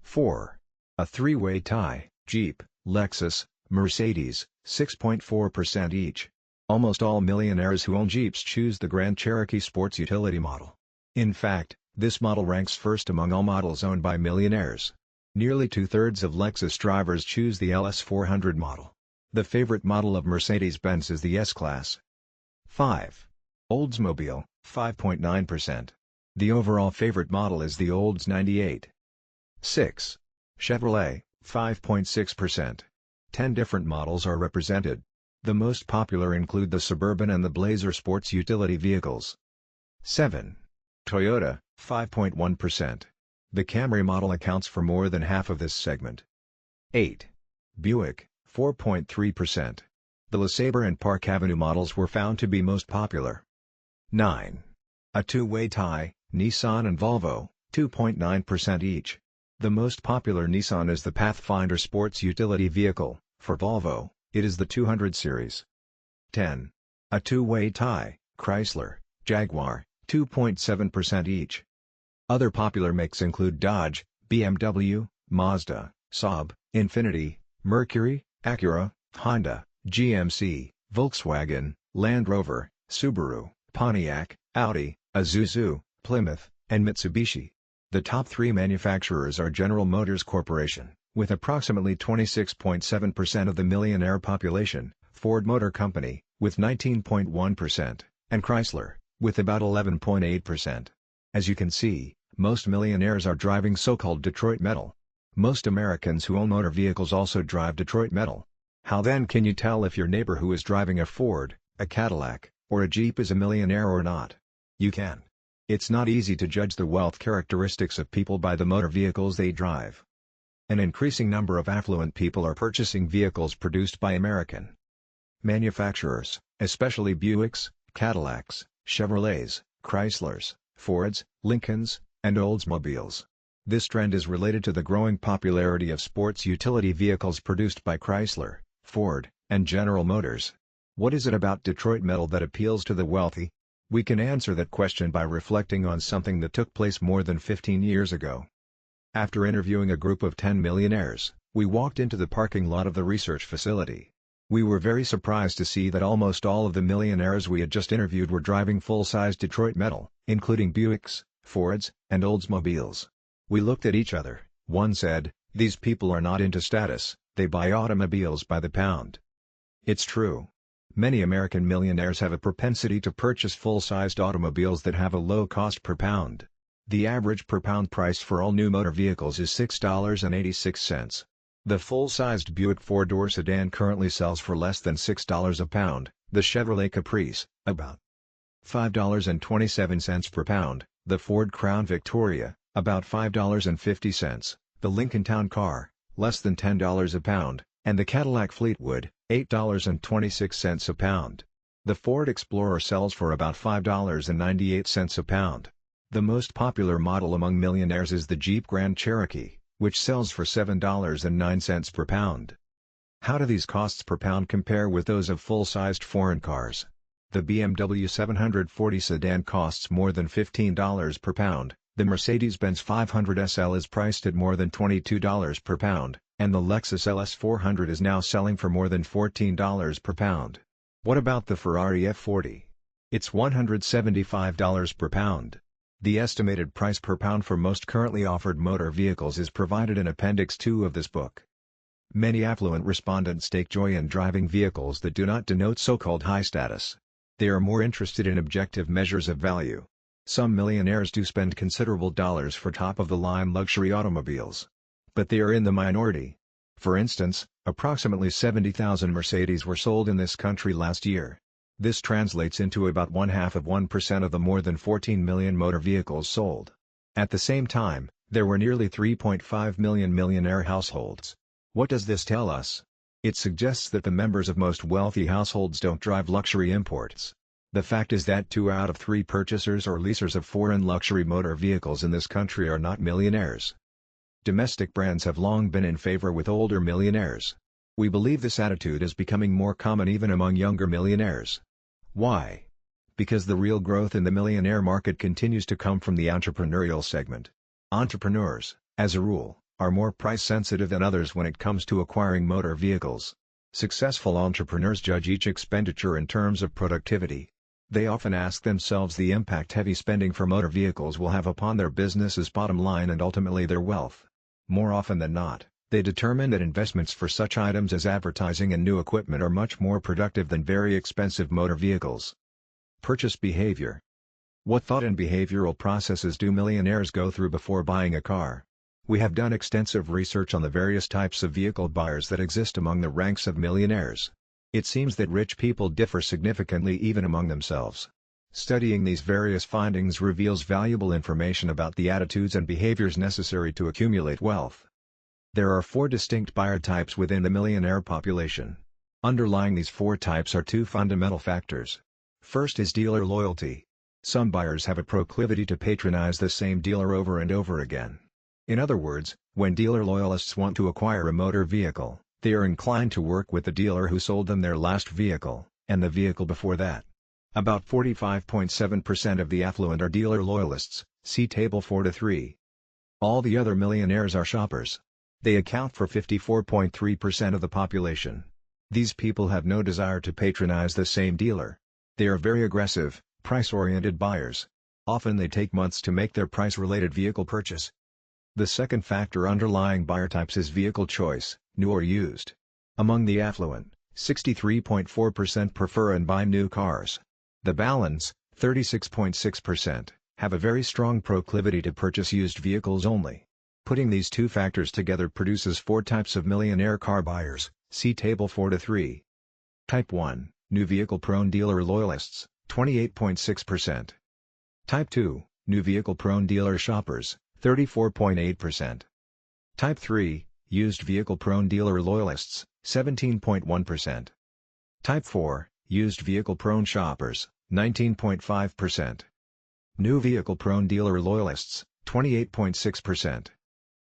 4. A three-way tie, Jeep, Lexus, Mercedes, 6.4% each. Almost all millionaires who own Jeeps choose the Grand Cherokee Sports Utility model. In fact, this model ranks first among all models owned by millionaires. Nearly two-thirds of Lexus drivers choose the LS400 model. The favorite model of Mercedes-Benz is the S-Class. 5. Oldsmobile, 5.9%. The overall favorite model is the Olds 98. 6. Chevrolet, 5.6%. 10 different models are represented. The most popular include the Suburban and the Blazer sports utility vehicles. 7. Toyota, 5.1%. The Camry model accounts for more than half of this segment. 8. Buick, 4.3%. The LeSabre and Park Avenue models were found to be most popular. 9. A two-way tie, Nissan and Volvo, 2.9% each. The most popular Nissan is the Pathfinder sports utility vehicle. For Volvo, it is the 200 series. 10. A two-way tie, Chrysler, Jaguar, 2.7% each. Other popular makes include Dodge, BMW, Mazda, Saab, Infiniti, Mercury, Acura, Honda, GMC, Volkswagen, Land Rover, Subaru, Pontiac, Audi, Isuzu, Plymouth, and Mitsubishi. The top 3 manufacturers are General Motors Corporation, with approximately 26.7% of the millionaire population, Ford Motor Company, with 19.1%, and Chrysler, with about 11.8%. As you can see, most millionaires are driving so-called Detroit metal. Most Americans who own motor vehicles also drive Detroit metal. How then can you tell if your neighbor who is driving a Ford, a Cadillac, Or a Jeep is a millionaire or not? You can. It's not easy to judge the wealth characteristics of people by the motor vehicles they drive. An increasing number of affluent people are purchasing vehicles produced by American manufacturers, especially Buicks, Cadillacs, Chevrolets, Chryslers, Fords, Lincolns, and Oldsmobiles. This trend is related to the growing popularity of sports utility vehicles produced by Chrysler, Ford, and General Motors. What is it about Detroit metal that appeals to the wealthy? We can answer that question by reflecting on something that took place more than 15 years ago. After interviewing a group of 10 millionaires, we walked into the parking lot of the research facility. We were very surprised to see that almost all of the millionaires we had just interviewed were driving full-size Detroit metal, including Buicks, Fords, and Oldsmobiles. We looked at each other. One said, "These people are not into status, they buy automobiles by the pound." It's true. Many American millionaires have a propensity to purchase full-sized automobiles that have a low cost per pound. The average per-pound price for all new motor vehicles is $6.86. The full-sized Buick four-door sedan currently sells for less than $6 a pound, the Chevrolet Caprice, about $5.27 per pound, the Ford Crown Victoria, about $5.50, the Lincoln Town Car, less than $10 a pound, and the Cadillac Fleetwood, $8.26 a pound. The Ford Explorer sells for about $5.98 a pound. The most popular model among millionaires is the Jeep Grand Cherokee, which sells for $7.09 per pound. How do these costs per pound compare with those of full-sized foreign cars? The BMW 740 sedan costs more than $15 per pound, the Mercedes-Benz 500 SL is priced at more than $22 per pound, and the Lexus LS 400 is now selling for more than $14 per pound. What about the Ferrari F40? It's $175 per pound. The estimated price per pound for most currently offered motor vehicles is provided in Appendix 2 of this book. Many affluent respondents take joy in driving vehicles that do not denote so-called high status. They are more interested in objective measures of value. Some millionaires do spend considerable dollars for top-of-the-line luxury automobiles. But they are in the minority. For instance, approximately 70,000 Mercedes were sold in this country last year. This translates into about 0.5% of the more than 14 million motor vehicles sold. At the same time, there were nearly 3.5 million millionaire households. What does this tell us? It suggests that the members of most wealthy households don't drive luxury imports. The fact is that 2 out of 3 purchasers or leasers of foreign luxury motor vehicles in this country are not millionaires. Domestic brands have long been in favor with older millionaires. We believe this attitude is becoming more common even among younger millionaires. Why? Because the real growth in the millionaire market continues to come from the entrepreneurial segment. Entrepreneurs, as a rule, are more price-sensitive than others when it comes to acquiring motor vehicles. Successful entrepreneurs judge each expenditure in terms of productivity. They often ask themselves the impact heavy spending for motor vehicles will have upon their business's bottom line and ultimately their wealth. More often than not, they determine that investments for such items as advertising and new equipment are much more productive than very expensive motor vehicles. Purchase behavior. What thought and behavioral processes do millionaires go through before buying a car? We have done extensive research on the various types of vehicle buyers that exist among the ranks of millionaires. It seems that rich people differ significantly even among themselves. Studying these various findings reveals valuable information about the attitudes and behaviors necessary to accumulate wealth. There are 4 distinct buyer types within the millionaire population. Underlying these 4 types are 2 fundamental factors. First is dealer loyalty. Some buyers have a proclivity to patronize the same dealer over and over again. In other words, when dealer loyalists want to acquire a motor vehicle, they are inclined to work with the dealer who sold them their last vehicle, and the vehicle before that. About 45.7% of the affluent are dealer loyalists, see Table 4-3. All the other millionaires are shoppers. They account for 54.3% of the population. These people have no desire to patronize the same dealer. They are very aggressive, price-oriented buyers. Often they take months to make their price-related vehicle purchase. The second factor underlying buyer types is vehicle choice, new or used. Among the affluent, 63.4% prefer and buy new cars. The balance, 36.6%, have a very strong proclivity to purchase used vehicles only. Putting these 2 factors together produces 4 types of millionaire car buyers, see Table 4-3. Type 1, New vehicle prone dealer loyalists. 28.6%. Type 2, new vehicle-prone dealer shoppers, 34.8%. Type 3, used vehicle-prone dealer loyalists, 17.1%. Type 4, used vehicle-prone shoppers, 19.5%. New vehicle-prone dealer loyalists, 28.6%.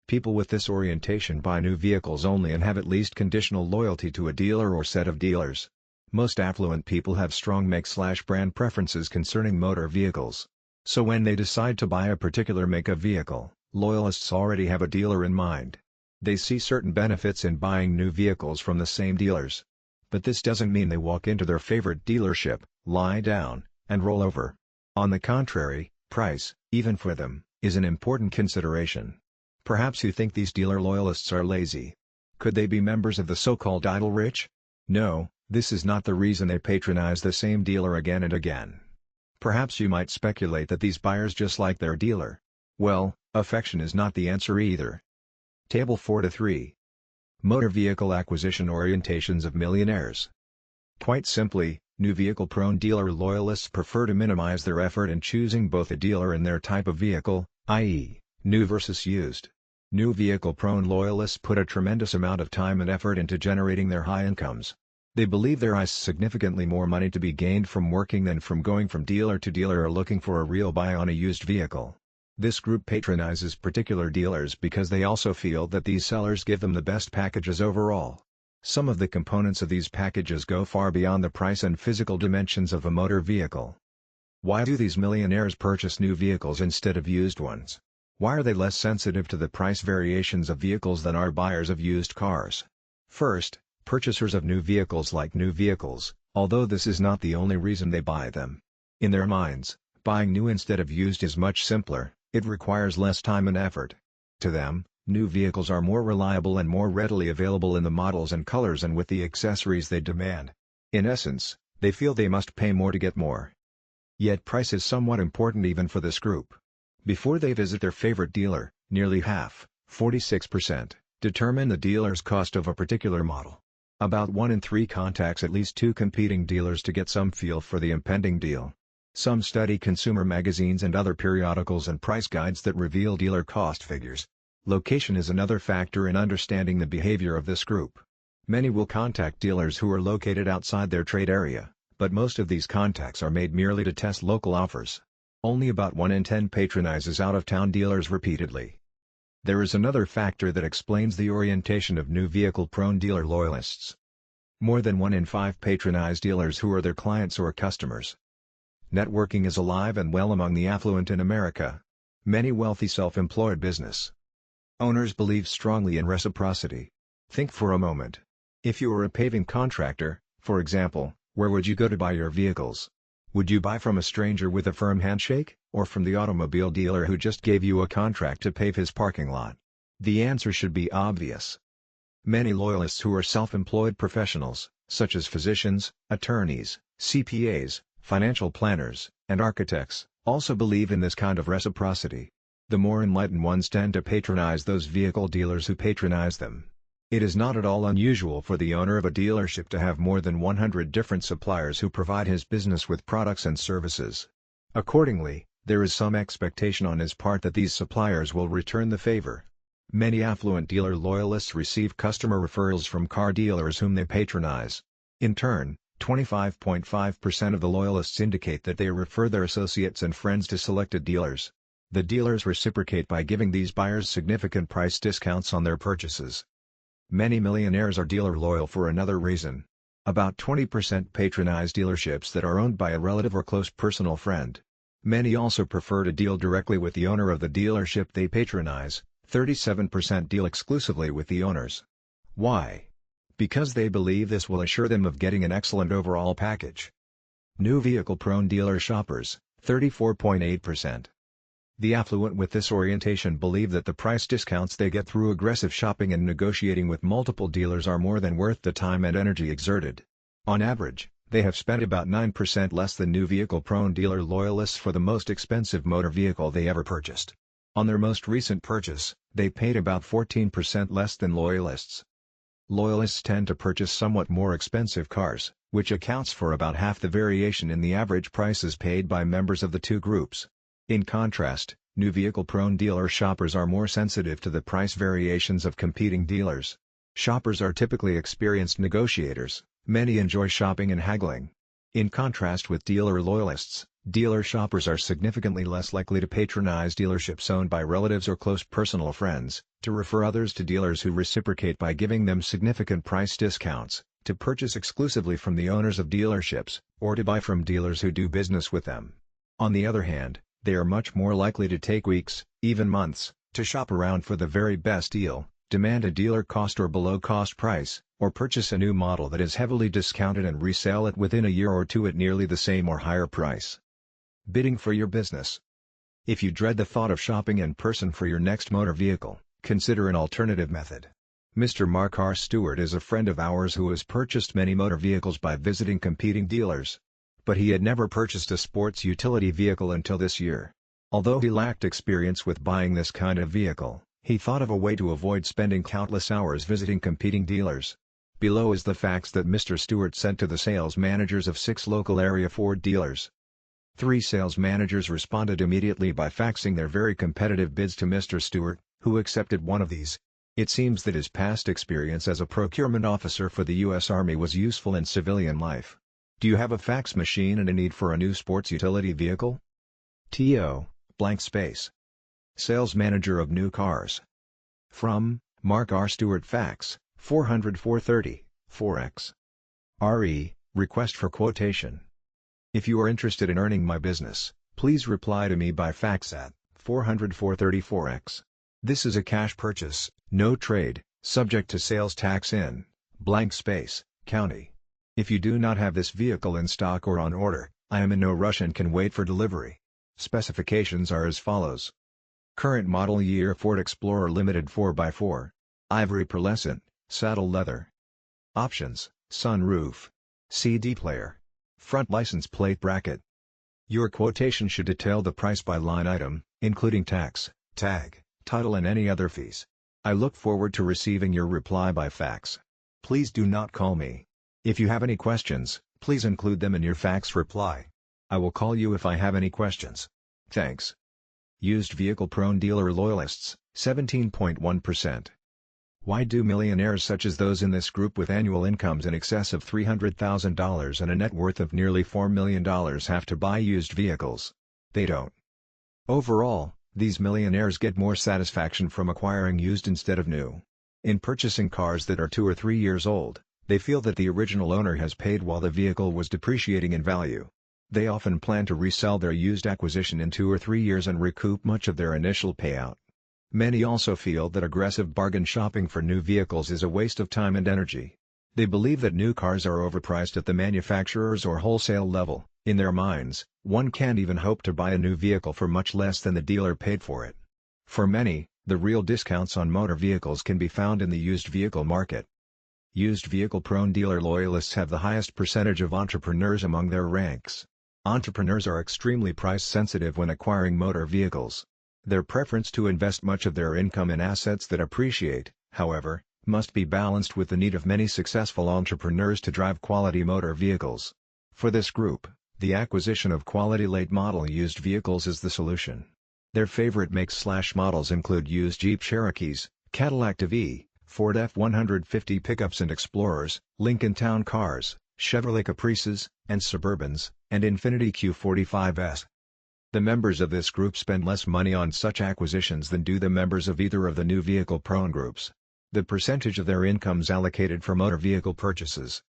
People with this orientation buy new vehicles only and have at least conditional loyalty to a dealer or set of dealers. Most affluent people have strong make/brand preferences concerning motor vehicles. So when they decide to buy a particular make of vehicle, loyalists already have a dealer in mind. They see certain benefits in buying new vehicles from the same dealers. But this doesn't mean they walk into their favorite dealership, lie down, and roll over. On the contrary, price, even for them, is an important consideration. Perhaps you think these dealer loyalists are lazy. Could they be members of the so-called idle rich? No, this is not the reason they patronize the same dealer again and again. Perhaps you might speculate that these buyers just like their dealer. Well, affection is not the answer either. Table 4-3. Motor vehicle acquisition orientations of millionaires. Quite simply, new vehicle-prone dealer loyalists prefer to minimize their effort in choosing both a dealer and their type of vehicle, i.e., new versus used. New vehicle-prone loyalists put a tremendous amount of time and effort into generating their high incomes. They believe there is significantly more money to be gained from working than from going from dealer to dealer or looking for a real buy on a used vehicle. This group patronizes particular dealers because they also feel that these sellers give them the best packages overall. Some of the components of these packages go far beyond the price and physical dimensions of a motor vehicle. Why do these millionaires purchase new vehicles instead of used ones? Why are they less sensitive to the price variations of vehicles than are buyers of used cars? First, purchasers of new vehicles like new vehicles, although this is not the only reason they buy them. In their minds, buying new instead of used is much simpler. It requires less time and effort. To them, new vehicles are more reliable and more readily available in the models and colors and with the accessories they demand. In essence, they feel they must pay more to get more. Yet price is somewhat important even for this group. Before they visit their favorite dealer, nearly half, 46%, determine the dealer's cost of a particular model. About 1 in 3 contacts at least 2 competing dealers to get some feel for the impending deal. Some study consumer magazines and other periodicals and price guides that reveal dealer cost figures. Location is another factor in understanding the behavior of this group. Many will contact dealers who are located outside their trade area, but most of these contacts are made merely to test local offers. Only about 1 in 10 patronizes out-of-town dealers repeatedly. There is another factor that explains the orientation of new vehicle-prone dealer loyalists. More than 1 in 5 patronize dealers who are their clients or customers. Networking is alive and well among the affluent in America. Many wealthy self-employed business owners believe strongly in reciprocity. Think for a moment. If you were a paving contractor, for example, where would you go to buy your vehicles? Would you buy from a stranger with a firm handshake, or from the automobile dealer who just gave you a contract to pave his parking lot? The answer should be obvious. Many loyalists who are self-employed professionals, such as physicians, attorneys, CPAs, financial planners, and architects, also believe in this kind of reciprocity. The more enlightened ones tend to patronize those vehicle dealers who patronize them. It is not at all unusual for the owner of a dealership to have more than 100 different suppliers who provide his business with products and services. Accordingly, there is some expectation on his part that these suppliers will return the favor. Many affluent dealer loyalists receive customer referrals from car dealers whom they patronize. In turn, 25.5% of the loyalists indicate that they refer their associates and friends to selected dealers. The dealers reciprocate by giving these buyers significant price discounts on their purchases. Many millionaires are dealer loyal for another reason. About 20% patronize dealerships that are owned by a relative or close personal friend. Many also prefer to deal directly with the owner of the dealership they patronize. 37% deal exclusively with the owners. Why? Because they believe this will assure them of getting an excellent overall package. New vehicle-prone dealer shoppers, 34.8%. The affluent with this orientation believe that the price discounts they get through aggressive shopping and negotiating with multiple dealers are more than worth the time and energy exerted. On average, they have spent about 9% less than new vehicle-prone dealer loyalists for the most expensive motor vehicle they ever purchased. On their most recent purchase, they paid about 14% less than loyalists. Loyalists tend to purchase somewhat more expensive cars, which accounts for about half the variation in the average prices paid by members of the two groups. In contrast, new vehicle-prone dealer shoppers are more sensitive to the price variations of competing dealers. Shoppers are typically experienced negotiators, many enjoy shopping and haggling. In contrast with dealer loyalists, dealer shoppers are significantly less likely to patronize dealerships owned by relatives or close personal friends, to refer others to dealers who reciprocate by giving them significant price discounts, to purchase exclusively from the owners of dealerships, or to buy from dealers who do business with them. On the other hand, they are much more likely to take weeks, even months, to shop around for the very best deal, demand a dealer cost or below cost price, or purchase a new model that is heavily discounted and resell it within a year or two at nearly the same or higher price. Bidding for your business. If you dread the thought of shopping in person for your next motor vehicle, consider an alternative method. Mr. Mark R. Stewart is a friend of ours who has purchased many motor vehicles by visiting competing dealers. But he had never purchased a sports utility vehicle until this year. Although he lacked experience with buying this kind of vehicle, he thought of a way to avoid spending countless hours visiting competing dealers. Below is the fax that Mr. Stewart sent to the sales managers of 6 local area Ford dealers. 3 sales managers responded immediately by faxing their very competitive bids to Mr. Stewart, who accepted one of these. It seems that his past experience as a procurement officer for the U.S. Army was useful in civilian life. Do you have a fax machine and a need for a new sports utility vehicle? T.O. blank space. Sales manager of new cars. From, Mark R. Stewart fax, 400-430, 4X. RE, request for quotation. If you are interested in earning my business, please reply to me by fax at 400-430, 4X. This is a cash purchase, no trade, subject to sales tax in, blank space, county. If you do not have this vehicle in stock or on order, I am in no rush and can wait for delivery. Specifications are as follows. Current model year Ford Explorer Limited 4x4. Ivory pearlescent, saddle leather. Options, sunroof. CD player. Front license plate bracket. Your quotation should detail the price by line item, including tax, tag, title and any other fees. I look forward to receiving your reply by fax. Please do not call me. If you have any questions, please include them in your fax reply. I will call you if I have any questions. Thanks. Used vehicle-prone dealer loyalists, 17.1%. Why do millionaires such as those in this group with annual incomes in excess of $300,000 and a net worth of nearly $4 million have to buy used vehicles? They don't. Overall, these millionaires get more satisfaction from acquiring used instead of new. In purchasing cars that are 2 or 3 years old, they feel that the original owner has paid while the vehicle was depreciating in value. They often plan to resell their used acquisition in 2 or 3 years and recoup much of their initial payout. Many also feel that aggressive bargain shopping for new vehicles is a waste of time and energy. They believe that new cars are overpriced at the manufacturer's or wholesale level. In their minds, one can't even hope to buy a new vehicle for much less than the dealer paid for it. For many, the real discounts on motor vehicles can be found in the used vehicle market. Used vehicle-prone dealer loyalists have the highest percentage of entrepreneurs among their ranks. Entrepreneurs are extremely price-sensitive when acquiring motor vehicles. Their preference to invest much of their income in assets that appreciate, however, must be balanced with the need of many successful entrepreneurs to drive quality motor vehicles. For this group, the acquisition of quality late-model used vehicles is the solution. Their favorite makes/models include used Jeep Cherokees, Cadillac DeVille, Ford F-150 pickups and Explorers, Lincoln Town Cars, Chevrolet Caprices, and Suburbans, and Infiniti Q45s. The members of this group spend less money on such acquisitions than do the members of either of the new vehicle-prone groups. The percentage of their incomes allocated for motor vehicle purchases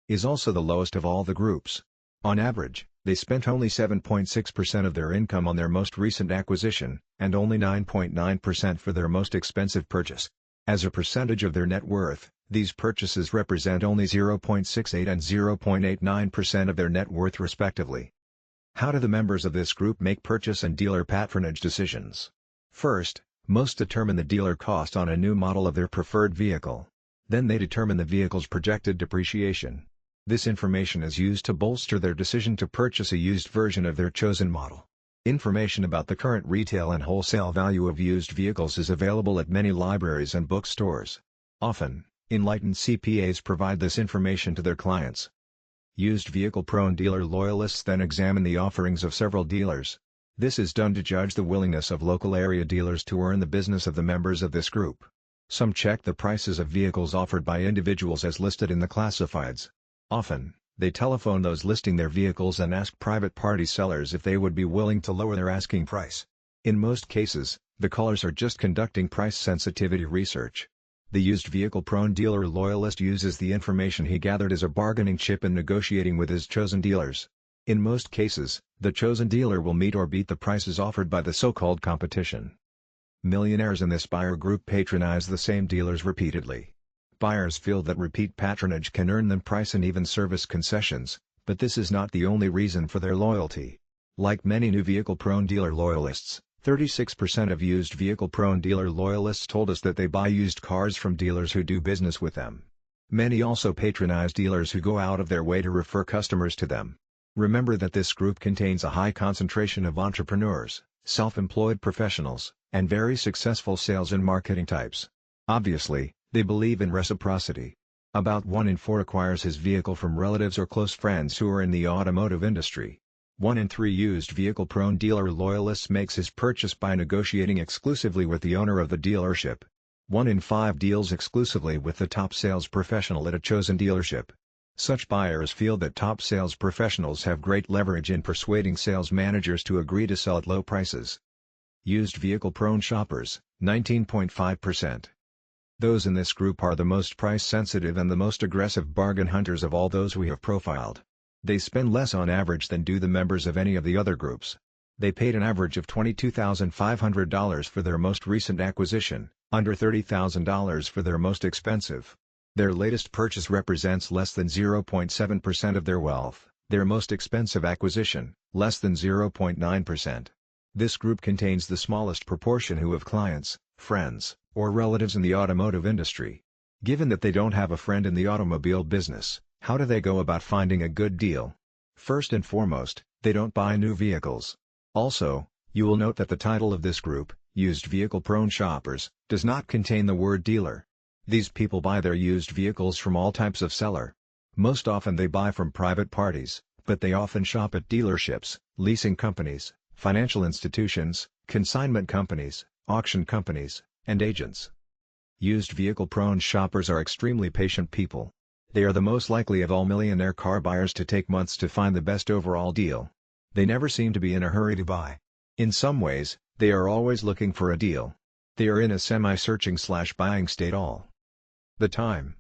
is also the lowest of all the groups. On average, they spent only 7.6% of their income on their most recent acquisition, and only 9.9% for their most expensive purchase. As a percentage of their net worth, these purchases represent only 0.68 and 0.89% of their net worth respectively. How do the members of this group make purchase and dealer patronage decisions? First, most determine the dealer cost on a new model of their preferred vehicle. Then they determine the vehicle's projected depreciation. This information is used to bolster their decision to purchase a used version of their chosen model. Information about the current retail and wholesale value of used vehicles is available at many libraries and bookstores. Often, Enlightened CPAs provide this information to their clients. Used vehicle-prone dealer loyalists then examine the offerings of several dealers. This is done to judge the willingness of local area dealers to earn the business of the members of this group. Some check the prices of vehicles offered by individuals as listed in the classifieds. Often, they telephone those listing their vehicles and ask private party sellers if they would be willing to lower their asking price. In most cases, the callers are just conducting price sensitivity research. The used vehicle-prone dealer loyalist uses the information he gathered as a bargaining chip in negotiating with his chosen dealers. In most cases, the chosen dealer will meet or beat the prices offered by the so-called competition. Millionaires in this buyer group patronize the same dealers repeatedly. Buyers feel that repeat patronage can earn them price and even service concessions, but this is not the only reason for their loyalty. Like many new vehicle-prone dealer loyalists, 36% of used vehicle-prone dealer loyalists told us that they buy used cars from dealers who do business with them. Many also patronize dealers who go out of their way to refer customers to them. Remember that this group contains a high concentration of entrepreneurs, self-employed professionals, and very successful sales and marketing types. Obviously, they believe in reciprocity. About 1 in 4 acquires his vehicle from relatives or close friends who are in the automotive industry. 1 in 3 used vehicle-prone dealer loyalists makes his purchase by negotiating exclusively with the owner of the dealership. 1 in 5 deals exclusively with the top sales professional at a chosen dealership. Such buyers feel that top sales professionals have great leverage in persuading sales managers to agree to sell at low prices. Used vehicle-prone shoppers, 19.5%. Those in this group are the most price-sensitive and the most aggressive bargain hunters of all those we have profiled. They spend less on average than do the members of any of the other groups. They paid an average of $22,500 for their most recent acquisition, under $30,000 for their most expensive. Their latest purchase represents less than 0.7% of their wealth, their most expensive acquisition, less than 0.9%. This group contains the smallest proportion who have clients, friends, or relatives in the automotive industry. Given that they don't have a friend in the automobile business, how do they go about finding a good deal? First and foremost, they don't buy new vehicles. Also, you will note that the title of this group, Used Vehicle-Prone Shoppers, does not contain the word dealer. These people buy their used vehicles from all types of seller. Most often they buy from private parties, but they often shop at dealerships, leasing companies, financial institutions, consignment companies, auction companies, and agents. Used vehicle-prone shoppers are extremely patient people. They are the most likely of all millionaire car buyers to take months to find the best overall deal. They never seem to be in a hurry to buy. In some ways, they are always looking for a deal. They are in a semi-searching/buying state all the time.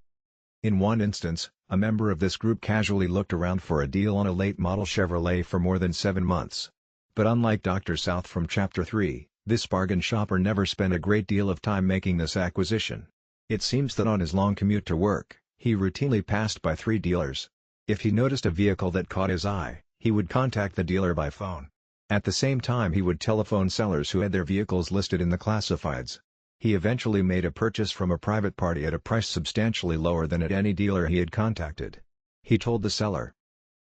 In one instance, a member of this group casually looked around for a deal on a late-model Chevrolet for more than 7 months. But unlike Dr. South from Chapter 3, this bargain shopper never spent a great deal of time making this acquisition. It seems that on his long commute to work, he routinely passed by 3 dealers. If he noticed a vehicle that caught his eye, he would contact the dealer by phone. At the same time he would telephone sellers who had their vehicles listed in the classifieds. He eventually made a purchase from a private party at a price substantially lower than at any dealer he had contacted. He told the seller,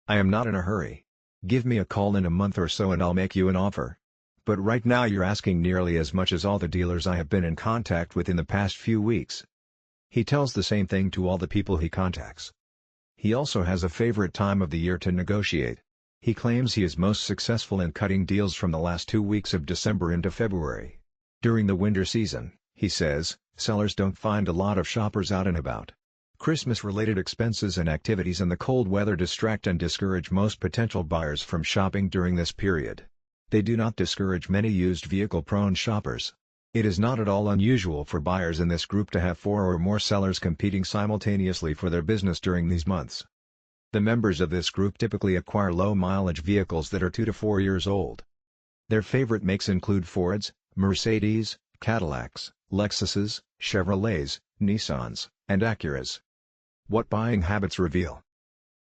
"I am not in a hurry. Give me a call in a month or so and I'll make you an offer. But right now you're asking nearly as much as all the dealers I have been in contact with in the past few weeks." He tells the same thing to all the people he contacts. He also has a favorite time of the year to negotiate. He claims he is most successful in cutting deals from the last 2 weeks of December into February. During the winter season, he says, sellers don't find a lot of shoppers out and about. Christmas-related expenses and activities and the cold weather distract and discourage most potential buyers from shopping during this period. They do not discourage many used vehicle-prone shoppers. It is not at all unusual for buyers in this group to have 4 or more sellers competing simultaneously for their business during these months. The members of this group typically acquire low-mileage vehicles that are 2 to 4 years old. Their favorite makes include Fords, Mercedes, Cadillacs, Lexuses, Chevrolets, Nissans, and Acuras. What buying habits reveal?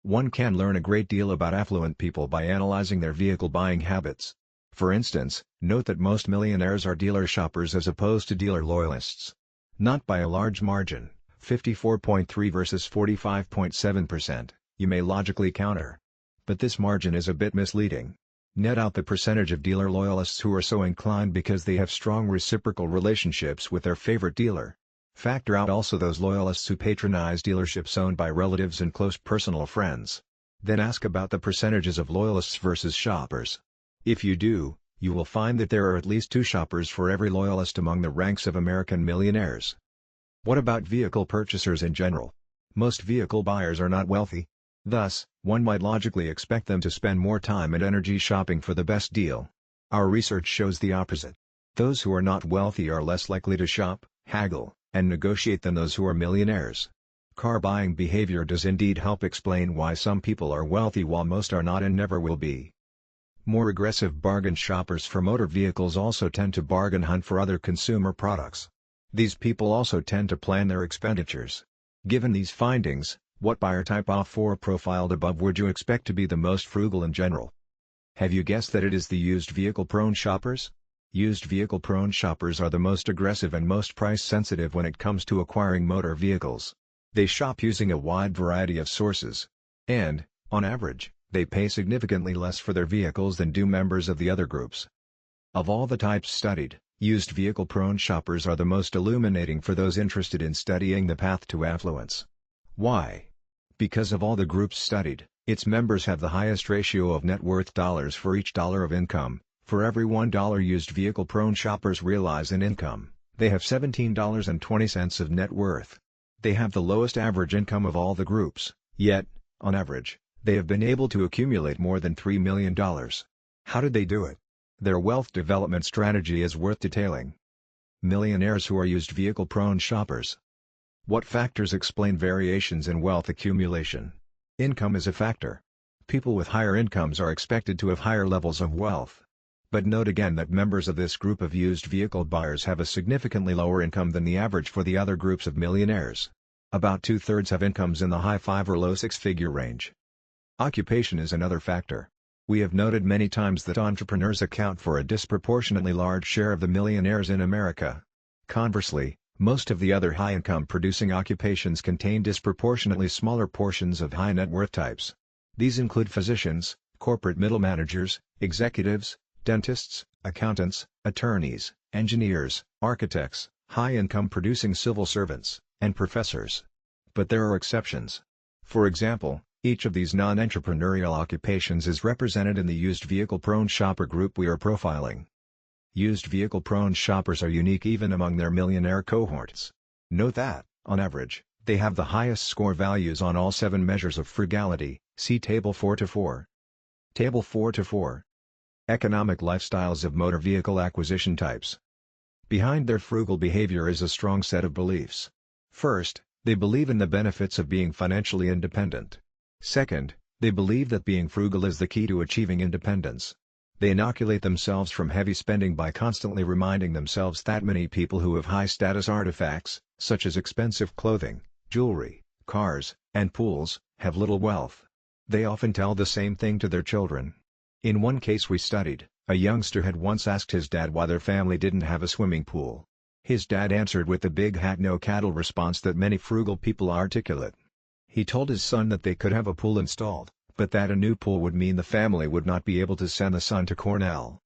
One can learn a great deal about affluent people by analyzing their vehicle buying habits. For instance, note that most millionaires are dealer shoppers as opposed to dealer loyalists. Not by a large margin, 54.3 versus 45.7%, you may logically counter. But this margin is a bit misleading. Net out the percentage of dealer loyalists who are so inclined because they have strong reciprocal relationships with their favorite dealer. Factor out also those loyalists who patronize dealerships owned by relatives and close personal friends. Then ask about the percentages of loyalists versus shoppers. If you do, you will find that there are at least 2 shoppers for every loyalist among the ranks of American millionaires. What about vehicle purchasers in general? Most vehicle buyers are not wealthy. Thus, one might logically expect them to spend more time and energy shopping for the best deal. Our research shows the opposite. Those who are not wealthy are less likely to shop, haggle, and negotiate than those who are millionaires. Car buying behavior does indeed help explain why some people are wealthy while most are not and never will be. More aggressive bargain shoppers for motor vehicles also tend to bargain hunt for other consumer products. These people also tend to plan their expenditures. Given these findings, what buyer type of 4 profiled above would you expect to be the most frugal in general? Have you guessed that it is the used vehicle-prone shoppers? Used vehicle-prone shoppers are the most aggressive and most price-sensitive when it comes to acquiring motor vehicles. They shop using a wide variety of sources. And, on average, they pay significantly less for their vehicles than do members of the other groups. Of all the types studied, used vehicle-prone shoppers are the most illuminating for those interested in studying the path to affluence. Why? Because of all the groups studied, its members have the highest ratio of net worth dollars for each dollar of income. For every $1 used vehicle-prone shoppers realize in income, they have $17.20 of net worth. They have the lowest average income of all the groups, yet, on average, they have been able to accumulate more than $3 million. How did they do it? Their wealth development strategy is worth detailing. Millionaires who are used vehicle-prone shoppers. What factors explain variations in wealth accumulation? Income is a factor. People with higher incomes are expected to have higher levels of wealth. But note again that members of this group of used vehicle buyers have a significantly lower income than the average for the other groups of millionaires. About 2/3 have incomes in the high 5 or low 6-figure range. Occupation is another factor. We have noted many times that entrepreneurs account for a disproportionately large share of the millionaires in America. Conversely, most of the other high-income producing occupations contain disproportionately smaller portions of high net worth types. These include physicians, corporate middle managers, executives, dentists, accountants, attorneys, engineers, architects, high-income producing civil servants, and professors. But there are exceptions. For example, each of these non-entrepreneurial occupations is represented in the used vehicle-prone shopper group we are profiling. Used vehicle-prone shoppers are unique even among their millionaire cohorts. Note that, on average, they have the highest score values on all 7 measures of frugality, see Table 4-4. Table 4-4. Economic lifestyles of motor vehicle acquisition types. Behind their frugal behavior is a strong set of beliefs. First, they believe in the benefits of being financially independent. Second, they believe that being frugal is the key to achieving independence. They inoculate themselves from heavy spending by constantly reminding themselves that many people who have high-status artifacts, such as expensive clothing, jewelry, cars, and pools, have little wealth. They often tell the same thing to their children. In one case we studied, a youngster had once asked his dad why their family didn't have a swimming pool. His dad answered with the big hat no cattle response that many frugal people articulate. He told his son that they could have a pool installed, but that a new pool would mean the family would not be able to send the son to Cornell.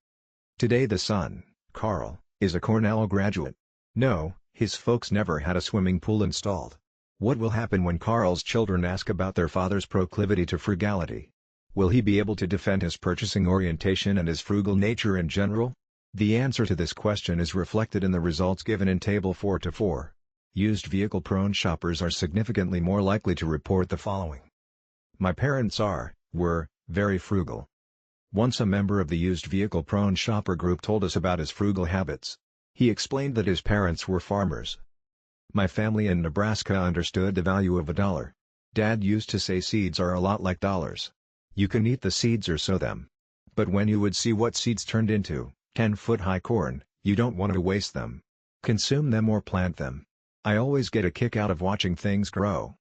Today the son, Carl, is a Cornell graduate. No, his folks never had a swimming pool installed. What will happen when Carl's children ask about their father's proclivity to frugality? Will he be able to defend his purchasing orientation and his frugal nature in general? The answer to this question is reflected in the results given in Table 4-4. Used vehicle-prone shoppers are significantly more likely to report the following. My parents were very frugal. Once a member of the used vehicle-prone shopper group told us about his frugal habits. He explained that his parents were farmers. My family in Nebraska understood the value of $1. Dad used to say seeds are a lot like dollars. You can eat the seeds or sow them. But when you would see what seeds turned into, 10-foot-high corn, you don't want to waste them. Consume them or plant them. I always get a kick out of watching things grow.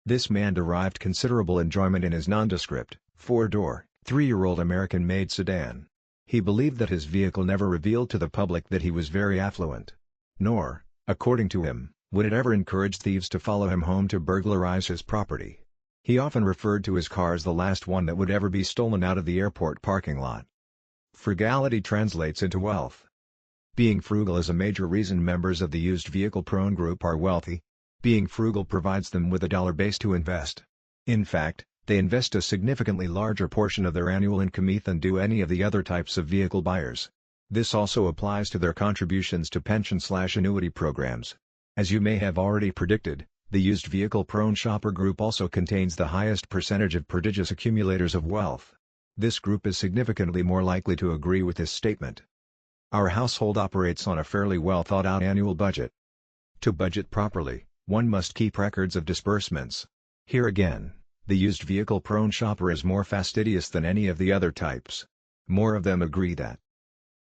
This man derived considerable enjoyment in his nondescript, 4-door, 3-year-old American-made sedan. He believed that his vehicle never revealed to the public that he was very affluent. Nor, according to him, would it ever encourage thieves to follow him home to burglarize his property. He often referred to his car as the last one that would ever be stolen out of the airport parking lot. Frugality translates into wealth. Being frugal is a major reason members of the used vehicle prone group are wealthy. Being frugal provides them with a dollar base to invest. In fact, they invest a significantly larger portion of their annual income than do any of the other types of vehicle buyers. This also applies to their contributions to pension/annuity programs. As you may have already predicted, the used vehicle prone shopper group also contains the highest percentage of prodigious accumulators of wealth. This group is significantly more likely to agree with this statement. Our household operates on a fairly well thought out annual budget. To budget properly, one must keep records of disbursements. Here again, the used vehicle prone shopper is more fastidious than any of the other types. More of them agree that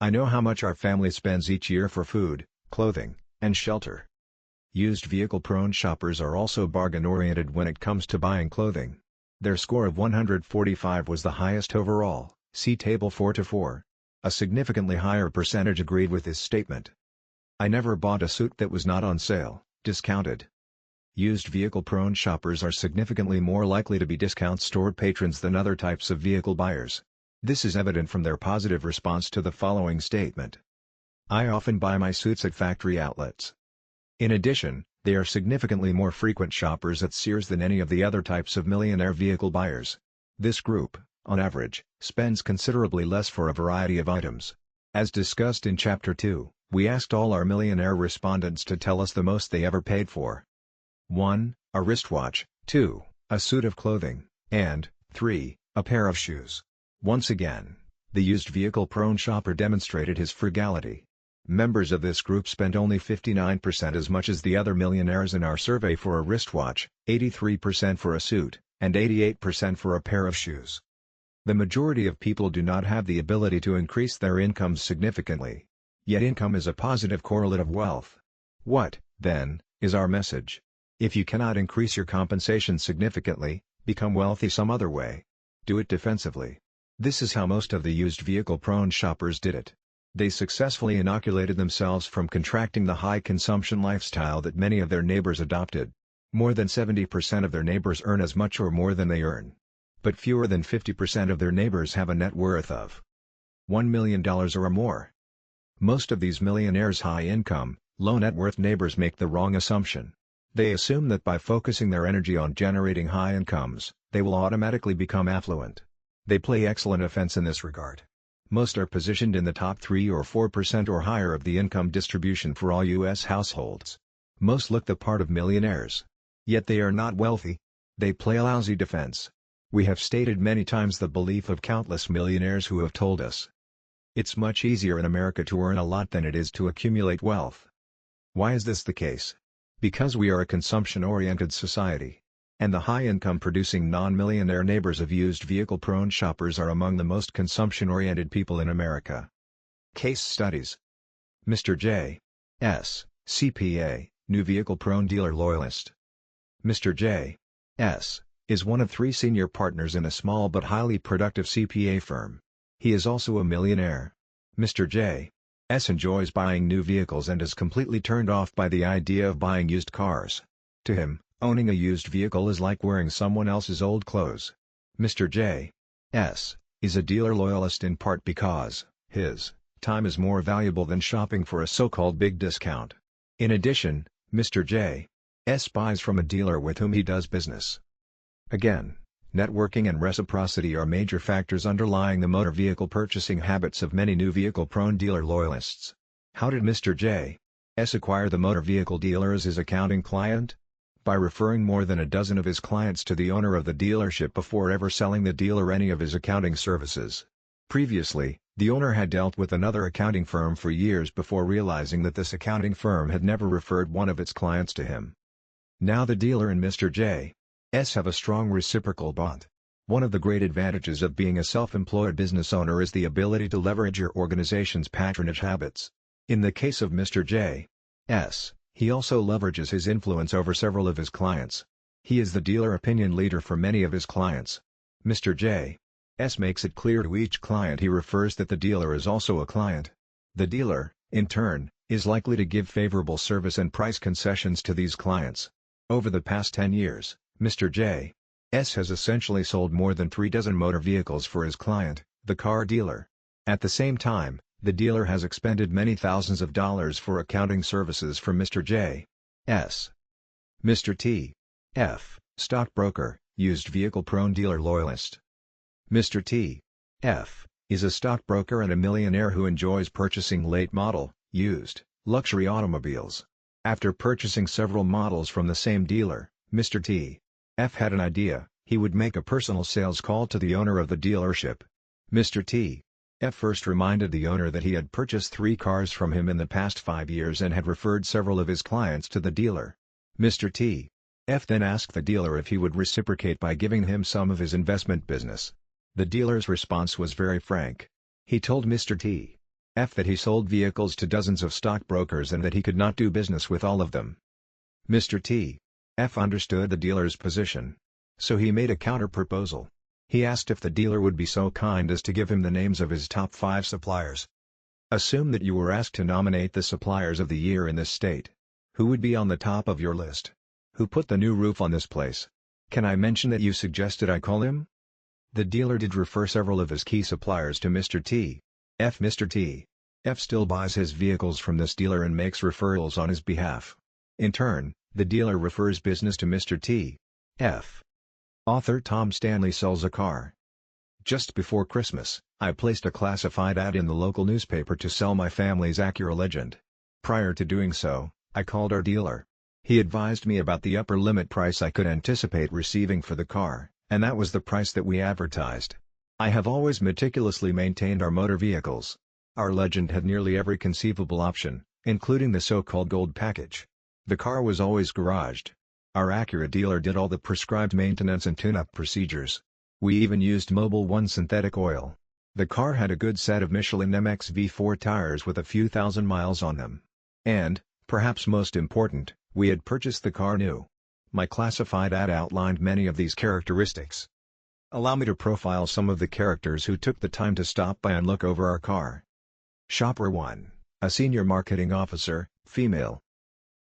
I know how much our family spends each year for food, clothing, and shelter. Used vehicle prone shoppers are also bargain-oriented when it comes to buying clothing. Their score of 145 was the highest overall, see Table 4-4. A significantly higher percentage agreed with this statement. I never bought a suit that was not on sale, discounted. Used vehicle prone shoppers are significantly more likely to be discount store patrons than other types of vehicle buyers. This is evident from their positive response to the following statement. I often buy my suits at factory outlets. In addition, they are significantly more frequent shoppers at Sears than any of the other types of millionaire vehicle buyers. This group, on average, spends considerably less for a variety of items. As discussed in Chapter 2, we asked all our millionaire respondents to tell us the most they ever paid for. 1. A wristwatch, 2. A suit of clothing, and 3. A pair of shoes. Once again, the used vehicle prone shopper demonstrated his frugality. Members of this group spent only 59% as much as the other millionaires in our survey for a wristwatch, 83% for a suit, and 88% for a pair of shoes. The majority of people do not have the ability to increase their incomes significantly. Yet income is a positive correlate of wealth. What, then, is our message? If you cannot increase your compensation significantly, become wealthy some other way. Do it defensively. This is how most of the used vehicle prone shoppers did it. They successfully inoculated themselves from contracting the high consumption lifestyle that many of their neighbors adopted. More than 70% of their neighbors earn as much or more than they earn. But fewer than 50% of their neighbors have a net worth of $1 million or more. Most of these millionaires' high income, low net worth neighbors make the wrong assumption. They assume that by focusing their energy on generating high incomes, they will automatically become affluent. They play excellent offense in this regard. Most are positioned in the top 3 or 4% or higher of the income distribution for all U.S. households. Most look the part of millionaires. Yet they are not wealthy. They play a lousy defense. We have stated many times the belief of countless millionaires who have told us it's much easier in America to earn a lot than it is to accumulate wealth. Why is this the case? Because we are a consumption-oriented society. And the high-income producing non-millionaire neighbors of used vehicle-prone shoppers are among the most consumption-oriented people in America. Case studies. Mr. J. S., CPA, new vehicle-prone dealer loyalist. Mr. J. S. is one of 3 senior partners in a small but highly productive CPA firm. He is also a millionaire. Mr. J. S. enjoys buying new vehicles and is completely turned off by the idea of buying used cars. To him, owning a used vehicle is like wearing someone else's old clothes. Mr. J. S. is a dealer loyalist in part because his time is more valuable than shopping for a so-called big discount. In addition, Mr. J. S. buys from a dealer with whom he does business. Again, networking and reciprocity are major factors underlying the motor vehicle purchasing habits of many new vehicle-prone dealer loyalists. How did Mr. J. S. acquire the motor vehicle dealer as his accounting client? By referring more than a dozen of his clients to the owner of the dealership before ever selling the dealer any of his accounting services. Previously, the owner had dealt with another accounting firm for years before realizing that this accounting firm had never referred one of its clients to him. Now the dealer and Mr. J. S. have a strong reciprocal bond. One of the great advantages of being a self-employed business owner is the ability to leverage your organization's patronage habits. In the case of Mr. J. S., he also leverages his influence over several of his clients. He is the dealer opinion leader for many of his clients. Mr. J. S. makes it clear to each client he refers that the dealer is also a client. The dealer, in turn, is likely to give favorable service and price concessions to these clients. Over the past 10 years, Mr. J. S. has essentially sold more than 3 dozen motor vehicles for his client, the car dealer. At the same time, The dealer has expended many thousands of dollars for accounting services for Mr. J. S. Mr. T. F. Stockbroker, used vehicle-prone dealer loyalist. Mr. T. F. is a stockbroker and a millionaire who enjoys purchasing late-model, used, luxury automobiles. After purchasing several models from the same dealer, Mr. T. F. had an idea: he would make a personal sales call to the owner of the dealership. Mr. T. F. first reminded the owner that he had purchased 3 cars from him in the past 5 years and had referred several of his clients to the dealer. Mr. T. F. then asked the dealer if he would reciprocate by giving him some of his investment business. The dealer's response was very frank. He told Mr. T. F. that he sold vehicles to dozens of stockbrokers and that he could not do business with all of them. Mr. T. F. understood the dealer's position. So he made a counter-proposal. He asked if the dealer would be so kind as to give him the names of his top 5 suppliers. Assume that you were asked to nominate the suppliers of the year in this state. Who would be on the top of your list? Who put the new roof on this place? Can I mention that you suggested I call him? The dealer did refer several of his key suppliers to Mr. T. F. Mr. T. F. still buys his vehicles from this dealer and makes referrals on his behalf. In turn, the dealer refers business to Mr. T. F. Author Tom Stanley sells a car. Just before Christmas, I placed a classified ad in the local newspaper to sell my family's Acura Legend. Prior to doing so, I called our dealer. He advised me about the upper limit price I could anticipate receiving for the car, and that was the price that we advertised. I have always meticulously maintained our motor vehicles. Our Legend had nearly every conceivable option, including the so-called gold package. The car was always garaged. Our Acura dealer did all the prescribed maintenance and tune-up procedures. We even used Mobil 1 synthetic oil. The car had a good set of Michelin MX V4 tires with a few thousand miles on them. And, perhaps most important, we had purchased the car new. My classified ad outlined many of these characteristics. Allow me to profile some of the characters who took the time to stop by and look over our car. Shopper 1, a senior marketing officer, female.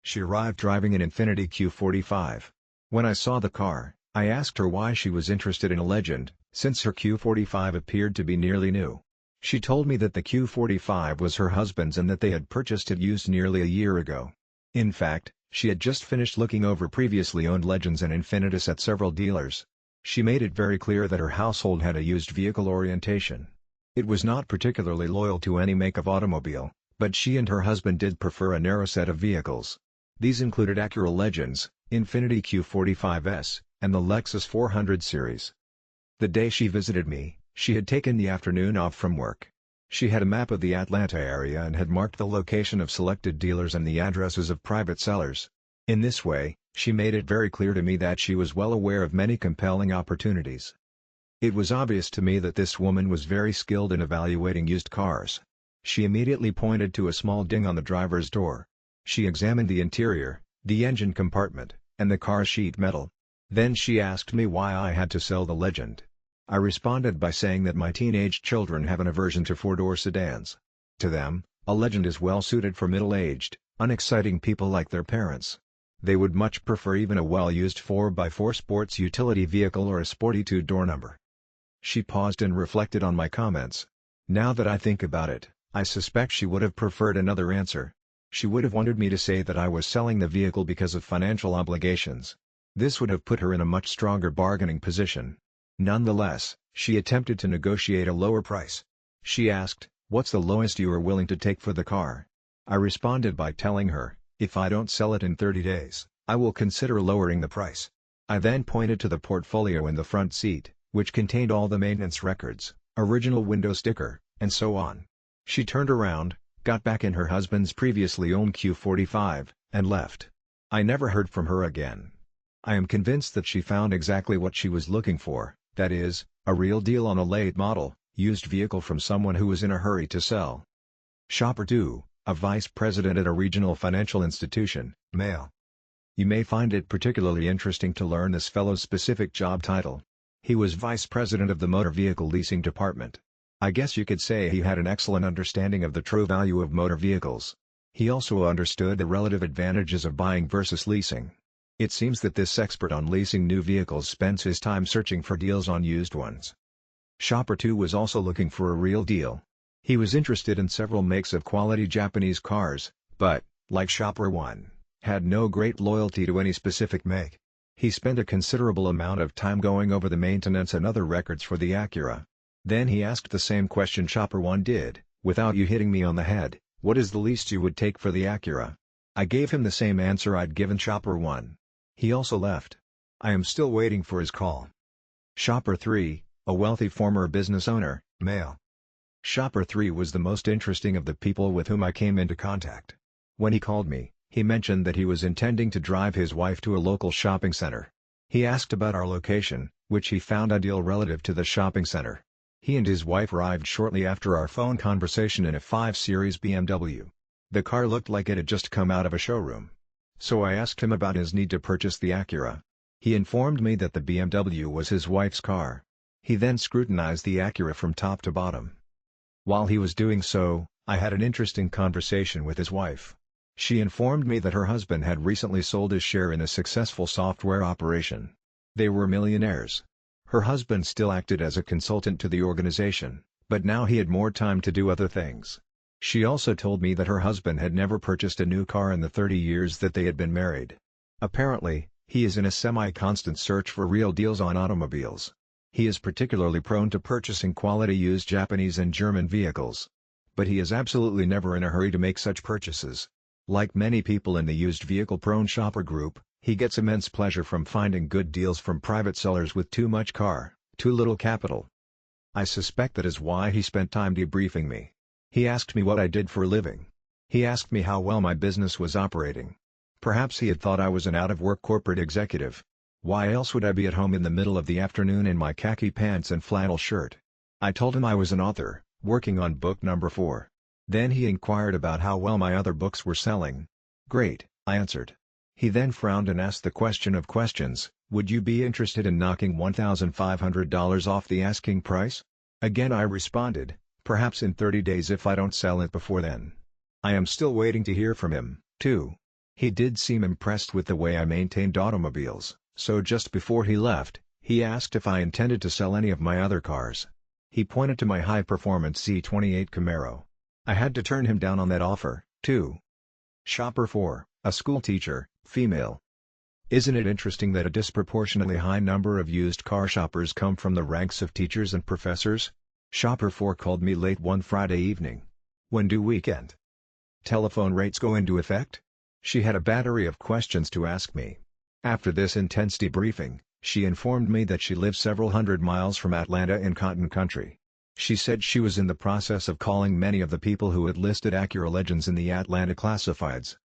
She arrived driving an Infiniti Q45. When I saw the car, I asked her why she was interested in a Legend, since her Q45 appeared to be nearly new. She told me that the Q45 was her husband's and that they had purchased it used nearly a year ago. In fact, she had just finished looking over previously owned Legends and Infinitis at several dealers. She made it very clear that her household had a used vehicle orientation. It was not particularly loyal to any make of automobile, but she and her husband did prefer a narrow set of vehicles. These included Acura Legends, Infiniti Q45S, and the Lexus 400 series. The day she visited me, she had taken the afternoon off from work. She had a map of the Atlanta area and had marked the location of selected dealers and the addresses of private sellers. In this way, she made it very clear to me that she was well aware of many compelling opportunities. It was obvious to me that this woman was very skilled in evaluating used cars. She immediately pointed to a small ding on the driver's door. She examined the interior, the engine compartment, and the car's sheet metal. Then she asked me why I had to sell the Legend. I responded by saying that my teenage children have an aversion to 4-door sedans. To them, a Legend is well suited for middle-aged, unexciting people like their parents. They would much prefer even a well-used 4x4 sports utility vehicle or a sporty 2-door number. She paused and reflected on my comments. Now that I think about it, I suspect she would have preferred another answer. She would have wanted me to say that I was selling the vehicle because of financial obligations. This would have put her in a much stronger bargaining position. Nonetheless, she attempted to negotiate a lower price. She asked, "What's the lowest you are willing to take for the car?" I responded by telling her, "If I don't sell it in 30 days, I will consider lowering the price." I then pointed to the portfolio in the front seat, which contained all the maintenance records, original window sticker, and so on. She turned around, got back in her husband's previously owned Q45, and left. I never heard from her again. I am convinced that she found exactly what she was looking for, that is, a real deal on a late model, used vehicle from someone who was in a hurry to sell. Shopper 2, a vice president at a regional financial institution, male. You may find it particularly interesting to learn this fellow's specific job title. He was vice president of the motor vehicle leasing department. I guess you could say he had an excellent understanding of the true value of motor vehicles. He also understood the relative advantages of buying versus leasing. It seems that this expert on leasing new vehicles spends his time searching for deals on used ones. Shopper 2 was also looking for a real deal. He was interested in several makes of quality Japanese cars, but, like Shopper 1, had no great loyalty to any specific make. He spent a considerable amount of time going over the maintenance and other records for the Acura. Then he asked the same question Shopper 1 did, without you hitting me on the head: what is the least you would take for the Acura? I gave him the same answer I'd given Shopper 1. He also left. I am still waiting for his call. Shopper 3, a wealthy former business owner, male. Shopper 3 was the most interesting of the people with whom I came into contact. When he called me, he mentioned that he was intending to drive his wife to a local shopping center. He asked about our location, which he found ideal relative to the shopping center. He and his wife arrived shortly after our phone conversation in a 5 Series BMW. The car looked like it had just come out of a showroom. So I asked him about his need to purchase the Acura. He informed me that the BMW was his wife's car. He then scrutinized the Acura from top to bottom. While he was doing so, I had an interesting conversation with his wife. She informed me that her husband had recently sold his share in a successful software operation. They were millionaires. Her husband still acted as a consultant to the organization, but now he had more time to do other things. She also told me that her husband had never purchased a new car in the 30 years that they had been married. Apparently, he is in a semi-constant search for real deals on automobiles. He is particularly prone to purchasing quality used Japanese and German vehicles. But he is absolutely never in a hurry to make such purchases. Like many people in the used vehicle-prone shopper group, he gets immense pleasure from finding good deals from private sellers with too much car, too little capital. I suspect that is why he spent time debriefing me. He asked me what I did for a living. He asked me how well my business was operating. Perhaps he had thought I was an out-of-work corporate executive. Why else would I be at home in the middle of the afternoon in my khaki pants and flannel shirt? I told him I was an author, working on book number 4. Then he inquired about how well my other books were selling. Great, I answered. He then frowned and asked the question of questions: would you be interested in knocking $1,500 off the asking price? Again I responded, perhaps in 30 days if I don't sell it before then. I am still waiting to hear from him, too. He did seem impressed with the way I maintained automobiles. So just before he left, he asked if I intended to sell any of my other cars. He pointed to my high-performance C28 Camaro. I had to turn him down on that offer, too. Shopper 4, a school teacher, female. Isn't it interesting that a disproportionately high number of used car shoppers come from the ranks of teachers and professors? Shopper 4 called me late one Friday evening. When do weekend telephone rates go into effect? She had a battery of questions to ask me. After this intense debriefing, she informed me that she lives several hundred miles from Atlanta in Cotton Country. She said she was in the process of calling many of the people who had listed Acura Legends in the Atlanta classifieds.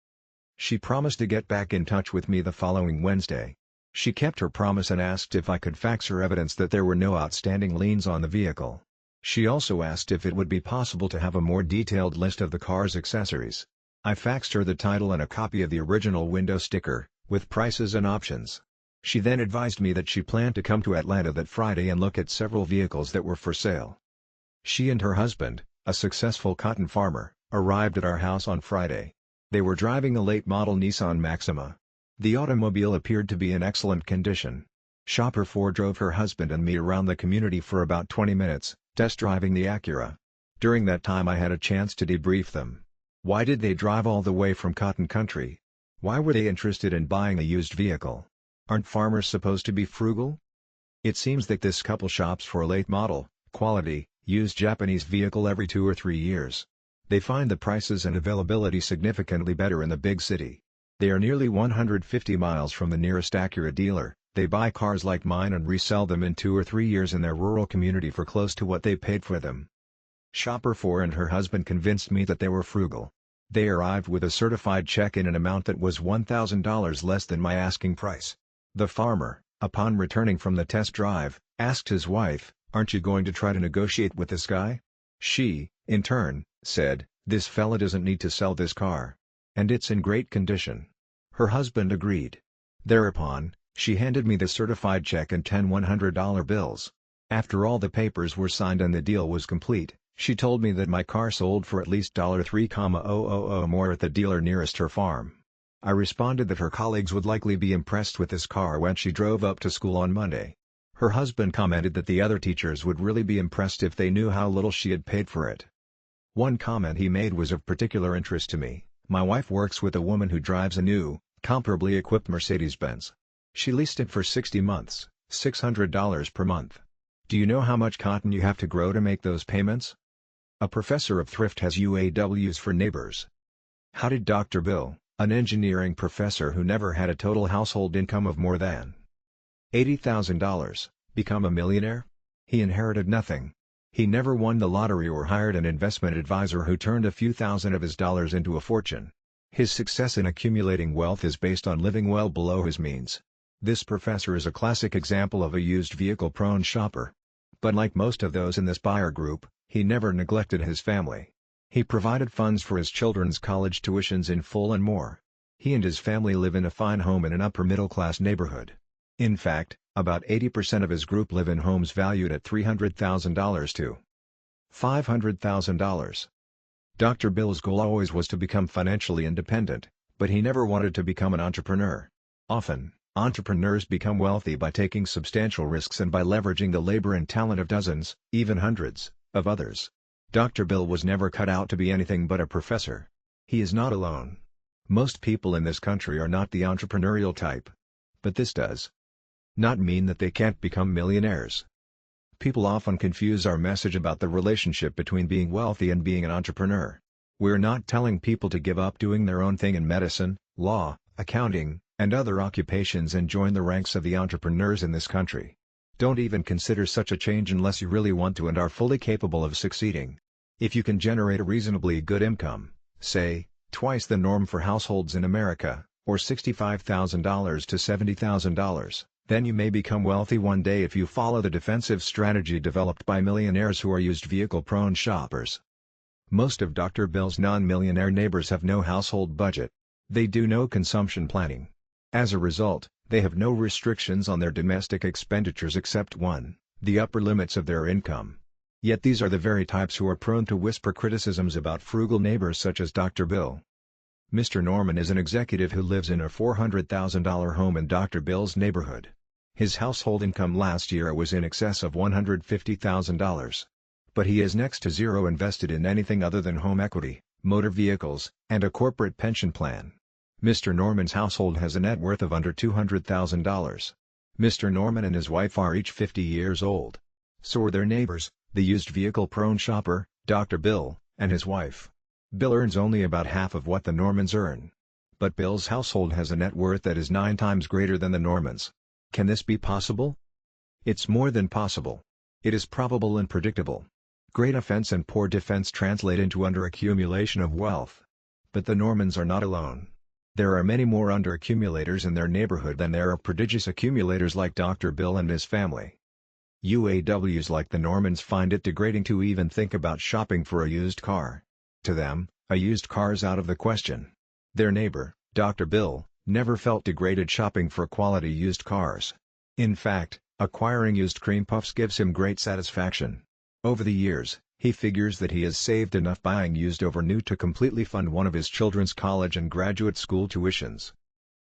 She promised to get back in touch with me the following Wednesday. She kept her promise and asked if I could fax her evidence that there were no outstanding liens on the vehicle. She also asked if it would be possible to have a more detailed list of the car's accessories. I faxed her the title and a copy of the original window sticker, with prices and options. She then advised me that she planned to come to Atlanta that Friday and look at several vehicles that were for sale. She and her husband, a successful cotton farmer, arrived at our house on Friday. They were driving a late-model Nissan Maxima. The automobile appeared to be in excellent condition. Shopper 4 drove her husband and me around the community for about 20 minutes, test driving the Acura. During that time I had a chance to debrief them. Why did they drive all the way from Cotton Country? Why were they interested in buying a used vehicle? Aren't farmers supposed to be frugal? It seems that this couple shops for a late model, quality, used Japanese vehicle every 2 or 3 years. They find the prices and availability significantly better in the big city. They are nearly 150 miles from the nearest Acura dealer. They buy cars like mine and resell them in 2 or 3 years in their rural community for close to what they paid for them. Shopper 4 and her husband convinced me that they were frugal. They arrived with a certified check in an amount that was $1,000 less than my asking price. The farmer, upon returning from the test drive, asked his wife, "Aren't you going to try to negotiate with this guy?" She, in turn, said, "This fella doesn't need to sell this car. And it's in great condition." Her husband agreed. Thereupon, she handed me the certified check and 10 $100 bills. After all the papers were signed and the deal was complete, she told me that my car sold for at least $3,000 more at the dealer nearest her farm. I responded that her colleagues would likely be impressed with this car when she drove up to school on Monday. Her husband commented that the other teachers would really be impressed if they knew how little she had paid for it. One comment he made was of particular interest to me. "My wife works with a woman who drives a new, comparably equipped Mercedes-Benz. She leased it for 60 months, $600 per month. Do you know how much cotton you have to grow to make those payments?" A professor of thrift has UAWs for neighbors. How did Dr. Bill, an engineering professor who never had a total household income of more than $80,000, become a millionaire? He inherited nothing. He never won the lottery or hired an investment advisor who turned a few thousand of his dollars into a fortune. His success in accumulating wealth is based on living well below his means. This professor is a classic example of a used vehicle-prone shopper. But like most of those in this buyer group, he never neglected his family. He provided funds for his children's college tuitions in full and more. He and his family live in a fine home in an upper-middle-class neighborhood. In fact, about 80% of his group live in homes valued at $300,000 to $500,000. Dr. Bill's goal always was to become financially independent, but he never wanted to become an entrepreneur. Often, entrepreneurs become wealthy by taking substantial risks and by leveraging the labor and talent of dozens, even hundreds, of others. Dr. Bill was never cut out to be anything but a professor. He is not alone. Most people in this country are not the entrepreneurial type. But this does not mean that they can't become millionaires. People often confuse our message about the relationship between being wealthy and being an entrepreneur. We're not telling people to give up doing their own thing in medicine, law, accounting, and other occupations and join the ranks of the entrepreneurs in this country. Don't even consider such a change unless you really want to and are fully capable of succeeding. If you can generate a reasonably good income, say, twice the norm for households in America, or $65,000 to $70,000, then you may become wealthy one day if you follow the defensive strategy developed by millionaires who are used vehicle-prone shoppers. Most of Dr. Bill's non-millionaire neighbors have no household budget. They do no consumption planning. As a result, they have no restrictions on their domestic expenditures except one, the upper limits of their income. Yet these are the very types who are prone to whisper criticisms about frugal neighbors such as Dr. Bill. Mr. Norman is an executive who lives in a $400,000 home in Dr. Bill's neighborhood. His household income last year was in excess of $150,000. But he has next to zero invested in anything other than home equity, motor vehicles, and a corporate pension plan. Mr. Norman's household has a net worth of under $200,000. Mr. Norman and his wife are each 50 years old. So are their neighbors, the used vehicle-prone shopper, Dr. Bill, and his wife. Bill earns only about half of what the Normans earn. But Bill's household has a net worth that is 9 times greater than the Normans'. Can this be possible? It's more than possible. It is probable and predictable. Great offense and poor defense translate into underaccumulation of wealth. But the Normans are not alone. There are many more underaccumulators in their neighborhood than there are prodigious accumulators like Dr. Bill and his family. UAWs like the Normans find it degrading to even think about shopping for a used car. To them, a used car's out of the question. Their neighbor, Dr. Bill, never felt degraded shopping for quality used cars. In fact, acquiring used cream puffs gives him great satisfaction. Over the years, he figures that he has saved enough buying used over new to completely fund one of his children's college and graduate school tuitions.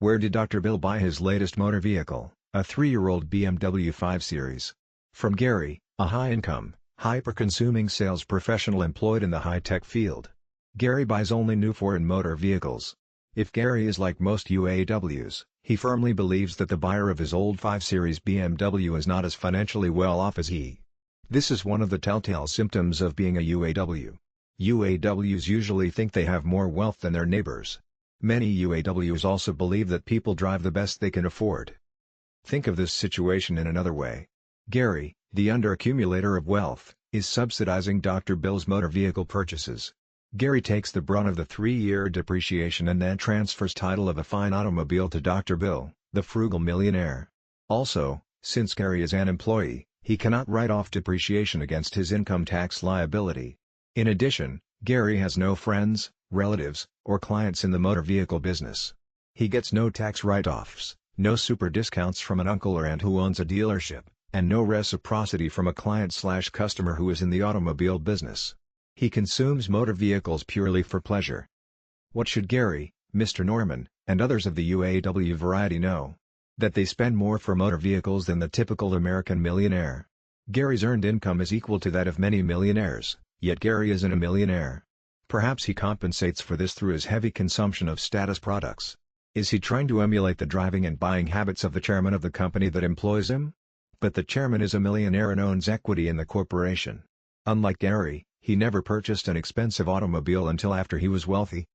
Where did Dr. Bill buy his latest motor vehicle, a 3-year-old BMW 5 Series? From Gary, a high-income, hyper-consuming sales professional employed in the high-tech field. Gary buys only new foreign motor vehicles. If Gary is like most UAWs, he firmly believes that the buyer of his old 5 Series BMW is not as financially well off as he. This is one of the telltale symptoms of being a UAW. UAWs usually think they have more wealth than their neighbors. Many UAWs also believe that people drive the best they can afford. Think of this situation in another way. Gary, the underaccumulator of wealth, is subsidizing Dr. Bill's motor vehicle purchases. Gary takes the brunt of the 3-year depreciation and then transfers title of a fine automobile to Dr. Bill, the frugal millionaire. Also, since Gary is an employee, he cannot write off depreciation against his income tax liability. In addition, Gary has no friends, relatives, or clients in the motor vehicle business. He gets no tax write-offs, no super discounts from an uncle or aunt who owns a dealership, and no reciprocity from a client/customer who is in the automobile business. He consumes motor vehicles purely for pleasure. What should Gary, Mr. Norman, and others of the UAW variety know? That they spend more for motor vehicles than the typical American millionaire. Gary's earned income is equal to that of many millionaires, Yet Gary isn't a millionaire. Perhaps he compensates for this through his heavy consumption of status products. Is he trying to emulate the driving and buying habits of the chairman of the company that employs him? But the chairman is a millionaire and owns equity in the corporation. Unlike Gary, he never purchased an expensive automobile until after he was wealthy.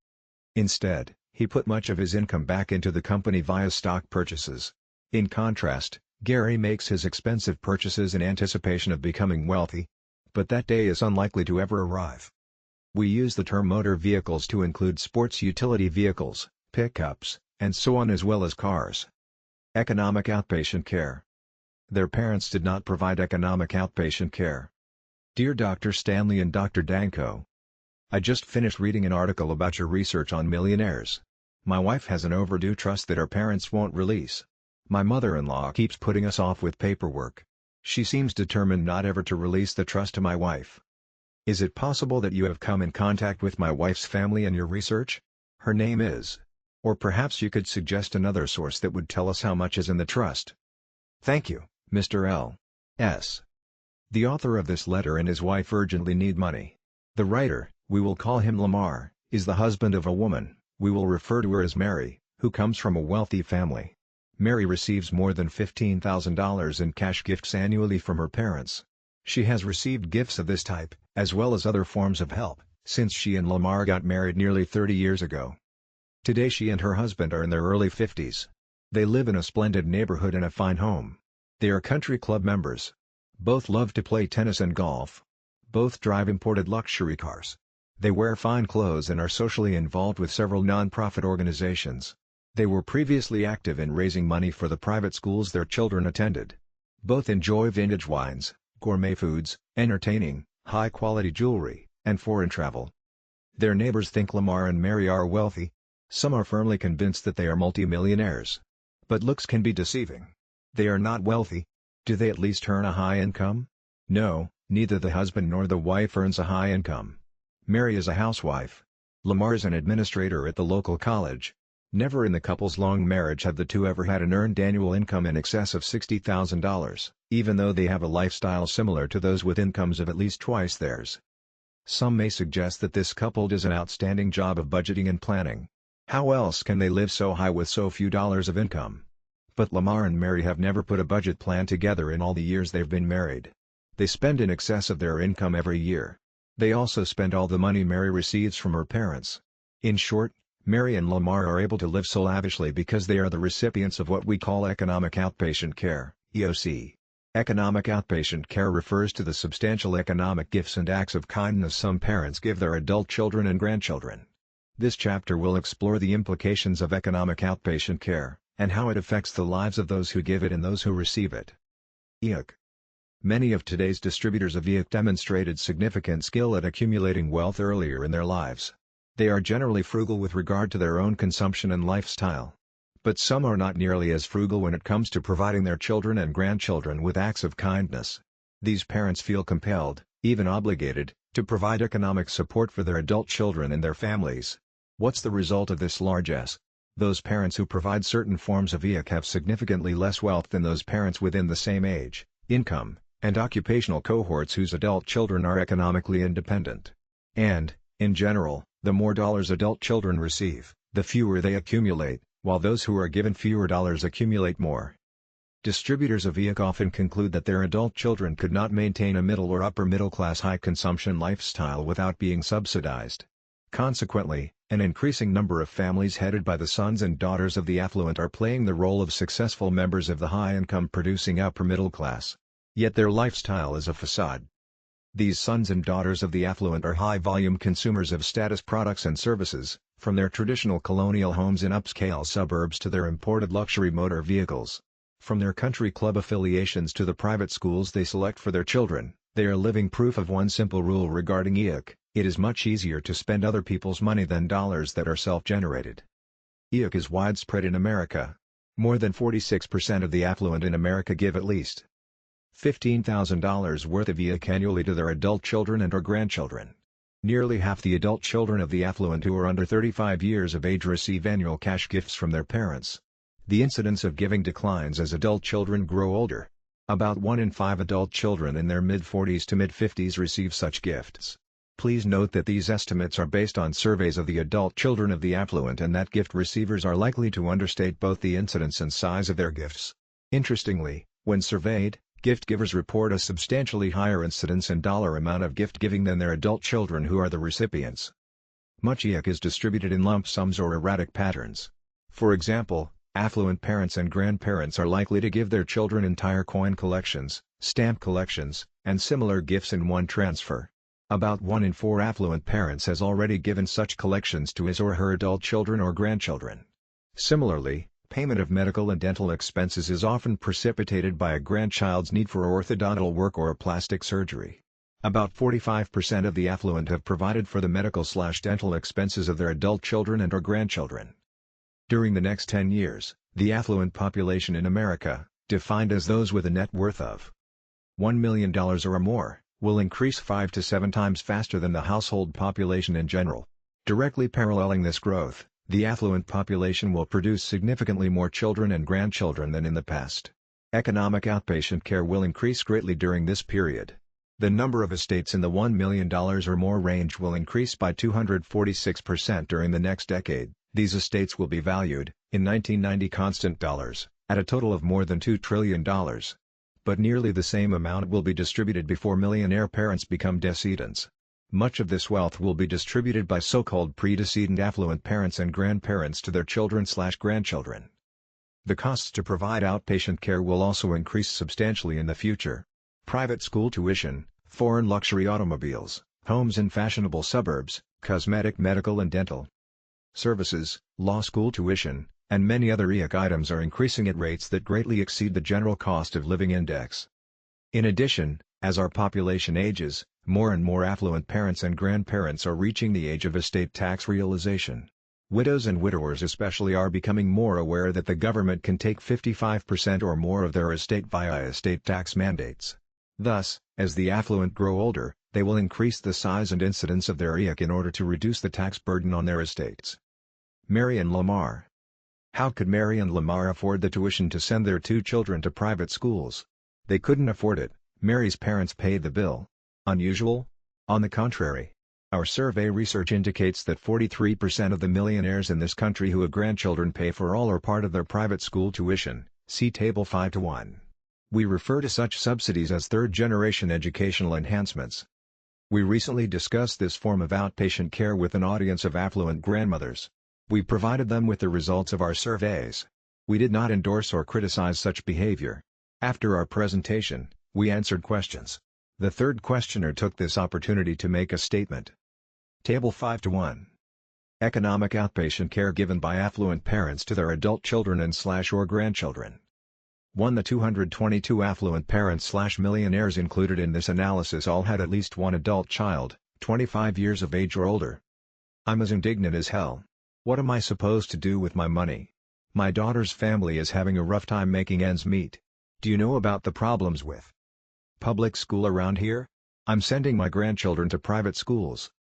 Instead, he put much of his income back into the company via stock purchases. In contrast, Gary makes his expensive purchases in anticipation of becoming wealthy. But that day is unlikely to ever arrive. We use the term motor vehicles to include sports utility vehicles, pickups, and so on, as well as cars. Economic outpatient care. Their parents did not provide economic outpatient care. Dear Dr. Stanley and Dr. Danko, I just finished reading an article about your research on millionaires. My wife has an overdue trust that her parents won't release. My mother-in-law keeps putting us off with paperwork. She seems determined not ever to release the trust to my wife. Is it possible that you have come in contact with my wife's family in your research? Her name is. Or perhaps you could suggest another source that would tell us how much is in the trust. Thank you, Mr. L. S. The author of this letter and his wife urgently need money. The writer, we will call him Lamar, is the husband of a woman, we will refer to her as Mary, who comes from a wealthy family. Mary receives more than $15,000 in cash gifts annually from her parents. She has received gifts of this type, as well as other forms of help, since she and Lamar got married nearly 30 years ago. Today she and her husband are in their early 50s. They live in a splendid neighborhood in a fine home. They are country club members. Both love to play tennis and golf. Both drive imported luxury cars. They wear fine clothes and are socially involved with several non-profit organizations. They were previously active in raising money for the private schools their children attended. Both enjoy vintage wines, gourmet foods, entertaining, high-quality jewelry, and foreign travel. Their neighbors think Lamar and Mary are wealthy. Some are firmly convinced that they are multimillionaires. But looks can be deceiving. They are not wealthy. Do they at least earn a high income? No, neither the husband nor the wife earns a high income. Mary is a housewife. Lamar is an administrator at the local college. Never in the couple's long marriage have the two ever had an earned annual income in excess of $60,000, even though they have a lifestyle similar to those with incomes of at least twice theirs. Some may suggest that this couple does an outstanding job of budgeting and planning. How else can they live so high with so few dollars of income? But Lamar and Mary have never put a budget plan together in all the years they've been married. They spend in excess of their income every year. They also spend all the money Mary receives from her parents. In short, Mary and Lamar are able to live so lavishly because they are the recipients of what we call economic outpatient care, EOC. Economic outpatient care refers to the substantial economic gifts and acts of kindness some parents give their adult children and grandchildren. This chapter will explore the implications of economic outpatient care, and how it affects the lives of those who give it and those who receive it. EOC. Many of today's distributors of EOC demonstrated significant skill at accumulating wealth earlier in their lives. They are generally frugal with regard to their own consumption and lifestyle. But some are not nearly as frugal when it comes to providing their children and grandchildren with acts of kindness. These parents feel compelled, even obligated, to provide economic support for their adult children and their families. What's the result of this largesse? Those parents who provide certain forms of EOC have significantly less wealth than those parents within the same age, income, and occupational cohorts whose adult children are economically independent. And, in general, the more dollars adult children receive, the fewer they accumulate, while those who are given fewer dollars accumulate more. Distributors of EOC often conclude that their adult children could not maintain a middle or upper middle class high consumption lifestyle without being subsidized. Consequently, an increasing number of families headed by the sons and daughters of the affluent are playing the role of successful members of the high-income producing upper middle class. Yet their lifestyle is a facade. These sons and daughters of the affluent are high-volume consumers of status products and services, from their traditional colonial homes in upscale suburbs to their imported luxury motor vehicles. From their country club affiliations to the private schools they select for their children, they are living proof of one simple rule regarding EOC: it is much easier to spend other people's money than dollars that are self-generated. EOC is widespread in America. More than 46% of the affluent in America give at least $15,000 worth of EOC annually to their adult children and or grandchildren. Nearly half the adult children of the affluent who are under 35 years of age receive annual cash gifts from their parents. The incidence of giving declines as adult children grow older. About 1 in 5 adult children in their mid-40s to mid-50s receive such gifts. Please note that these estimates are based on surveys of the adult children of the affluent and that gift receivers are likely to understate both the incidence and size of their gifts. Interestingly, when surveyed, gift givers report a substantially higher incidence and dollar amount of gift giving than their adult children who are the recipients. Much IAC is distributed in lump sums or erratic patterns. For example, affluent parents and grandparents are likely to give their children entire coin collections, stamp collections, and similar gifts in one transfer. About 1 in 4 affluent parents has already given such collections to his or her adult children or grandchildren. Similarly, payment of medical and dental expenses is often precipitated by a grandchild's need for orthodontal work or plastic surgery. About 45% of the affluent have provided for the medical/dental expenses of their adult children and/or grandchildren. During the next 10 years, the affluent population in America, defined as those with a net worth of $1 million or more, will increase 5 to 7 times faster than the household population in general. Directly paralleling this growth, the affluent population will produce significantly more children and grandchildren than in the past. Economic outpatient care will increase greatly during this period. The number of estates in the $1 million or more range will increase by 246% during the next decade. These estates will be valued, in 1990 constant dollars, at a total of more than $2 trillion. But nearly the same amount will be distributed before millionaire parents become decedents. Much of this wealth will be distributed by so-called predecedent affluent parents and grandparents to their children/grandchildren. The costs to provide outpatient care will also increase substantially in the future. Private school tuition, foreign luxury automobiles, homes in fashionable suburbs, cosmetic medical and dental services, law school tuition, and many other IAC items are increasing at rates that greatly exceed the general cost of living index. In addition, as our population ages, more and more affluent parents and grandparents are reaching the age of estate tax realization. Widows and widowers especially are becoming more aware that the government can take 55% or more of their estate via estate tax mandates. Thus, as the affluent grow older, they will increase the size and incidence of their IAC in order to reduce the tax burden on their estates. Mary and Lamar. How could Mary and Lamar afford the tuition to send their 2 children to private schools? They couldn't afford it. Mary's parents paid the bill. Unusual? On the contrary. Our survey research indicates that 43% of the millionaires in this country who have grandchildren pay for all or part of their private school tuition. See Table 5:1. We refer to such subsidies as third-generation educational enhancements. We recently discussed this form of outpatient care with an audience of affluent grandmothers. We provided them with the results of our surveys. We did not endorse or criticize such behavior. After our presentation, we answered questions. The third questioner took this opportunity to make a statement. Table 5:1. Economic outpatient care given by affluent parents to their adult children and/or grandchildren. 1. The 222 affluent parents/millionaires included in this analysis all had at least one adult child, 25 years of age or older. I'm as indignant as hell. What am I supposed to do with my money? My daughter's family is having a rough time making ends meet. Do you know about the problems with public school around here? I'm sending my grandchildren to private schools.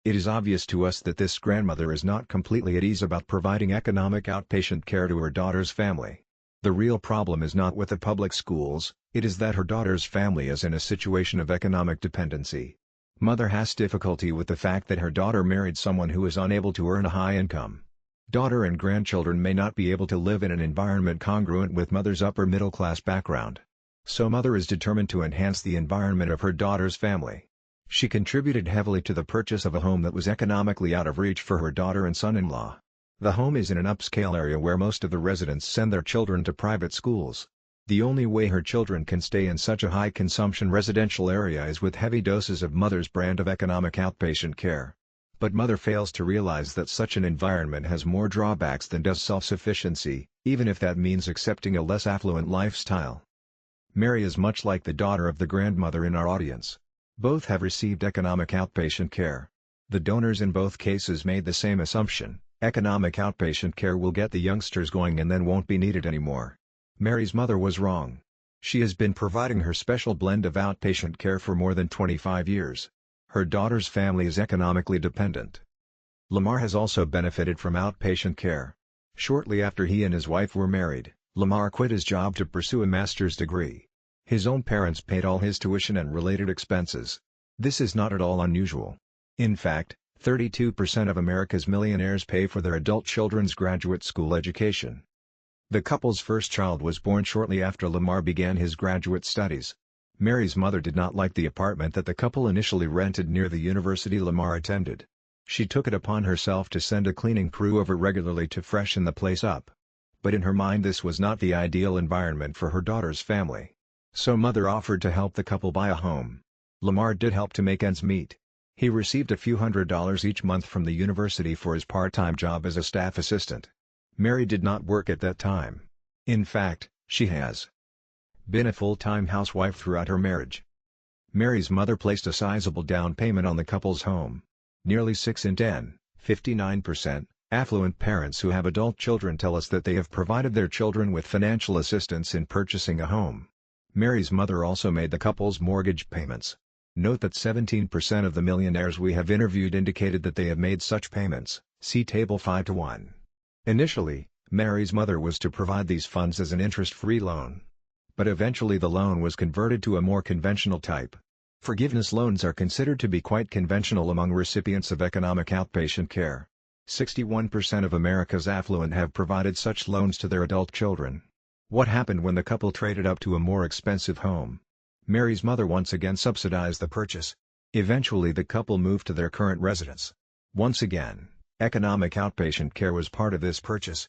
It is obvious to us that this grandmother is not completely at ease about providing economic outpatient care to her daughter's family. The real problem is not with the public schools, it is that her daughter's family is in a situation of economic dependency. Mother has difficulty with the fact that her daughter married someone who is unable to earn a high income. Daughter and grandchildren may not be able to live in an environment congruent with mother's upper middle class background. So mother is determined to enhance the environment of her daughter's family. She contributed heavily to the purchase of a home that was economically out of reach for her daughter and son-in-law. The home is in an upscale area where most of the residents send their children to private schools. The only way her children can stay in such a high-consumption residential area is with heavy doses of mother's brand of economic outpatient care. But mother fails to realize that such an environment has more drawbacks than does self-sufficiency, even if that means accepting a less affluent lifestyle. Mary is much like the daughter of the grandmother in our audience. Both have received economic outpatient care. The donors in both cases made the same assumption: economic outpatient care will get the youngsters going and then won't be needed anymore. Mary's mother was wrong. She has been providing her special blend of outpatient care for more than 25 years. Her daughter's family is economically dependent. Lamar has also benefited from outpatient care. Shortly after he and his wife were married, Lamar quit his job to pursue a master's degree. His own parents paid all his tuition and related expenses. This is not at all unusual. In fact, 32% of America's millionaires pay for their adult children's graduate school education. The couple's first child was born shortly after Lamar began his graduate studies. Mary's mother did not like the apartment that the couple initially rented near the university Lamar attended. She took it upon herself to send a cleaning crew over regularly to freshen the place up. But in her mind this was not the ideal environment for her daughter's family. So mother offered to help the couple buy a home. Lamar did help to make ends meet. He received a few $100s each month from the university for his part-time job as a staff assistant. Mary did not work at that time. In fact, she has been a full-time housewife throughout her marriage. Mary's mother placed a sizable down payment on the couple's home. Nearly 6 in 10, 59%, affluent parents who have adult children tell us that they have provided their children with financial assistance in purchasing a home. Mary's mother also made the couple's mortgage payments. Note that 17% of the millionaires we have interviewed indicated that they have made such payments, see Table 5:1. Initially, Mary's mother was to provide these funds as an interest-free loan. But eventually the loan was converted to a more conventional type. Forgiveness loans are considered to be quite conventional among recipients of economic outpatient care. 61% of America's affluent have provided such loans to their adult children. What happened when the couple traded up to a more expensive home? Mary's mother once again subsidized the purchase. Eventually the couple moved to their current residence. Once again, economic outpatient care was part of this purchase.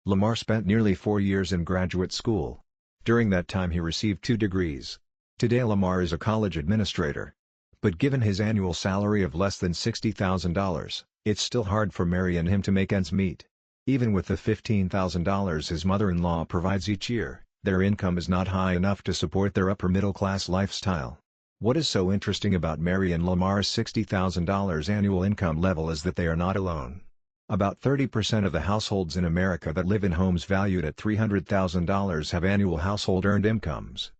Lamar spent nearly 4 years in graduate school. During that time he received 2 degrees. Today Lamar is a college administrator. But given his annual salary of less than $60,000, it's still hard for Mary and him to make ends meet. Even with the $15,000 his mother-in-law provides each year, their income is not high enough to support their upper-middle-class lifestyle. What is so interesting about Mary and Lamar's $60,000 annual income level is that they are not alone. About 30% of the households in America that live in homes valued at $300,000 have annual household earned incomes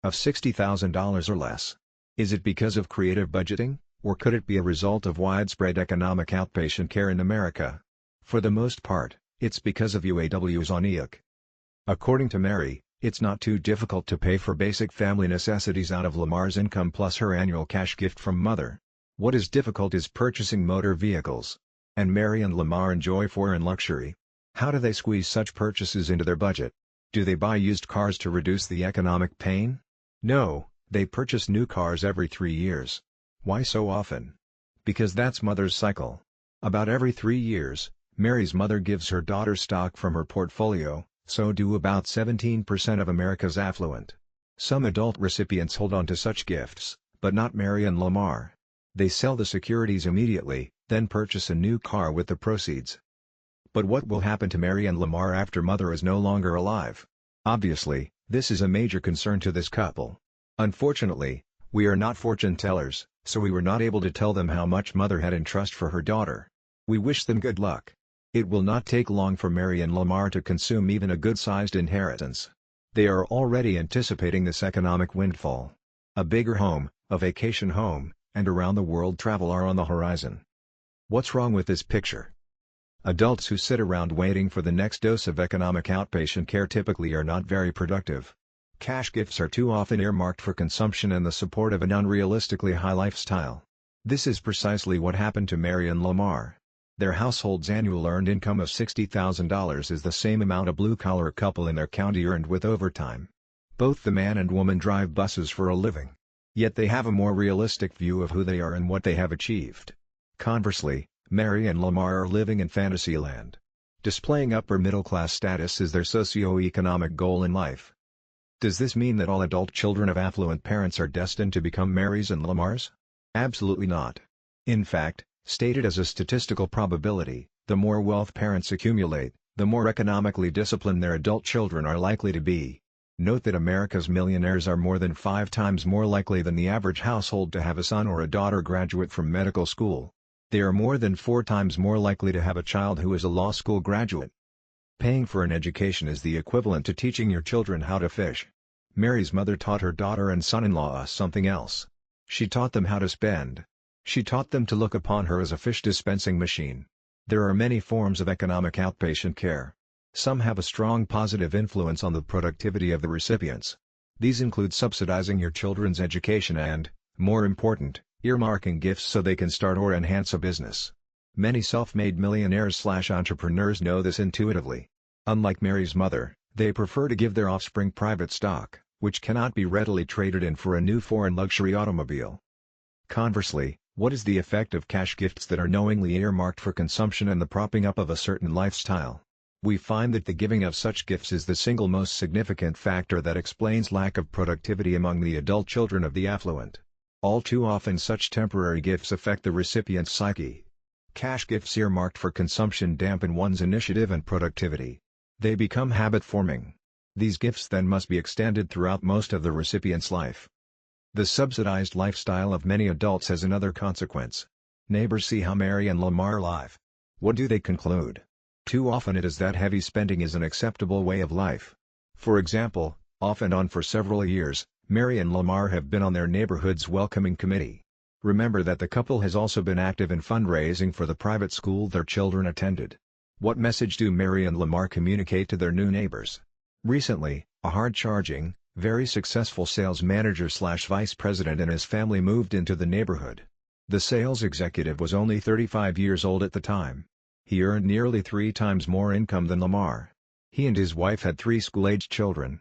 of $60,000 or less. Is it because of creative budgeting, or could it be a result of widespread economic outpatient care in America? For the most part, it's because of UAWs on eBook. According to Mary, it's not too difficult to pay for basic family necessities out of Lamar's income plus her annual cash gift from mother. What is difficult is purchasing motor vehicles. And Mary and Lamar enjoy foreign luxury. How do they squeeze such purchases into their budget? Do they buy used cars to reduce the economic pain? No, they purchase new cars every 3 years. Why so often? Because that's mother's cycle. About every 3 years, Mary's mother gives her daughter stock from her portfolio. So do about 17% of America's affluent. Some adult recipients hold on to such gifts, but not Mary and Lamar. They sell the securities immediately, then purchase a new car with the proceeds. But what will happen to Mary and Lamar after mother is no longer alive? Obviously, this is a major concern to this couple. Unfortunately, we are not fortune tellers, so we were not able to tell them how much mother had in trust for her daughter. We wish them good luck. It will not take long for Mary and Lamar to consume even a good-sized inheritance. They are already anticipating this economic windfall. A bigger home, a vacation home, and around-the-world travel are on the horizon. What's wrong with this picture? Adults who sit around waiting for the next dose of economic outpatient care typically are not very productive. Cash gifts are too often earmarked for consumption and the support of an unrealistically high lifestyle. This is precisely what happened to Mary and Lamar. Their household's annual earned income of $60,000 is the same amount a blue-collar couple in their county earned with overtime. Both the man and woman drive buses for a living. Yet they have a more realistic view of who they are and what they have achieved. Conversely, Mary and Lamar are living in fantasyland. Displaying upper-middle-class status is their socio-economic goal in life. Does this mean that all adult children of affluent parents are destined to become Marys and Lamars? Absolutely not. In fact, stated as a statistical probability, the more wealth parents accumulate, the more economically disciplined their adult children are likely to be. Note that America's millionaires are more than 5 times more likely than the average household to have a son or a daughter graduate from medical school. They are more than 4 times more likely to have a child who is a law school graduate. Paying for an education is the equivalent to teaching your children how to fish. Mary's mother taught her daughter and son-in-law something else. She taught them how to spend. She taught them to look upon her as a fish dispensing machine. There are many forms of economic outpatient care. Some have a strong positive influence on the productivity of the recipients. These include subsidizing your children's education and, more important, Earmarking gifts so they can start or enhance a business. Many self-made millionaires/entrepreneurs know this intuitively. Unlike Mary's mother, they prefer to give their offspring private stock, which cannot be readily traded in for a new foreign luxury automobile. Conversely, what is the effect of cash gifts that are knowingly earmarked for consumption and the propping up of a certain lifestyle? We find that the giving of such gifts is the single most significant factor that explains lack of productivity among the adult children of the affluent. All too often such temporary gifts affect the recipient's psyche. Cash gifts earmarked for consumption dampen one's initiative and productivity. They become habit-forming. These gifts then must be extended throughout most of the recipient's life. The subsidized lifestyle of many adults has another consequence. Neighbors see how Mary and Lamar live. What do they conclude? Too often it is that heavy spending is an acceptable way of life. For example, off and on for several years, Mary and Lamar have been on their neighborhood's welcoming committee. Remember that the couple has also been active in fundraising for the private school their children attended. What message do Mary and Lamar communicate to their new neighbors? Recently, a hard-charging, very successful sales manager/vice president and his family moved into the neighborhood. The sales executive was only 35 years old at the time. He earned nearly 3 times more income than Lamar. He and his wife had 3 school-aged children.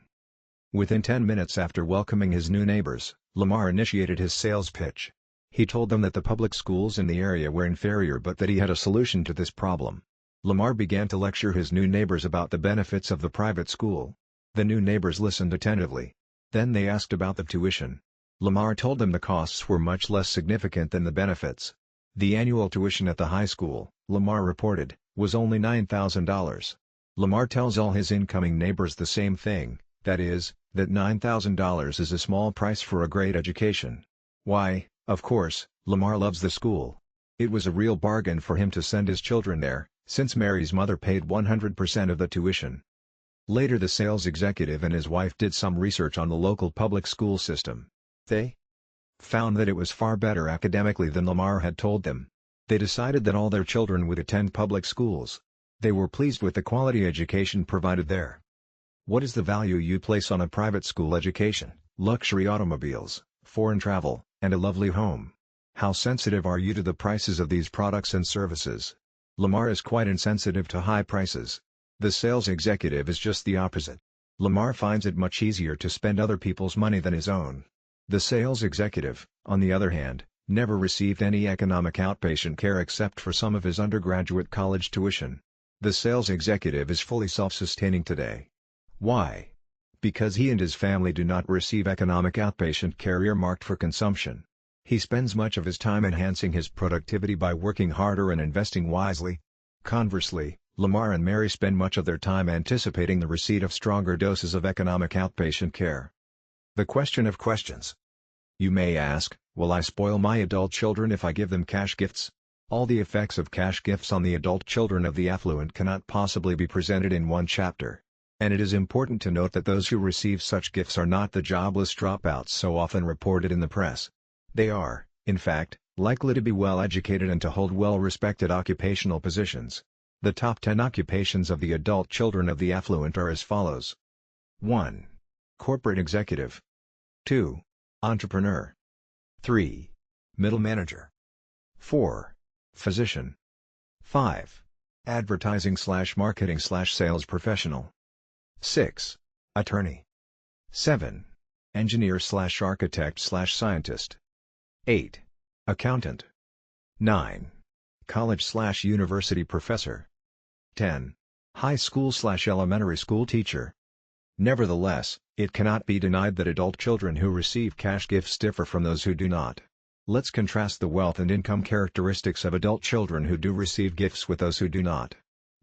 Within 10 minutes after welcoming his new neighbors, Lamar initiated his sales pitch. He told them that the public schools in the area were inferior but that he had a solution to this problem. Lamar began to lecture his new neighbors about the benefits of the private school. The new neighbors listened attentively. Then they asked about the tuition. Lamar told them the costs were much less significant than the benefits. The annual tuition at the high school, Lamar reported, was only $9,000. Lamar tells all his incoming neighbors the same thing, that is, that $9,000 is a small price for a great education. Why, of course, Lamar loves the school. It was a real bargain for him to send his children there, since Mary's mother paid 100% of the tuition. Later the sales executive and his wife did some research on the local public school system. They found that it was far better academically than Lamar had told them. They decided that all their children would attend public schools. They were pleased with the quality education provided there. What is the value you place on a private school education, luxury automobiles, foreign travel, and a lovely home? How sensitive are you to the prices of these products and services? Lamar is quite insensitive to high prices. The sales executive is just the opposite. Lamar finds it much easier to spend other people's money than his own. The sales executive, on the other hand, never received any economic outpatient care except for some of his undergraduate college tuition. The sales executive is fully self-sustaining today. Why? Because he and his family do not receive economic outpatient care earmarked for consumption. He spends much of his time enhancing his productivity by working harder and investing wisely. Conversely, Lamar and Mary spend much of their time anticipating the receipt of stronger doses of economic outpatient care. The question of questions. You may ask, will I spoil my adult children if I give them cash gifts? All the effects of cash gifts on the adult children of the affluent cannot possibly be presented in one chapter. And it is important to note that those who receive such gifts are not the jobless dropouts so often reported in the press. They are, in fact, likely to be well-educated and to hold well-respected occupational positions. The top 10 occupations of the adult children of the affluent are as follows. 1. Corporate executive. 2. Entrepreneur. 3. Middle manager. 4. Physician. 5. Advertising/marketing/sales professional. 6. Attorney. 7. Engineer/architect/scientist. 8. Accountant. 9. College/university professor. 10. High school/elementary school teacher. Nevertheless, it cannot be denied that adult children who receive cash gifts differ from those who do not. Let's contrast the wealth and income characteristics of adult children who do receive gifts with those who do not.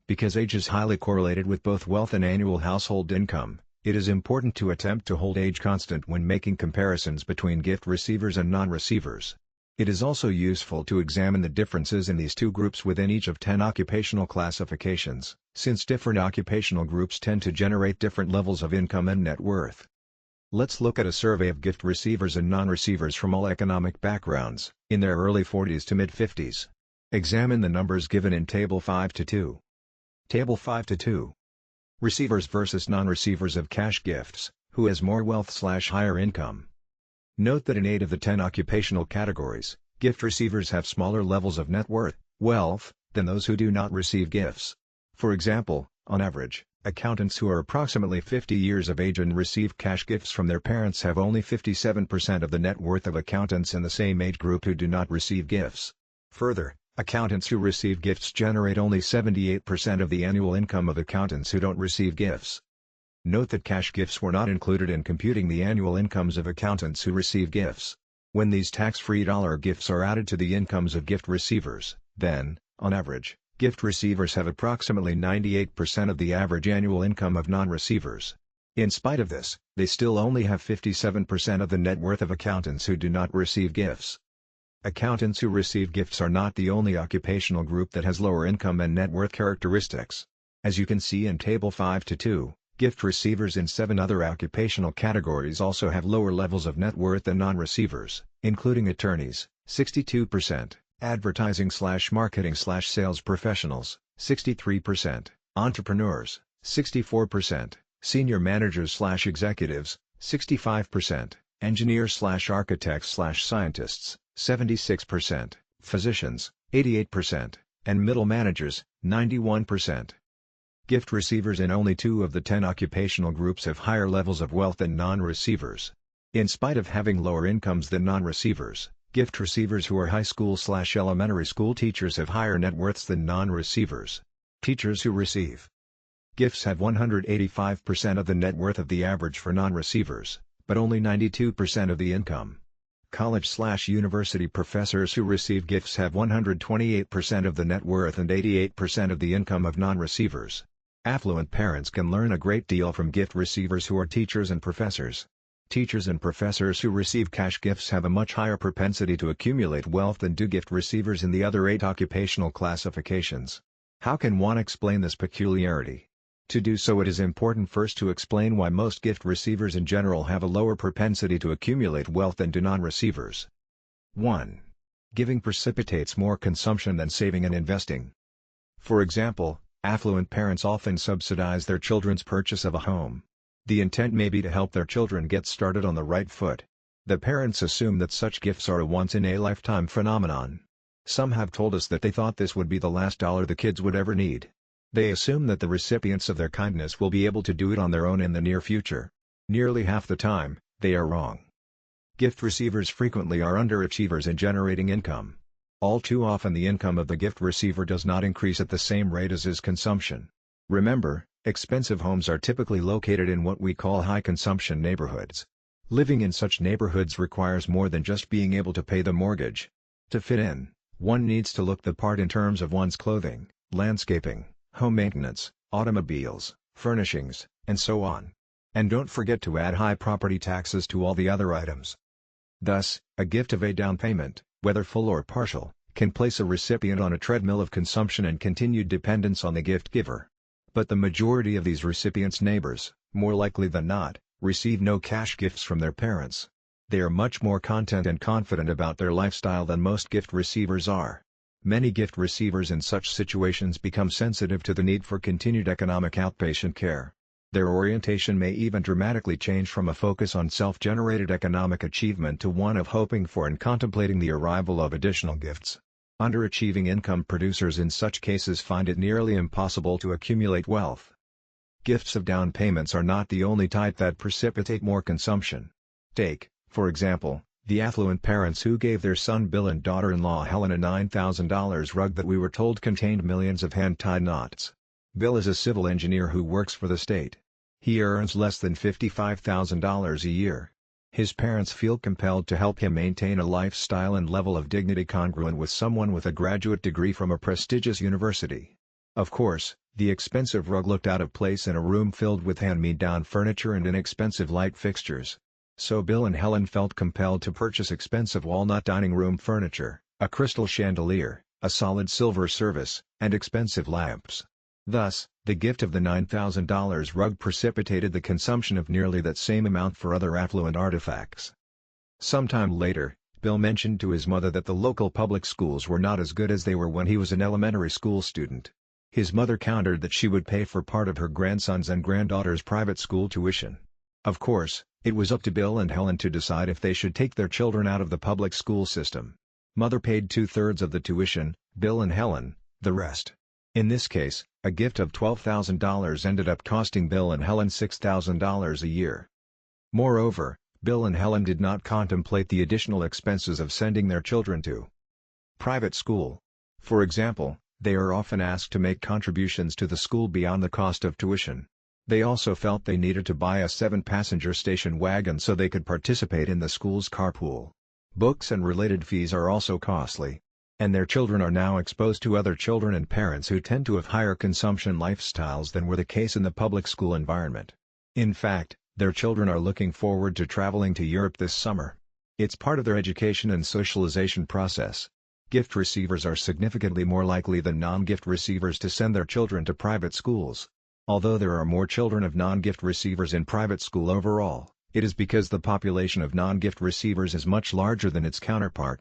Because age is highly correlated with both wealth and annual household income, it is important to attempt to hold age constant when making comparisons between gift receivers and non-receivers. It is also useful to examine the differences in these two groups within each of 10 occupational classifications, since different occupational groups tend to generate different levels of income and net worth. Let's look at a survey of gift receivers and non-receivers from all economic backgrounds, in their early 40s to mid-50s. Examine the numbers given in Table 5-2. Table 5-2. Receivers versus non-receivers of cash gifts, who has more wealth/higher income. Note that in 8 of the 10 occupational categories, Gift receivers have smaller levels of net worth, wealth, than those who do not receive gifts. For example, on average, accountants who are approximately 50 years of age and receive cash gifts from their parents have only 57% of the net worth of accountants in the same age group who do not receive gifts. Further, accountants who receive gifts generate only 78% of the annual income of accountants who don't receive gifts. Note that cash gifts were not included in computing the annual incomes of accountants who receive gifts. When these tax-free dollar gifts are added to the incomes of gift receivers, then, on average, gift receivers have approximately 98% of the average annual income of non-receivers. In spite of this, they still only have 57% of the net worth of accountants who do not receive gifts. Accountants who receive gifts are not the only occupational group that has lower income and net worth characteristics. As you can see in Table 5-2, gift receivers in 7 other occupational categories also have lower levels of net worth than non-receivers, including attorneys, 62%, advertising/marketing/sales professionals, 63%, entrepreneurs, 64%, senior managers/executives, 65%, engineers/architects/scientists, 76%, physicians, 88%, and middle managers, 91%. Gift receivers in only 2 of the 10 occupational groups have higher levels of wealth than non-receivers. In spite of having lower incomes than non-receivers, gift receivers who are high school/elementary school teachers have higher net worths than non-receivers. Teachers who receive gifts have 185% of the net worth of the average for non-receivers, but only 92% of the income. College/university professors who receive gifts have 128% of the net worth and 88% of the income of non-receivers. Affluent parents can learn a great deal from gift receivers who are teachers and professors. Teachers and professors who receive cash gifts have a much higher propensity to accumulate wealth than do gift receivers in the other 8 occupational classifications. How can one explain this peculiarity? To do so, it is important first to explain why most gift receivers in general have a lower propensity to accumulate wealth than do non-receivers. 1. Giving precipitates more consumption than saving and investing. For example, affluent parents often subsidize their children's purchase of a home. The intent may be to help their children get started on the right foot. The parents assume that such gifts are a once-in-a-lifetime phenomenon. Some have told us that they thought this would be the last dollar the kids would ever need. They assume that the recipients of their kindness will be able to do it on their own in the near future. Nearly half the time, they are wrong. Gift receivers frequently are underachievers in generating income. All too often the income of the gift receiver does not increase at the same rate as his consumption. Remember, expensive homes are typically located in what we call high-consumption neighborhoods. Living in such neighborhoods requires more than just being able to pay the mortgage. To fit in, one needs to look the part in terms of one's clothing, landscaping, home maintenance, automobiles, furnishings, and so on. And don't forget to add high property taxes to all the other items. Thus, a gift of a down payment, whether full or partial, can place a recipient on a treadmill of consumption and continued dependence on the gift giver. But the majority of these recipients' neighbors, more likely than not, receive no cash gifts from their parents. They are much more content and confident about their lifestyle than most gift receivers are. Many gift receivers in such situations become sensitive to the need for continued economic outpatient care. Their orientation may even dramatically change from a focus on self-generated economic achievement to one of hoping for and contemplating the arrival of additional gifts. Underachieving income producers in such cases find it nearly impossible to accumulate wealth. Gifts of down payments are not the only type that precipitate more consumption. Take, for example, the affluent parents who gave their son Bill and daughter-in-law Helen a $9,000 rug that we were told contained millions of hand-tied knots. Bill is a civil engineer who works for the state. He earns less than $55,000 a year. His parents feel compelled to help him maintain a lifestyle and level of dignity congruent with someone with a graduate degree from a prestigious university. Of course, the expensive rug looked out of place in a room filled with hand-me-down furniture and inexpensive light fixtures. So Bill and Helen felt compelled to purchase expensive walnut dining room furniture, a crystal chandelier, a solid silver service, and expensive lamps. Thus, the gift of the $9,000 rug precipitated the consumption of nearly that same amount for other affluent artifacts. Sometime later, Bill mentioned to his mother that the local public schools were not as good as they were when he was an elementary school student. His mother countered that she would pay for part of her grandson's and granddaughter's private school tuition. Of course, it was up to Bill and Helen to decide if they should take their children out of the public school system. Mother paid 2/3 of the tuition, Bill and Helen, the rest. In this case, a gift of $12,000 ended up costing Bill and Helen $6,000 a year. Moreover, Bill and Helen did not contemplate the additional expenses of sending their children to private school. For example, they are often asked to make contributions to the school beyond the cost of tuition. They also felt they needed to buy a 7-passenger station wagon so they could participate in the school's carpool. Books and related fees are also costly. And their children are now exposed to other children and parents who tend to have higher consumption lifestyles than were the case in the public school environment. In fact, their children are looking forward to traveling to Europe this summer. It's part of their education and socialization process. Gift receivers are significantly more likely than non-gift receivers to send their children to private schools. Although there are more children of non-gift receivers in private school overall, it is because the population of non-gift receivers is much larger than its counterpart.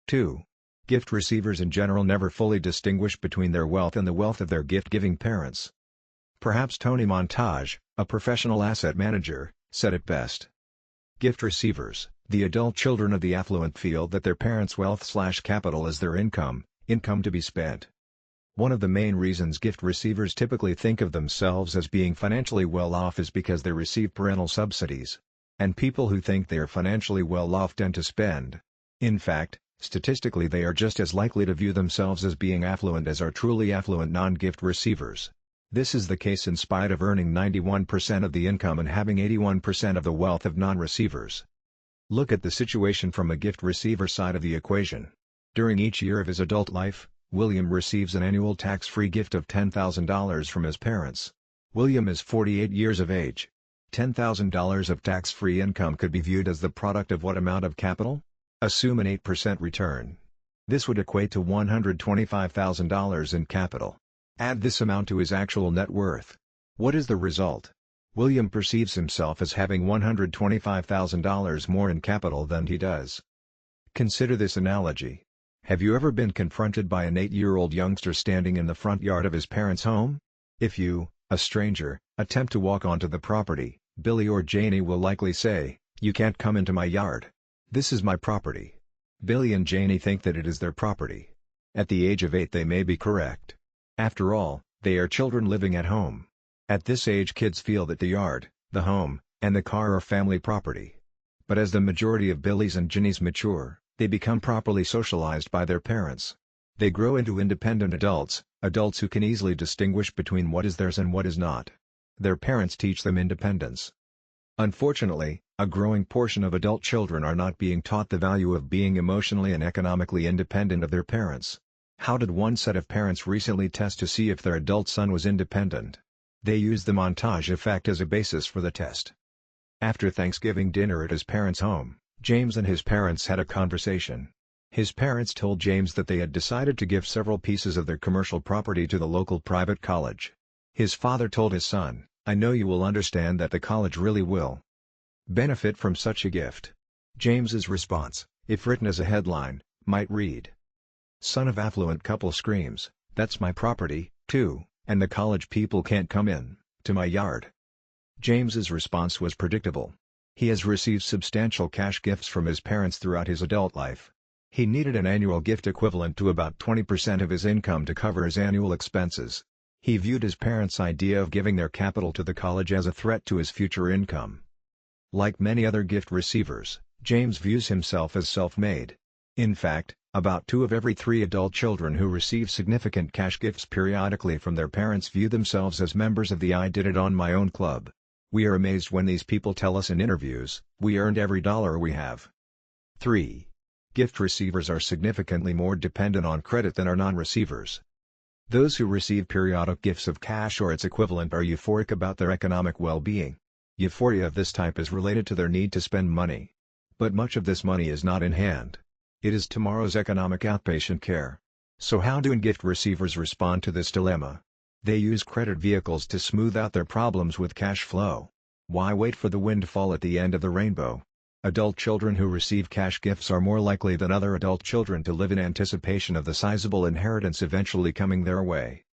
2. Gift receivers in general never fully distinguish between their wealth and the wealth of their gift-giving parents. Perhaps Tony Montage, a professional asset manager, said it best. Gift receivers, the adult children of the affluent, feel that their parents' wealth/capital is their income to be spent. One of the main reasons gift receivers typically think of themselves as being financially well off is because they receive parental subsidies. And people who think they are financially well off tend to spend. In fact, statistically they are just as likely to view themselves as being affluent as are truly affluent non-gift receivers. This is the case in spite of earning 91% of the income and having 81% of the wealth of non-receivers. Look at the situation from a gift receiver side of the equation. During each year of his adult life, William receives an annual tax-free gift of $10,000 from his parents. William is 48 years of age. $10,000 of tax-free income could be viewed as the product of what amount of capital? Assume an 8% return. This would equate to $125,000 in capital. Add this amount to his actual net worth. What is the result? William perceives himself as having $125,000 more in capital than he does. Consider this analogy. Have you ever been confronted by an 8-year-old youngster standing in the front yard of his parents' home? If you, a stranger, attempt to walk onto the property, Billy or Janie will likely say, "You can't come into my yard. This is my property." Billy and Janie think that it is their property. At the age of 8 they may be correct. After all, they are children living at home. At this age kids feel that the yard, the home, and the car are family property. But as the majority of Billy's and Ginny's mature, they become properly socialized by their parents. They grow into independent adults who can easily distinguish between what is theirs and what is not. Their parents teach them independence. Unfortunately, a growing portion of adult children are not being taught the value of being emotionally and economically independent of their parents. How did one set of parents recently test to see if their adult son was independent? They used the montage effect as a basis for the test. After Thanksgiving dinner at his parents' home, James and his parents had a conversation. His parents told James that they had decided to give several pieces of their commercial property to the local private college. His father told his son, "I know you will understand that the college really will benefit from such a gift." James's response, if written as a headline, might read, "Son of affluent couple screams, 'That's my property, too, and the college people can't come in to my yard.'" James's response was predictable. He has received substantial cash gifts from his parents throughout his adult life. He needed an annual gift equivalent to about 20% of his income to cover his annual expenses. He viewed his parents' idea of giving their capital to the college as a threat to his future income. Like many other gift receivers, James views himself as self-made. In fact, about 2 of every 3 adult children who receive significant cash gifts periodically from their parents view themselves as members of the "I did it on my own" club. We are amazed when these people tell us in interviews, "We earned every dollar we have." 3. Gift receivers are significantly more dependent on credit than are non-receivers. Those who receive periodic gifts of cash or its equivalent are euphoric about their economic well-being. Euphoria of this type is related to their need to spend money. But much of this money is not in hand. It is tomorrow's economic outpatient care. So how do gift receivers respond to this dilemma? They use credit vehicles to smooth out their problems with cash flow. Why wait for the windfall at the end of the rainbow? Adult children who receive cash gifts are more likely than other adult children to live in anticipation of the sizable inheritance eventually coming their way.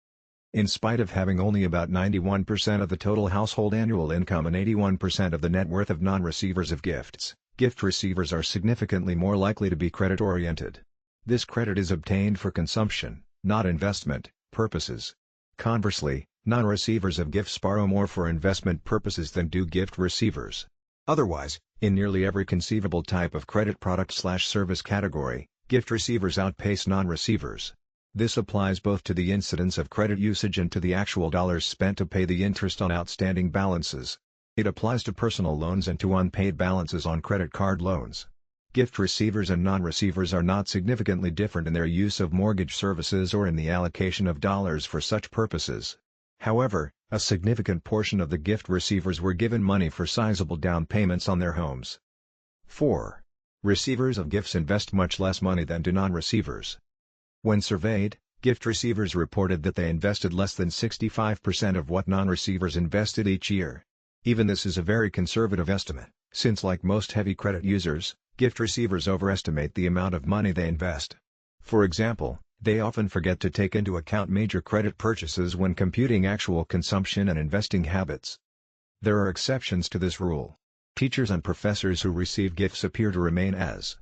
In spite of having only about 91% of the total household annual income and 81% of the net worth of non-receivers of gifts, gift receivers are significantly more likely to be credit-oriented. This credit is obtained for consumption, not investment, purposes. Conversely, non-receivers of gifts borrow more for investment purposes than do gift receivers. Otherwise, in nearly every conceivable type of credit product/service category, gift receivers outpace non-receivers. This applies both to the incidence of credit usage and to the actual dollars spent to pay the interest on outstanding balances. It applies to personal loans and to unpaid balances on credit card loans. Gift receivers and non-receivers are not significantly different in their use of mortgage services or in the allocation of dollars for such purposes. However, a significant portion of the gift receivers were given money for sizable down payments on their homes. 4. Receivers of gifts invest much less money than do non-receivers. When surveyed, gift receivers reported that they invested less than 65% of what non-receivers invested each year. Even this is a very conservative estimate, since like most heavy credit users, gift receivers overestimate the amount of money they invest. For example, they often forget to take into account major credit purchases when computing actual consumption and investing habits. There are exceptions to this rule. Teachers and professors who receive gifts appear to remain as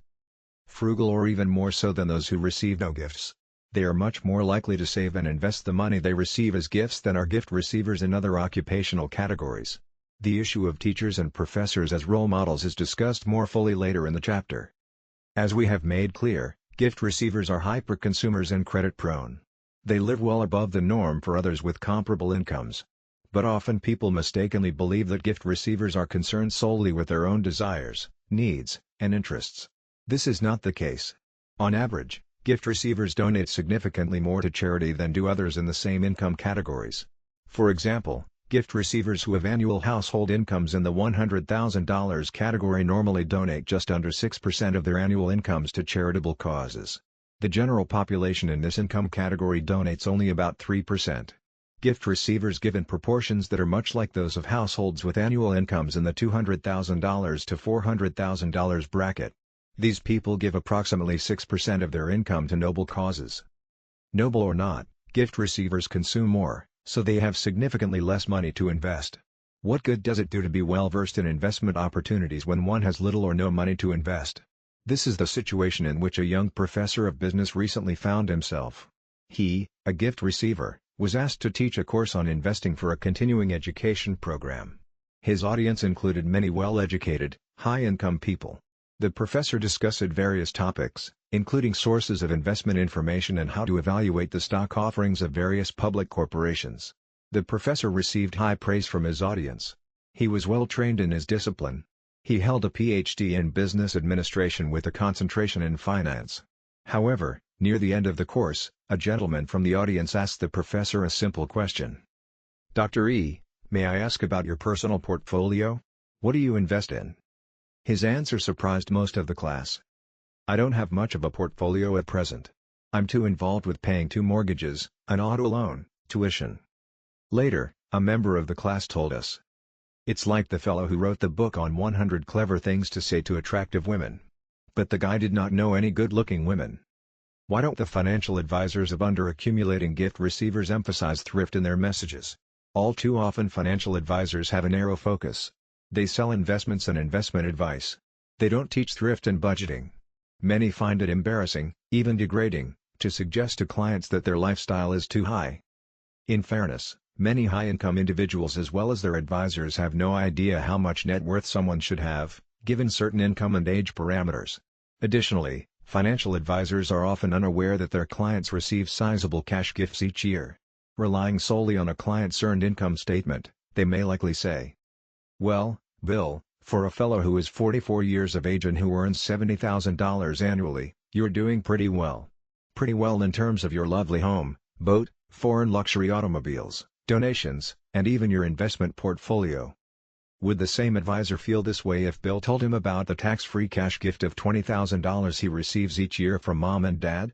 frugal or even more so than those who receive no gifts. They are much more likely to save and invest the money they receive as gifts than are gift receivers in other occupational categories. The issue of teachers and professors as role models is discussed more fully later in the chapter. As we have made clear, gift receivers are hyper-consumers and credit-prone. They live well above the norm for others with comparable incomes. But often people mistakenly believe that gift receivers are concerned solely with their own desires, needs, and interests. This is not the case. On average, gift receivers donate significantly more to charity than do others in the same income categories. For example, gift receivers who have annual household incomes in the $100,000 category normally donate just under 6% of their annual incomes to charitable causes. The general population in this income category donates only about 3%. Gift receivers give in proportions that are much like those of households with annual incomes in the $200,000 to $400,000 bracket. These people give approximately 6% of their income to noble causes. Noble or not, gift receivers consume more, so they have significantly less money to invest. What good does it do to be well versed in investment opportunities when one has little or no money to invest? This is the situation in which a young professor of business recently found himself. He, a gift receiver, was asked to teach a course on investing for a continuing education program. His audience included many well-educated, high-income people. The professor discussed various topics, including sources of investment information and how to evaluate the stock offerings of various public corporations. The professor received high praise from his audience. He was well trained in his discipline. He held a Ph.D. in business administration with a concentration in finance. However, near the end of the course, a gentleman from the audience asked the professor a simple question. "Dr. E, may I ask about your personal portfolio? What do you invest in?" His answer surprised most of the class. "I don't have much of a portfolio at present. I'm too involved with paying 2 mortgages, an auto loan, tuition." Later, a member of the class told us. "It's like the fellow who wrote the book on 100 clever things to say to attractive women. But the guy did not know any good-looking women." Why don't the financial advisors of under-accumulating gift receivers emphasize thrift in their messages? All too often financial advisors have a narrow focus. They sell investments and investment advice. They don't teach thrift and budgeting. Many find it embarrassing, even degrading, to suggest to clients that their lifestyle is too high. In fairness, many high-income individuals as well as their advisors have no idea how much net worth someone should have, given certain income and age parameters. Additionally, financial advisors are often unaware that their clients receive sizable cash gifts each year. Relying solely on a client's earned income statement, they may likely say, "Well, Bill, for a fellow who is 44 years of age and who earns $70,000 annually, you're doing pretty well. Pretty well in terms of your lovely home, boat, foreign luxury automobiles, donations, and even your investment portfolio." Would the same advisor feel this way if Bill told him about the tax-free cash gift of $20,000 he receives each year from mom and dad?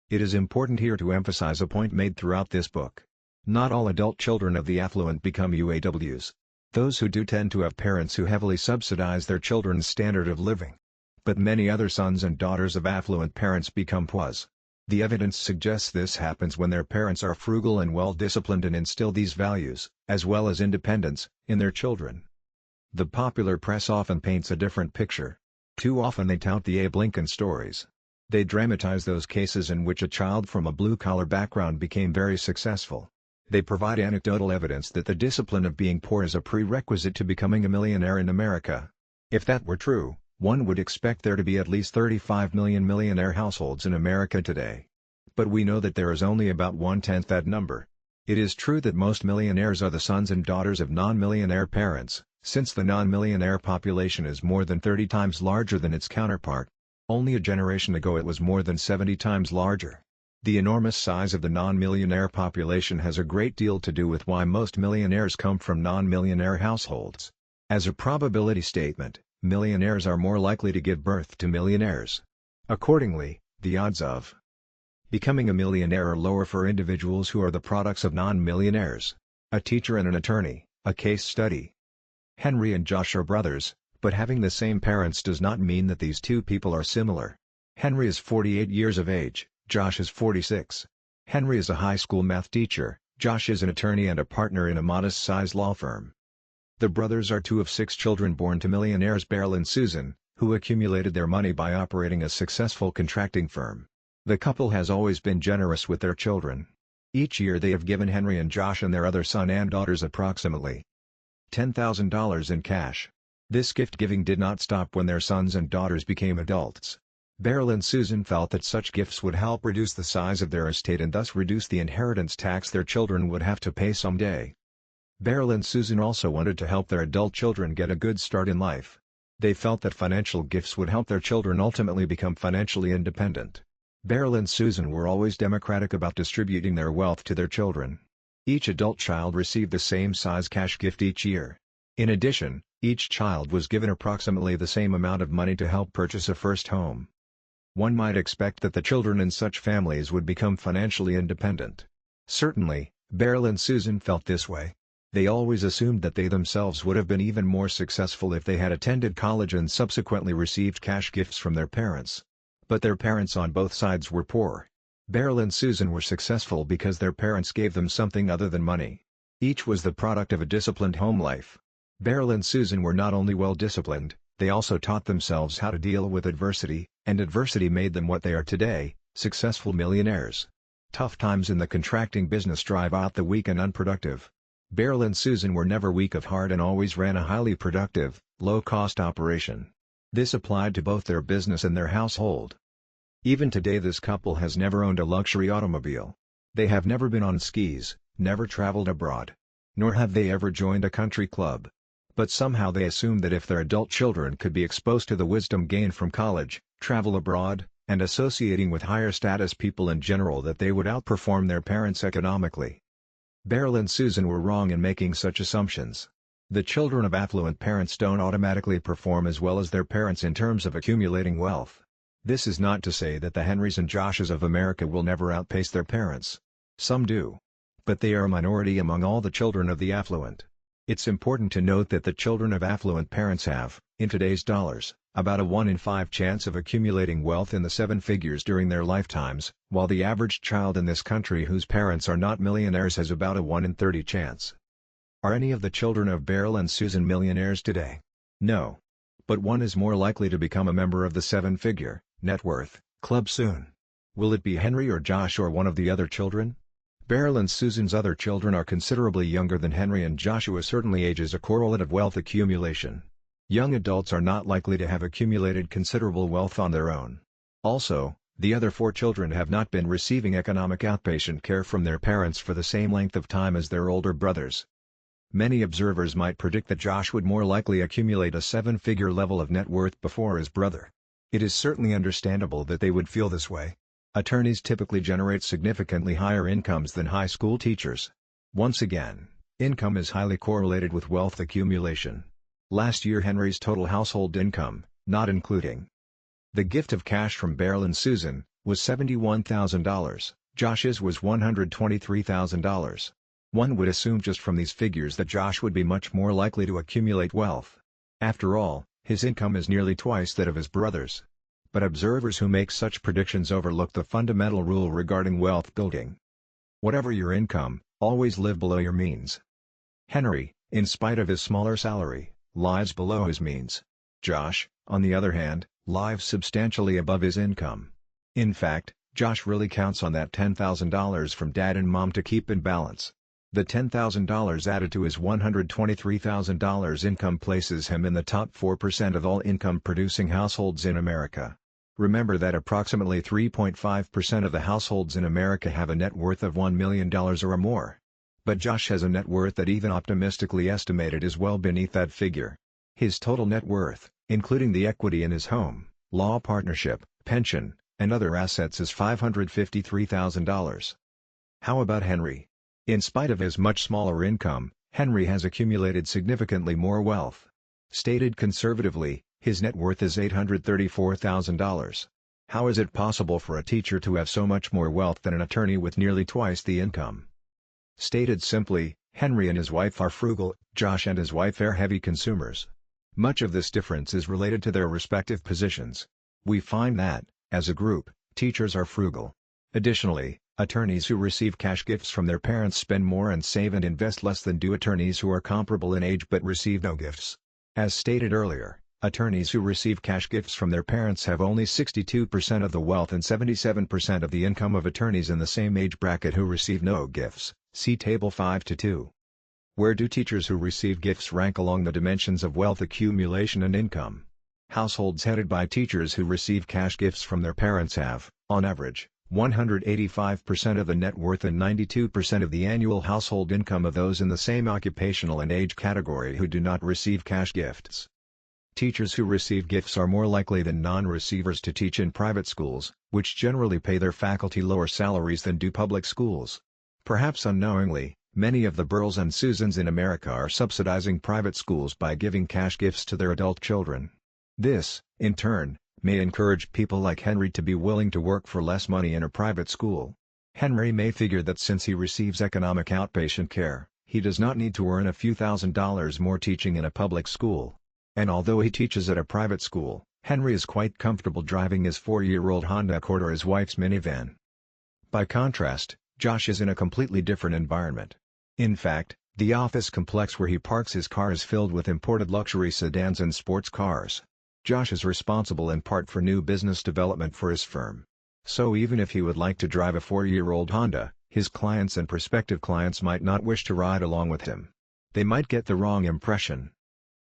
It is important here to emphasize a point made throughout this book. Not all adult children of the affluent become UAWs. Those who do tend to have parents who heavily subsidize their children's standard of living. But many other sons and daughters of affluent parents become PWAs. The evidence suggests this happens when their parents are frugal and well-disciplined and instill these values, as well as independence, in their children. The popular press often paints a different picture. Too often they tout the Abe Lincoln stories. They dramatize those cases in which a child from a blue-collar background became very successful. They provide anecdotal evidence that the discipline of being poor is a prerequisite to becoming a millionaire in America. If that were true, one would expect there to be at least 35 million millionaire households in America today. But we know that there is only about 1/10 that number. It is true that most millionaires are the sons and daughters of non-millionaire parents, since the non-millionaire population is more than 30 times larger than its counterpart. Only a generation ago it was more than 70 times larger. The enormous size of the non-millionaire population has a great deal to do with why most millionaires come from non-millionaire households. As a probability statement, millionaires are more likely to give birth to millionaires. Accordingly, the odds of becoming a millionaire are lower for individuals who are the products of non-millionaires. A teacher and an attorney, a case study. Henry and Josh are brothers, but having the same parents does not mean that these two people are similar. Henry is 48 years of age, Josh is 46. Henry is a high school math teacher, Josh is an attorney and a partner in a modest-sized law firm. The brothers are two of 6 children born to millionaires Beryl and Susan, who accumulated their money by operating a successful contracting firm. The couple has always been generous with their children. Each year they have given Henry and Josh and their other son and daughters approximately $10,000 in cash. This gift-giving did not stop when their sons and daughters became adults. Beryl and Susan felt that such gifts would help reduce the size of their estate and thus reduce the inheritance tax their children would have to pay someday. Beryl and Susan also wanted to help their adult children get a good start in life. They felt that financial gifts would help their children ultimately become financially independent. Beryl and Susan were always democratic about distributing their wealth to their children. Each adult child received the same size cash gift each year. In addition, each child was given approximately the same amount of money to help purchase a first home. One might expect that the children in such families would become financially independent. Certainly, Beryl and Susan felt this way. They always assumed that they themselves would have been even more successful if they had attended college and subsequently received cash gifts from their parents. But their parents on both sides were poor. Beryl and Susan were successful because their parents gave them something other than money. Each was the product of a disciplined home life. Beryl and Susan were not only well-disciplined, they also taught themselves how to deal with adversity, and adversity made them what they are today, successful millionaires. Tough times in the contracting business drive out the weak and unproductive. Beryl and Susan were never weak of heart and always ran a highly productive, low-cost operation. This applied to both their business and their household. Even today this couple has never owned a luxury automobile. They have never been on skis, never traveled abroad. Nor have they ever joined a country club. But somehow they assume that if their adult children could be exposed to the wisdom gained from college, travel abroad, and associating with higher status people in general that they would outperform their parents economically. Beryl and Susan were wrong in making such assumptions. The children of affluent parents don't automatically perform as well as their parents in terms of accumulating wealth. This is not to say that the Henrys and Joshes of America will never outpace their parents. Some do. But they are a minority among all the children of the affluent. It's important to note that the children of affluent parents have, in today's dollars, about a 1 in 5 chance of accumulating wealth in the 7 figures during their lifetimes, while the average child in this country whose parents are not millionaires has about a 1 in 30 chance. Are any of the children of Beryl and Susan millionaires today? No. But one is more likely to become a member of the 7-figure net worth club soon. Will it be Henry or Josh or one of the other children? Beryl and Susan's other children are considerably younger than Henry and Joshua. Certainly age is a correlate of wealth accumulation. Young adults are not likely to have accumulated considerable wealth on their own. Also, the other 4 children have not been receiving economic outpatient care from their parents for the same length of time as their older brothers. Many observers might predict that Josh would more likely accumulate a 7-figure level of net worth before his brother. It is certainly understandable that they would feel this way. Attorneys typically generate significantly higher incomes than high school teachers. Once again, income is highly correlated with wealth accumulation. Last year Henry's total household income, not including the gift of cash from Beryl and Susan, was $71,000, Josh's was $123,000. One would assume just from these figures that Josh would be much more likely to accumulate wealth. After all, his income is nearly twice that of his brother's. But observers who make such predictions overlook the fundamental rule regarding wealth building. Whatever your income, always live below your means. Henry, in spite of his smaller salary, lives below his means. Josh, on the other hand, lives substantially above his income. In fact, Josh really counts on that $10,000 from dad and mom to keep in balance. The $10,000 added to his $123,000 income places him in the top 4% of all income-producing households in America. Remember that approximately 3.5% of the households in America have a net worth of $1 million or more. But Josh has a net worth that even optimistically estimated is well beneath that figure. His total net worth, including the equity in his home, law partnership, pension, and other assets is $553,000. How about Henry? In spite of his much smaller income, Henry has accumulated significantly more wealth. Stated conservatively, his net worth is $834,000. How is it possible for a teacher to have so much more wealth than an attorney with nearly twice the income? Stated simply, Henry and his wife are frugal, Josh and his wife are heavy consumers. Much of this difference is related to their respective positions. We find that, as a group, teachers are frugal. Additionally, attorneys who receive cash gifts from their parents spend more and save and invest less than do attorneys who are comparable in age but receive no gifts. As stated earlier, attorneys who receive cash gifts from their parents have only 62% of the wealth and 77% of the income of attorneys in the same age bracket who receive no gifts. See Table 5-2. Where do teachers who receive gifts rank along the dimensions of wealth accumulation and income? Households headed by teachers who receive cash gifts from their parents have, on average, 185% of the net worth and 92% of the annual household income of those in the same occupational and age category who do not receive cash gifts. Teachers who receive gifts are more likely than non-receivers to teach in private schools, which generally pay their faculty lower salaries than do public schools. Perhaps unknowingly, many of the Burls and Susans in America are subsidizing private schools by giving cash gifts to their adult children. This, in turn, may encourage people like Henry to be willing to work for less money in a private school. Henry may figure that since he receives economic outpatient care, he does not need to earn a few $1,000s more teaching in a public school. And although he teaches at a private school, Henry is quite comfortable driving his 4-year-old Honda Accord or his wife's minivan. By contrast, Josh is in a completely different environment. In fact, the office complex where he parks his car is filled with imported luxury sedans and sports cars. Josh is responsible in part for new business development for his firm. So even if he would like to drive a 4-year-old Honda, his clients and prospective clients might not wish to ride along with him. They might get the wrong impression.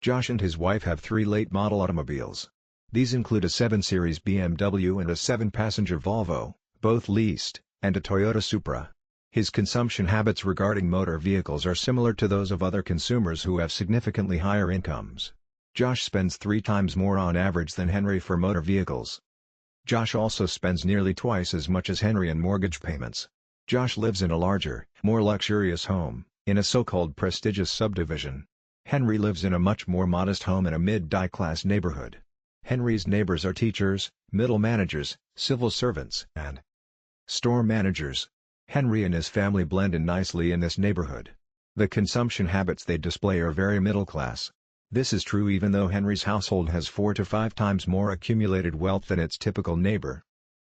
Josh and his wife have 3 late-model automobiles. These include a 7 Series BMW and a 7-passenger Volvo, both leased, and a Toyota Supra. His consumption habits regarding motor vehicles are similar to those of other consumers who have significantly higher incomes. Josh spends 3 times more on average than Henry for motor vehicles. Josh also spends nearly twice as much as Henry in mortgage payments. Josh lives in a larger, more luxurious home, in a so-called prestigious subdivision. Henry lives in a much more modest home in a mid-class neighborhood. Henry's neighbors are teachers, middle managers, civil servants, and store managers. Henry and his family blend in nicely in this neighborhood. The consumption habits they display are very middle class. This is true even though Henry's household has 4 to 5 times more accumulated wealth than its typical neighbor.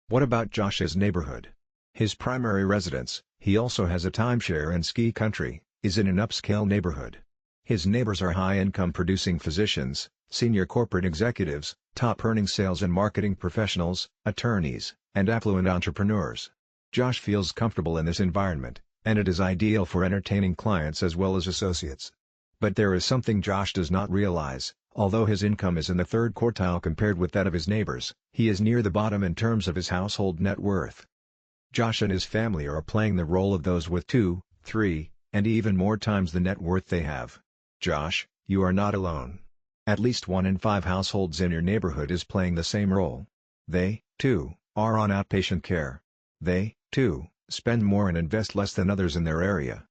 What about Josh's neighborhood? His primary residence, he also has a timeshare in ski country, is in an upscale neighborhood. His neighbors are high-income producing physicians, senior corporate executives, top-earning sales and marketing professionals, attorneys, and affluent entrepreneurs. Josh feels comfortable in this environment, and it is ideal for entertaining clients as well as associates. But there is something Josh does not realize: although his income is in the 3rd quartile compared with that of his neighbors, he is near the bottom in terms of his household net worth. Josh and his family are playing the role of those with 2, 3, and even more times the net worth they have. Josh, you are not alone. At least 1 in 5 households in your neighborhood is playing the same role. They, too, are on outpatient care. They, too, spend more and invest less than others in their area.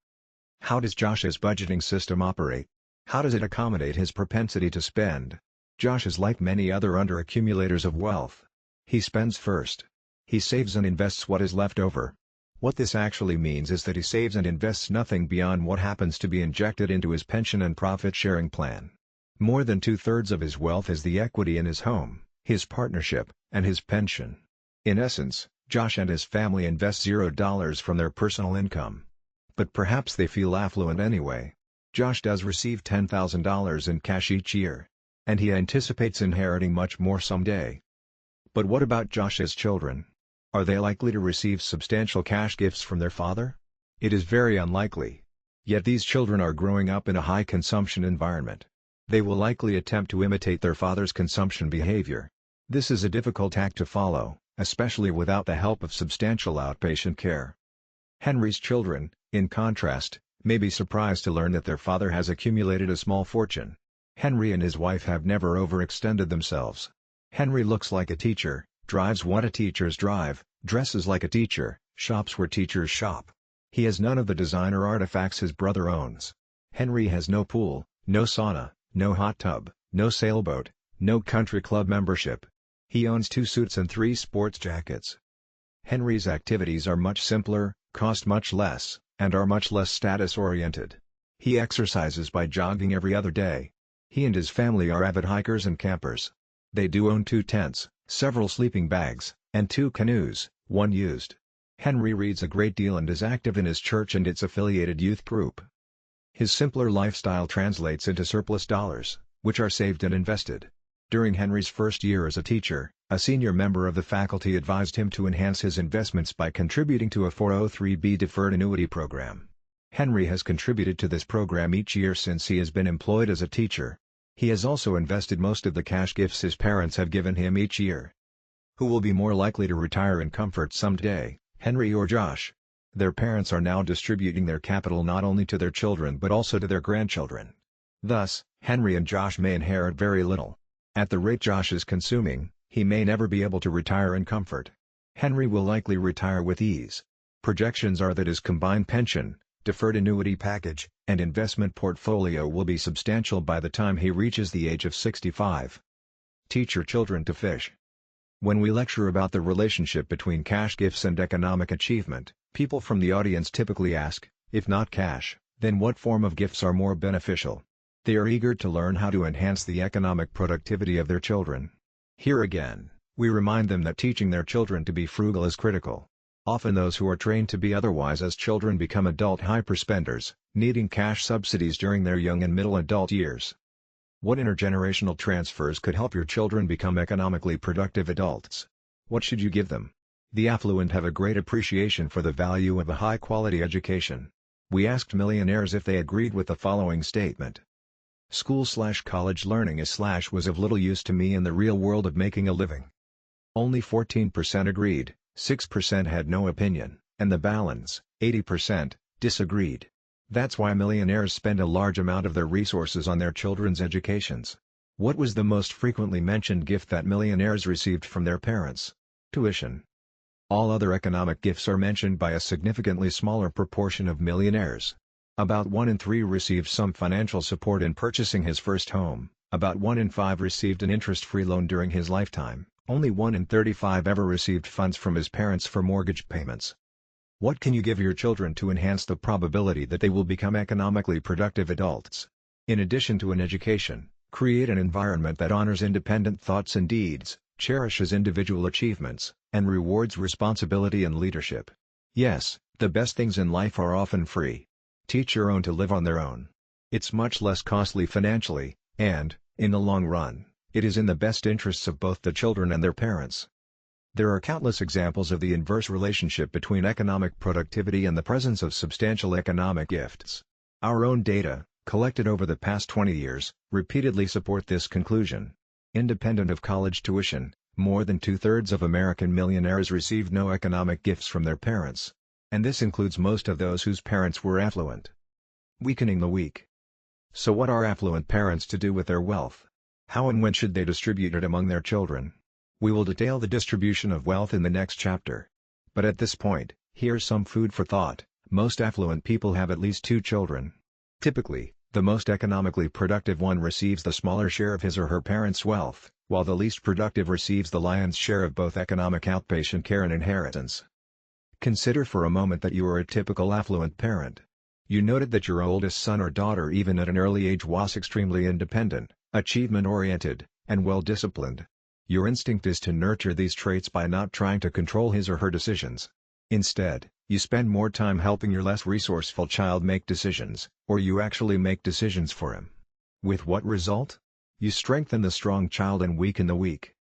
How does Josh's budgeting system operate? How does it accommodate his propensity to spend? Josh is like many other underaccumulators of wealth. He spends first. He saves and invests what is left over. What this actually means is that he saves and invests nothing beyond what happens to be injected into his pension and profit-sharing plan. More than 2/3 of his wealth is the equity in his home, his partnership, and his pension. In essence, Josh and his family invest $0 from their personal income. But perhaps they feel affluent anyway. Josh does receive $10,000 in cash each year. And he anticipates inheriting much more someday. But what about Josh's children? Are they likely to receive substantial cash gifts from their father? It is very unlikely. Yet these children are growing up in a high-consumption environment. They will likely attempt to imitate their father's consumption behavior. This is a difficult act to follow, especially without the help of substantial outpatient care. Henry's children, in contrast, may be surprised to learn that their father has accumulated a small fortune. Henry and his wife have never overextended themselves. Henry looks like a teacher, drives what a teachers drive, dresses like a teacher, shops where teachers shop. He has none of the designer artifacts his brother owns. Henry has no pool, no sauna, no hot tub, no sailboat, no country club membership. He owns 2 suits and 3 sports jackets. Henry's activities are much simpler, cost much less, and are much less status-oriented. He exercises by jogging every other day. He and his family are avid hikers and campers. They do own 2 tents, several sleeping bags, and 2 canoes, 1 used. Henry reads a great deal and is active in his church and its affiliated youth group. His simpler lifestyle translates into surplus dollars, which are saved and invested. During Henry's first year as a teacher, a senior member of the faculty advised him to enhance his investments by contributing to a 403(b) deferred annuity program. Henry has contributed to this program each year since he has been employed as a teacher. He has also invested most of the cash gifts his parents have given him each year. Who will be more likely to retire in comfort someday, Henry or Josh? Their parents are now distributing their capital not only to their children but also to their grandchildren. Thus, Henry and Josh may inherit very little. At the rate Josh is consuming, he may never be able to retire in comfort. Henry will likely retire with ease. Projections are that his combined pension, deferred annuity package, and investment portfolio will be substantial by the time he reaches the age of 65. Teach your children to fish. When we lecture about the relationship between cash gifts and economic achievement, people from the audience typically ask, if not cash, then what form of gifts are more beneficial? They are eager to learn how to enhance the economic productivity of their children. Here again, we remind them that teaching their children to be frugal is critical. Often those who are trained to be otherwise as children become adult hyperspenders, needing cash subsidies during their young and middle adult years. What intergenerational transfers could help your children become economically productive adults? What should you give them? The affluent have a great appreciation for the value of a high-quality education. We asked millionaires if they agreed with the following statement. School/college learning was of little use to me in the real world of making a living. Only 14% agreed, 6% had no opinion, and the balance, 80%, disagreed. That's why millionaires spend a large amount of their resources on their children's educations. What was the most frequently mentioned gift that millionaires received from their parents? Tuition. All other economic gifts are mentioned by a significantly smaller proportion of millionaires. About 1 in 3 received some financial support in purchasing his first home, about 1 in 5 received an interest-free loan during his lifetime, only 1 in 35 ever received funds from his parents for mortgage payments. What can you give your children to enhance the probability that they will become economically productive adults? In addition to an education, create an environment that honors independent thoughts and deeds, cherishes individual achievements, and rewards responsibility and leadership. Yes, the best things in life are often free. Teach your own to live on their own. It's much less costly financially, and, in the long run, it is in the best interests of both the children and their parents. There are countless examples of the inverse relationship between economic productivity and the presence of substantial economic gifts. Our own data, collected over the past 20 years, repeatedly support this conclusion. Independent of college tuition, more than 2/3 of American millionaires received no economic gifts from their parents. And this includes most of those whose parents were affluent. Weakening the weak. So what are affluent parents to do with their wealth? How and when should they distribute it among their children? We will detail the distribution of wealth in the next chapter. But at this point, here's some food for thought. Most affluent people have at least 2 children. Typically, the most economically productive one receives the smaller share of his or her parents' wealth, while the least productive receives the lion's share of both economic outpatient care and inheritance. Consider for a moment that you are a typical affluent parent. You noted that your oldest son or daughter even at an early age was extremely independent, achievement-oriented, and well-disciplined. Your instinct is to nurture these traits by not trying to control his or her decisions. Instead, you spend more time helping your less resourceful child make decisions, or you actually make decisions for him. With what result? You strengthen the strong child and weaken the weak.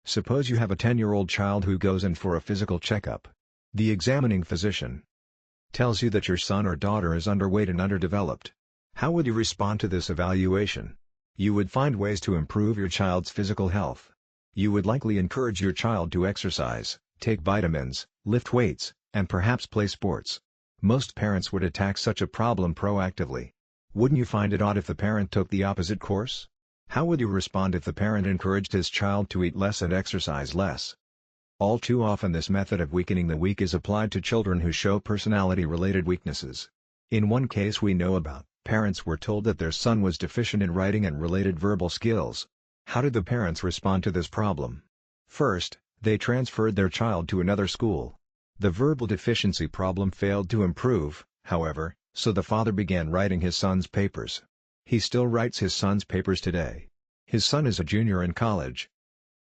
Suppose you have a 10-year-old child who goes in for a physical checkup. The examining physician tells you that your son or daughter is underweight and underdeveloped. How would you respond to this evaluation? You would find ways to improve your child's physical health. You would likely encourage your child to exercise, take vitamins, lift weights, and perhaps play sports. Most parents would attack such a problem proactively. Wouldn't you find it odd if the parent took the opposite course? How would you respond if the parent encouraged his child to eat less and exercise less? All too often this method of weakening the weak is applied to children who show personality-related weaknesses. In one case we know about, parents were told that their son was deficient in writing and related verbal skills. How did the parents respond to this problem? First, they transferred their child to another school. The verbal deficiency problem failed to improve, however, so the father began writing his son's papers. He still writes his son's papers today. His son is a junior in college.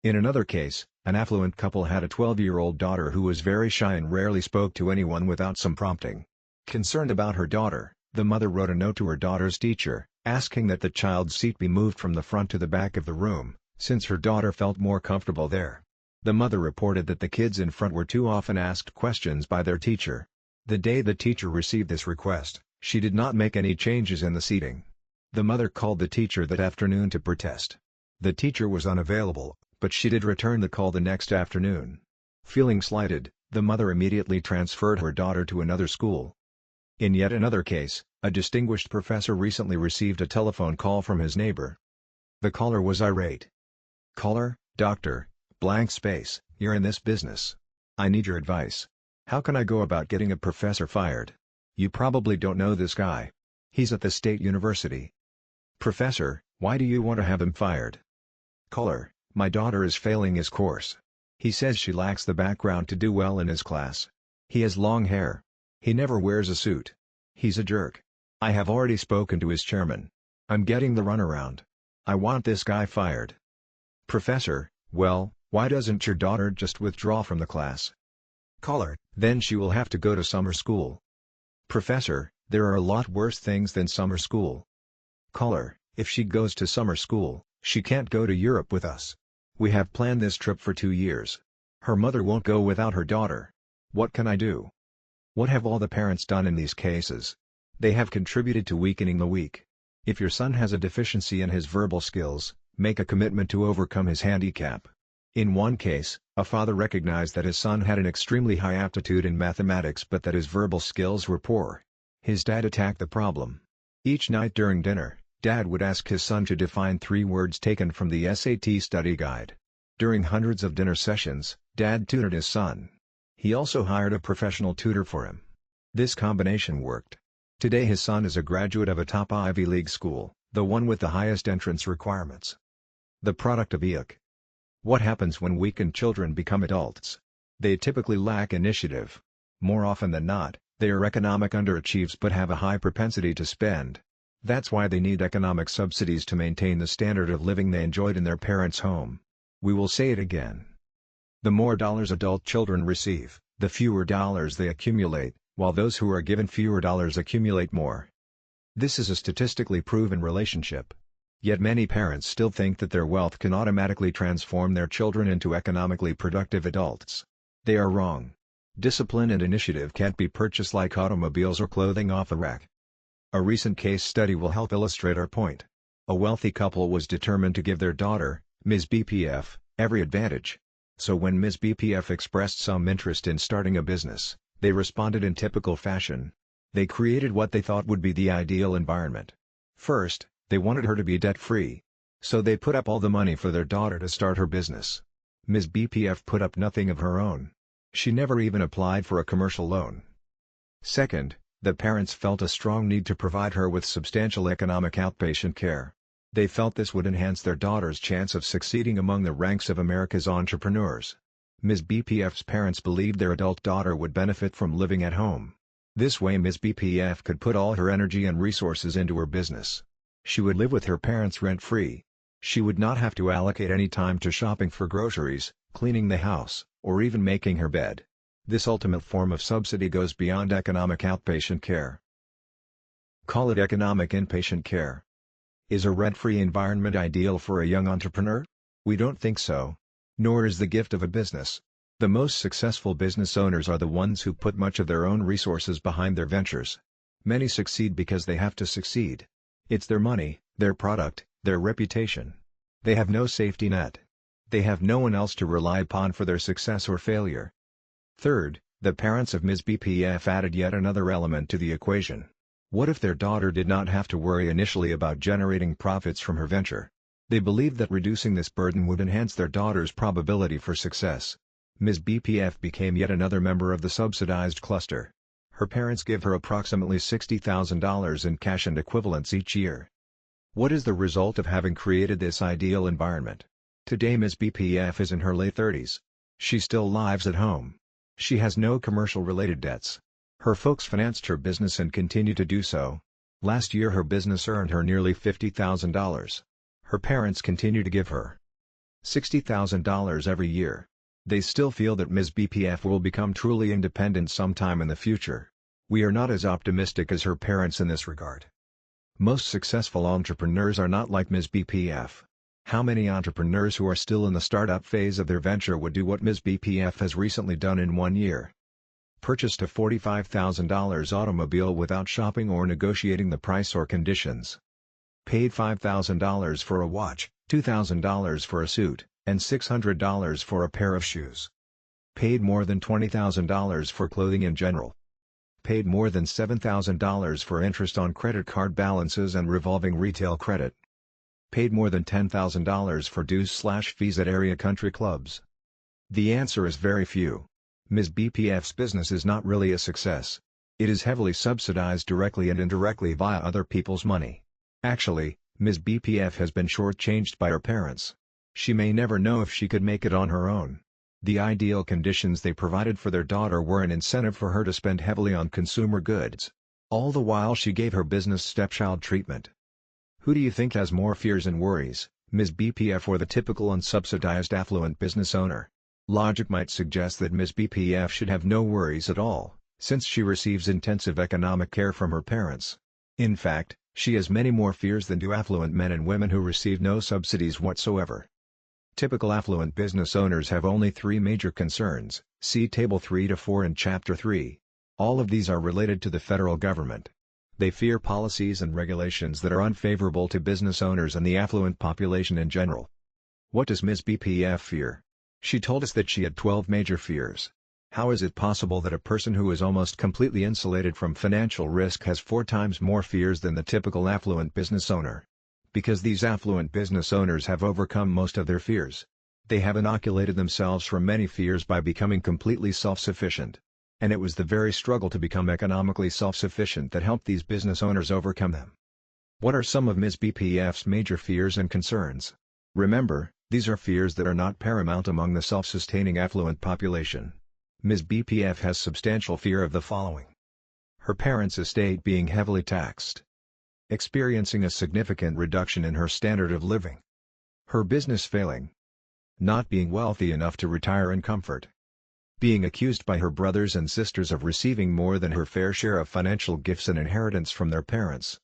In another case, an affluent couple had a 12-year-old daughter who was very shy and rarely spoke to anyone without some prompting. Concerned about her daughter, the mother wrote a note to her daughter's teacher, asking that the child's seat be moved from the front to the back of the room, since her daughter felt more comfortable there. The mother reported that the kids in front were too often asked questions by their teacher. The day the teacher received this request, she did not make any changes in the seating. The mother called the teacher that afternoon to protest. The teacher was unavailable, but she did return the call the next afternoon. Feeling slighted, the mother immediately transferred her daughter to another school. In yet another case, a distinguished professor recently received a telephone call from his neighbor. The caller was irate. "Caller, doctor, blank space, you're in this business. I need your advice. How can I go about getting a professor fired? You probably don't know this guy. He's at the state university." "Professor, why do you want to have him fired?" "Caller, my daughter is failing his course. He says she lacks the background to do well in his class. He has long hair. He never wears a suit. He's a jerk. I have already spoken to his chairman. I'm getting the runaround. I want this guy fired." "Professor, well, why doesn't your daughter just withdraw from the class?" "Caller, then she will have to go to summer school." "Professor, there are a lot worse things than summer school." "Caller, if she goes to summer school, she can't go to Europe with us. We have planned this trip for 2 years. Her mother won't go without her daughter. What can I do?" What have all the parents done in these cases? They have contributed to weakening the weak. If your son has a deficiency in his verbal skills, make a commitment to overcome his handicap. In one case, a father recognized that his son had an extremely high aptitude in mathematics but that his verbal skills were poor. His dad attacked the problem. Each night during dinner, Dad would ask his son to define 3 words taken from the SAT study guide. During hundreds of dinner sessions, Dad tutored his son. He also hired a professional tutor for him. This combination worked. Today his son is a graduate of a top Ivy League school, the one with the highest entrance requirements. The product of eBook. What happens when weakened children become adults? They typically lack initiative. More often than not, they are economic underachievers but have a high propensity to spend. That's why they need economic subsidies to maintain the standard of living they enjoyed in their parents' home. We will say it again. The more dollars adult children receive, the fewer dollars they accumulate, while those who are given fewer dollars accumulate more. This is a statistically proven relationship. Yet many parents still think that their wealth can automatically transform their children into economically productive adults. They are wrong. Discipline and initiative can't be purchased like automobiles or clothing off a rack. A recent case study will help illustrate our point. A wealthy couple was determined to give their daughter, Ms. BPF, every advantage. So when Ms. BPF expressed some interest in starting a business, they responded in typical fashion. They created what they thought would be the ideal environment. First, they wanted her to be debt-free. So they put up all the money for their daughter to start her business. Ms. BPF put up nothing of her own. She never even applied for a commercial loan. Second, the parents felt a strong need to provide her with substantial economic outpatient care. They felt this would enhance their daughter's chance of succeeding among the ranks of America's entrepreneurs. Ms. BPF's parents believed their adult daughter would benefit from living at home. This way Ms. BPF could put all her energy and resources into her business. She would live with her parents rent-free. She would not have to allocate any time to shopping for groceries, cleaning the house, or even making her bed. This ultimate form of subsidy goes beyond economic outpatient care. Call it economic inpatient care. Is a rent-free environment ideal for a young entrepreneur? We don't think so. Nor is the gift of a business. The most successful business owners are the ones who put much of their own resources behind their ventures. Many succeed because they have to succeed. It's their money, their product, their reputation. They have no safety net. They have no one else to rely upon for their success or failure. Third, the parents of Ms. BPF added yet another element to the equation. What if their daughter did not have to worry initially about generating profits from her venture? They believed that reducing this burden would enhance their daughter's probability for success. Ms. BPF became yet another member of the subsidized cluster. Her parents give her approximately $60,000 in cash and equivalents each year. What is the result of having created this ideal environment? Today Ms. BPF is in her late 30s. She still lives at home. She has no commercial-related debts. Her folks financed her business and continue to do so. Last year her business earned her nearly $50,000. Her parents continue to give her $60,000 every year. They still feel that Ms. BPF will become truly independent sometime in the future. We are not as optimistic as her parents in this regard. Most successful entrepreneurs are not like Ms. BPF. How many entrepreneurs who are still in the startup phase of their venture would do what Ms. BPF has recently done in 1 year? Purchased a $45,000 automobile without shopping or negotiating the price or conditions. Paid $5,000 for a watch, $2,000 for a suit, and $600 for a pair of shoes. Paid more than $20,000 for clothing in general. Paid more than $7,000 for interest on credit card balances and revolving retail credit. Paid more than $10,000 for dues/fees at area country clubs. The answer is very few. Ms. BPF's business is not really a success. It is heavily subsidized directly and indirectly via other people's money. Actually, Ms. BPF has been shortchanged by her parents. She may never know if she could make it on her own. The ideal conditions they provided for their daughter were an incentive for her to spend heavily on consumer goods. All the while she gave her business stepchild treatment. Who do you think has more fears and worries, Ms. BPF or the typical unsubsidized affluent business owner? Logic might suggest that Ms. BPF should have no worries at all, since she receives intensive economic care from her parents. In fact, she has many more fears than do affluent men and women who receive no subsidies whatsoever. Typical affluent business owners have only 3 major concerns, see Table 3 to 4 in Chapter 3. All of these are related to the federal government. They fear policies and regulations that are unfavorable to business owners and the affluent population in general. What does Ms. BPF fear? She told us that she had 12 major fears. How is it possible that a person who is almost completely insulated from financial risk has 4 times more fears than the typical affluent business owner? Because these affluent business owners have overcome most of their fears. They have inoculated themselves from many fears by becoming completely self-sufficient. And it was the very struggle to become economically self-sufficient that helped these business owners overcome them. What are some of Ms. BPF's major fears and concerns? Remember, these are fears that are not paramount among the self-sustaining affluent population. Ms. BPF has substantial fear of the following. Her parents' estate being heavily taxed. Experiencing a significant reduction in her standard of living. Her business failing. Not being wealthy enough to retire in comfort. Being accused by her brothers and sisters of receiving more than her fair share of financial gifts and inheritance from their parents.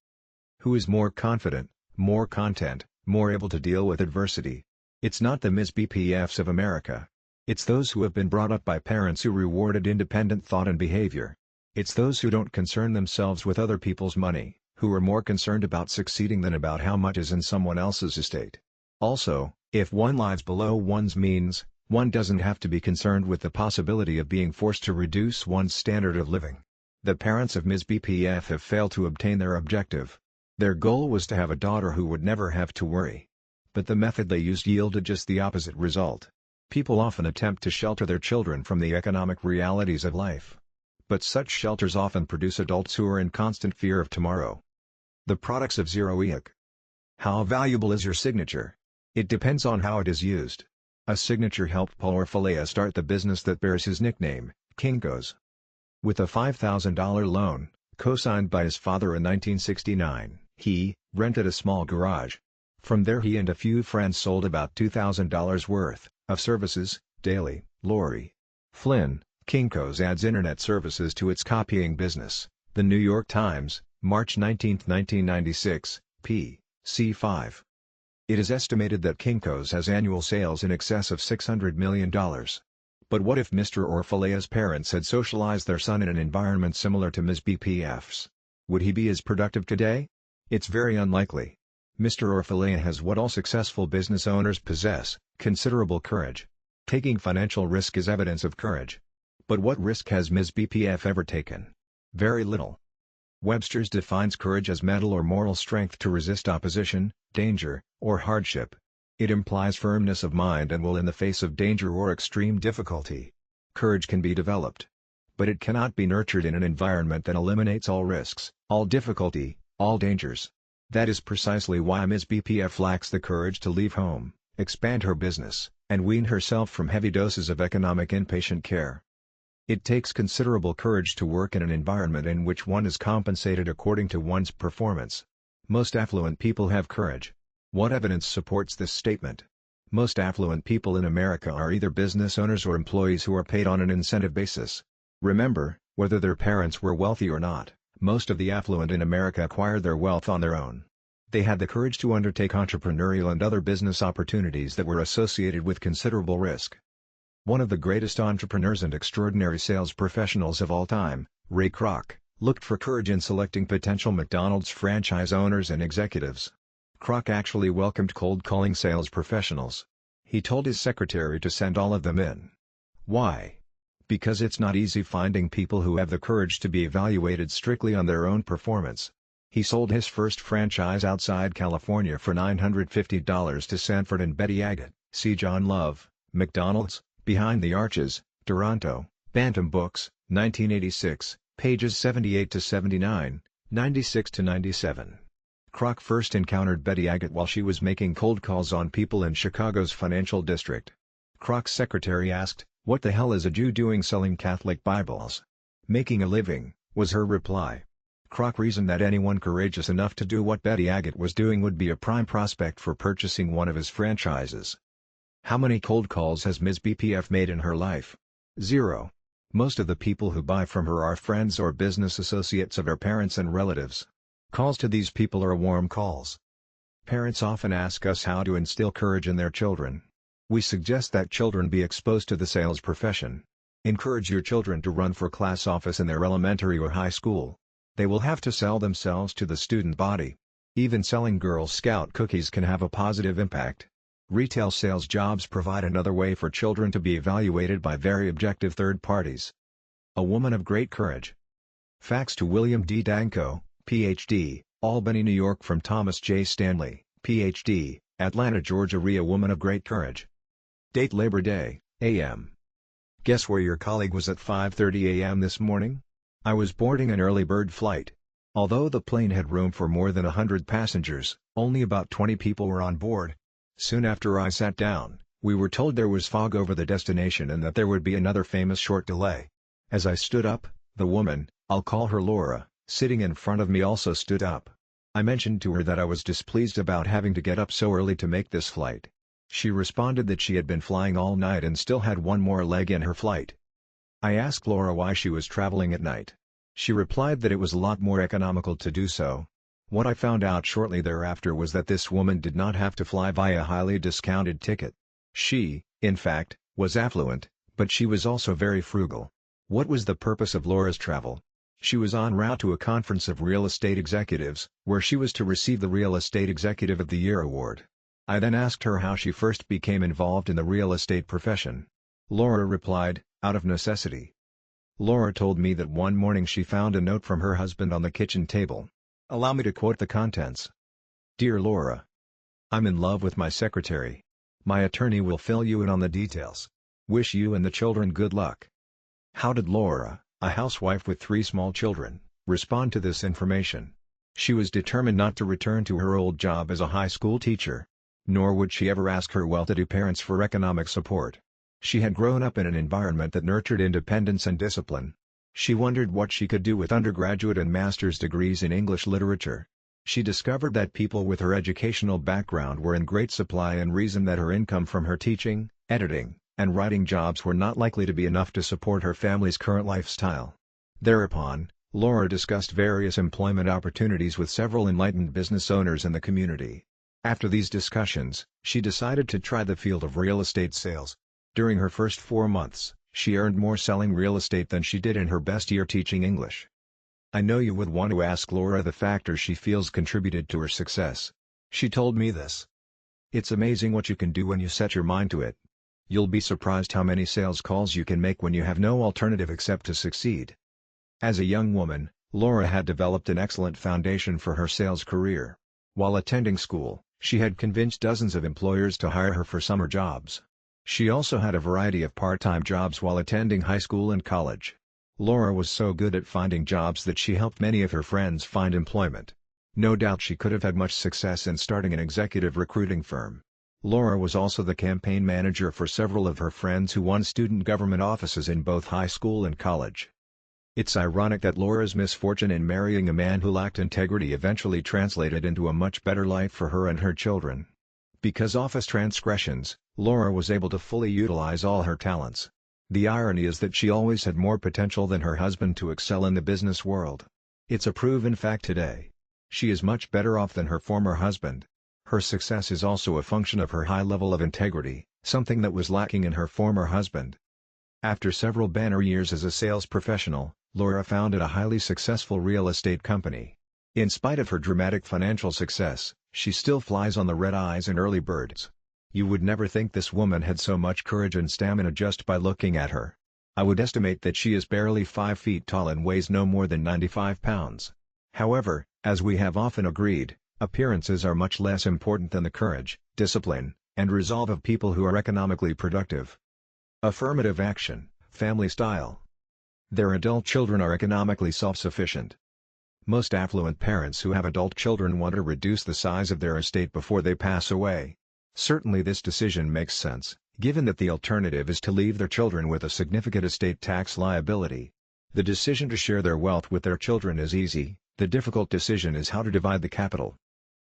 Who is more confident, more content, more able to deal with adversity? It's not the Ms. BPFs of America. It's those who have been brought up by parents who rewarded independent thought and behavior. It's those who don't concern themselves with other people's money, who are more concerned about succeeding than about how much is in someone else's estate. Also, if one lives below one's means, one doesn't have to be concerned with the possibility of being forced to reduce one's standard of living. The parents of Ms. BPF have failed to obtain their objective. Their goal was to have a daughter who would never have to worry. But the method they used yielded just the opposite result. People often attempt to shelter their children from the economic realities of life. But such shelters often produce adults who are in constant fear of tomorrow. The products of zero eBook. How valuable is your signature? It depends on how it is used. A signature helped Paul Orfalea start the business that bears his nickname, Kinko's. With a $5,000 loan, co-signed by his father in 1969, he rented a small garage. From there he and a few friends sold about $2,000 worth of services daily. Lori Flynn, Kinko's adds internet services to its copying business. The New York Times, March 19, 1996, p. c. 5. It is estimated that Kinko's has annual sales in excess of $600 million. But what if Mr. Orfilea's parents had socialized their son in an environment similar to Ms. BPF's? Would he be as productive today? It's very unlikely. Mr. Orfilea has what all successful business owners possess: considerable courage. Taking financial risk is evidence of courage. But what risk has Ms. BPF ever taken? Very little. Webster's defines courage as mental or moral strength to resist opposition, danger, or hardship. It implies firmness of mind and will in the face of danger or extreme difficulty. Courage can be developed. But it cannot be nurtured in an environment that eliminates all risks, all difficulty, all dangers. That is precisely why Ms. BPF lacks the courage to leave home, expand her business, and wean herself from heavy doses of economic inpatient care. It takes considerable courage to work in an environment in which one is compensated according to one's performance. Most affluent people have courage. What evidence supports this statement? Most affluent people in America are either business owners or employees who are paid on an incentive basis. Remember, whether their parents were wealthy or not, most of the affluent in America acquired their wealth on their own. They had the courage to undertake entrepreneurial and other business opportunities that were associated with considerable risk. One of the greatest entrepreneurs and extraordinary sales professionals of all time, Ray Kroc, looked for courage in selecting potential McDonald's franchise owners and executives. Kroc actually welcomed cold-calling sales professionals. He told his secretary to send all of them in. Why? Because it's not easy finding people who have the courage to be evaluated strictly on their own performance. He sold his first franchise outside California for $950 to Sanford and Betty Agate, see John Love, McDonald's, Behind the Arches, Toronto, Bantam Books, 1986, pages 78-79, 96-97. Kroc first encountered Betty Agate while she was making cold calls on people in Chicago's financial district. Kroc's secretary asked, "What the hell is a Jew doing selling Catholic Bibles?" "Making a living," was her reply. Kroc reasoned that anyone courageous enough to do what Betty Agate was doing would be a prime prospect for purchasing one of his franchises. How many cold calls has Ms. BPF made in her life? 0. Most of the people who buy from her are friends or business associates of her parents and relatives. Calls to these people are warm calls. Parents often ask us how to instill courage in their children. We suggest that children be exposed to the sales profession. Encourage your children to run for class office in their elementary or high school. They will have to sell themselves to the student body. Even selling Girl Scout cookies can have a positive impact. Retail sales jobs provide another way for children to be evaluated by very objective third parties. A woman of great courage. Fax to William D. Danko, Ph.D., Albany, New York from Thomas J. Stanley, Ph.D., Atlanta, Georgia. A woman of great courage. Date Labor Day, A.M. Guess where your colleague was at 5:30 a.m. this morning? I was boarding an early bird flight. Although the plane had room for more than 100 passengers, only about 20 people were on board. Soon after I sat down, we were told there was fog over the destination and that there would be another famous short delay. As I stood up, the woman, I'll call her Laura, sitting in front of me also stood up. I mentioned to her that I was displeased about having to get up so early to make this flight. She responded that she had been flying all night and still had one more leg in her flight. I asked Laura why she was traveling at night. She replied that it was a lot more economical to do so. What I found out shortly thereafter was that this woman did not have to fly via a highly discounted ticket. She, in fact, was affluent, but she was also very frugal. What was the purpose of Laura's travel? She was en route to a conference of real estate executives, where she was to receive the Real Estate Executive of the Year award. I then asked her how she first became involved in the real estate profession. Laura replied, out of necessity. Laura told me that one morning she found a note from her husband on the kitchen table. Allow me to quote the contents. Dear Laura. I'm in love with my secretary. My attorney will fill you in on the details. Wish you and the children good luck. How did Laura, a housewife with 3 small children, respond to this information? She was determined not to return to her old job as a high school teacher. Nor would she ever ask her well-to-do parents for economic support. She had grown up in an environment that nurtured independence and discipline. She wondered what she could do with undergraduate and master's degrees in English literature. She discovered that people with her educational background were in great supply and reasoned that her income from her teaching, editing, and writing jobs were not likely to be enough to support her family's current lifestyle. Thereupon, Laura discussed various employment opportunities with several enlightened business owners in the community. After these discussions, she decided to try the field of real estate sales. During her first 4 months, she earned more selling real estate than she did in her best year teaching English. I know you would want to ask Laura the factors she feels contributed to her success. She told me this. It's amazing what you can do when you set your mind to it. You'll be surprised how many sales calls you can make when you have no alternative except to succeed. As a young woman, Laura had developed an excellent foundation for her sales career. While attending school, she had convinced dozens of employers to hire her for summer jobs. She also had a variety of part-time jobs while attending high school and college. Laura was so good at finding jobs that she helped many of her friends find employment. No doubt she could have had much success in starting an executive recruiting firm. Laura was also the campaign manager for several of her friends who won student government offices in both high school and college. It's ironic that Laura's misfortune in marrying a man who lacked integrity eventually translated into a much better life for her and her children. Because of his transgressions, Laura was able to fully utilize all her talents. The irony is that she always had more potential than her husband to excel in the business world. It's a proven fact today. She is much better off than her former husband. Her success is also a function of her high level of integrity, something that was lacking in her former husband. After several banner years as a sales professional, Laura founded a highly successful real estate company. In spite of her dramatic financial success, she still flies on the red eyes and early birds. You would never think this woman had so much courage and stamina just by looking at her. I would estimate that she is barely 5 feet tall and weighs no more than 95 pounds. However, as we have often agreed, appearances are much less important than the courage, discipline, and resolve of people who are economically productive. Affirmative action, family style. Their adult children are economically self-sufficient. Most affluent parents who have adult children want to reduce the size of their estate before they pass away. Certainly this decision makes sense, given that the alternative is to leave their children with a significant estate tax liability. The decision to share their wealth with their children is easy, the difficult decision is how to divide the capital.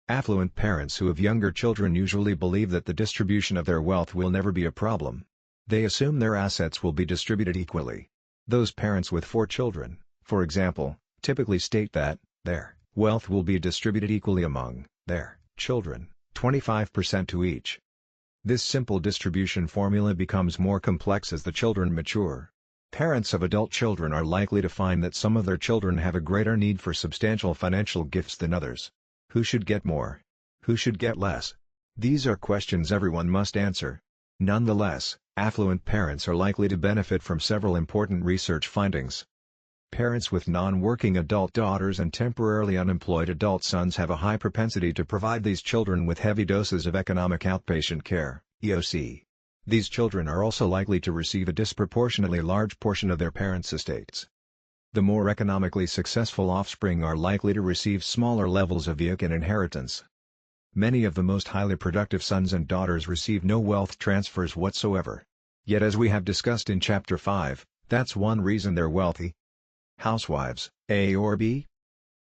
Affluent parents who have younger children usually believe that the distribution of their wealth will never be a problem. They assume their assets will be distributed equally. Those parents with 4 children, for example, typically state that their wealth will be distributed equally among their children, 25% to each. This simple distribution formula becomes more complex as the children mature. Parents of adult children are likely to find that some of their children have a greater need for substantial financial gifts than others. Who should get more? Who should get less? These are questions everyone must answer. Nonetheless, affluent parents are likely to benefit from several important research findings. Parents with non-working adult daughters and temporarily unemployed adult sons have a high propensity to provide these children with heavy doses of economic outpatient care, EOC. These children are also likely to receive a disproportionately large portion of their parents' estates. The more economically successful offspring are likely to receive smaller levels of EOC and inheritance. Many of the most highly productive sons and daughters receive no wealth transfers whatsoever. Yet as we have discussed in Chapter 5, that's one reason they're wealthy. Housewives, A or B?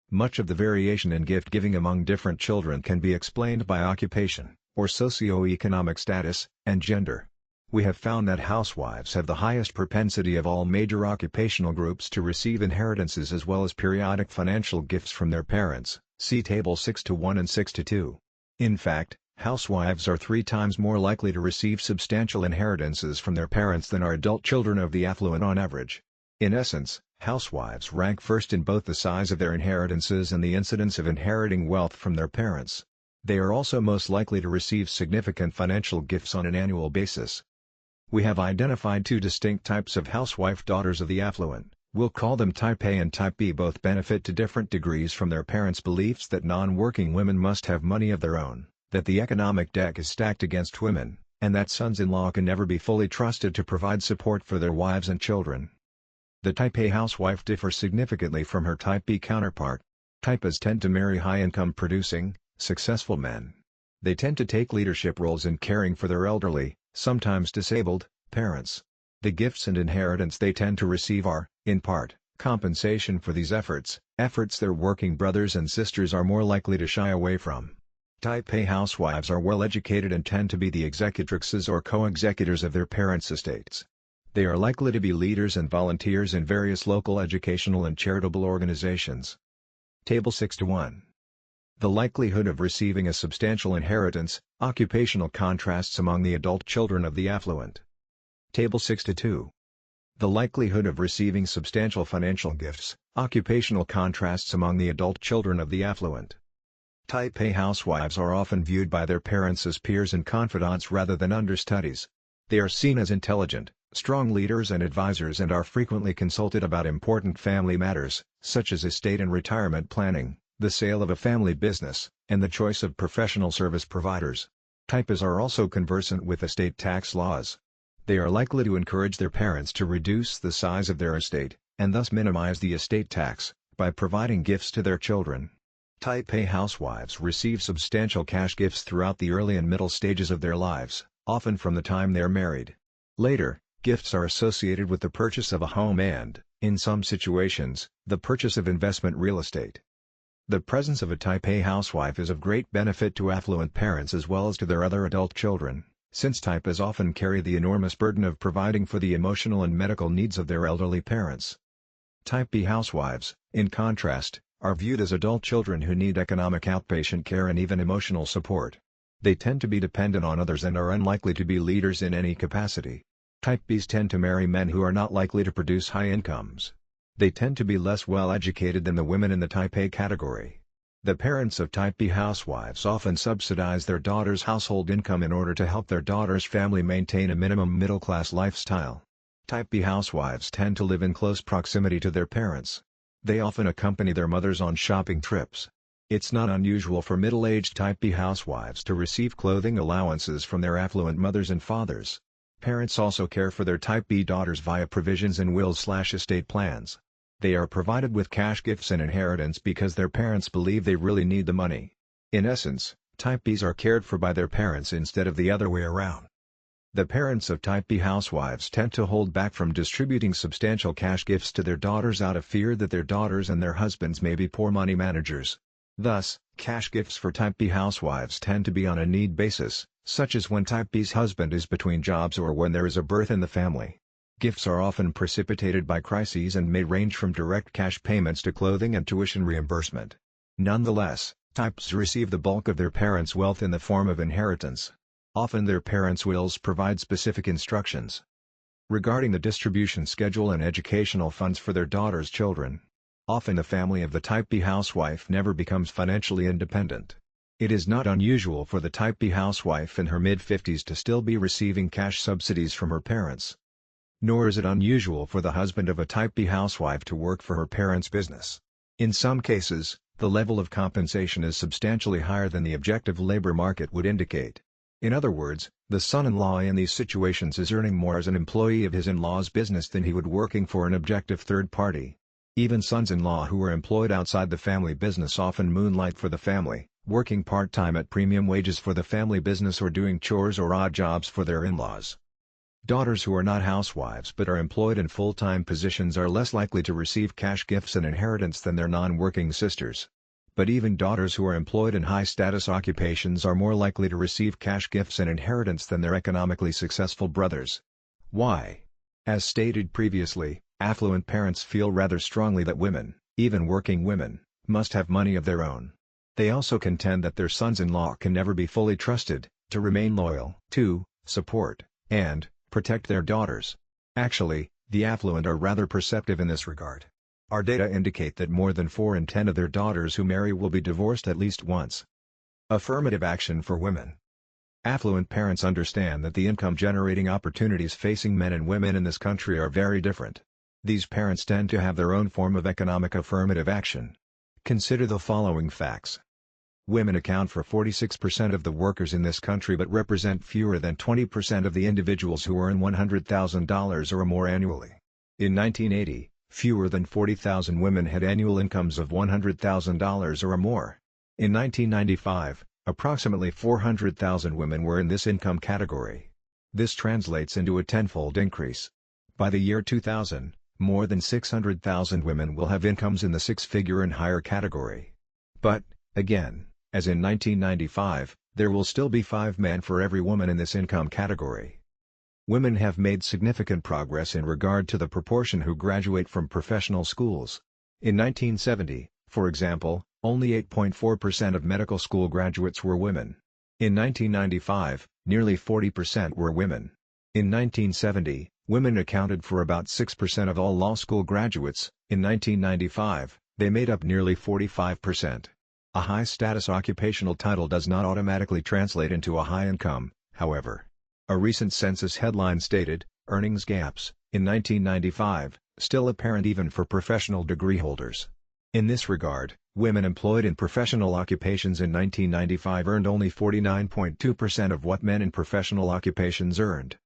Much of the variation in gift giving among different children can be explained by occupation, or socioeconomic status, and gender. We have found that housewives have the highest propensity of all major occupational groups to receive inheritances as well as periodic financial gifts from their parents, see Table 6:1 and 6:2. In fact, housewives are 3 times more likely to receive substantial inheritances from their parents than are adult children of the affluent on average. In essence, housewives rank first in both the size of their inheritances and the incidence of inheriting wealth from their parents. They are also most likely to receive significant financial gifts on an annual basis. We have identified 2 distinct types of housewife daughters of the affluent. We'll call them Type A and Type B. Both benefit to different degrees from their parents' beliefs that non-working women must have money of their own, that the economic deck is stacked against women, and that sons-in-law can never be fully trusted to provide support for their wives and children. The Type A housewife differs significantly from her Type B counterpart. Type As tend to marry high-income producing, successful men. They tend to take leadership roles in caring for their elderly, sometimes disabled, parents. The gifts and inheritance they tend to receive are, in part, compensation for these efforts their working brothers and sisters are more likely to shy away from. Type A housewives are well educated and tend to be the executrixes or co-executors of their parents' estates. They are likely to be leaders and volunteers in various local educational and charitable organizations. Table 6:1. The likelihood of receiving a substantial inheritance, occupational contrasts among the adult children of the affluent. Table 62. The likelihood of receiving substantial financial gifts, occupational contrasts among the adult children of the affluent. Type A housewives are often viewed by their parents as peers and confidants rather than understudies. They are seen as intelligent, strong leaders and advisors and are frequently consulted about important family matters, such as estate and retirement planning, the sale of a family business, and the choice of professional service providers. Type As are also conversant with estate tax laws. They are likely to encourage their parents to reduce the size of their estate, and thus minimize the estate tax, by providing gifts to their children. Type A housewives receive substantial cash gifts throughout the early and middle stages of their lives, often from the time they are married. Later, gifts are associated with the purchase of a home and, in some situations, the purchase of investment real estate. The presence of a Type A housewife is of great benefit to affluent parents as well as to their other adult children, since Type As often carry the enormous burden of providing for the emotional and medical needs of their elderly parents. Type B housewives, in contrast, are viewed as adult children who need economic outpatient care and even emotional support. They tend to be dependent on others and are unlikely to be leaders in any capacity. Type Bs tend to marry men who are not likely to produce high incomes. They tend to be less well educated than the women in the Type A category. The parents of Type B housewives often subsidize their daughters' household income in order to help their daughter's family maintain a minimum middle-class lifestyle. Type B housewives tend to live in close proximity to their parents. They often accompany their mothers on shopping trips. It's not unusual for middle-aged Type B housewives to receive clothing allowances from their affluent mothers and fathers. Parents also care for their Type B daughters via provisions in wills/estate plans. They are provided with cash gifts and inheritance because their parents believe they really need the money. In essence, Type Bs are cared for by their parents instead of the other way around. The parents of Type B housewives tend to hold back from distributing substantial cash gifts to their daughters out of fear that their daughters and their husbands may be poor money managers. Thus, cash gifts for Type B housewives tend to be on a need basis, such as when Type B's husband is between jobs or when there is a birth in the family. Gifts are often precipitated by crises and may range from direct cash payments to clothing and tuition reimbursement. Nonetheless, Types receive the bulk of their parents' wealth in the form of inheritance. Often their parents' wills provide specific instructions regarding the distribution schedule and educational funds for their daughters' children. Often the family of the Type B housewife never becomes financially independent. It is not unusual for the Type B housewife in her mid-50s to still be receiving cash subsidies from her parents. Nor is it unusual for the husband of a Type B housewife to work for her parents' business. In some cases, the level of compensation is substantially higher than the objective labor market would indicate. In other words, the son-in-law in these situations is earning more as an employee of his in-law's business than he would working for an objective third party. Even sons-in-law who are employed outside the family business often moonlight for the family, working part-time at premium wages for the family business or doing chores or odd jobs for their in-laws. Daughters who are not housewives but are employed in full-time positions are less likely to receive cash gifts and inheritance than their non-working sisters. But even daughters who are employed in high-status occupations are more likely to receive cash gifts and inheritance than their economically successful brothers. Why? As stated previously, affluent parents feel rather strongly that women, even working women, must have money of their own. They also contend that their sons-in-law can never be fully trusted to remain loyal to, support, and protect their daughters. Actually, the affluent are rather perceptive in this regard. Our data indicate that more than 4 in 10 of their daughters who marry will be divorced at least once. Affirmative action for women. Affluent parents understand that the income-generating opportunities facing men and women in this country are very different. These parents tend to have their own form of economic affirmative action. Consider the following facts. Women account for 46% of the workers in this country but represent fewer than 20% of the individuals who earn $100,000 or more annually. In 1980, fewer than 40,000 women had annual incomes of $100,000 or more. In 1995, approximately 400,000 women were in this income category. This translates into a tenfold increase. By the year 2000, more than 600,000 women will have incomes in the six-figure and higher category. But, again, as in 1995, there will still be 5 men for every woman in this income category. Women have made significant progress in regard to the proportion who graduate from professional schools. In 1970, for example, Only 8.4% of medical school graduates were women. In 1995, nearly 40% were women. In 1970, women accounted for about 6% of all law school graduates. In 1995, they made up nearly 45%. A high-status occupational title does not automatically translate into a high income, however. A recent census headline stated, "Earnings gaps, in 1995, still apparent even for professional degree holders." In this regard, women employed in professional occupations in 1995 earned only 49.2% of what men in professional occupations earned.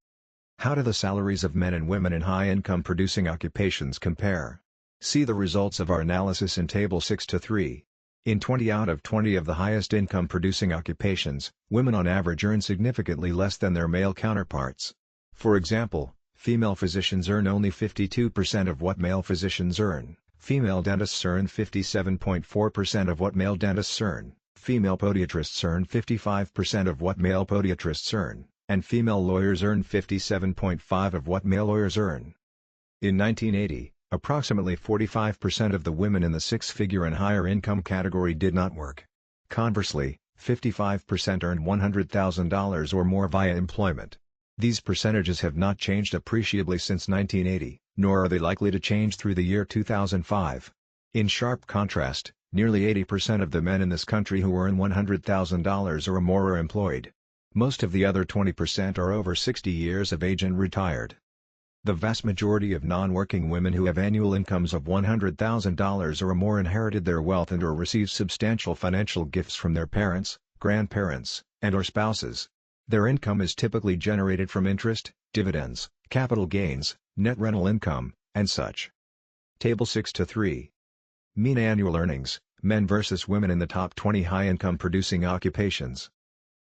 How do the salaries of men and women in high-income producing occupations compare? See the results of our analysis in Table 6-3. In 20 out of 20 of the highest income producing occupations, women on average earn significantly less than their male counterparts. For example, female physicians earn only 52% of what male physicians earn. Female dentists earn 57.4% of what male dentists earn, female podiatrists earn 55% of what male podiatrists earn, and female lawyers earn 57.5% of what male lawyers earn. In 1980, approximately 45% of the women in the six-figure and higher income category did not work. Conversely, 55% earned $100,000 or more via employment. These percentages have not changed appreciably since 1980, nor are they likely to change through the year 2005. In sharp contrast, nearly 80% of the men in this country who earn $100,000 or more are employed. Most of the other 20% are over 60 years of age and retired. The vast majority of non-working women who have annual incomes of $100,000 or more inherited their wealth and/or received substantial financial gifts from their parents, grandparents, and/or spouses. Their income is typically generated from interest, dividends, capital gains, net rental income, and such. Table 6-3. Mean annual earnings, men versus women in the top 20 high-income producing occupations.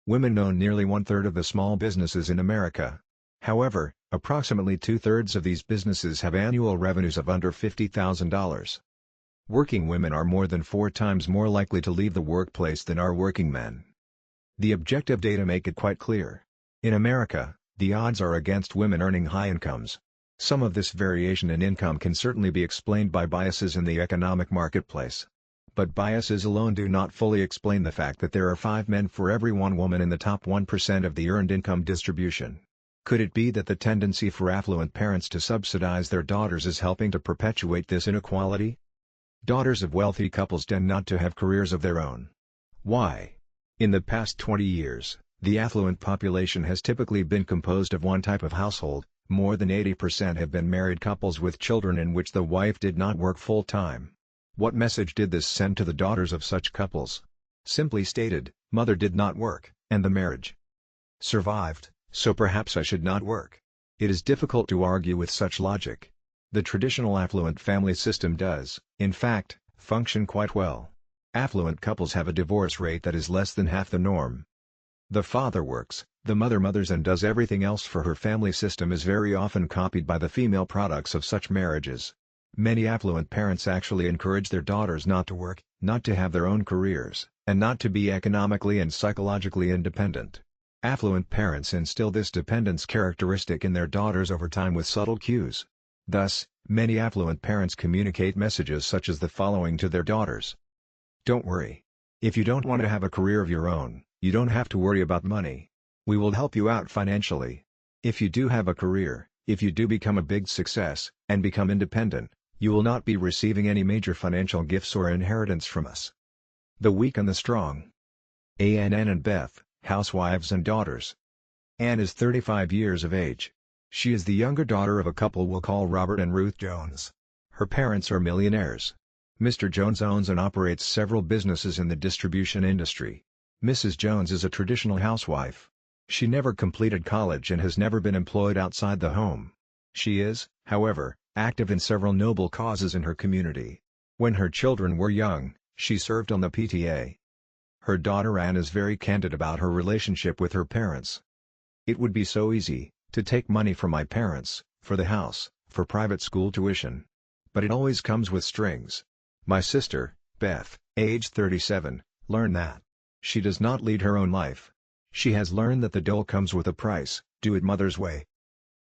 Women own nearly one-third of the small businesses in America. However, approximately two-thirds of these businesses have annual revenues of under $50,000. Working women are more than 4 times more likely to leave the workplace than are working men. The objective data make it quite clear. In America, the odds are against women earning high incomes. Some of this variation in income can certainly be explained by biases in the economic marketplace. But biases alone do not fully explain the fact that there are 5 men for every 1 woman in the top 1% of the earned income distribution. Could it be that the tendency for affluent parents to subsidize their daughters is helping to perpetuate this inequality? Daughters of wealthy couples tend not to have careers of their own. Why? In the past 20 years, the affluent population has typically been composed of one type of household. More than 80% have been married couples with children in which the wife did not work full-time. What message did this send to the daughters of such couples? Simply stated, mother did not work, and the marriage survived, so perhaps I should not work. It is difficult to argue with such logic. The traditional affluent family system does, in fact, function quite well. Affluent couples have a divorce rate that is less than half the norm. The father works, the mother mothers and does everything else for her family system is very often copied by the female products of such marriages. Many affluent parents actually encourage their daughters not to work, not to have their own careers, and not to be economically and psychologically independent. Affluent parents instill this dependence characteristic in their daughters over time with subtle cues. Thus, many affluent parents communicate messages such as the following to their daughters. Don't worry. If you don't want to have a career of your own, you don't have to worry about money. We will help you out financially. If you do have a career, if you do become a big success, and become independent, you will not be receiving any major financial gifts or inheritance from us. The weak and the strong. Ann and Beth, housewives and daughters. Ann is 35 years of age. She is the younger daughter of a couple we'll call Robert and Ruth Jones. Her parents are millionaires. Mr. Jones owns and operates several businesses in the distribution industry. Mrs. Jones is a traditional housewife. She never completed college and has never been employed outside the home. She is, however, active in several noble causes in her community. When her children were young, she served on the PTA. Her daughter Ann is very candid about her relationship with her parents. It would be so easy to take money from my parents, for the house, for private school tuition. But it always comes with strings. My sister, Beth, age 37, learned that. She does not lead her own life. She has learned that the dole comes with a price, do it mother's way.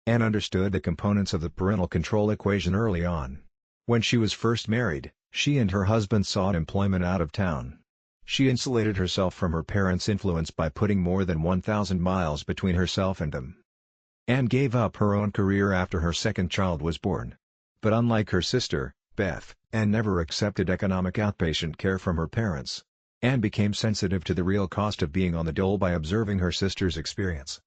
Ann understood the components of the parental control equation early on. When she was first married, She and her husband sought employment out of town. She insulated herself from her parents' influence by putting more than 1,000 miles between herself and them. Anne gave up her own career after her second child was born. But unlike her sister, Beth, Anne never accepted economic outpatient care from her parents. Anne became sensitive to the real cost of being on the dole by observing her sister's experience.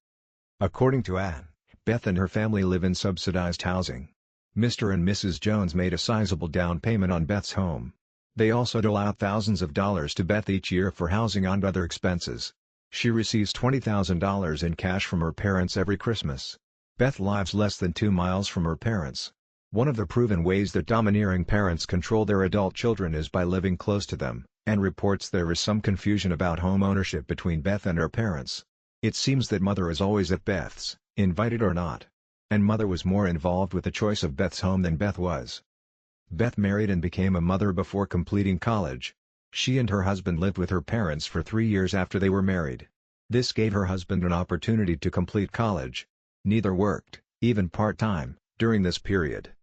According to Anne, Beth and her family live in subsidized housing. Mr. and Mrs. Jones made a sizable down payment on Beth's home. They also dole out thousands of dollars to Beth each year for housing and other expenses. She receives $20,000 in cash from her parents every Christmas. Beth lives less than 2 miles from her parents. One of the proven ways that domineering parents control their adult children is by living close to them, and reports there is some confusion about home ownership between Beth and her parents. It seems that Mother is always at Beth's, invited or not. And Mother was more involved with the choice of Beth's home than Beth was. Beth married and became a mother before completing college. She and her husband lived with her parents for 3 years after they were married. This gave her husband an opportunity to complete college. Neither worked, even part-time, during this period.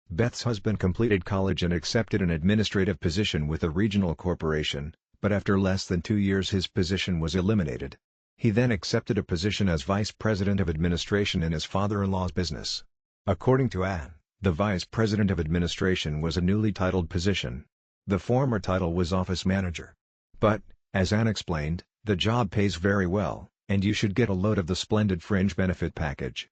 Beth's husband completed college and accepted an administrative position with a regional corporation, but after less than 2 years his position was eliminated. He then accepted a position as vice president of administration in his father-in-law's business. According to Anne, the vice president of administration was a newly titled position. The former title was office manager. But, as Anne explained, the job pays very well, and you should get a load of the splendid fringe benefit package.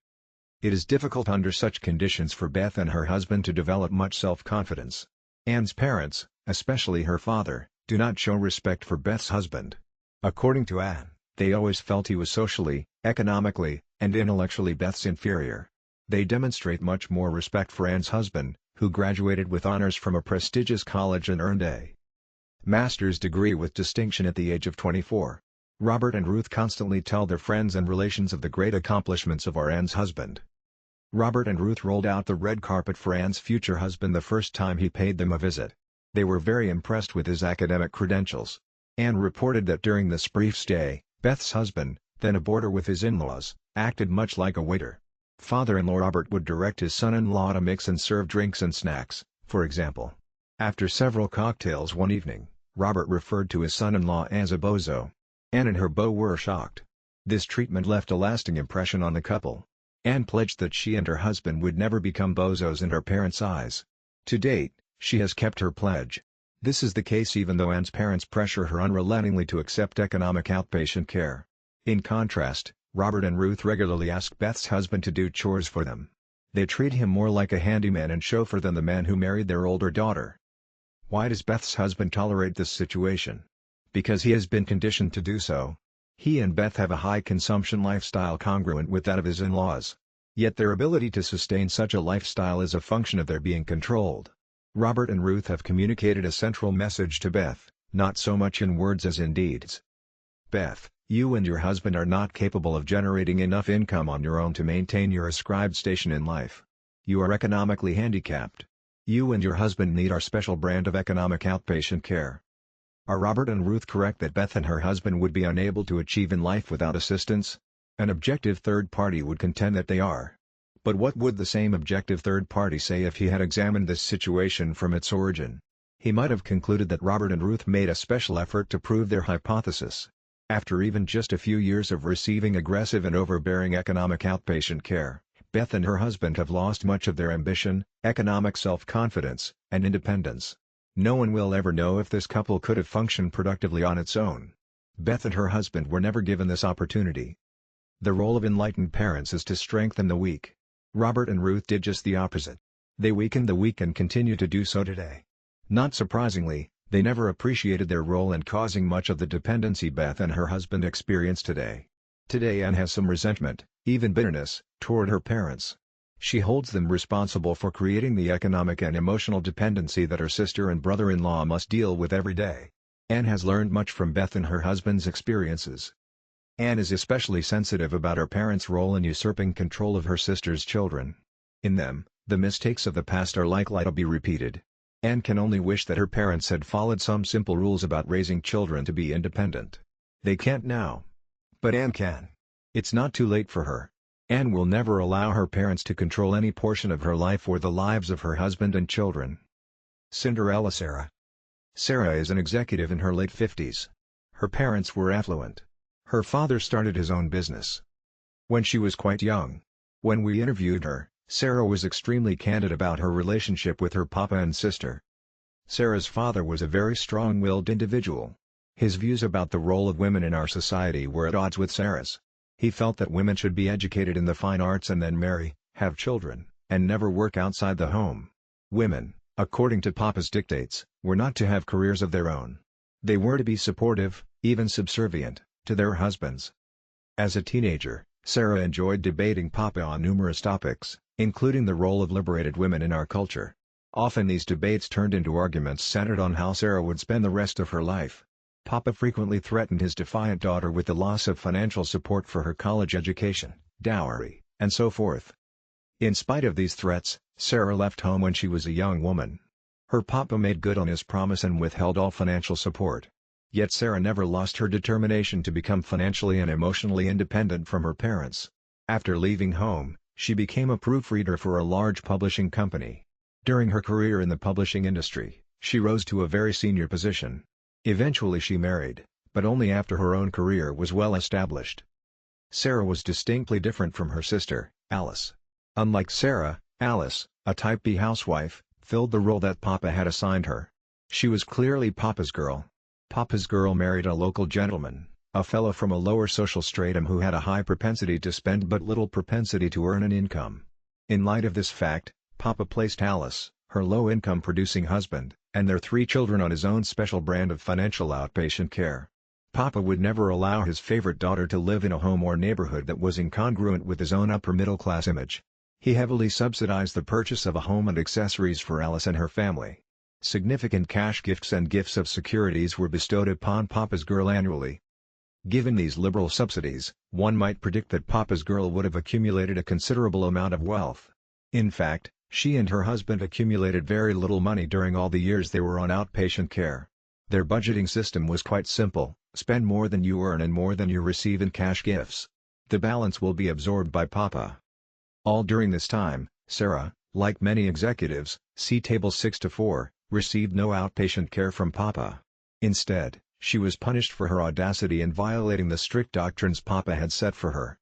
It is difficult under such conditions for Beth and her husband to develop much self-confidence. Anne's parents, especially her father, do not show respect for Beth's husband. According to Anne, they always felt he was socially, economically, and intellectually Beth's inferior. They demonstrate much more respect for Anne's husband, who graduated with honors from a prestigious college and earned a master's degree with distinction at the age of 24. Robert and Ruth constantly tell their friends and relations of the great accomplishments of Anne's husband. Robert and Ruth rolled out the red carpet for Anne's future husband the first time he paid them a visit. They were very impressed with his academic credentials. Anne reported that during this brief stay, Beth's husband, then a boarder with his in-laws, acted much like a waiter. Father-in-law Robert would direct his son-in-law to mix and serve drinks and snacks, for example. After several cocktails one evening, Robert referred to his son-in-law as a bozo. Anne and her beau were shocked. This treatment left a lasting impression on the couple. Anne pledged that she and her husband would never become bozos in her parents' eyes. To date, she has kept her pledge. This is the case even though Anne's parents pressure her unrelentingly to accept economic outpatient care. In contrast, Robert and Ruth regularly ask Beth's husband to do chores for them. They treat him more like a handyman and chauffeur than the man who married their older daughter. Why does Beth's husband tolerate this situation? Because he has been conditioned to do so. He and Beth have a high consumption lifestyle congruent with that of his in-laws. Yet their ability to sustain such a lifestyle is a function of their being controlled. Robert and Ruth have communicated a central message to Beth, not so much in words as in deeds. Beth, you and your husband are not capable of generating enough income on your own to maintain your ascribed station in life. You are economically handicapped. You and your husband need our special brand of economic outpatient care. Are Robert and Ruth correct that Beth and her husband would be unable to achieve in life without assistance? An objective third party would contend that they are. But what would the same objective third party say if he had examined this situation from its origin? He might have concluded that Robert and Ruth made a special effort to prove their hypothesis. After even just a few years of receiving aggressive and overbearing economic outpatient care, Beth and her husband have lost much of their ambition, economic self-confidence, and independence. No one will ever know if this couple could have functioned productively on its own. Beth and her husband were never given this opportunity. The role of enlightened parents is to strengthen the weak. Robert and Ruth did just the opposite. They weakened the weak and continue to do so today. Not surprisingly, they never appreciated their role in causing much of the dependency Beth and her husband experience today. Today Anne has some resentment, even bitterness, toward her parents. She holds them responsible for creating the economic and emotional dependency that her sister and brother-in-law must deal with every day. Anne has learned much from Beth and her husband's experiences. Anne is especially sensitive about her parents' role in usurping control of her sister's children. In them, the mistakes of the past are likely to be repeated. Anne can only wish that her parents had followed some simple rules about raising children to be independent. They can't now. But Anne can. It's not too late for her. Anne will never allow her parents to control any portion of her life or the lives of her husband and children. Cinderella Sarah. Sarah is an executive in her late 50s. Her parents were affluent. Her father started his own business when she was quite young. When we interviewed her, Sarah was extremely candid about her relationship with her papa and sister. Sarah's father was a very strong-willed individual. His views about the role of women in our society were at odds with Sarah's. He felt that women should be educated in the fine arts and then marry, have children, and never work outside the home. Women, according to Papa's dictates, were not to have careers of their own. They were to be supportive, even subservient, to their husbands. As a teenager, Sarah enjoyed debating Papa on numerous topics, including the role of liberated women in our culture. Often these debates turned into arguments centered on how Sarah would spend the rest of her life. Papa frequently threatened his defiant daughter with the loss of financial support for her college education, dowry, and so forth. In spite of these threats, Sarah left home when she was a young woman. Her papa made good on his promise and withheld all financial support. Yet Sarah never lost her determination to become financially and emotionally independent from her parents. After leaving home, she became a proofreader for a large publishing company. During her career in the publishing industry, she rose to a very senior position. Eventually she married, but only after her own career was well established. Sarah was distinctly different from her sister, Alice. Unlike Sarah, Alice, a type B housewife, filled the role that Papa had assigned her. She was clearly Papa's girl. Papa's girl married a local gentleman, a fellow from a lower social stratum who had a high propensity to spend but little propensity to earn an income. In light of this fact, Papa placed Alice, her low-income producing husband, and their 3 children on his own special brand of financial outpatient care. Papa would never allow his favorite daughter to live in a home or neighborhood that was incongruent with his own upper-middle-class image. He heavily subsidized the purchase of a home and accessories for Alice and her family. Significant cash gifts and gifts of securities were bestowed upon Papa's girl annually. Given these liberal subsidies, one might predict that Papa's girl would have accumulated a considerable amount of wealth. In fact, she and her husband accumulated very little money during all the years they were on outpatient care. Their budgeting system was quite simple: spend more than you earn and more than you receive in cash gifts. The balance will be absorbed by Papa. All during this time, Sarah, like many executives, see Table 6-4, received no outpatient care from Papa. Instead, she was punished for her audacity in violating the strict doctrines Papa had set for her.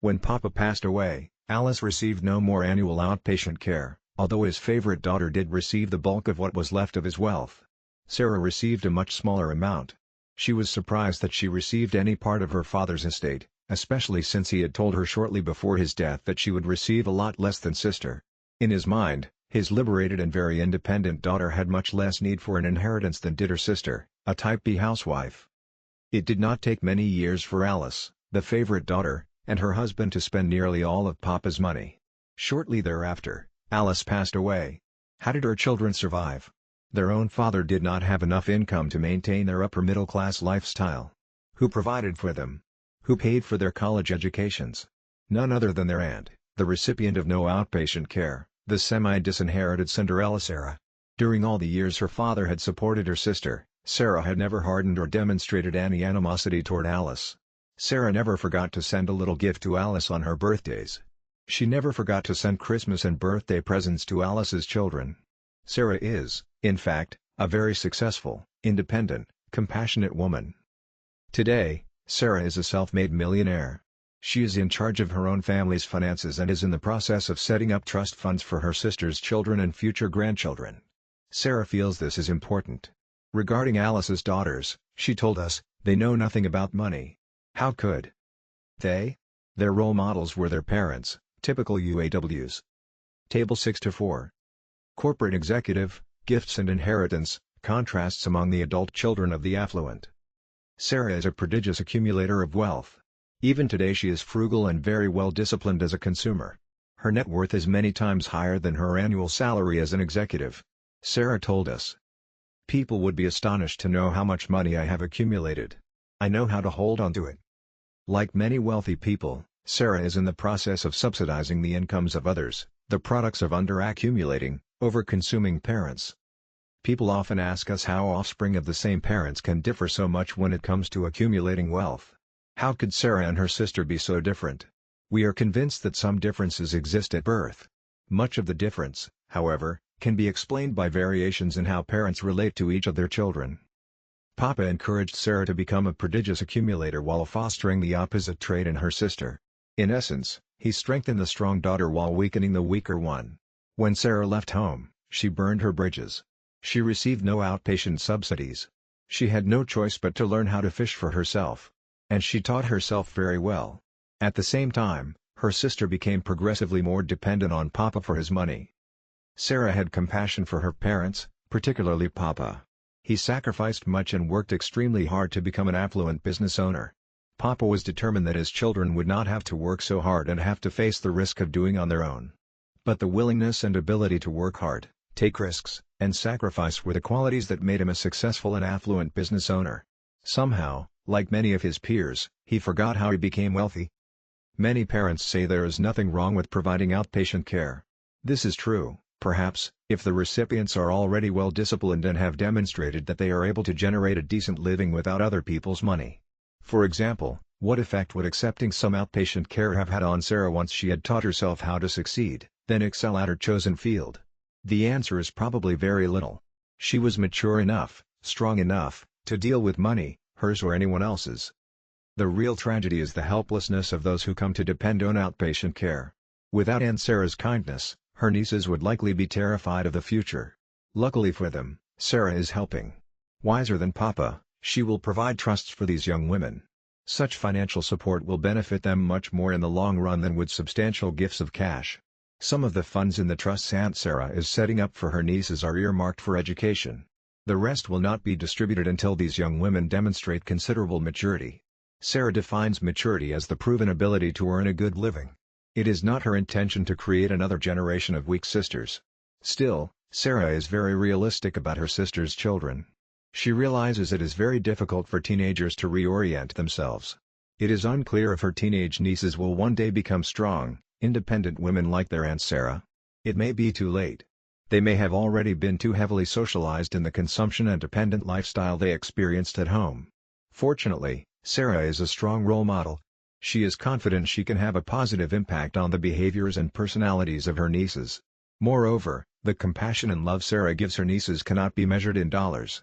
When Papa passed away, Alice received no more annual outpatient care, although his favorite daughter did receive the bulk of what was left of his wealth. Sarah received a much smaller amount. She was surprised that she received any part of her father's estate, especially since he had told her shortly before his death that she would receive a lot less than sister. In his mind, his liberated and very independent daughter had much less need for an inheritance than did her sister, a type B housewife. It did not take many years for Alice, the favorite daughter, and her husband to spend nearly all of Papa's money. Shortly thereafter, Alice passed away. How did her children survive? Their own father did not have enough income to maintain their upper-middle-class lifestyle. Who provided for them? Who paid for their college educations? None other than their aunt, the recipient of no outpatient care, the semi-disinherited Cinderella Sarah. During all the years her father had supported her sister, Sarah had never hardened or demonstrated any animosity toward Alice. Sarah never forgot to send a little gift to Alice on her birthdays. She never forgot to send Christmas and birthday presents to Alice's children. Sarah is, in fact, a very successful, independent, compassionate woman. Today, Sarah is a self-made millionaire. She is in charge of her own family's finances and is in the process of setting up trust funds for her sister's children and future grandchildren. Sarah feels this is important. Regarding Alice's daughters, she told us, they know nothing about money. How could they? Their role models were their parents, typical UAWs. Table 6-4. Corporate executive, gifts and inheritance, contrasts among the adult children of the affluent. Sarah is a prodigious accumulator of wealth. Even today she is frugal and very well disciplined as a consumer. Her net worth is many times higher than her annual salary as an executive. Sarah told us, "People would be astonished to know how much money I have accumulated. I know how to hold on to it." Like many wealthy people, Sarah is in the process of subsidizing the incomes of others, the products of under-accumulating, over-consuming parents. People often ask us how offspring of the same parents can differ so much when it comes to accumulating wealth. How could Sarah and her sister be so different? We are convinced that some differences exist at birth. Much of the difference, however, can be explained by variations in how parents relate to each of their children. Papa encouraged Sarah to become a prodigious accumulator while fostering the opposite trait in her sister. In essence, he strengthened the strong daughter while weakening the weaker one. When Sarah left home, she burned her bridges. She received no outpatient subsidies. She had no choice but to learn how to fish for herself. And she taught herself very well. At the same time, her sister became progressively more dependent on Papa for his money. Sarah had compassion for her parents, particularly Papa. He sacrificed much and worked extremely hard to become an affluent business owner. Papa was determined that his children would not have to work so hard and have to face the risk of doing on their own. But the willingness and ability to work hard, take risks, and sacrifice were the qualities that made him a successful and affluent business owner. Somehow, like many of his peers, he forgot how he became wealthy. Many parents say there is nothing wrong with providing outpatient care. This is true, perhaps, if the recipients are already well disciplined and have demonstrated that they are able to generate a decent living without other people's money. For example, what effect would accepting some outpatient care have had on Sarah once she had taught herself how to succeed, then excel at her chosen field? The answer is probably very little. She was mature enough, strong enough, to deal with money, hers or anyone else's. The real tragedy is the helplessness of those who come to depend on outpatient care. Without Aunt Sarah's kindness, her nieces would likely be terrified of the future. Luckily for them, Sarah is helping. Wiser than Papa, she will provide trusts for these young women. Such financial support will benefit them much more in the long run than would substantial gifts of cash. Some of the funds in the trusts Aunt Sarah is setting up for her nieces are earmarked for education. The rest will not be distributed until these young women demonstrate considerable maturity. Sarah defines maturity as the proven ability to earn a good living. It is not her intention to create another generation of weak sisters. Still, Sarah is very realistic about her sister's children. She realizes it is very difficult for teenagers to reorient themselves. It is unclear if her teenage nieces will one day become strong, independent women like their Aunt Sarah. It may be too late. They may have already been too heavily socialized in the consumption and dependent lifestyle they experienced at home. Fortunately, Sarah is a strong role model. She is confident she can have a positive impact on the behaviors and personalities of her nieces. Moreover, the compassion and love Sarah gives her nieces cannot be measured in dollars.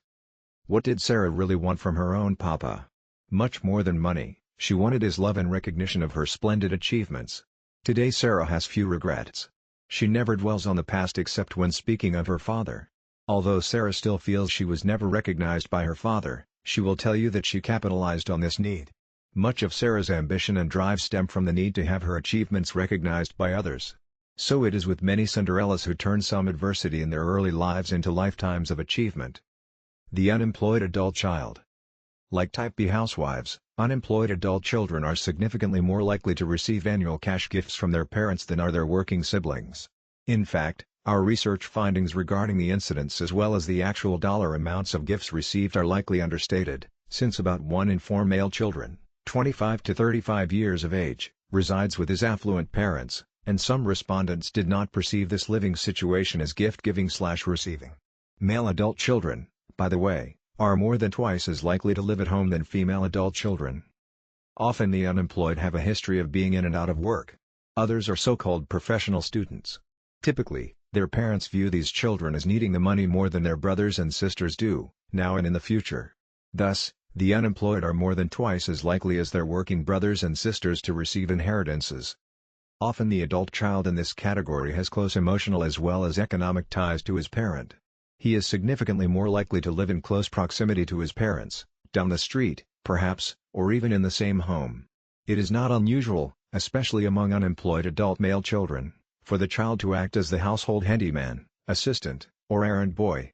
What did Sarah really want from her own Papa? Much more than money, she wanted his love and recognition of her splendid achievements. Today Sarah has few regrets. She never dwells on the past except when speaking of her father. Although Sarah still feels she was never recognized by her father, she will tell you that she capitalized on this need. Much of Sarah's ambition and drive stem from the need to have her achievements recognized by others. So it is with many Cinderellas who turn some adversity in their early lives into lifetimes of achievement. The unemployed adult child. Like Type B housewives, unemployed adult children are significantly more likely to receive annual cash gifts from their parents than are their working siblings. In fact, our research findings regarding the incidence as well as the actual dollar amounts of gifts received are likely understated, since about 1 in 4 male children, 25 to 35 years of age, resides with his affluent parents, and some respondents did not perceive this living situation as gift-giving/receiving. Male adult children, by the way, are more than twice as likely to live at home than female adult children. Often the unemployed have a history of being in and out of work. Others are so-called professional students. Typically, their parents view these children as needing the money more than their brothers and sisters do, now and in the future. Thus, the unemployed are more than twice as likely as their working brothers and sisters to receive inheritances. Often the adult child in this category has close emotional as well as economic ties to his parent. He is significantly more likely to live in close proximity to his parents, down the street, perhaps, or even in the same home. It is not unusual, especially among unemployed adult male children, for the child to act as the household handyman, assistant, or errand boy.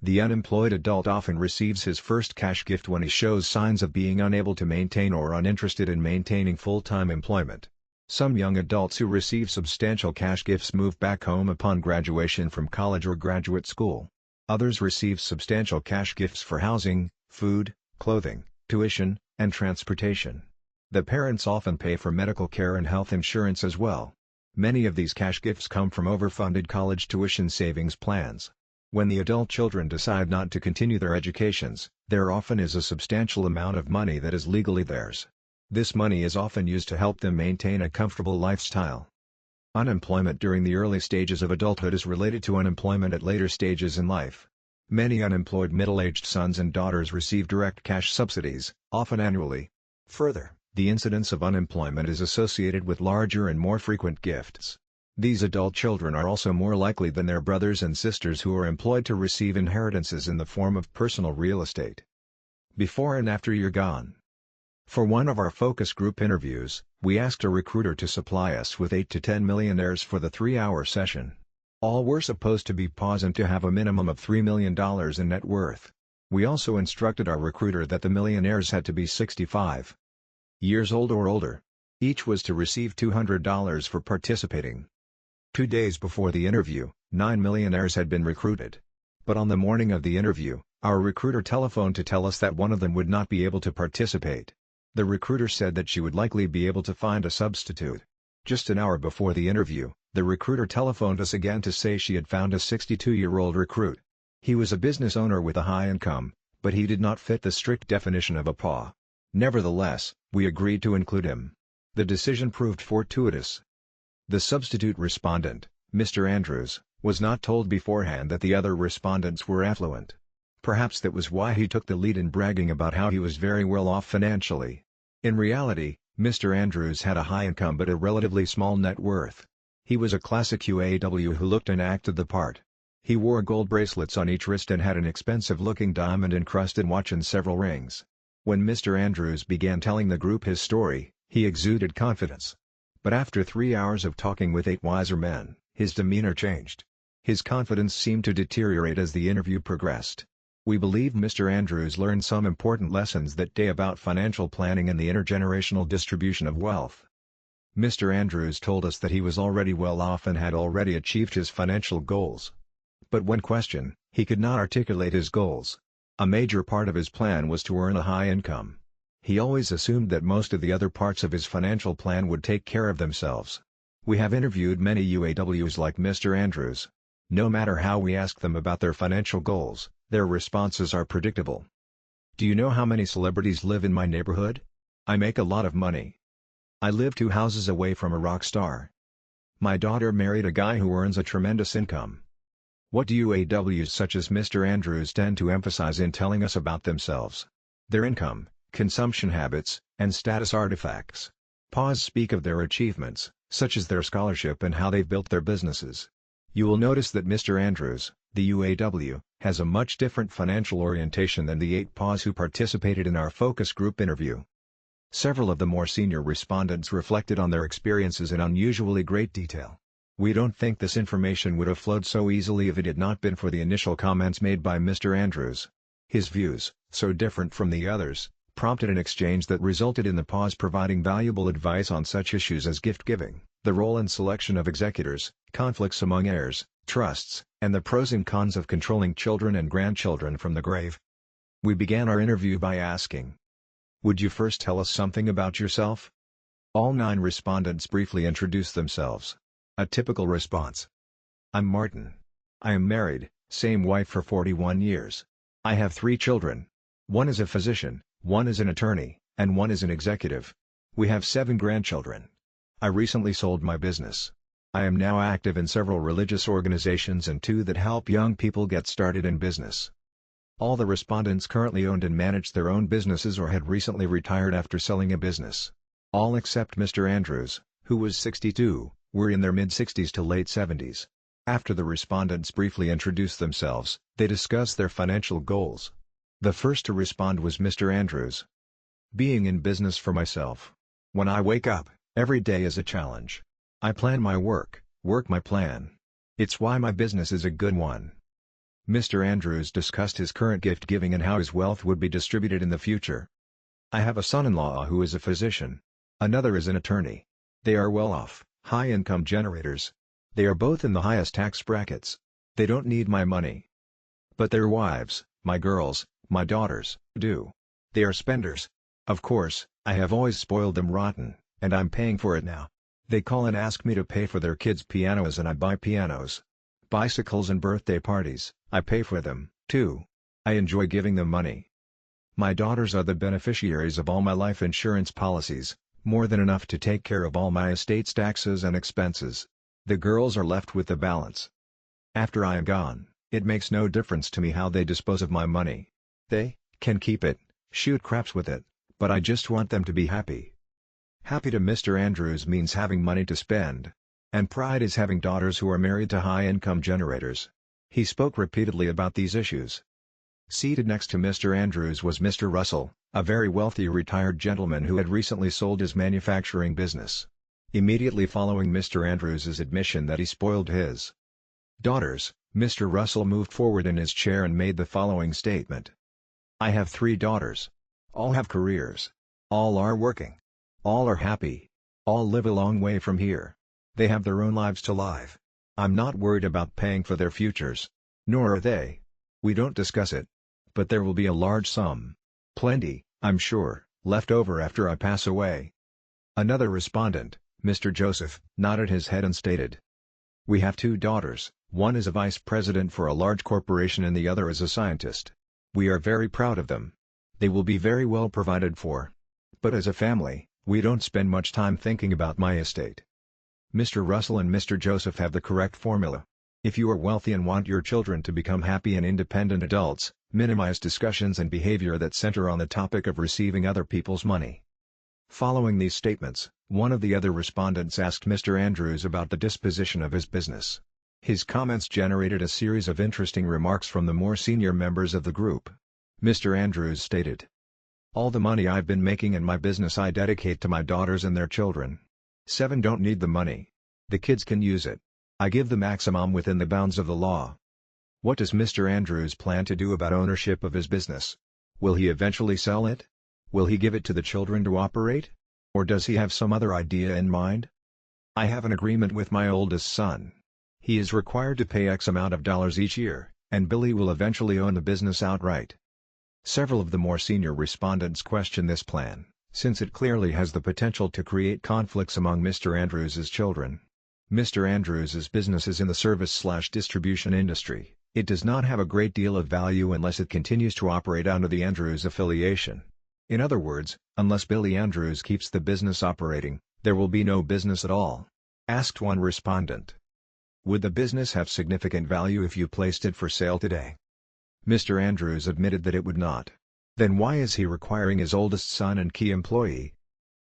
The unemployed adult often receives his first cash gift when he shows signs of being unable to maintain or uninterested in maintaining full-time employment. Some young adults who receive substantial cash gifts move back home upon graduation from college or graduate school. Others receive substantial cash gifts for housing, food, clothing, tuition, and transportation. The parents often pay for medical care and health insurance as well. Many of these cash gifts come from overfunded college tuition savings plans. When the adult children decide not to continue their educations, there often is a substantial amount of money that is legally theirs. This money is often used to help them maintain a comfortable lifestyle. Unemployment during the early stages of adulthood is related to unemployment at later stages in life. Many unemployed middle-aged sons and daughters receive direct cash subsidies, often annually. Further, the incidence of unemployment is associated with larger and more frequent gifts. These adult children are also more likely than their brothers and sisters who are employed to receive inheritances in the form of personal real estate. Before and after you're gone. For one of our focus group interviews, we asked a recruiter to supply us with 8 to 10 millionaires for the 3-hour session. All were supposed to be PAWS and to have a minimum of $3 million in net worth. We also instructed our recruiter that the millionaires had to be 65 years old or older. Each was to receive $200 for participating. 2 days before the interview, 9 millionaires had been recruited. But on the morning of the interview, our recruiter telephoned to tell us that one of them would not be able to participate. The recruiter said that she would likely be able to find a substitute. Just an hour before the interview, the recruiter telephoned us again to say she had found a 62-year-old recruit. He was a business owner with a high income, but he did not fit the strict definition of a PAW. Nevertheless, we agreed to include him. The decision proved fortuitous. The substitute respondent, Mr. Andrews, was not told beforehand that the other respondents were affluent. Perhaps that was why he took the lead in bragging about how he was very well off financially. In reality, Mr. Andrews had a high income but a relatively small net worth. He was a classic UAW who looked and acted the part. He wore gold bracelets on each wrist and had an expensive-looking diamond-encrusted watch and several rings. When Mr. Andrews began telling the group his story, he exuded confidence. But after 3 hours of talking with 8 wiser men, his demeanor changed. His confidence seemed to deteriorate as the interview progressed. We believe Mr. Andrews learned some important lessons that day about financial planning and the intergenerational distribution of wealth. Mr. Andrews told us that he was already well off and had already achieved his financial goals. But when questioned, he could not articulate his goals. A major part of his plan was to earn a high income. He always assumed that most of the other parts of his financial plan would take care of themselves. We have interviewed many UAWs like Mr. Andrews. No matter how we ask them about their financial goals, their responses are predictable. Do you know how many celebrities live in my neighborhood? I make a lot of money. I live 2 houses away from a rock star. My daughter married a guy who earns a tremendous income. What do UAWs such as Mr. Andrews tend to emphasize in telling us about themselves? Their income, consumption habits, and status artifacts. PAWS speak of their achievements, such as their scholarship and how they've built their businesses. You will notice that Mr. Andrews, the UAW, has a much different financial orientation than the 8 PAWS who participated in our focus group interview. Several of the more senior respondents reflected on their experiences in unusually great detail. We don't think this information would have flowed so easily if it had not been for the initial comments made by Mr. Andrews. His views, so different from the others, prompted an exchange that resulted in the PAWS providing valuable advice on such issues as gift-giving, the role and selection of executors, conflicts among heirs, trusts, and the pros and cons of controlling children and grandchildren from the grave. We began our interview by asking, "Would you first tell us something about yourself?" All 9 respondents briefly introduced themselves. A typical response. I'm Martin. I am married, same wife for 41 years. I have 3 children. One is a physician, one is an attorney, and one is an executive. We have 7 grandchildren. I recently sold my business. I am now active in several religious organizations and 2 that help young people get started in business. All the respondents currently owned and managed their own businesses or had recently retired after selling a business. All except Mr. Andrews, who was 62, were in their mid-60s to late 70s. After the respondents briefly introduced themselves, they discussed their financial goals. The first to respond was Mr. Andrews. Being in business for myself. When I wake up, every day is a challenge. I plan my work my plan. It's why my business is a good one. Mr. Andrews discussed his current gift-giving and how his wealth would be distributed in the future. I have a son-in-law who is a physician. Another is an attorney. They are well off, high-income generators. They are both in the highest tax brackets. They don't need my money. But their wives, my girls, my daughters, do. They are spenders. Of course, I have always spoiled them rotten, and I'm paying for it now. They call and ask me to pay for their kids' pianos and I buy pianos. Bicycles and birthday parties, I pay for them, too. I enjoy giving them money. My daughters are the beneficiaries of all my life insurance policies, more than enough to take care of all my estate's taxes and expenses. The girls are left with the balance. After I am gone, it makes no difference to me how they dispose of my money. They can keep it, shoot craps with it, but I just want them to be happy. Happy to Mr. Andrews means having money to spend. And pride is having daughters who are married to high-income generators. He spoke repeatedly about these issues. Seated next to Mr. Andrews was Mr. Russell, a very wealthy retired gentleman who had recently sold his manufacturing business. Immediately following Mr. Andrews' admission that he spoiled his daughters, Mr. Russell moved forward in his chair and made the following statement. I have 3 daughters. All have careers. All are working. All are happy. All live a long way from here. They have their own lives to live. I'm not worried about paying for their futures. Nor are they. We don't discuss it. But there will be a large sum. Plenty, I'm sure, left over after I pass away. Another respondent, Mr. Joseph, nodded his head and stated. We have 2 daughters, one is a vice president for a large corporation and the other is a scientist. We are very proud of them. They will be very well provided for. But as a family, we don't spend much time thinking about my estate. Mr. Russell and Mr. Joseph have the correct formula. If you are wealthy and want your children to become happy and independent adults, minimize discussions and behavior that center on the topic of receiving other people's money. Following these statements, one of the other respondents asked Mr. Andrews about the disposition of his business. His comments generated a series of interesting remarks from the more senior members of the group. Mr. Andrews stated, all the money I've been making in my business I dedicate to my daughters and their children. 7 don't need the money. The kids can use it. I give the maximum within the bounds of the law. What does Mr. Andrews plan to do about ownership of his business? Will he eventually sell it? Will he give it to the children to operate? Or does he have some other idea in mind? I have an agreement with my oldest son. He is required to pay X amount of dollars each year, and Billy will eventually own the business outright. Several of the more senior respondents question this plan, since it clearly has the potential to create conflicts among Mr. Andrews' children. Mr. Andrews' business is in the service/distribution industry. It does not have a great deal of value unless it continues to operate under the Andrews affiliation. In other words, unless Billy Andrews keeps the business operating, there will be no business at all. Asked one respondent. Would the business have significant value if you placed it for sale today? Mr. Andrews admitted that it would not. Then why is he requiring his oldest son and key employee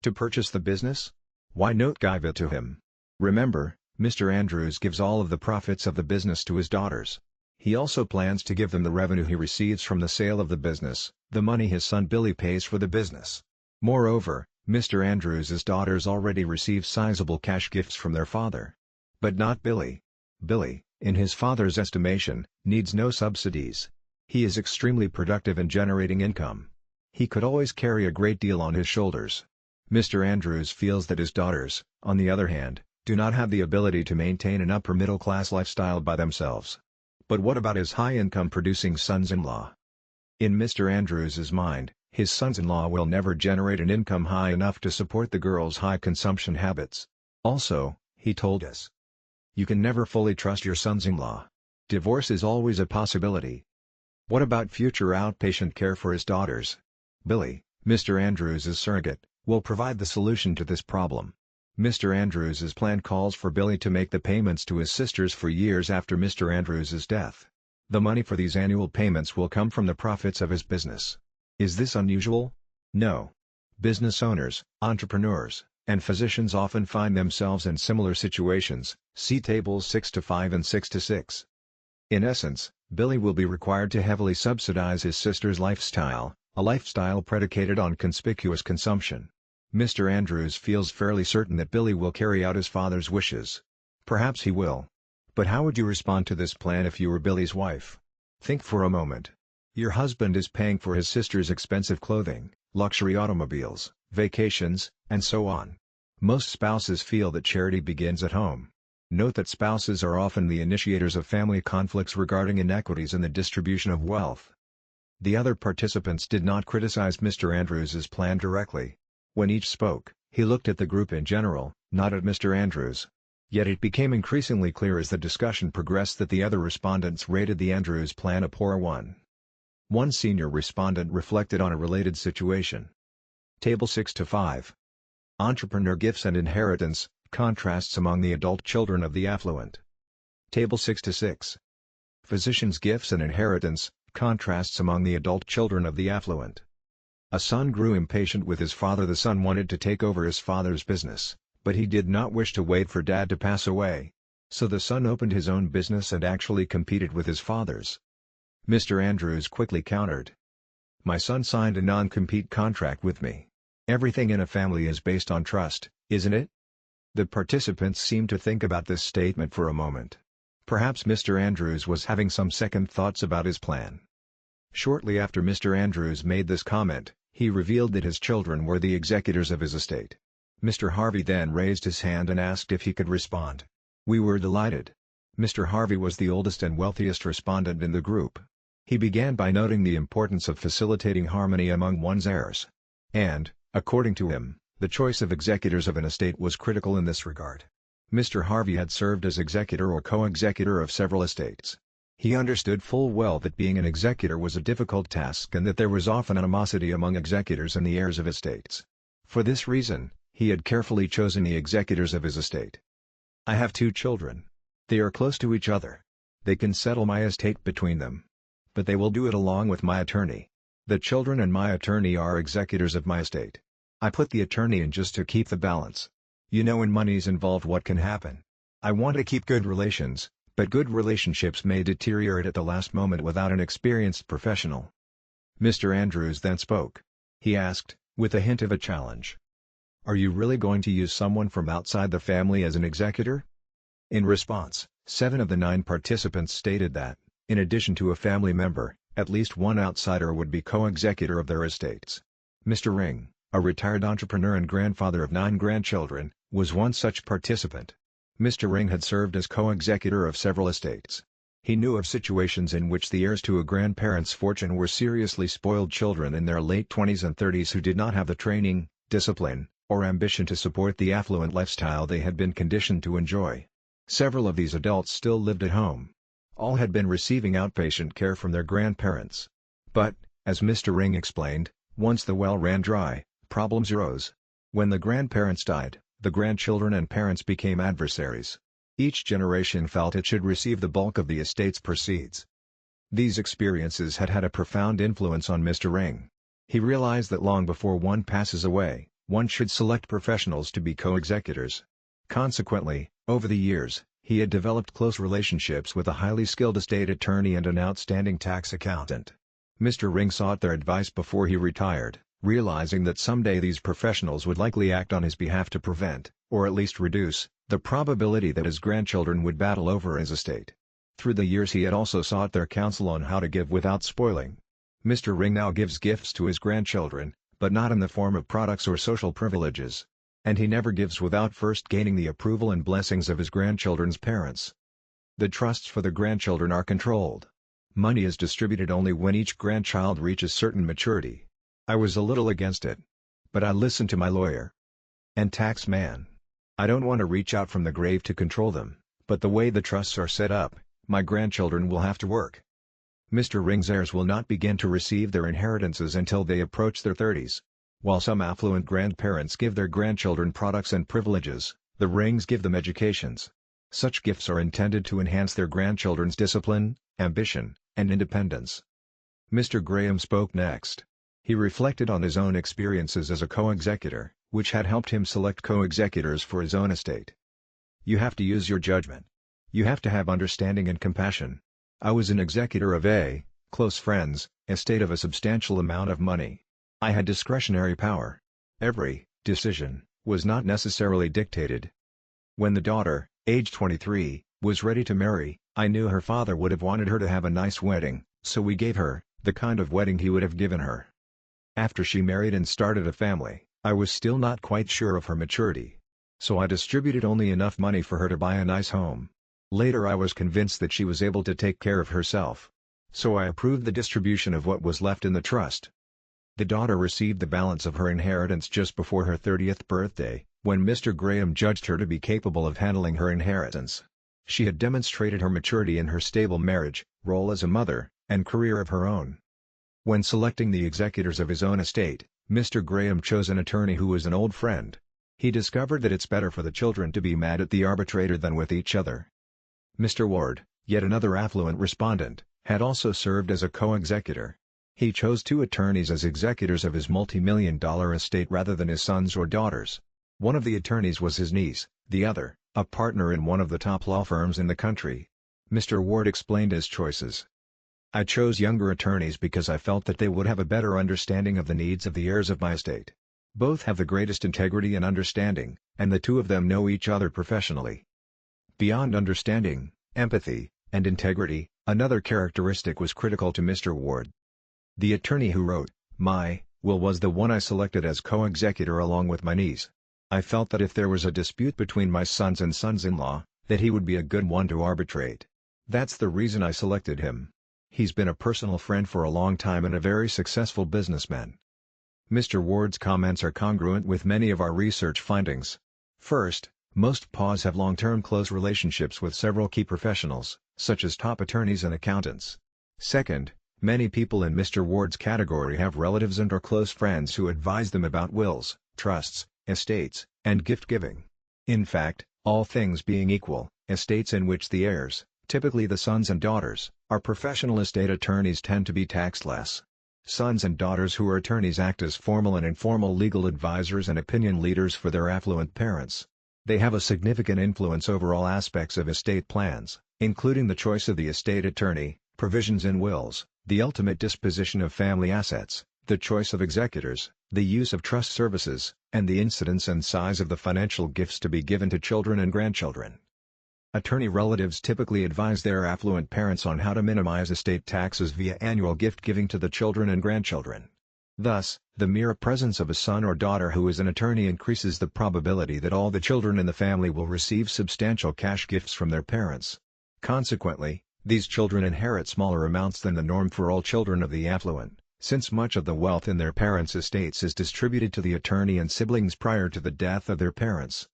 to purchase the business? Why not give it to him? Remember, Mr. Andrews gives all of the profits of the business to his daughters. He also plans to give them the revenue he receives from the sale of the business, the money his son Billy pays for the business. Moreover, Mr. Andrews' daughters already receive sizable cash gifts from their father. But not Billy. Billy, in his father's estimation, needs no subsidies. He is extremely productive in generating income. He could always carry a great deal on his shoulders. Mr. Andrews feels that his daughters, on the other hand, do not have the ability to maintain an upper-middle-class lifestyle by themselves. But what about his high-income producing sons-in-law? In Mr. Andrews' mind, his sons-in-law will never generate an income high enough to support the girls' high consumption habits. Also, he told us, you can never fully trust your sons-in-law. Divorce is always a possibility. What about future outpatient care for his daughters? Billy, Mr. Andrews' surrogate, will provide the solution to this problem. Mr. Andrews' plan calls for Billy to make the payments to his sisters for years after Mr. Andrews' death. The money for these annual payments will come from the profits of his business. Is this unusual? No. Business owners, entrepreneurs, and physicians often find themselves in similar situations, see tables 6-5 and 6-6. In essence, Billy will be required to heavily subsidize his sister's lifestyle, a lifestyle predicated on conspicuous consumption. Mr. Andrews feels fairly certain that Billy will carry out his father's wishes. Perhaps he will. But how would you respond to this plan if you were Billy's wife? Think for a moment. Your husband is paying for his sister's expensive clothing, luxury automobiles, vacations, and so on. Most spouses feel that charity begins at home. Note that spouses are often the initiators of family conflicts regarding inequities in the distribution of wealth. The other participants did not criticize Mr. Andrews' plan directly. When each spoke, he looked at the group in general, not at Mr. Andrews. Yet it became increasingly clear as the discussion progressed that the other respondents rated the Andrews plan a poor one. One senior respondent reflected on a related situation. Table 6-5. Entrepreneur gifts and inheritance, Contrasts among the adult children of the affluent. Table 6-6. Physicians' gifts and inheritance, contrasts among the adult children of the affluent. A son grew impatient with his father. The son wanted to take over his father's business, but he did not wish to wait for dad to pass away. So the son opened his own business and actually competed with his father's. Mr. Andrews quickly countered. My son signed a non-compete contract with me. Everything in a family is based on trust, isn't it? The participants seemed to think about this statement for a moment. Perhaps Mr. Andrews was having some second thoughts about his plan. Shortly after Mr. Andrews made this comment, he revealed that his children were the executors of his estate. Mr. Harvey then raised his hand and asked if he could respond. We were delighted. Mr. Harvey was the oldest and wealthiest respondent in the group. He began by noting the importance of facilitating harmony among one's heirs. And, according to him, the choice of executors of an estate was critical in this regard. Mr. Harvey had served as executor or co-executor of several estates. He understood full well that being an executor was a difficult task and that there was often animosity among executors and the heirs of estates. For this reason, he had carefully chosen the executors of his estate. I have 2 children. They are close to each other. They can settle my estate between them. But they will do it along with my attorney. The children and my attorney are executors of my estate. I put the attorney in just to keep the balance. You know, when money's involved, what can happen? I want to keep good relations, but good relationships may deteriorate at the last moment without an experienced professional. Mr. Andrews then spoke. He asked, with a hint of a challenge. Are you really going to use someone from outside the family as an executor? In response, 7 of the 9 participants stated that, in addition to a family member, at least one outsider would be co-executor of their estates. Mr. Ring, a retired entrepreneur and grandfather of 9 grandchildren, was one such participant. Mr. Ring had served as co-executor of several estates. He knew of situations in which the heirs to a grandparent's fortune were seriously spoiled children in their late 20s and 30s who did not have the training, discipline, or ambition to support the affluent lifestyle they had been conditioned to enjoy. Several of these adults still lived at home. All had been receiving outpatient care from their grandparents. But, as Mr. Ring explained, once the well ran dry, problems arose. When the grandparents died, the grandchildren and parents became adversaries. Each generation felt it should receive the bulk of the estate's proceeds. These experiences had had a profound influence on Mr. Ring. He realized that long before one passes away, one should select professionals to be co-executors. Consequently, over the years, he had developed close relationships with a highly skilled estate attorney and an outstanding tax accountant. Mr. Ring sought their advice before he retired, realizing that someday these professionals would likely act on his behalf to prevent, or at least reduce, the probability that his grandchildren would battle over his estate. Through the years he had also sought their counsel on how to give without spoiling. Mr. Ring now gives gifts to his grandchildren, but not in the form of products or social privileges. And he never gives without first gaining the approval and blessings of his grandchildren's parents. The trusts for the grandchildren are controlled. Money is distributed only when each grandchild reaches certain maturity. I was a little against it. But I listened to my lawyer and tax man. I don't want to reach out from the grave to control them, but the way the trusts are set up, my grandchildren will have to work. Mr. Ring's heirs will not begin to receive their inheritances until they approach their 30s. While some affluent grandparents give their grandchildren products and privileges, the Rings give them educations. Such gifts are intended to enhance their grandchildren's discipline, ambition, and independence. Mr. Graham spoke next. He reflected on his own experiences as a co-executor, which had helped him select co-executors for his own estate. You have to use your judgment. You have to have understanding and compassion. I was an executor of a close friend's estate of a substantial amount of money. I had discretionary power. Every decision was not necessarily dictated. When the daughter, age 23, was ready to marry, I knew her father would have wanted her to have a nice wedding, so we gave her the kind of wedding he would have given her. After she married and started a family, I was still not quite sure of her maturity. So I distributed only enough money for her to buy a nice home. Later I was convinced that she was able to take care of herself. So I approved the distribution of what was left in the trust. The daughter received the balance of her inheritance just before her 30th birthday, when Mr. Graham judged her to be capable of handling her inheritance. She had demonstrated her maturity in her stable marriage, role as a mother, and career of her own. When selecting the executors of his own estate, Mr. Graham chose an attorney who was an old friend. He discovered that it's better for the children to be mad at the arbitrator than with each other. Mr. Ward, yet another affluent respondent, had also served as a co-executor. He chose two attorneys as executors of his multi-million-dollar estate rather than his sons or daughters. One of the attorneys was his niece, the other, a partner in one of the top law firms in the country. Mr. Ward explained his choices. "I chose younger attorneys because I felt that they would have a better understanding of the needs of the heirs of my estate. Both have the greatest integrity and understanding, and the two of them know each other professionally." Beyond understanding, empathy, and integrity, another characteristic was critical to Mr. Ward. The attorney who wrote my will was the one I selected as co-executor along with my niece. I felt that if there was a dispute between my sons and sons-in-law, that he would be a good one to arbitrate. That's the reason I selected him. He's been a personal friend for a long time and a very successful businessman. Mr. Ward's comments are congruent with many of our research findings. First, most PAWs have long-term close relationships with several key professionals, such as top attorneys and accountants. Second, many people in Mr. Ward's category have relatives and or close friends who advise them about wills, trusts, estates, and gift-giving. In fact, all things being equal, estates in which the heirs, typically the sons and daughters, are professional estate attorneys tend to be taxed less. Sons and daughters who are attorneys act as formal and informal legal advisors and opinion leaders for their affluent parents. They have a significant influence over all aspects of estate plans, including the choice of the estate attorney, provisions in wills, the ultimate disposition of family assets, the choice of executors, the use of trust services, and the incidence and size of the financial gifts to be given to children and grandchildren. Attorney relatives typically advise their affluent parents on how to minimize estate taxes via annual gift-giving to the children and grandchildren. Thus, the mere presence of a son or daughter who is an attorney increases the probability that all the children in the family will receive substantial cash gifts from their parents. Consequently, these children inherit smaller amounts than the norm for all children of the affluent, since much of the wealth in their parents' estates is distributed to the attorney and siblings prior to the death of their parents.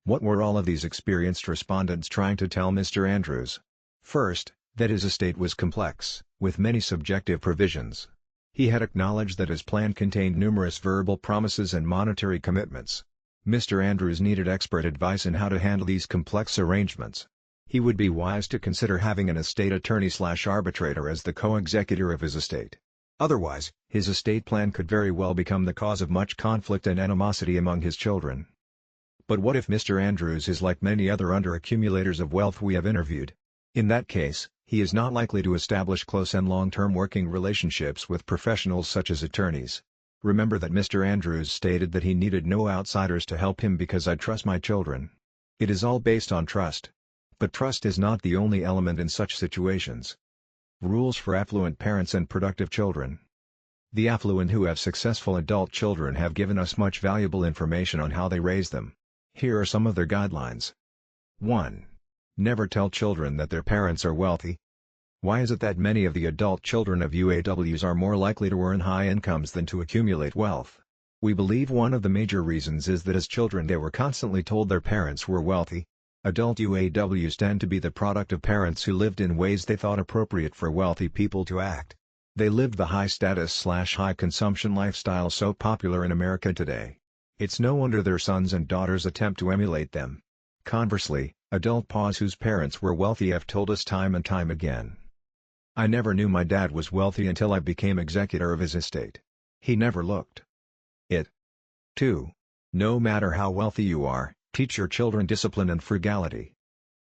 What were all of these experienced respondents trying to tell Mr. Andrews? First, that his estate was complex, with many subjective provisions. He had acknowledged that his plan contained numerous verbal promises and monetary commitments. Mr. Andrews needed expert advice in how to handle these complex arrangements. He would be wise to consider having an estate attorney/arbitrator as the co-executor of his estate. Otherwise, his estate plan could very well become the cause of much conflict and animosity among his children. But what if Mr. Andrews is like many other underaccumulators of wealth we have interviewed? In that case, he is not likely to establish close and long-term working relationships with professionals such as attorneys. Remember that Mr. Andrews stated that he needed no outsiders to help him because I trust my children. It is all based on trust. But trust is not the only element in such situations. Rules for affluent parents and productive children. The affluent who have successful adult children have given us much valuable information on how they raise them. Here are some of their guidelines. 1. Never tell children that their parents are wealthy. Why is it that many of the adult children of UAWs are more likely to earn high incomes than to accumulate wealth? We believe one of the major reasons is that as children they were constantly told their parents were wealthy. Adult UAWs tend to be the product of parents who lived in ways they thought appropriate for wealthy people to act. They lived the high-status/high consumption lifestyle so popular in America today. It's no wonder their sons and daughters attempt to emulate them. Conversely, adult PAWs whose parents were wealthy have told us time and time again. I never knew my dad was wealthy until I became executor of his estate. He never looked it. 2. No matter how wealthy you are, teach your children discipline and frugality.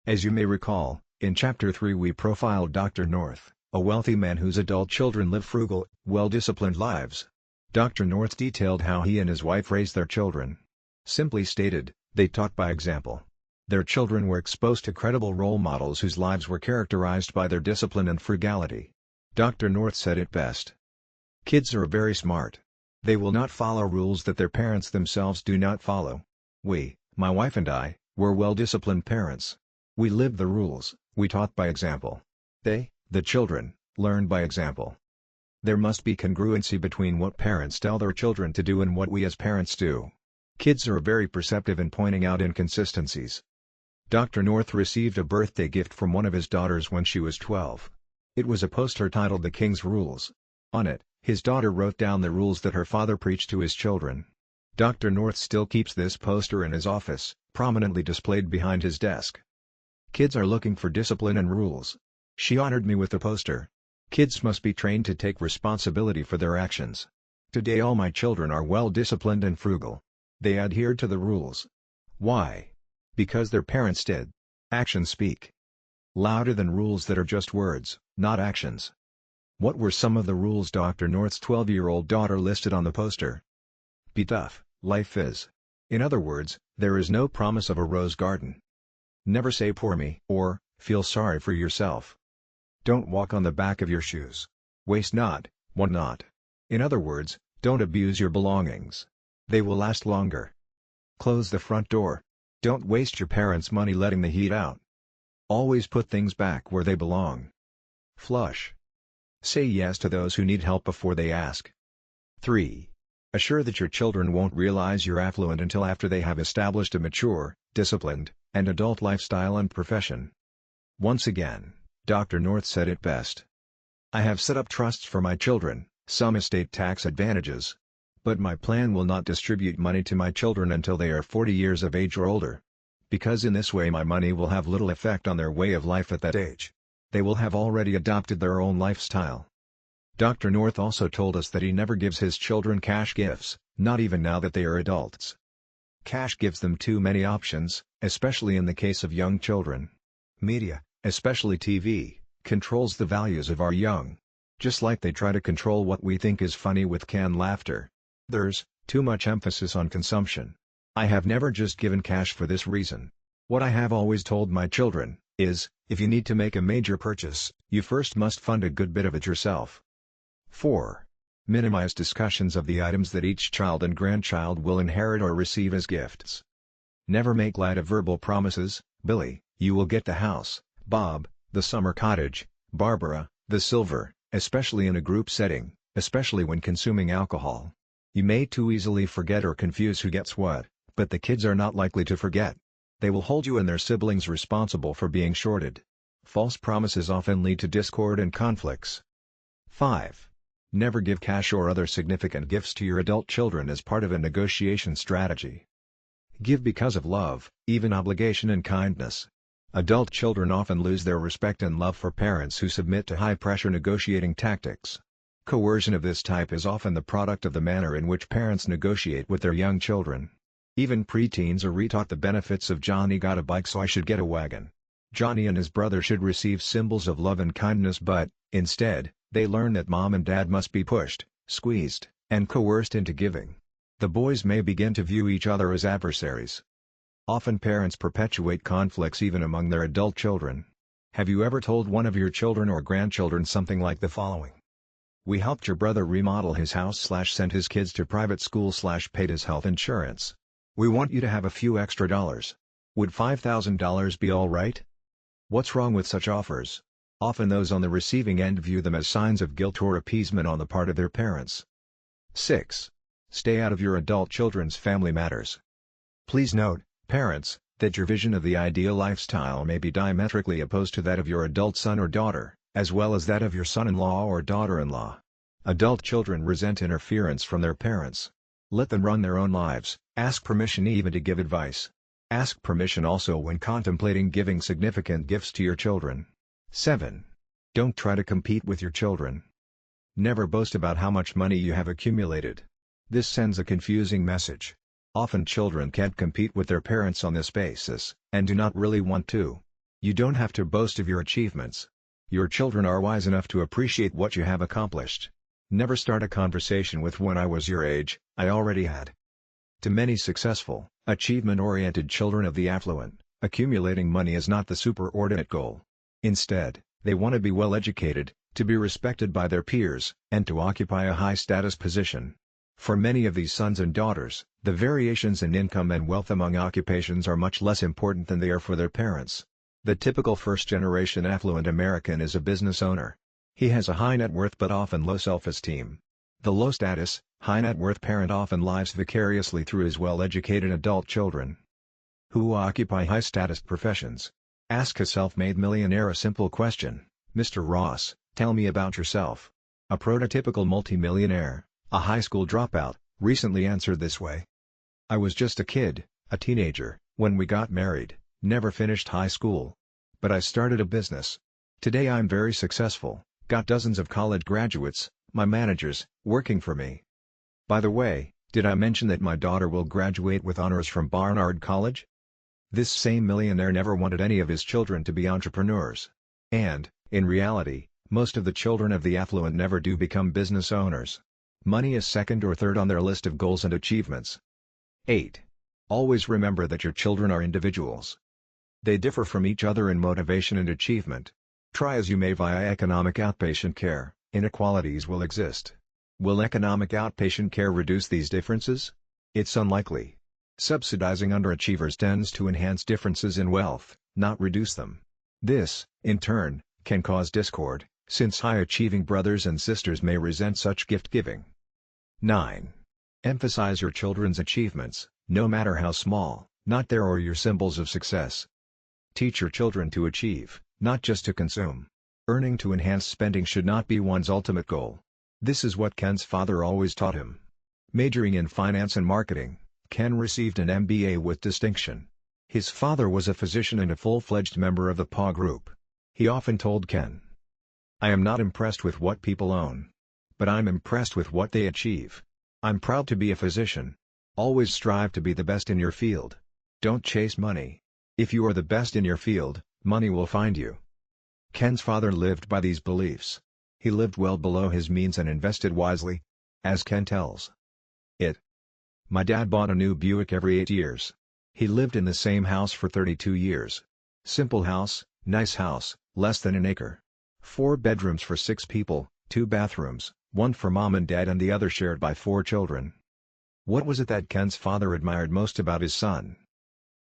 As you may recall, in Chapter 3 we profiled Dr. North, a wealthy man whose adult children live frugal, well-disciplined lives. Dr. North detailed how he and his wife raised their children. Simply stated, they taught by example. Their children were exposed to credible role models whose lives were characterized by their discipline and frugality. Dr. North said it best. Kids are very smart. They will not follow rules that their parents themselves do not follow. We, my wife and I, were well-disciplined parents. We lived the rules, we taught by example. They, the children, learned by example. There must be congruency between what parents tell their children to do and what we as parents do. Kids are very perceptive in pointing out inconsistencies. Dr. North received a birthday gift from one of his daughters when she was 12. It was a poster titled The King's Rules. On it, his daughter wrote down the rules that her father preached to his children. Dr. North still keeps this poster in his office, prominently displayed behind his desk. Kids are looking for discipline and rules. She honored me with the poster. Kids must be trained to take responsibility for their actions. Today all my children are well disciplined and frugal. They adhere to the rules. Why? Because their parents did. Actions speak louder than rules that are just words, not actions. What were some of the rules Dr. North's 12-year-old daughter listed on the poster? Be tough, life is. In other words, there is no promise of a rose garden. Never say poor me or feel sorry for yourself. Don't walk on the back of your shoes. Waste not, want not. In other words, don't abuse your belongings. They will last longer. Close the front door. Don't waste your parents' money letting the heat out. Always put things back where they belong. Flush. Say yes to those who need help before they ask. 3. Assure that your children won't realize you're affluent until after they have established a mature, disciplined, and adult lifestyle and profession. Once again, Dr. North said it best. I have set up trusts for my children, some estate tax advantages. But my plan will not distribute money to my children until they are 40 years of age or older. Because in this way my money will have little effect on their way of life at that age. They will have already adopted their own lifestyle. Dr. North also told us that he never gives his children cash gifts, not even now that they are adults. Cash gives them too many options, especially in the case of young children. Media, especially TV, controls the values of our young. Just like they try to control what we think is funny with canned laughter. There's too much emphasis on consumption. I have never just given cash for this reason. What I have always told my children is, if you need to make a major purchase, you first must fund a good bit of it yourself. 4. Minimize discussions of the items that each child and grandchild will inherit or receive as gifts. Never make light of verbal promises. Billy, you will get the house. Bob, the summer cottage. Barbara, the silver, especially in a group setting, especially when consuming alcohol. You may too easily forget or confuse who gets what, but the kids are not likely to forget. They will hold you and their siblings responsible for being shorted. False promises often lead to discord and conflicts. 5. Never give cash or other significant gifts to your adult children as part of a negotiation strategy. Give because of love, even obligation and kindness. Adult children often lose their respect and love for parents who submit to high-pressure negotiating tactics. Coercion of this type is often the product of the manner in which parents negotiate with their young children. Even preteens are retaught the benefits of Johnny got a bike so I should get a wagon. Johnny and his brother should receive symbols of love and kindness, but, instead, they learn that mom and dad must be pushed, squeezed, and coerced into giving. The boys may begin to view each other as adversaries. Often parents perpetuate conflicts even among their adult children. Have you ever told one of your children or grandchildren something like the following? We helped your brother remodel his house/sent his kids to private school/paid his health insurance. We want you to have a few extra dollars. Would $5,000 be all right? What's wrong with such offers? Often those on the receiving end view them as signs of guilt or appeasement on the part of their parents. 6. Stay out of your adult children's family matters. Please note, parents, that your vision of the ideal lifestyle may be diametrically opposed to that of your adult son or daughter, as well as that of your son-in-law or daughter-in-law. Adult children resent interference from their parents. Let them run their own lives, ask permission even to give advice. Ask permission also when contemplating giving significant gifts to your children. 7. Don't try to compete with your children. Never boast about how much money you have accumulated. This sends a confusing message. Often children can't compete with their parents on this basis, and do not really want to. You don't have to boast of your achievements. Your children are wise enough to appreciate what you have accomplished. Never start a conversation with "when I was your age, I already had." To many successful, achievement-oriented children of the affluent, accumulating money is not the superordinate goal. Instead, they want to be well educated, to be respected by their peers, and to occupy a high-status position. For many of these sons and daughters, the variations in income and wealth among occupations are much less important than they are for their parents. The typical first-generation affluent American is a business owner. He has a high net worth but often low self-esteem. The low-status, high-net-worth parent often lives vicariously through his well-educated adult children. Who occupy high-status professions? Ask a self-made millionaire a simple question, "Mr. Ross, tell me about yourself." A prototypical multimillionaire, a high school dropout, recently answered this way. I was just a kid, a teenager, when we got married, never finished high school. But I started a business. Today I'm very successful, got dozens of college graduates, my managers, working for me. By the way, did I mention that my daughter will graduate with honors from Barnard College? This same millionaire never wanted any of his children to be entrepreneurs. And, in reality, most of the children of the affluent never do become business owners. Money is second or third on their list of goals and achievements. 8. Always remember that your children are individuals. They differ from each other in motivation and achievement. Try as you may via economic outpatient care, inequalities will exist. Will economic outpatient care reduce these differences? It's unlikely. Subsidizing underachievers tends to enhance differences in wealth, not reduce them. This, in turn, can cause discord, since high-achieving brothers and sisters may resent such gift-giving. 9. Emphasize your children's achievements, no matter how small, not their or your symbols of success. Teach your children to achieve, not just to consume. Earning to enhance spending should not be one's ultimate goal. This is what Ken's father always taught him. Majoring in finance and marketing, Ken received an MBA with distinction. His father was a physician and a full-fledged member of the PA group. He often told Ken, "I am not impressed with what people own. But I'm impressed with what they achieve. I'm proud to be a physician. Always strive to be the best in your field. Don't chase money. If you are the best in your field, money will find you." Ken's father lived by these beliefs. He lived well below his means and invested wisely. As Ken tells it, "My dad bought a new Buick every 8 years. He lived in the same house for 32 years. Simple house, nice house, less than an acre. 4 bedrooms for 6 people, 2 bathrooms, one for mom and dad and the other shared by 4 children." What was it that Ken's father admired most about his son?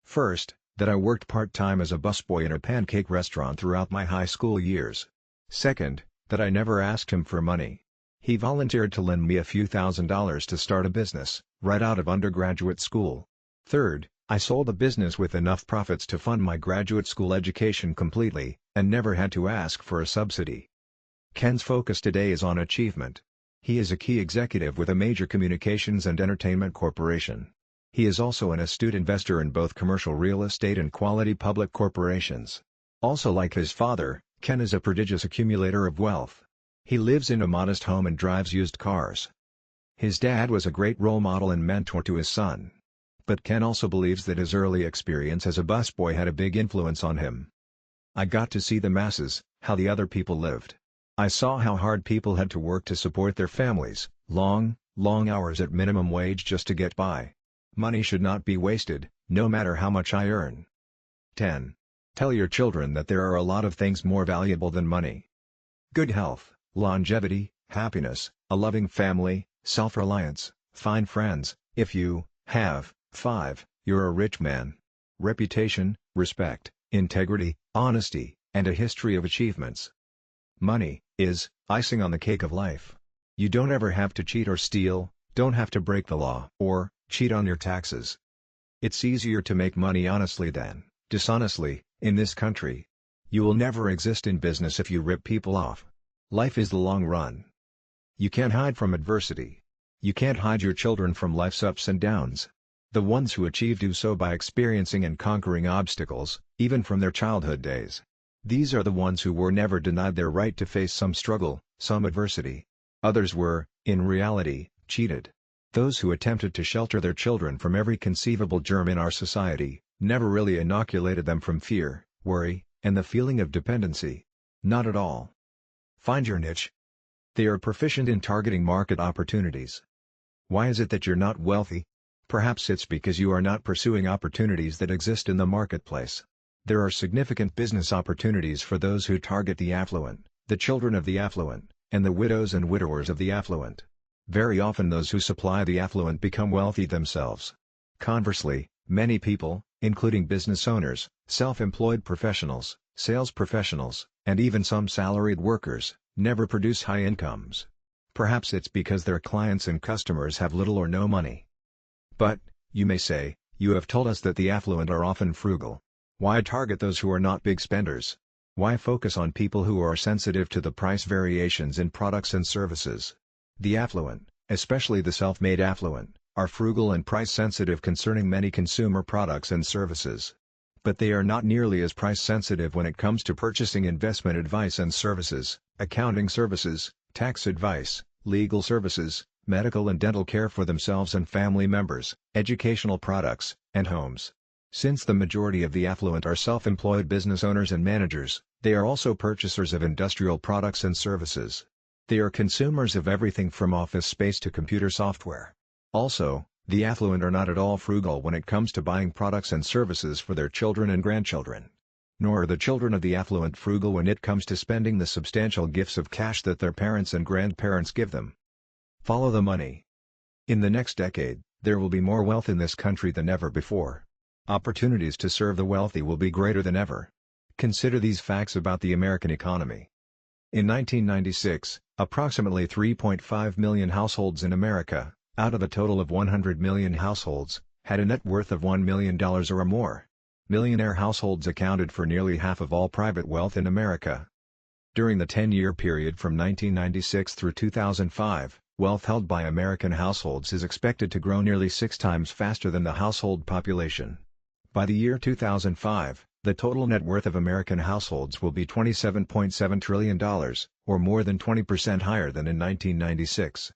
First, that I worked part-time as a busboy in a pancake restaurant throughout my high school years. Second, that I never asked him for money. He volunteered to lend me a few $1,000s to start a business, right out of undergraduate school. Third, I sold a business with enough profits to fund my graduate school education completely, and never had to ask for a subsidy. Ken's focus today is on achievement. He is a key executive with a major communications and entertainment corporation. He is also an astute investor in both commercial real estate and quality public corporations. Also, like his father, Ken is a prodigious accumulator of wealth. He lives in a modest home and drives used cars. His dad was a great role model and mentor to his son. But Ken also believes that his early experience as a busboy had a big influence on him. "I got to see the masses, how the other people lived. I saw how hard people had to work to support their families, long hours at minimum wage just to get by. Money should not be wasted, no matter how much I earn." 10. Tell your children that there are a lot of things more valuable than money. Good health, longevity, happiness, a loving family, self-reliance, fine friends. If you have 5, you're a rich man. Reputation, respect, integrity, honesty, and a history of achievements. Money is icing on the cake of life. You don't ever have to cheat or steal, don't have to break the law or cheat on your taxes. It's easier to make money honestly than dishonestly in this country. You will never exist in business if you rip people off. Life is the long run. You can't hide from adversity. You can't hide your children from life's ups and downs. The ones who achieve do so by experiencing and conquering obstacles, even from their childhood days. These are the ones who were never denied their right to face some struggle, some adversity. Others were, in reality, cheated. Those who attempted to shelter their children from every conceivable germ in our society, never really inoculated them from fear, worry, and the feeling of dependency. Not at all. Find your niche. They are proficient in targeting market opportunities. Why is it that you're not wealthy? Perhaps it's because you are not pursuing opportunities that exist in the marketplace. There are significant business opportunities for those who target the affluent, the children of the affluent, and the widows and widowers of the affluent. Very often those who supply the affluent become wealthy themselves. Conversely, many people, including business owners, self-employed professionals, sales professionals, and even some salaried workers, never produce high incomes. Perhaps it's because their clients and customers have little or no money. But, you may say, you have told us that the affluent are often frugal. Why target those who are not big spenders? Why focus on people who are sensitive to the price variations in products and services? The affluent, especially the self-made affluent, are frugal and price-sensitive concerning many consumer products and services. But they are not nearly as price-sensitive when it comes to purchasing investment advice and services, accounting services, tax advice, legal services, medical and dental care for themselves and family members, educational products, and homes. Since the majority of the affluent are self-employed business owners and managers, they are also purchasers of industrial products and services. They are consumers of everything from office space to computer software. Also, the affluent are not at all frugal when it comes to buying products and services for their children and grandchildren. Nor are the children of the affluent frugal when it comes to spending the substantial gifts of cash that their parents and grandparents give them. Follow the money. In the next decade, there will be more wealth in this country than ever before. Opportunities to serve the wealthy will be greater than ever. Consider these facts about the American economy. In 1996, approximately 3.5 million households in America, out of a total of 100 million households, had a net worth of $1 million or more. Millionaire households accounted for nearly half of all private wealth in America. During the 10-year period from 1996 through 2005, wealth held by American households is expected to grow nearly 6 times faster than the household population. By the year 2005, the total net worth of American households will be $27.7 trillion, or more than 20% higher than in 1996.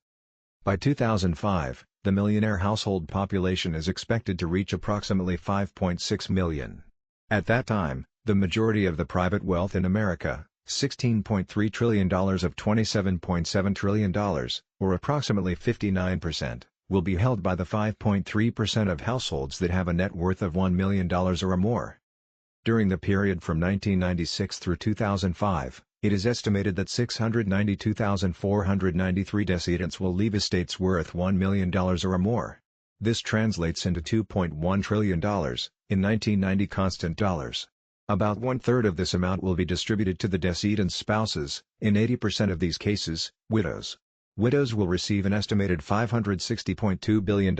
By 2005, the millionaire household population is expected to reach approximately 5.6 million. At that time, the majority of the private wealth in America, $16.3 trillion of $27.7 trillion, or approximately 59%, will be held by the 5.3% of households that have a net worth of $1 million or more. During the period from 1996 through 2005, it is estimated that 692,493 decedents will leave estates worth $1 million or more. This translates into $2.1 trillion, in 1990 constant dollars. About one-third of this amount will be distributed to the decedent's spouses, in 80% of these cases, widows. Widows will receive an estimated $560.2 billion,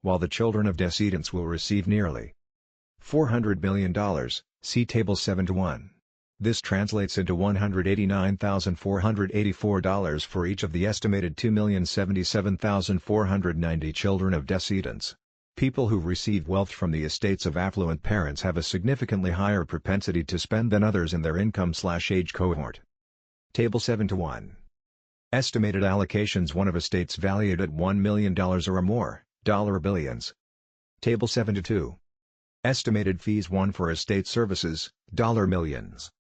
while the children of decedents will receive nearly $400 million, see Table 7-1. This translates into $189,484 for each of the estimated 2,077,490 children of decedents. People who receive wealth from the estates of affluent parents have a significantly higher propensity to spend than others in their income/age cohort. Table 7-1. Estimated allocations: 1 of estates valued at $1 million or more, dollar billions. Table 7-2. Estimated fees: 1 for estate services, dollar millions.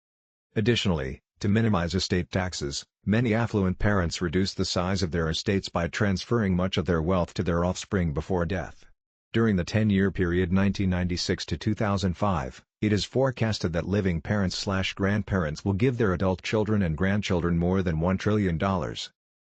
Additionally, to minimize estate taxes, many affluent parents reduce the size of their estates by transferring much of their wealth to their offspring before death. During the 10-year period 1996 to 2005, it is forecasted that living parents/grandparents will give their adult children and grandchildren more than $1 trillion.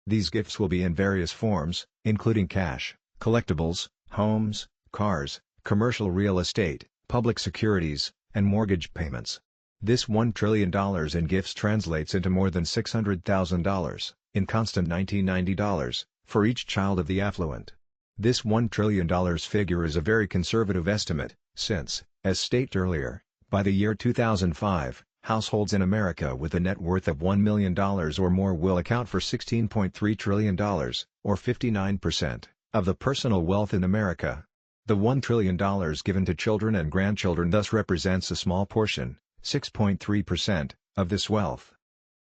These gifts will be in various forms, including cash, collectibles, homes, cars, commercial real estate, public securities, and mortgage payments. This $1 trillion in gifts translates into more than $600,000, in constant 1990 dollars, for each child of the affluent. This $1 trillion figure is a very conservative estimate, since, as stated earlier, by the year 2005, households in America with a net worth of $1 million or more will account for $16.3 trillion, or 59%, of the personal wealth in America. The $1 trillion given to children and grandchildren thus represents a small portion, 6.3%, of this wealth.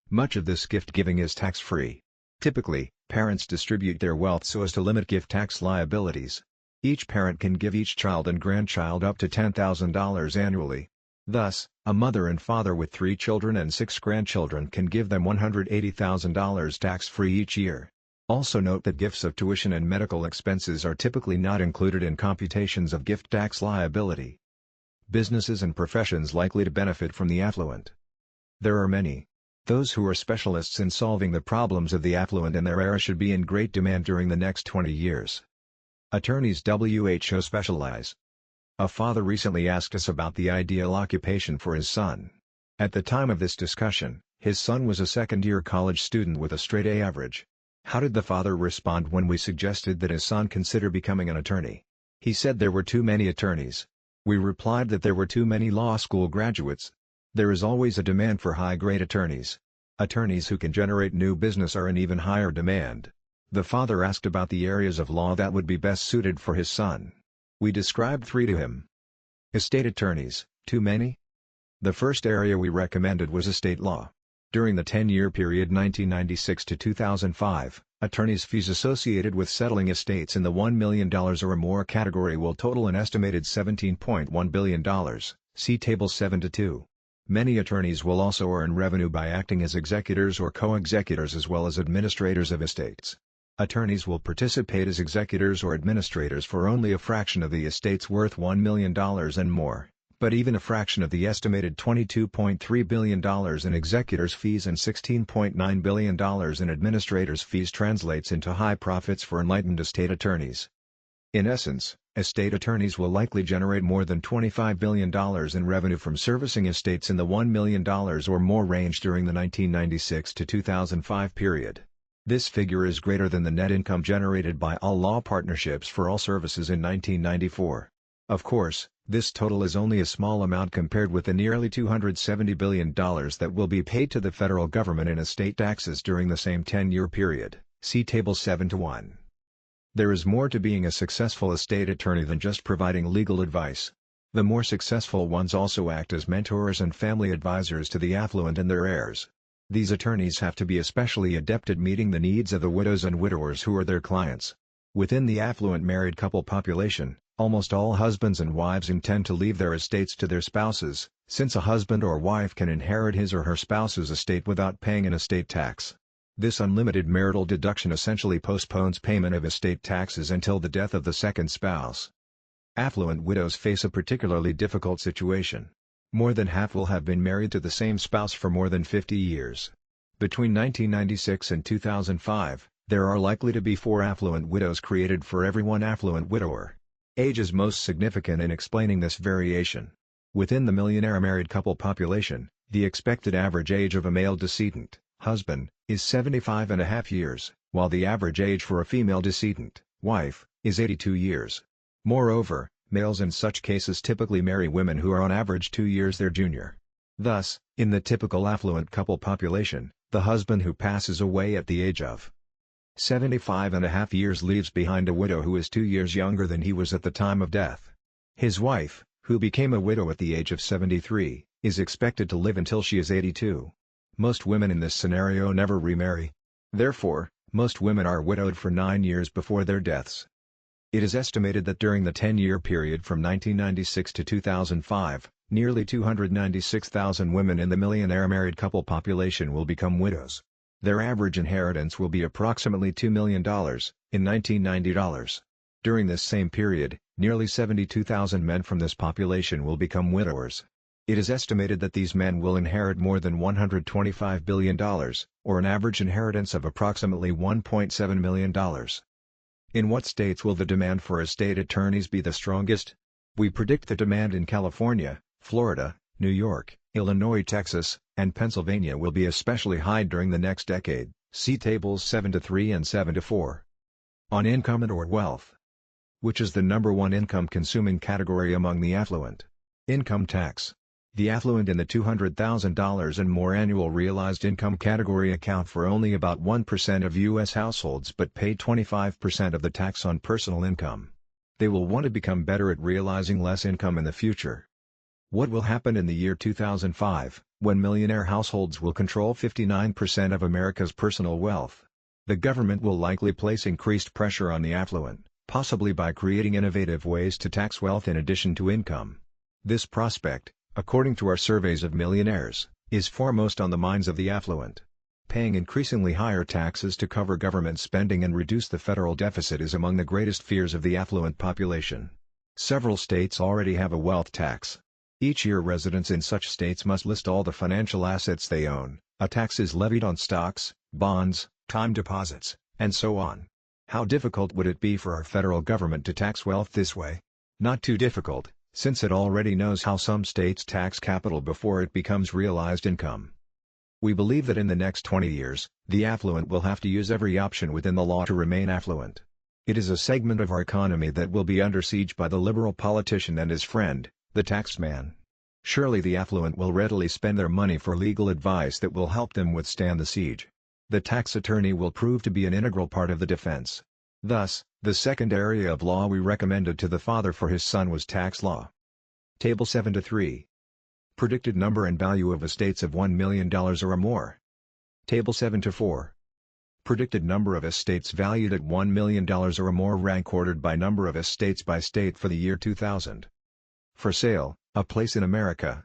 Much of this gift giving is tax-free. Typically, parents distribute their wealth so as to limit gift tax liabilities. Each parent can give each child and grandchild up to $10,000 annually. Thus, a mother and father with 3 children and 6 grandchildren can give them $180,000 tax-free each year. Also note that gifts of tuition and medical expenses are typically not included in computations of gift tax liability. Businesses and professions likely to benefit from the affluent. There are many. Those who are specialists in solving the problems of the affluent in their era should be in great demand during the next 20 years. Attorneys who specialize. A father recently asked us about the ideal occupation for his son. At the time of this discussion, his son was a second-year college student with a straight A average. How did the father respond when we suggested that his son consider becoming an attorney? He said there were too many attorneys. We replied that there were too many law school graduates. There is always a demand for high-grade attorneys. Attorneys who can generate new business are in even higher demand. The father asked about the areas of law that would be best suited for his son. We described 3 to him. Estate attorneys, too many? The first area we recommended was estate law. During the 10-year period 1996 to 2005, attorneys' fees associated with settling estates in the $1 million or more category will total an estimated $17.1 billion, see Table 7-2. Many attorneys will also earn revenue by acting as executors or co-executors as well as administrators of estates. Attorneys will participate as executors or administrators for only a fraction of the estates worth $1 million and more, but even a fraction of the estimated $22.3 billion in executors' fees and $16.9 billion in administrators' fees translates into high profits for enlightened estate attorneys. In essence, estate attorneys will likely generate more than $25 billion in revenue from servicing estates in the $1 million or more range during the 1996 to 2005 period. This figure is greater than the net income generated by all law partnerships for all services in 1994. Of course, this total is only a small amount compared with the nearly $270 billion that will be paid to the federal government in estate taxes during the same 10-year period, see Table 7-1. There is more to being a successful estate attorney than just providing legal advice. The more successful ones also act as mentors and family advisors to the affluent and their heirs. These attorneys have to be especially adept at meeting the needs of the widows and widowers who are their clients. Within the affluent married couple population, almost all husbands and wives intend to leave their estates to their spouses, since a husband or wife can inherit his or her spouse's estate without paying an estate tax. This unlimited marital deduction essentially postpones payment of estate taxes until the death of the second spouse. Affluent widows face a particularly difficult situation. More than half will have been married to the same spouse for more than 50 years. Between 1996 and 2005, there are likely to be 4 affluent widows created for every 1 affluent widower. Age is most significant in explaining this variation. Within the millionaire married couple population, the expected average age of a male decedent, husband, is 75.5 years, while the average age for a female decedent, wife, is 82 years. Moreover, males in such cases typically marry women who are on average 2 years their junior. Thus, in the typical affluent couple population, the husband who passes away at the age of 75.5 years leaves behind a widow who is 2 years younger than he was at the time of death. His wife, who became a widow at the age of 73, is expected to live until she is 82. Most women in this scenario never remarry. Therefore, most women are widowed for 9 years before their deaths. It is estimated that during the 10-year period from 1996 to 2005, nearly 296,000 women in the millionaire married couple population will become widows. Their average inheritance will be approximately $2 million, in 1990 dollars. During this same period, nearly 72,000 men from this population will become widowers. It is estimated that these men will inherit more than $125 billion, or an average inheritance of approximately $1.7 million. In what states will the demand for estate attorneys be the strongest? We predict the demand in California, Florida, New York, Illinois, Texas, and Pennsylvania will be especially high during the next decade, see Tables 7-3 and 7-4. On income and/or wealth. Which is the number one income-consuming category among the affluent? Income tax. The affluent in the $200,000 and more annual realized income category account for only about 1% of U.S. households but pay 25% of the tax on personal income. They will want to become better at realizing less income in the future. What will happen in the year 2005, when millionaire households will control 59% of America's personal wealth? The government will likely place increased pressure on the affluent, possibly by creating innovative ways to tax wealth in addition to income. This prospect, according to our surveys of millionaires, is foremost on the minds of the affluent. Paying increasingly higher taxes to cover government spending and reduce the federal deficit is among the greatest fears of the affluent population. Several states already have a wealth tax. Each year residents in such states must list all the financial assets they own. A tax is levied on stocks, bonds, time deposits, and so on. How difficult would it be for our federal government to tax wealth this way? Not too difficult, since it already knows how some states tax capital before it becomes realized income. We believe that in the next 20 years, the affluent will have to use every option within the law to remain affluent. It is a segment of our economy that will be under siege by the liberal politician and his friend, the tax man. Surely the affluent will readily spend their money for legal advice that will help them withstand the siege. The tax attorney will prove to be an integral part of the defense. Thus, the second area of law we recommended to the father for his son was tax law. Table 7-3. Predicted number and value of estates of $1 million or more. Table 7-4. Predicted number of estates valued at $1 million or more, rank ordered by number of estates by state for the year 2000. For sale, a place in America.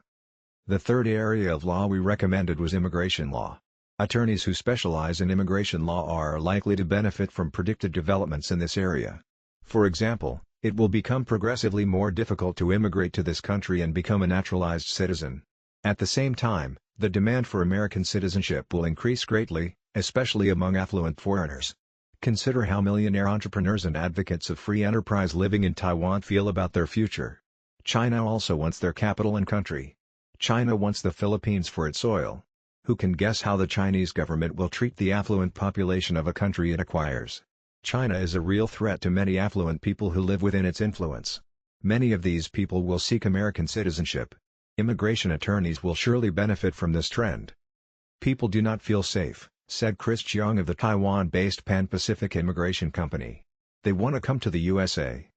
The third area of law we recommended was immigration law. Attorneys who specialize in immigration law are likely to benefit from predicted developments in this area. For example, it will become progressively more difficult to immigrate to this country and become a naturalized citizen. At the same time, the demand for American citizenship will increase greatly, especially among affluent foreigners. Consider how millionaire entrepreneurs and advocates of free enterprise living in Taiwan feel about their future. China also wants their capital and country. China wants the Philippines for its oil. Who can guess how the Chinese government will treat the affluent population of a country it acquires? China is a real threat to many affluent people who live within its influence. Many of these people will seek American citizenship. Immigration attorneys will surely benefit from this trend. People do not feel safe, said Chris Cheong of the Taiwan-based Pan-Pacific Immigration Company. They want to come to the USA.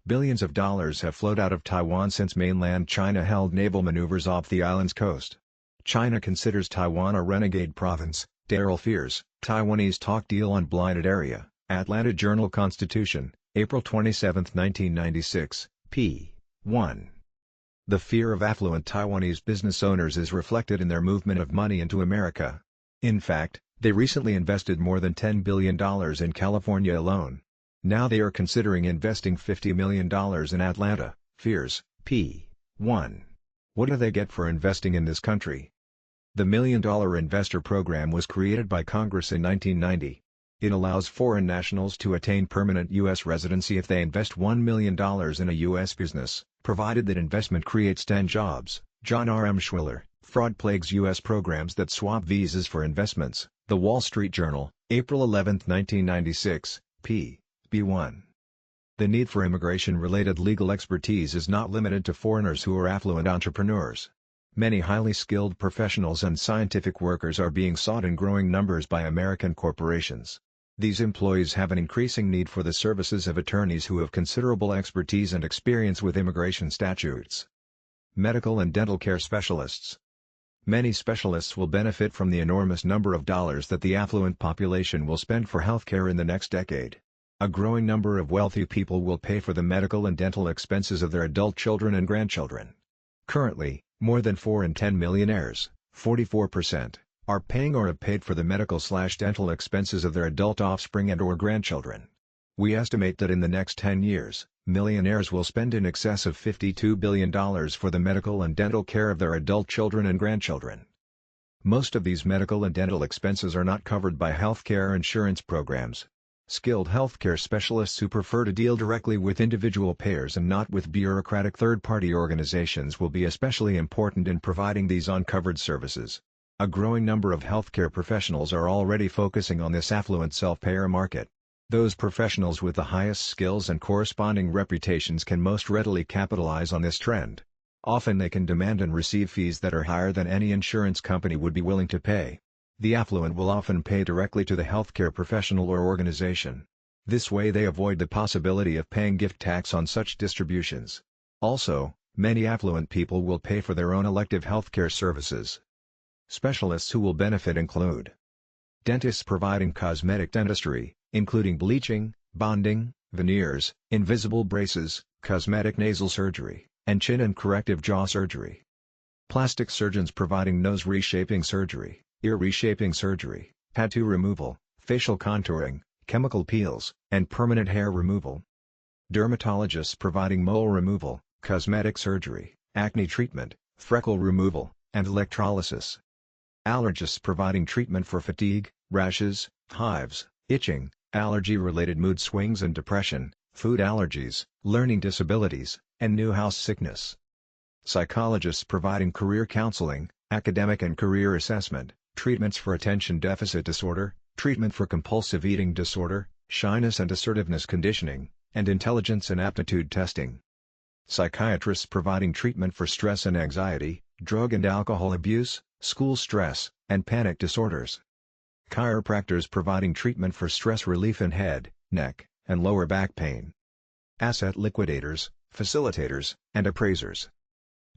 Billions of dollars have flowed out of Taiwan since mainland China held naval maneuvers off the island's coast. China considers Taiwan a renegade province, Daryl fears. Taiwanese talk deal on blinded area. Atlanta Journal-Constitution, April 27, 1996, p. 1. The fear of affluent Taiwanese business owners is reflected in their movement of money into America. In fact, they recently invested more than $10 billion in California alone. Now they are considering investing $50 million in Atlanta, fears, p. 1. What do they get for investing in this country? The $1 Million Investor Program was created by Congress in 1990. It allows foreign nationals to attain permanent U.S. residency if they invest $1 million in a U.S. business, provided that investment creates 10 jobs. John R. M. Schwiller, Fraud Plagues U.S. Programs That Swap Visas for Investments, The Wall Street Journal, April 11, 1996, p. B1. The need for immigration-related legal expertise is not limited to foreigners who are affluent entrepreneurs. Many highly skilled professionals and scientific workers are being sought in growing numbers by American corporations. These employees have an increasing need for the services of attorneys who have considerable expertise and experience with immigration statutes. Medical and dental care specialists. Many specialists will benefit from the enormous number of dollars that the affluent population will spend for healthcare in the next decade. A growing number of wealthy people will pay for the medical and dental expenses of their adult children and grandchildren. Currently, more than 4 in 10 millionaires, 44%, are paying or have paid for the medical/dental expenses of their adult offspring and/or grandchildren. We estimate that in the next 10 years, millionaires will spend in excess of $52 billion for the medical and dental care of their adult children and grandchildren. Most of these medical and dental expenses are not covered by healthcare insurance programs. Skilled healthcare specialists who prefer to deal directly with individual payers and not with bureaucratic third-party organizations will be especially important in providing these uncovered services. A growing number of healthcare professionals are already focusing on this affluent self-payer market. Those professionals with the highest skills and corresponding reputations can most readily capitalize on this trend. Often they can demand and receive fees that are higher than any insurance company would be willing to pay. The affluent will often pay directly to the healthcare professional or organization. This way they avoid the possibility of paying gift tax on such distributions. Also, many affluent people will pay for their own elective healthcare services. Specialists who will benefit include dentists providing cosmetic dentistry, including bleaching, bonding, veneers, invisible braces, cosmetic nasal surgery, and chin and corrective jaw surgery. Plastic surgeons providing nose reshaping surgery, ear reshaping surgery, tattoo removal, facial contouring, chemical peels, and permanent hair removal. Dermatologists providing mole removal, cosmetic surgery, acne treatment, freckle removal, and electrolysis. Allergists providing treatment for fatigue, rashes, hives, itching, allergy-related mood swings and depression, food allergies, learning disabilities, and new house sickness. Psychologists providing career counseling, academic and career assessment, treatments for attention deficit disorder, treatment for compulsive eating disorder, shyness and assertiveness conditioning, and intelligence and aptitude testing. Psychiatrists providing treatment for stress and anxiety, drug and alcohol abuse, school stress, and panic disorders. Chiropractors providing treatment for stress relief in head, neck, and lower back pain. Asset liquidators, facilitators, and appraisers.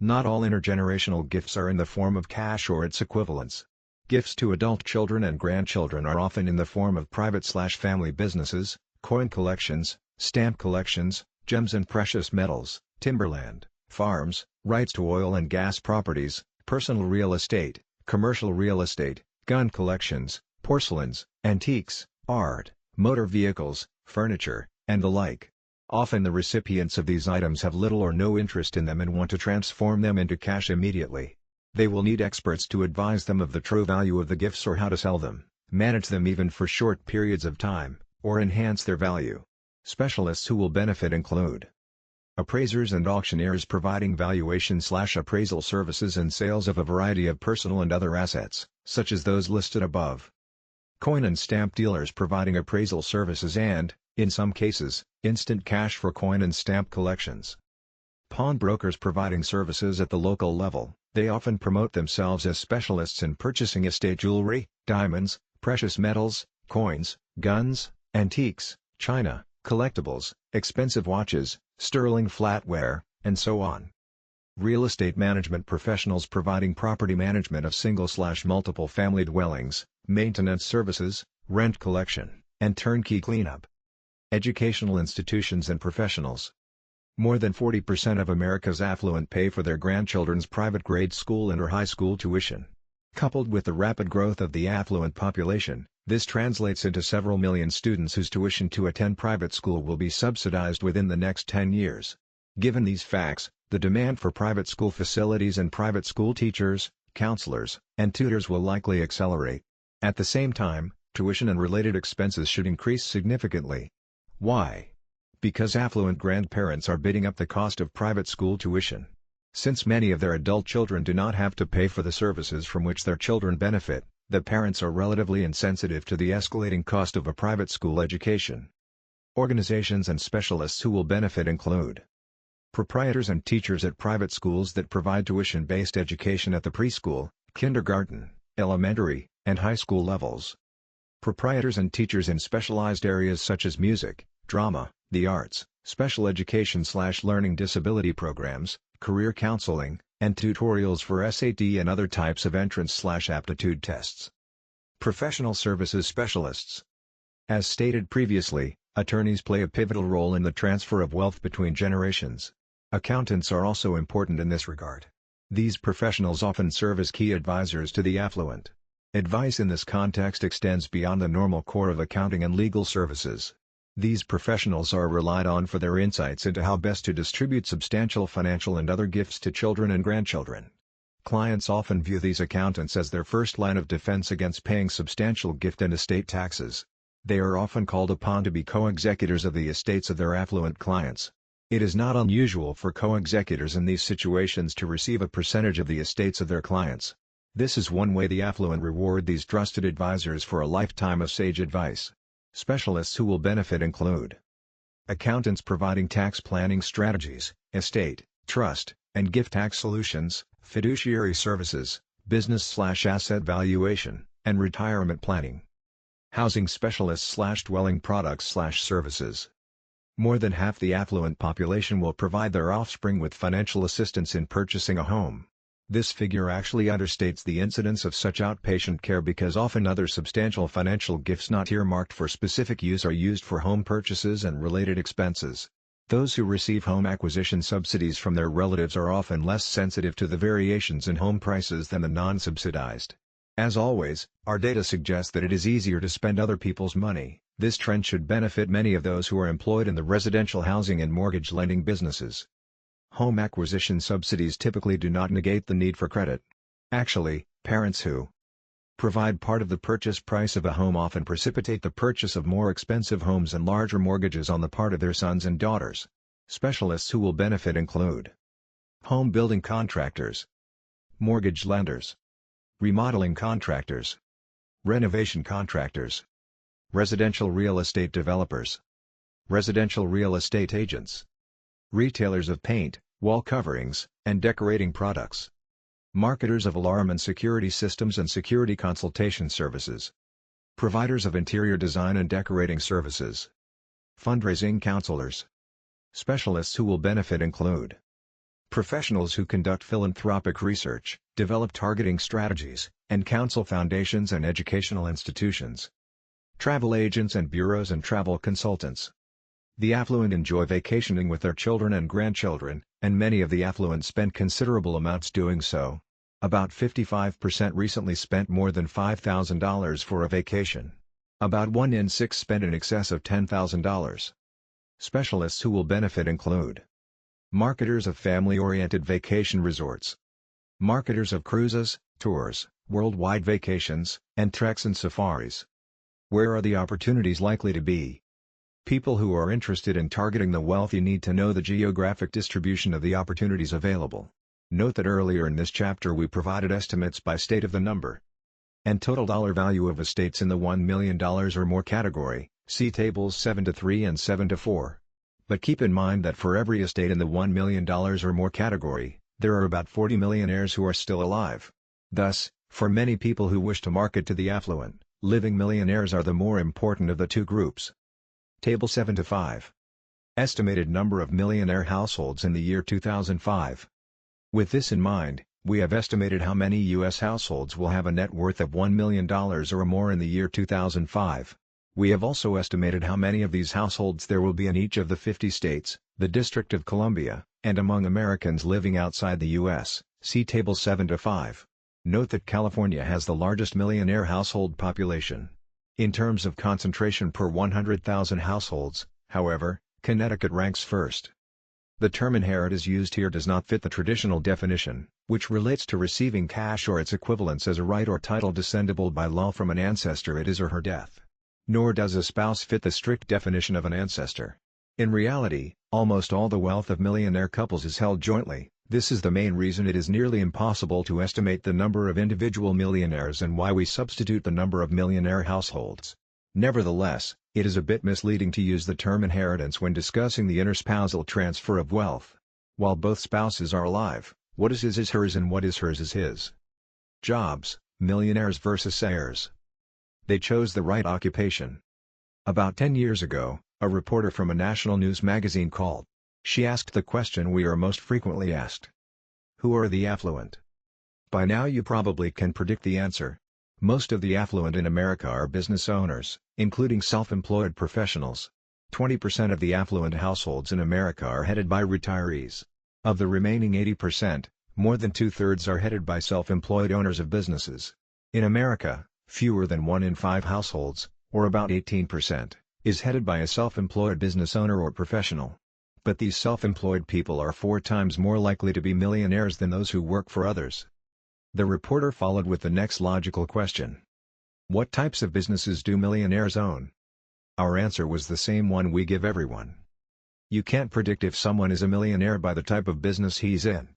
Not all intergenerational gifts are in the form of cash or its equivalents. Gifts to adult children and grandchildren are often in the form of private/family businesses, coin collections, stamp collections, gems and precious metals, timberland, farms, rights to oil and gas properties, personal real estate, commercial real estate, gun collections, porcelains, antiques, art, motor vehicles, furniture, and the like. Often the recipients of these items have little or no interest in them and want to transform them into cash immediately. They will need experts to advise them of the true value of the gifts or how to sell them, manage them even for short periods of time, or enhance their value. Specialists who will benefit include appraisers and auctioneers providing valuation/appraisal services and sales of a variety of personal and other assets, such as those listed above. Coin and stamp dealers providing appraisal services and, in some cases, instant cash for coin and stamp collections. Pawnbrokers providing services at the local level. They often promote themselves as specialists in purchasing estate jewelry, diamonds, precious metals, coins, guns, antiques, china, collectibles, expensive watches, sterling flatware, and so on. Real estate management professionals providing property management of single/multiple family dwellings, maintenance services, rent collection, and turnkey cleanup. Educational institutions and professionals. More than 40% of America's affluent pay for their grandchildren's private grade school and/or high school tuition. Coupled with the rapid growth of the affluent population, this translates into several million students whose tuition to attend private school will be subsidized within the next 10 years. Given these facts, the demand for private school facilities and private school teachers, counselors, and tutors will likely accelerate. At the same time, tuition and related expenses should increase significantly. Why? Because affluent grandparents are bidding up the cost of private school tuition. Since many of their adult children do not have to pay for the services from which their children benefit, the parents are relatively insensitive to the escalating cost of a private school education. Organizations and specialists who will benefit include proprietors and teachers at private schools that provide tuition-based education at the preschool, kindergarten, elementary, and high school levels. Proprietors and teachers in specialized areas such as music, drama, the arts, special education/learning disability programs, career counseling, and tutorials for SAT and other types of entrance/aptitude tests. Professional services specialists. As stated previously, attorneys play a pivotal role in the transfer of wealth between generations. Accountants are also important in this regard. These professionals often serve as key advisors to the affluent. Advice in this context extends beyond the normal core of accounting and legal services. These professionals are relied on for their insights into how best to distribute substantial financial and other gifts to children and grandchildren. Clients often view these accountants as their first line of defense against paying substantial gift and estate taxes. They are often called upon to be co-executors of the estates of their affluent clients. It is not unusual for co-executors in these situations to receive a percentage of the estates of their clients. This is one way the affluent reward these trusted advisors for a lifetime of sage advice. Specialists who will benefit include accountants providing tax planning strategies, estate, trust, and gift tax solutions, fiduciary services, business/asset valuation, and retirement planning. Housing specialists/dwelling products/services. More than half the affluent population will provide their offspring with financial assistance in purchasing a home. This figure actually understates the incidence of such outpatient care because often other substantial financial gifts not earmarked for specific use are used for home purchases and related expenses. Those who receive home acquisition subsidies from their relatives are often less sensitive to the variations in home prices than the non-subsidized. As always, our data suggests that it is easier to spend other people's money. This trend should benefit many of those who are employed in the residential housing and mortgage lending businesses. Home acquisition subsidies typically do not negate the need for credit. Actually, parents who provide part of the purchase price of a home often precipitate the purchase of more expensive homes and larger mortgages on the part of their sons and daughters. Specialists who will benefit include home building contractors, mortgage lenders, remodeling contractors, renovation contractors, residential real estate developers, residential real estate agents, retailers of paint, wall coverings, and decorating products, marketers of alarm and security systems and security consultation services. Providers of interior design and decorating services. Fundraising counselors. Specialists who will benefit include professionals who conduct philanthropic research, develop targeting strategies, and counsel foundations and educational institutions. Travel agents and bureaus and travel consultants. The affluent enjoy vacationing with their children and grandchildren, and many of the affluent spend considerable amounts doing so. About 55% recently spent more than $5,000 for a vacation. About 1 in 6 spent in excess of $10,000. Specialists who will benefit include marketers of family-oriented vacation resorts, marketers of cruises, tours, worldwide vacations, and treks and safaris. Where are the opportunities likely to be? People who are interested in targeting the wealthy need to know the geographic distribution of the opportunities available. Note that earlier in this chapter we provided estimates by state of the number and total dollar value of estates in the $1 million or more category, see tables 7-3 and 7-4. But keep in mind that for every estate in the $1 million or more category, there are about 40 millionaires who are still alive. Thus, for many people who wish to market to the affluent, living millionaires are the more important of the two groups. Table 7-5. Estimated number of millionaire households in the year 2005. With this in mind, we have estimated how many U.S. households will have a net worth of $1 million or more in the year 2005. We have also estimated how many of these households there will be in each of the 50 states, the District of Columbia, and among Americans living outside the U.S., see Table 7-5. Note that California has the largest millionaire household population. In terms of concentration per 100,000 households, however, Connecticut ranks first. The term inheritance used here does not fit the traditional definition, which relates to receiving cash or its equivalents as a right or title descendable by law from an ancestor at his or her death. Nor does a spouse fit the strict definition of an ancestor. In reality, almost all the wealth of millionaire couples is held jointly. This is the main reason it is nearly impossible to estimate the number of individual millionaires and why we substitute the number of millionaire households. Nevertheless, it is a bit misleading to use the term inheritance when discussing the interspousal transfer of wealth. While both spouses are alive, what is his is hers and what is hers is his. Jobs, millionaires versus heirs. They chose the right occupation. About 10 years ago, a reporter from a national news magazine called. She asked the question we are most frequently asked. Who are the affluent? By now you probably can predict the answer. Most of the affluent in America are business owners, including self-employed professionals. 20% of the affluent households in America are headed by retirees. Of the remaining 80%, more than 2/3 are headed by self-employed owners of businesses. In America, fewer than 1 in 5 households, or about 18%, is headed by a self-employed business owner or professional. But these self-employed people are 4 times more likely to be millionaires than those who work for others. The reporter followed with the next logical question. What types of businesses do millionaires own? Our answer was the same one we give everyone. You can't predict if someone is a millionaire by the type of business he's in.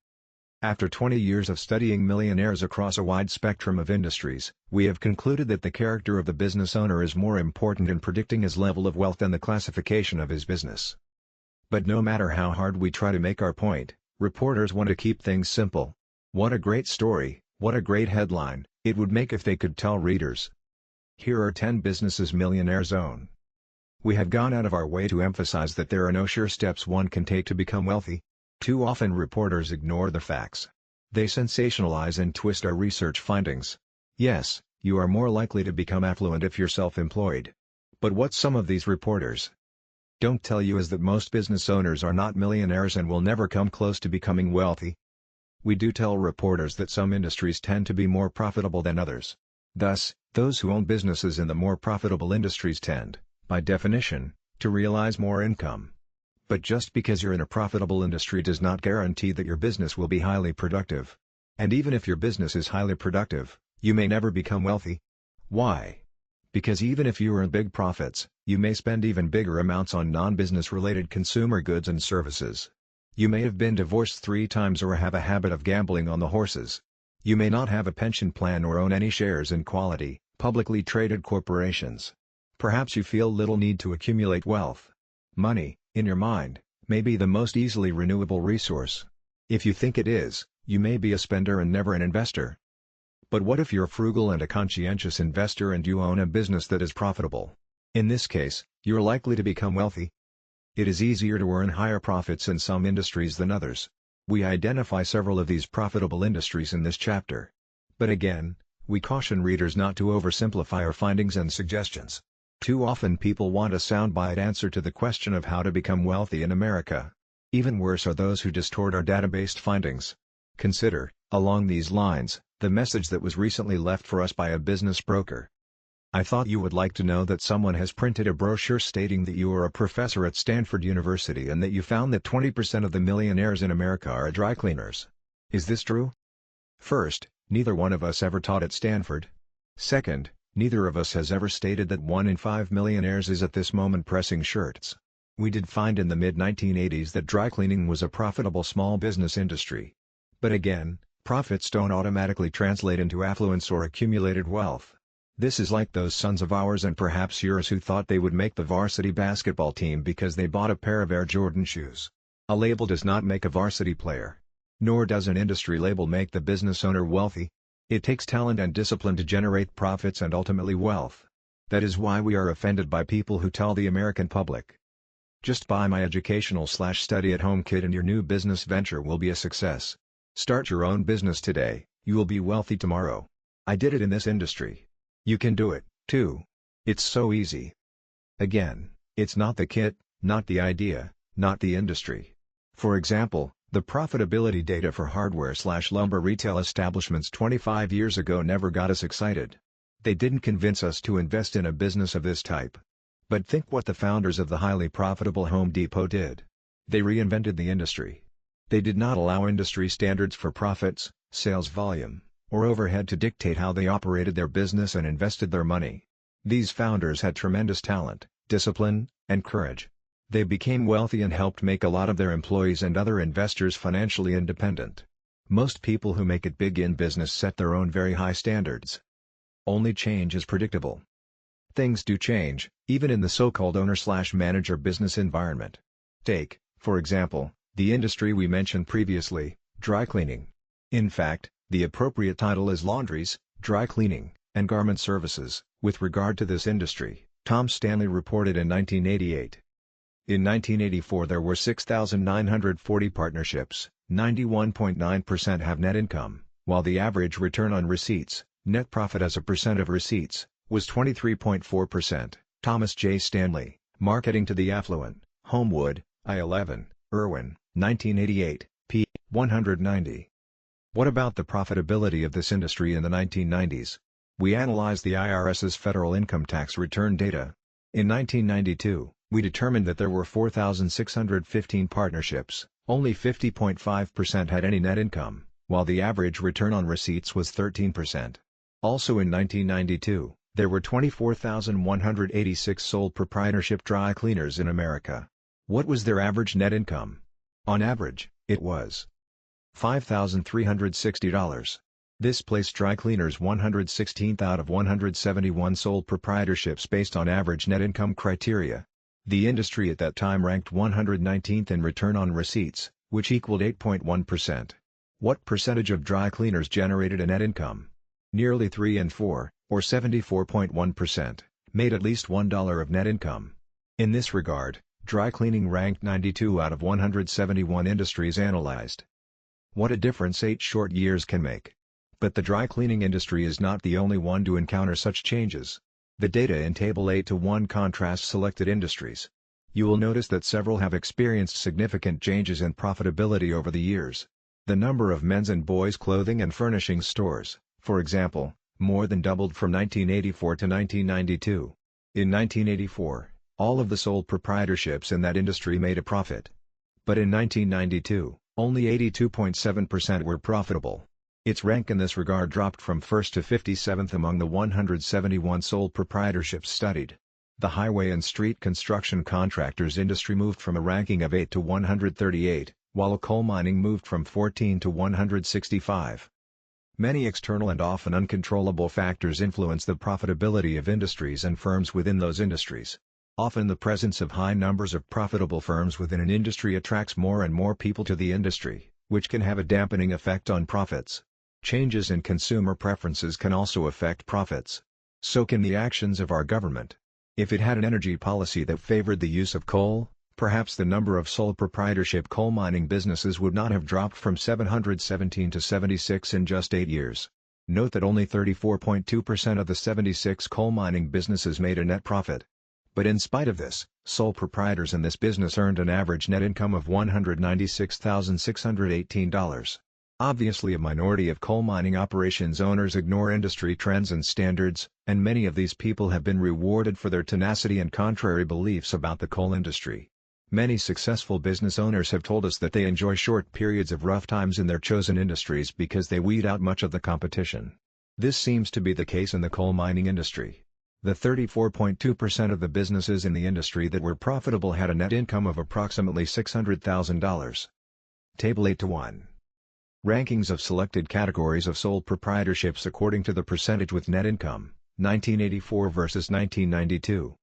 After 20 years of studying millionaires across a wide spectrum of industries, we have concluded that the character of the business owner is more important in predicting his level of wealth than the classification of his business. But no matter how hard we try to make our point, reporters want to keep things simple. What a great story, what a great headline, it would make if they could tell readers. Here are 10 businesses millionaires own. We have gone out of our way to emphasize that there are no sure steps one can take to become wealthy. Too often reporters ignore the facts. They sensationalize and twist our research findings. Yes, you are more likely to become affluent if you're self-employed. But what some of these reporters don't tell you is that most business owners are not millionaires and will never come close to becoming wealthy. We do tell reporters that some industries tend to be more profitable than others. Thus, those who own businesses in the more profitable industries tend, by definition, to realize more income. But just because you're in a profitable industry does not guarantee that your business will be highly productive. And even if your business is highly productive, you may never become wealthy. Why? Because even if you earn big profits, you may spend even bigger amounts on non-business related consumer goods and services. You may have been divorced 3 times or have a habit of gambling on the horses. You may not have a pension plan or own any shares in quality, publicly traded corporations. Perhaps you feel little need to accumulate wealth. Money, in your mind, may be the most easily renewable resource. If you think it is, you may be a spender and never an investor. But what if you're frugal and a conscientious investor and you own a business that is profitable? In this case, you're likely to become wealthy. It is easier to earn higher profits in some industries than others. We identify several of these profitable industries in this chapter. But again, we caution readers not to oversimplify our findings and suggestions. Too often people want a soundbite answer to the question of how to become wealthy in America. Even worse are those who distort our data-based findings. Consider, along these lines, the message that was recently left for us by a business broker. I thought you would like to know that someone has printed a brochure stating that you are a professor at Stanford University and that you found that 20% of the millionaires in America are dry cleaners. Is this true? First, neither one of us ever taught at Stanford. Second, neither of us has ever stated that 1 in 5 millionaires is at this moment pressing shirts. We did find in the mid-1980s that dry cleaning was a profitable small business industry. But again, profits don't automatically translate into affluence or accumulated wealth. This is like those sons of ours and perhaps yours who thought they would make the varsity basketball team because they bought a pair of Air Jordan shoes. A label does not make a varsity player. Nor does an industry label make the business owner wealthy. It takes talent and discipline to generate profits and ultimately wealth. That is why we are offended by people who tell the American public, "Just buy my educational/study-at-home kit and your new business venture will be a success. Start your own business today, you will be wealthy tomorrow. I did it in this industry. You can do it, too. It's so easy." Again, it's not the kit, not the idea, not the industry. For example, the profitability data for hardware/lumber retail establishments 25 years ago never got us excited. They didn't convince us to invest in a business of this type. But think what the founders of the highly profitable Home Depot did. They reinvented the industry. They did not allow industry standards for profits, sales volume, or overhead to dictate how they operated their business and invested their money. These founders had tremendous talent, discipline, and courage. They became wealthy and helped make a lot of their employees and other investors financially independent. Most people who make it big in business set their own very high standards. Only change is predictable. Things do change, even in the so-called owner/manager business environment. Take, for example, the industry we mentioned previously, dry cleaning. In fact, the appropriate title is laundries, dry cleaning, and garment services, with regard to this industry, Tom Stanley reported in 1988. In 1984 there were 6,940 partnerships, 91.9% have net income, while the average return on receipts, net profit as a percent of receipts, was 23.4%. Thomas J. Stanley, Marketing to the Affluent, Homewood, I-11, Irwin, 1988, p. 190. What about the profitability of this industry in the 1990s? We analyzed the IRS's federal income tax return data. In 1992, we determined that there were 4,615 partnerships, only 50.5% had any net income, while the average return on receipts was 13%. Also in 1992, there were 24,186 sole proprietorship dry cleaners in America. What was their average net income? On average, it was $5,360. This placed dry cleaners 116th out of 171 sole proprietorships based on average net income criteria. The industry at that time ranked 119th in return on receipts, which equaled 8.1%. What percentage of dry cleaners generated a net income? Nearly 3 and 4, or 74.1%, made at least $1 of net income. In this regard, dry cleaning ranked 92 out of 171 industries analyzed. What a difference 8 short years can make. But the dry cleaning industry is not the only one to encounter such changes. The data in Table 8:1 contrasts selected industries. You will notice that several have experienced significant changes in profitability over the years. The number of men's and boys' clothing and furnishing stores, for example, more than doubled from 1984 to 1992. In 1984, all of the sole proprietorships in that industry made a profit. But in 1992, only 82.7% were profitable. Its rank in this regard dropped from 1st to 57th among the 171 sole proprietorships studied. The highway and street construction contractors industry moved from a ranking of 8 to 138, while coal mining moved from 14 to 165. Many external and often uncontrollable factors influence the profitability of industries and firms within those industries. Often the presence of high numbers of profitable firms within an industry attracts more and more people to the industry, which can have a dampening effect on profits. Changes in consumer preferences can also affect profits. So can the actions of our government. If it had an energy policy that favored the use of coal, perhaps the number of sole proprietorship coal mining businesses would not have dropped from 717 to 76 in just 8 years. Note that only 34.2% of the 76 coal mining businesses made a net profit. But in spite of this, sole proprietors in this business earned an average net income of $196,618. Obviously, a minority of coal mining operations owners ignore industry trends and standards, and many of these people have been rewarded for their tenacity and contrary beliefs about the coal industry. Many successful business owners have told us that they enjoy short periods of rough times in their chosen industries because they weed out much of the competition. This seems to be the case in the coal mining industry. The 34.2% of the businesses in the industry that were profitable had a net income of approximately $600,000. Table 8:1. Rankings of selected categories of sole proprietorships according to the percentage with net income, 1984 versus 1992.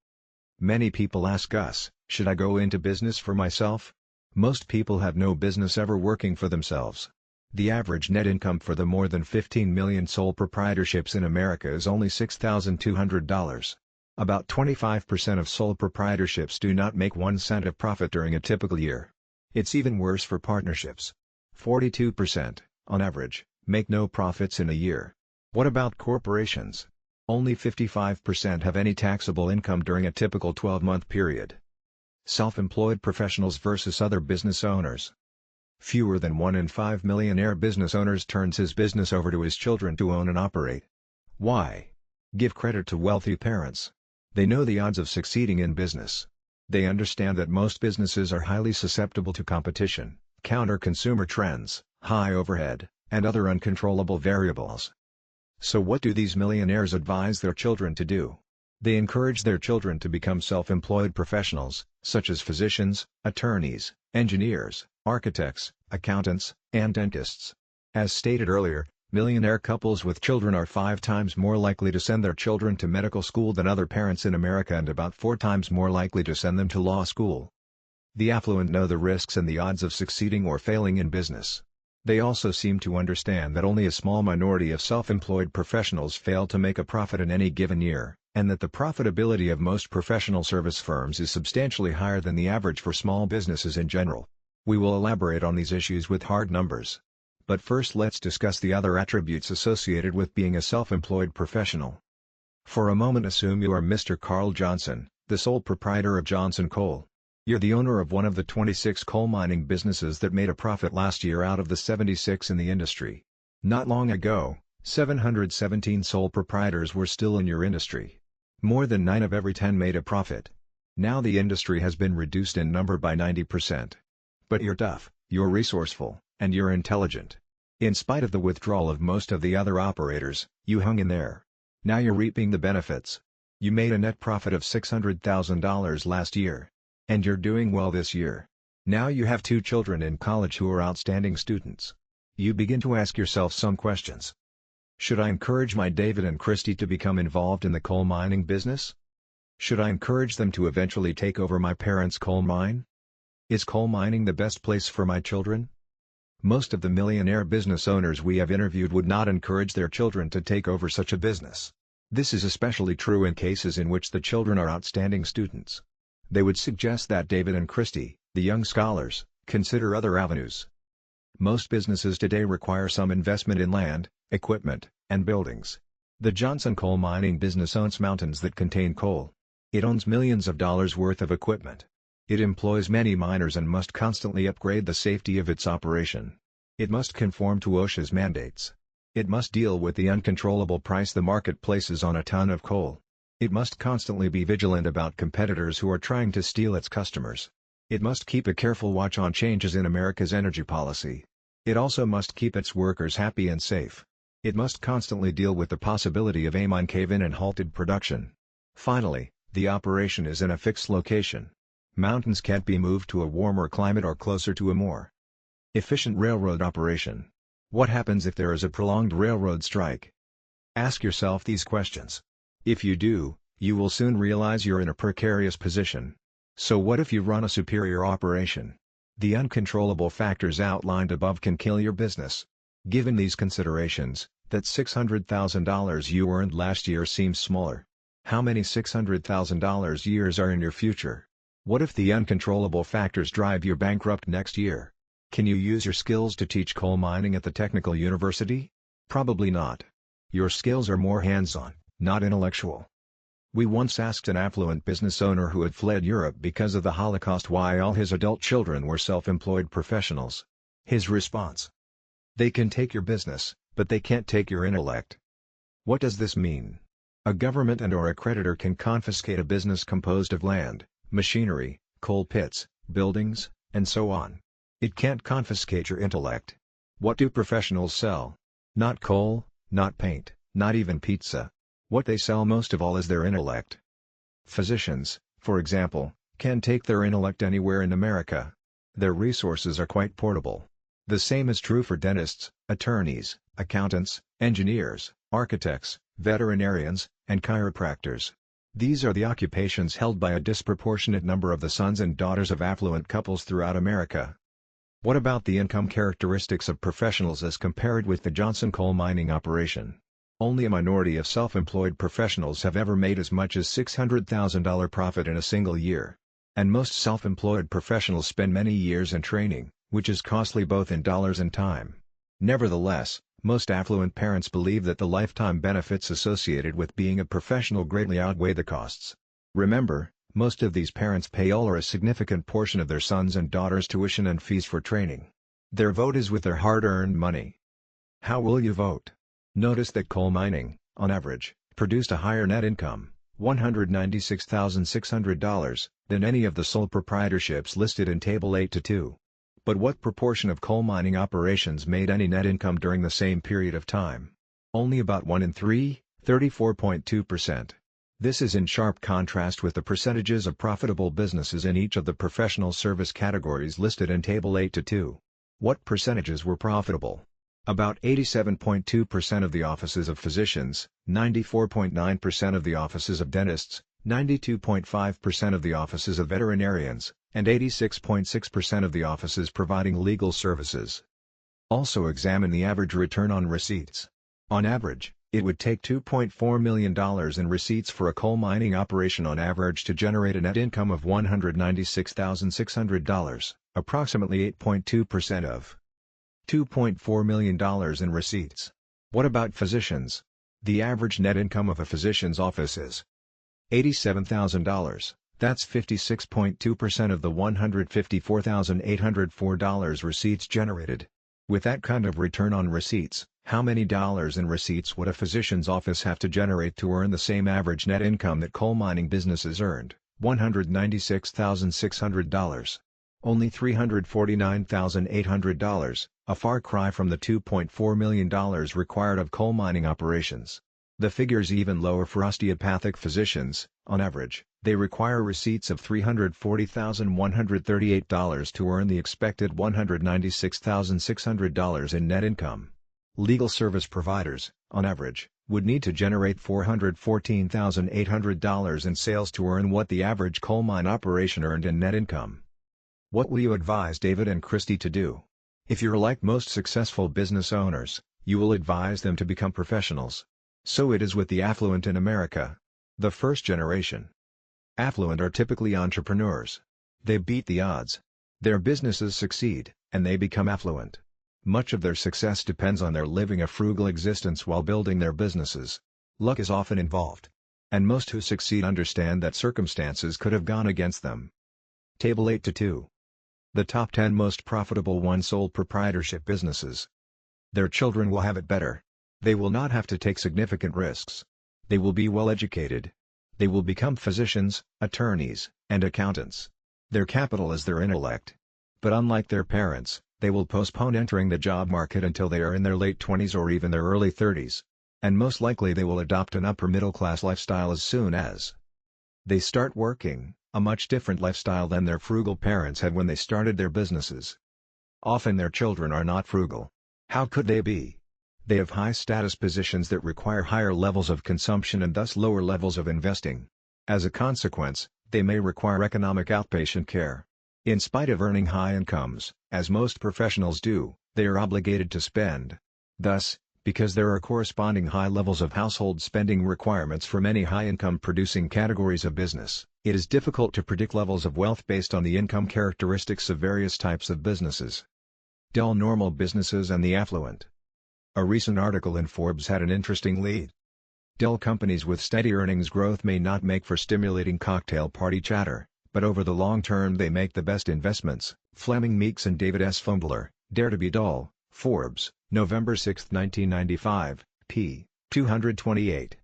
Many people ask us, should I go into business for myself? Most people have no business ever working for themselves. The average net income for the more than 15 million sole proprietorships in America is only $6,200. About 25% of sole proprietorships do not make 1 cent of profit during a typical year. It's even worse for partnerships. 42%, on average, make no profits in a year. What about corporations? Only 55% have any taxable income during a typical 12-month period. Self-employed professionals versus other business owners. Fewer than 1 in 5 millionaire business owners turns his business over to his children to own and operate. Why? Give credit to wealthy parents. They know the odds of succeeding in business. They understand that most businesses are highly susceptible to competition, counter-consumer trends, high overhead, and other uncontrollable variables. So what do these millionaires advise their children to do? They encourage their children to become self-employed professionals, such as physicians, attorneys, engineers, architects, accountants, and dentists. As stated earlier, millionaire couples with children are 5 times more likely to send their children to medical school than other parents in America and about 4 times more likely to send them to law school. The affluent know the risks and the odds of succeeding or failing in business. They also seem to understand that only a small minority of self-employed professionals fail to make a profit in any given year, and that the profitability of most professional service firms is substantially higher than the average for small businesses in general. We will elaborate on these issues with hard numbers. But first let's discuss the other attributes associated with being a self-employed professional. For a moment assume you are Mr. Carl Johnson, the sole proprietor of Johnson Coal. You're the owner of one of the 26 coal mining businesses that made a profit last year out of the 76 in the industry. Not long ago, 717 sole proprietors were still in your industry. More than 9 of every 10 made a profit. Now the industry has been reduced in number by 90%. But you're tough, you're resourceful, and you're intelligent. In spite of the withdrawal of most of the other operators, you hung in there. Now you're reaping the benefits. You made a net profit of $600,000 last year. And you're doing well this year. Now you have 2 children in college who are outstanding students. You begin to ask yourself some questions. Should I encourage my David and Christy to become involved in the coal mining business? Should I encourage them to eventually take over my parents' coal mine? Is coal mining the best place for my children? Most of the millionaire business owners we have interviewed would not encourage their children to take over such a business. This is especially true in cases in which the children are outstanding students. They would suggest that David and Christy, the young scholars, consider other avenues. Most businesses today require some investment in land, equipment, and buildings. The Johnson coal mining business owns mountains that contain coal. It owns millions of dollars worth of equipment. It employs many miners and must constantly upgrade the safety of its operation. It must conform to OSHA's mandates. It must deal with the uncontrollable price the market places on a ton of coal. It must constantly be vigilant about competitors who are trying to steal its customers. It must keep a careful watch on changes in America's energy policy. It also must keep its workers happy and safe. It must constantly deal with the possibility of a mine cave-in and halted production. Finally, the operation is in a fixed location. Mountains can't be moved to a warmer climate or closer to a more efficient railroad operation. What happens if there is a prolonged railroad strike? Ask yourself these questions. If you do, you will soon realize you're in a precarious position. So what if you run a superior operation? The uncontrollable factors outlined above can kill your business. Given these considerations, that $600,000 you earned last year seems smaller. How many $600,000 years are in your future? What if the uncontrollable factors drive you bankrupt next year? Can you use your skills to teach coal mining at the technical university? Probably not. Your skills are more hands-on, not intellectual. We once asked an affluent business owner who had fled Europe because of the Holocaust why all his adult children were self-employed professionals. His response: "They can take your business, but they can't take your intellect." What does this mean? A government and/or a creditor can confiscate a business composed of land, machinery, coal pits, buildings, and so on. It can't confiscate your intellect. What do professionals sell? Not coal, not paint, not even pizza. What they sell most of all is their intellect. Physicians, for example, can take their intellect anywhere in America. Their resources are quite portable. The same is true for dentists, attorneys, accountants, engineers, architects, veterinarians, and chiropractors. These are the occupations held by a disproportionate number of the sons and daughters of affluent couples throughout America. What about the income characteristics of professionals as compared with the Johnson coal mining operation? Only a minority of self-employed professionals have ever made as much as $600,000 profit in a single year. And most self-employed professionals spend many years in training, which is costly both in dollars and time. Nevertheless, most affluent parents believe that the lifetime benefits associated with being a professional greatly outweigh the costs. Remember, most of these parents pay all or a significant portion of their sons' and daughters' tuition and fees for training. Their vote is with their hard-earned money. How will you vote? Notice that coal mining, on average, produced a higher net income, $196,600, than any of the sole proprietorships listed in Table 8-2. But what proportion of coal mining operations made any net income during the same period of time? Only about 1 in 3, 34.2%. This is in sharp contrast with the percentages of profitable businesses in each of the professional service categories listed in Table 8-2. What percentages were profitable? About 87.2% of the offices of physicians, 94.9% of the offices of dentists, 92.5% of the offices of veterinarians, and 86.6% of the offices providing legal services. Also examine the average return on receipts. On average, it would take $2.4 million in receipts for a coal mining operation on average to generate a net income of $196,600, approximately 8.2% of $2.4 million in receipts. What about physicians? The average net income of a physician's office is $87,000, that's 56.2% of the $154,804 receipts generated. With that kind of return on receipts, how many dollars in receipts would a physician's office have to generate to earn the same average net income that coal mining businesses earned, $196,600? Only $349,800, a far cry from the $2.4 million required of coal mining operations. The figure's even lower for osteopathic physicians. On average, they require receipts of $340,138 to earn the expected $196,600 in net income. Legal service providers, on average, would need to generate $414,800 in sales to earn what the average coal mine operation earned in net income. What will you advise David and Christy to do? If you're like most successful business owners, you will advise them to become professionals. So it is with the affluent in America. The first generation affluent are typically entrepreneurs. They beat the odds. Their businesses succeed, and they become affluent. Much of their success depends on their living a frugal existence while building their businesses. Luck is often involved. And most who succeed understand that circumstances could have gone against them. Table 8-2. The top 10 most profitable one-sole proprietorship businesses. Their children will have it better. They will not have to take significant risks. They will be well educated. They will become physicians, attorneys, and accountants. Their capital is their intellect. But unlike their parents, they will postpone entering the job market until they are in their late 20s or even their early 30s. And most likely they will adopt an upper-middle-class lifestyle as soon as they start working, a much different lifestyle than their frugal parents had when they started their businesses. Often their children are not frugal. How could they be? They have high-status positions that require higher levels of consumption and thus lower levels of investing. As a consequence, they may require economic outpatient care. In spite of earning high incomes, as most professionals do, they are obligated to spend. Thus, because there are corresponding high levels of household spending requirements for many high-income producing categories of business, it is difficult to predict levels of wealth based on the income characteristics of various types of businesses. Dull normal businesses and the affluent. A recent article in Forbes had an interesting lead. Dull companies with steady earnings growth may not make for stimulating cocktail party chatter, but over the long term they make the best investments. Fleming Meeks and David S. Fumbler, Dare to be Dull, Forbes, November 6, 1995, p. 228.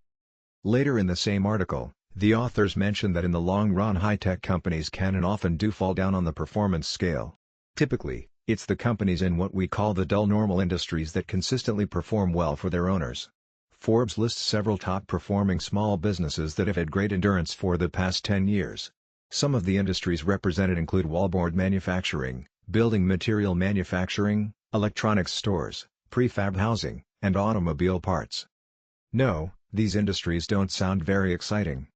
Later in the same article, the authors mention that in the long run high-tech companies can and often do fall down on the performance scale. Typically, it's the companies in what we call the dull normal industries that consistently perform well for their owners. Forbes lists several top-performing small businesses that have had great endurance for the past 10 years. Some of the industries represented include wallboard manufacturing, building material manufacturing, electronics stores, prefab housing, and automobile parts. No, these industries don't sound very exciting.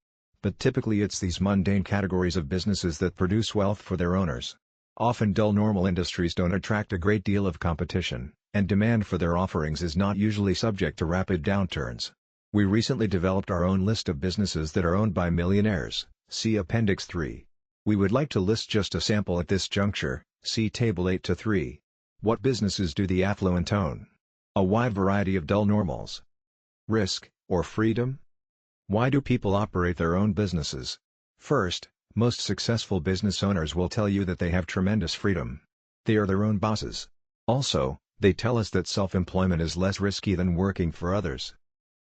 But typically it's these mundane categories of businesses that produce wealth for their owners. Often dull normal industries don't attract a great deal of competition, and demand for their offerings is not usually subject to rapid downturns. We recently developed our own list of businesses that are owned by millionaires, see Appendix 3. We would like to list just a sample at this juncture, see Table 8-3. What businesses do the affluent own? A wide variety of dull normals. Risk, or freedom? Why do people operate their own businesses? First, most successful business owners will tell you that they have tremendous freedom. They are their own bosses. Also, they tell us that self-employment is less risky than working for others.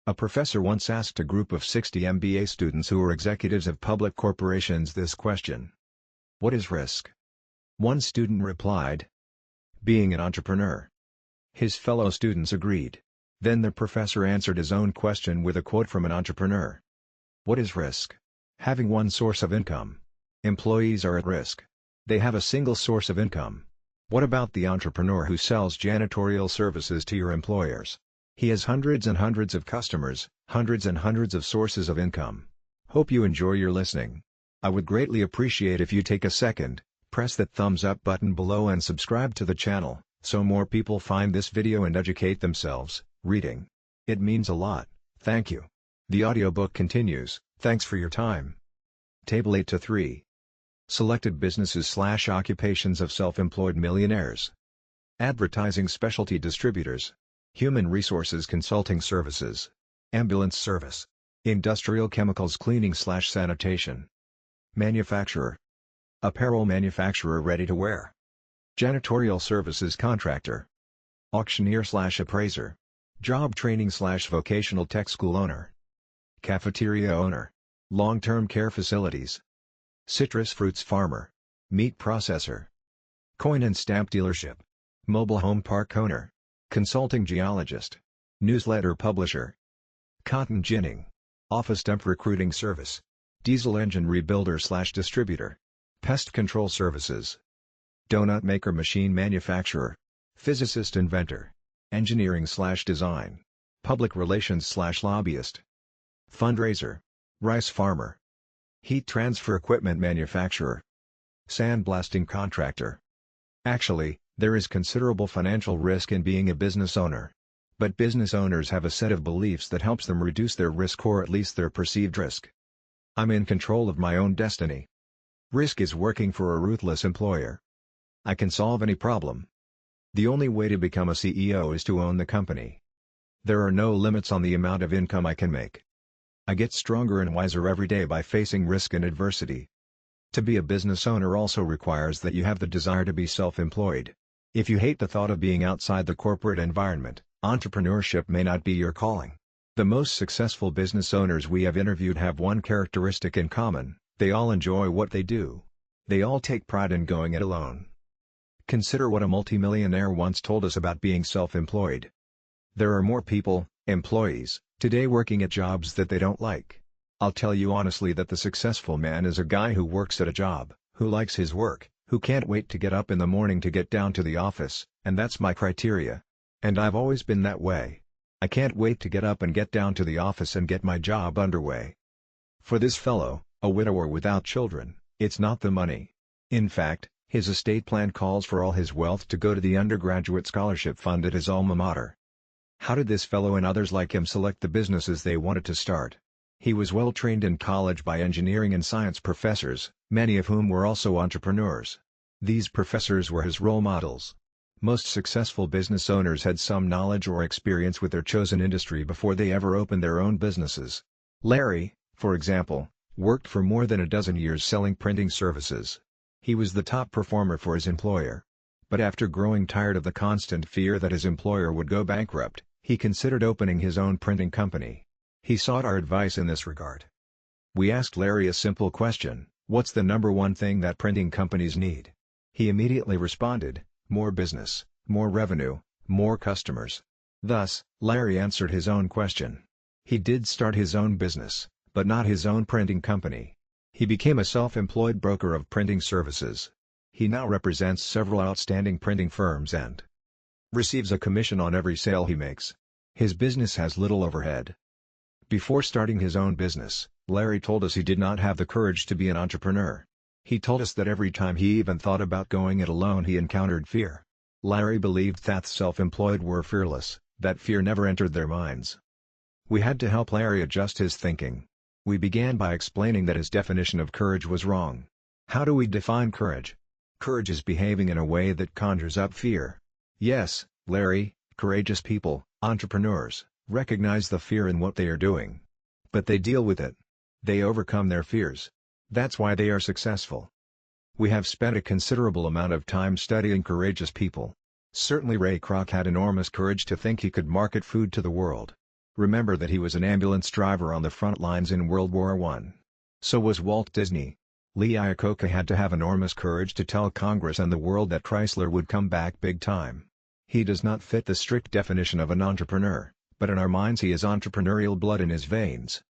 A professor once asked a group of 60 MBA students who were executives of public corporations this question. What is risk? One student replied, being an entrepreneur. His fellow students agreed. Then the professor answered his own question with a quote from an entrepreneur. What is risk? Having one source of income. Employees are at risk. They have a single source of income. What about the entrepreneur who sells janitorial services to your employers? He has hundreds and hundreds of customers, hundreds and hundreds of sources of income. Hope you enjoy your listening. I would greatly appreciate if you take a second, press that thumbs up button below and subscribe to the channel, so more people find this video and educate themselves, reading. It means a lot, thank you. The audiobook continues, thanks for your time. Table 8-3. Selected businesses/occupations of self-employed millionaires. Advertising specialty distributors. Human resources consulting services. Ambulance service. Industrial chemicals cleaning/sanitation. Manufacturer. Apparel manufacturer ready-to-wear. Janitorial services contractor. Auctioneer/appraiser. Job training/vocational tech school owner. Cafeteria owner. Long-term care facilities. Citrus fruits farmer. Meat processor. Coin and stamp dealership. Mobile home park owner. Consulting geologist. Newsletter publisher. Cotton ginning. Office temp recruiting service. Diesel engine rebuilder/distributor. Pest control services. Donut maker machine manufacturer. Physicist inventor. Engineering/design. Public relations/lobbyist. Fundraiser. Rice farmer. Heat transfer equipment manufacturer. Sandblasting contractor. Actually, there is considerable financial risk in being a business owner. But business owners have a set of beliefs that helps them reduce their risk, or at least their perceived risk. I'm in control of my own destiny. Risk is working for a ruthless employer. I can solve any problem. The only way to become a CEO is to own the company. There are no limits on the amount of income I can make. I get stronger and wiser every day by facing risk and adversity. To be a business owner also requires that you have the desire to be self-employed. If you hate the thought of being outside the corporate environment, entrepreneurship may not be your calling. The most successful business owners we have interviewed have one characteristic in common: they all enjoy what they do. They all take pride in going it alone. Consider what a multimillionaire once told us about being self-employed. There are more people, employees, today working at jobs that they don't like. I'll tell you honestly that the successful man is a guy who works at a job, who likes his work, who can't wait to get up in the morning to get down to the office, and that's my criteria. And I've always been that way. I can't wait to get up and get down to the office and get my job underway. For this fellow, a widower without children, it's not the money. In fact, his estate plan calls for all his wealth to go to the undergraduate scholarship fund at his alma mater. How did this fellow and others like him select the businesses they wanted to start? He was well trained in college by engineering and science professors, many of whom were also entrepreneurs. These professors were his role models. Most successful business owners had some knowledge or experience with their chosen industry before they ever opened their own businesses. Larry, for example, worked for more than a dozen years selling printing services. He was the top performer for his employer. But after growing tired of the constant fear that his employer would go bankrupt, he considered opening his own printing company. He sought our advice in this regard. We asked Larry a simple question: what's the number one thing that printing companies need? He immediately responded, more business, more revenue, more customers. Thus, Larry answered his own question. He did start his own business, but not his own printing company. He became a self-employed broker of printing services. He now represents several outstanding printing firms and receives a commission on every sale he makes. His business has little overhead. Before starting his own business, Larry told us he did not have the courage to be an entrepreneur. He told us that every time he even thought about going it alone he encountered fear. Larry believed that self-employed were fearless, that fear never entered their minds. We had to help Larry adjust his thinking. We began by explaining that his definition of courage was wrong. How do we define courage? Courage is behaving in a way that conjures up fear. Yes, Larry, courageous people, entrepreneurs, recognize the fear in what they are doing. But they deal with it. They overcome their fears. That's why they are successful. We have spent a considerable amount of time studying courageous people. Certainly Ray Kroc had enormous courage to think he could market food to the world. Remember that he was an ambulance driver on the front lines in World War I. So was Walt Disney. Lee Iacocca had to have enormous courage to tell Congress and the world that Chrysler would come back big time. He does not fit the strict definition of an entrepreneur, but in our minds he has entrepreneurial blood in his veins.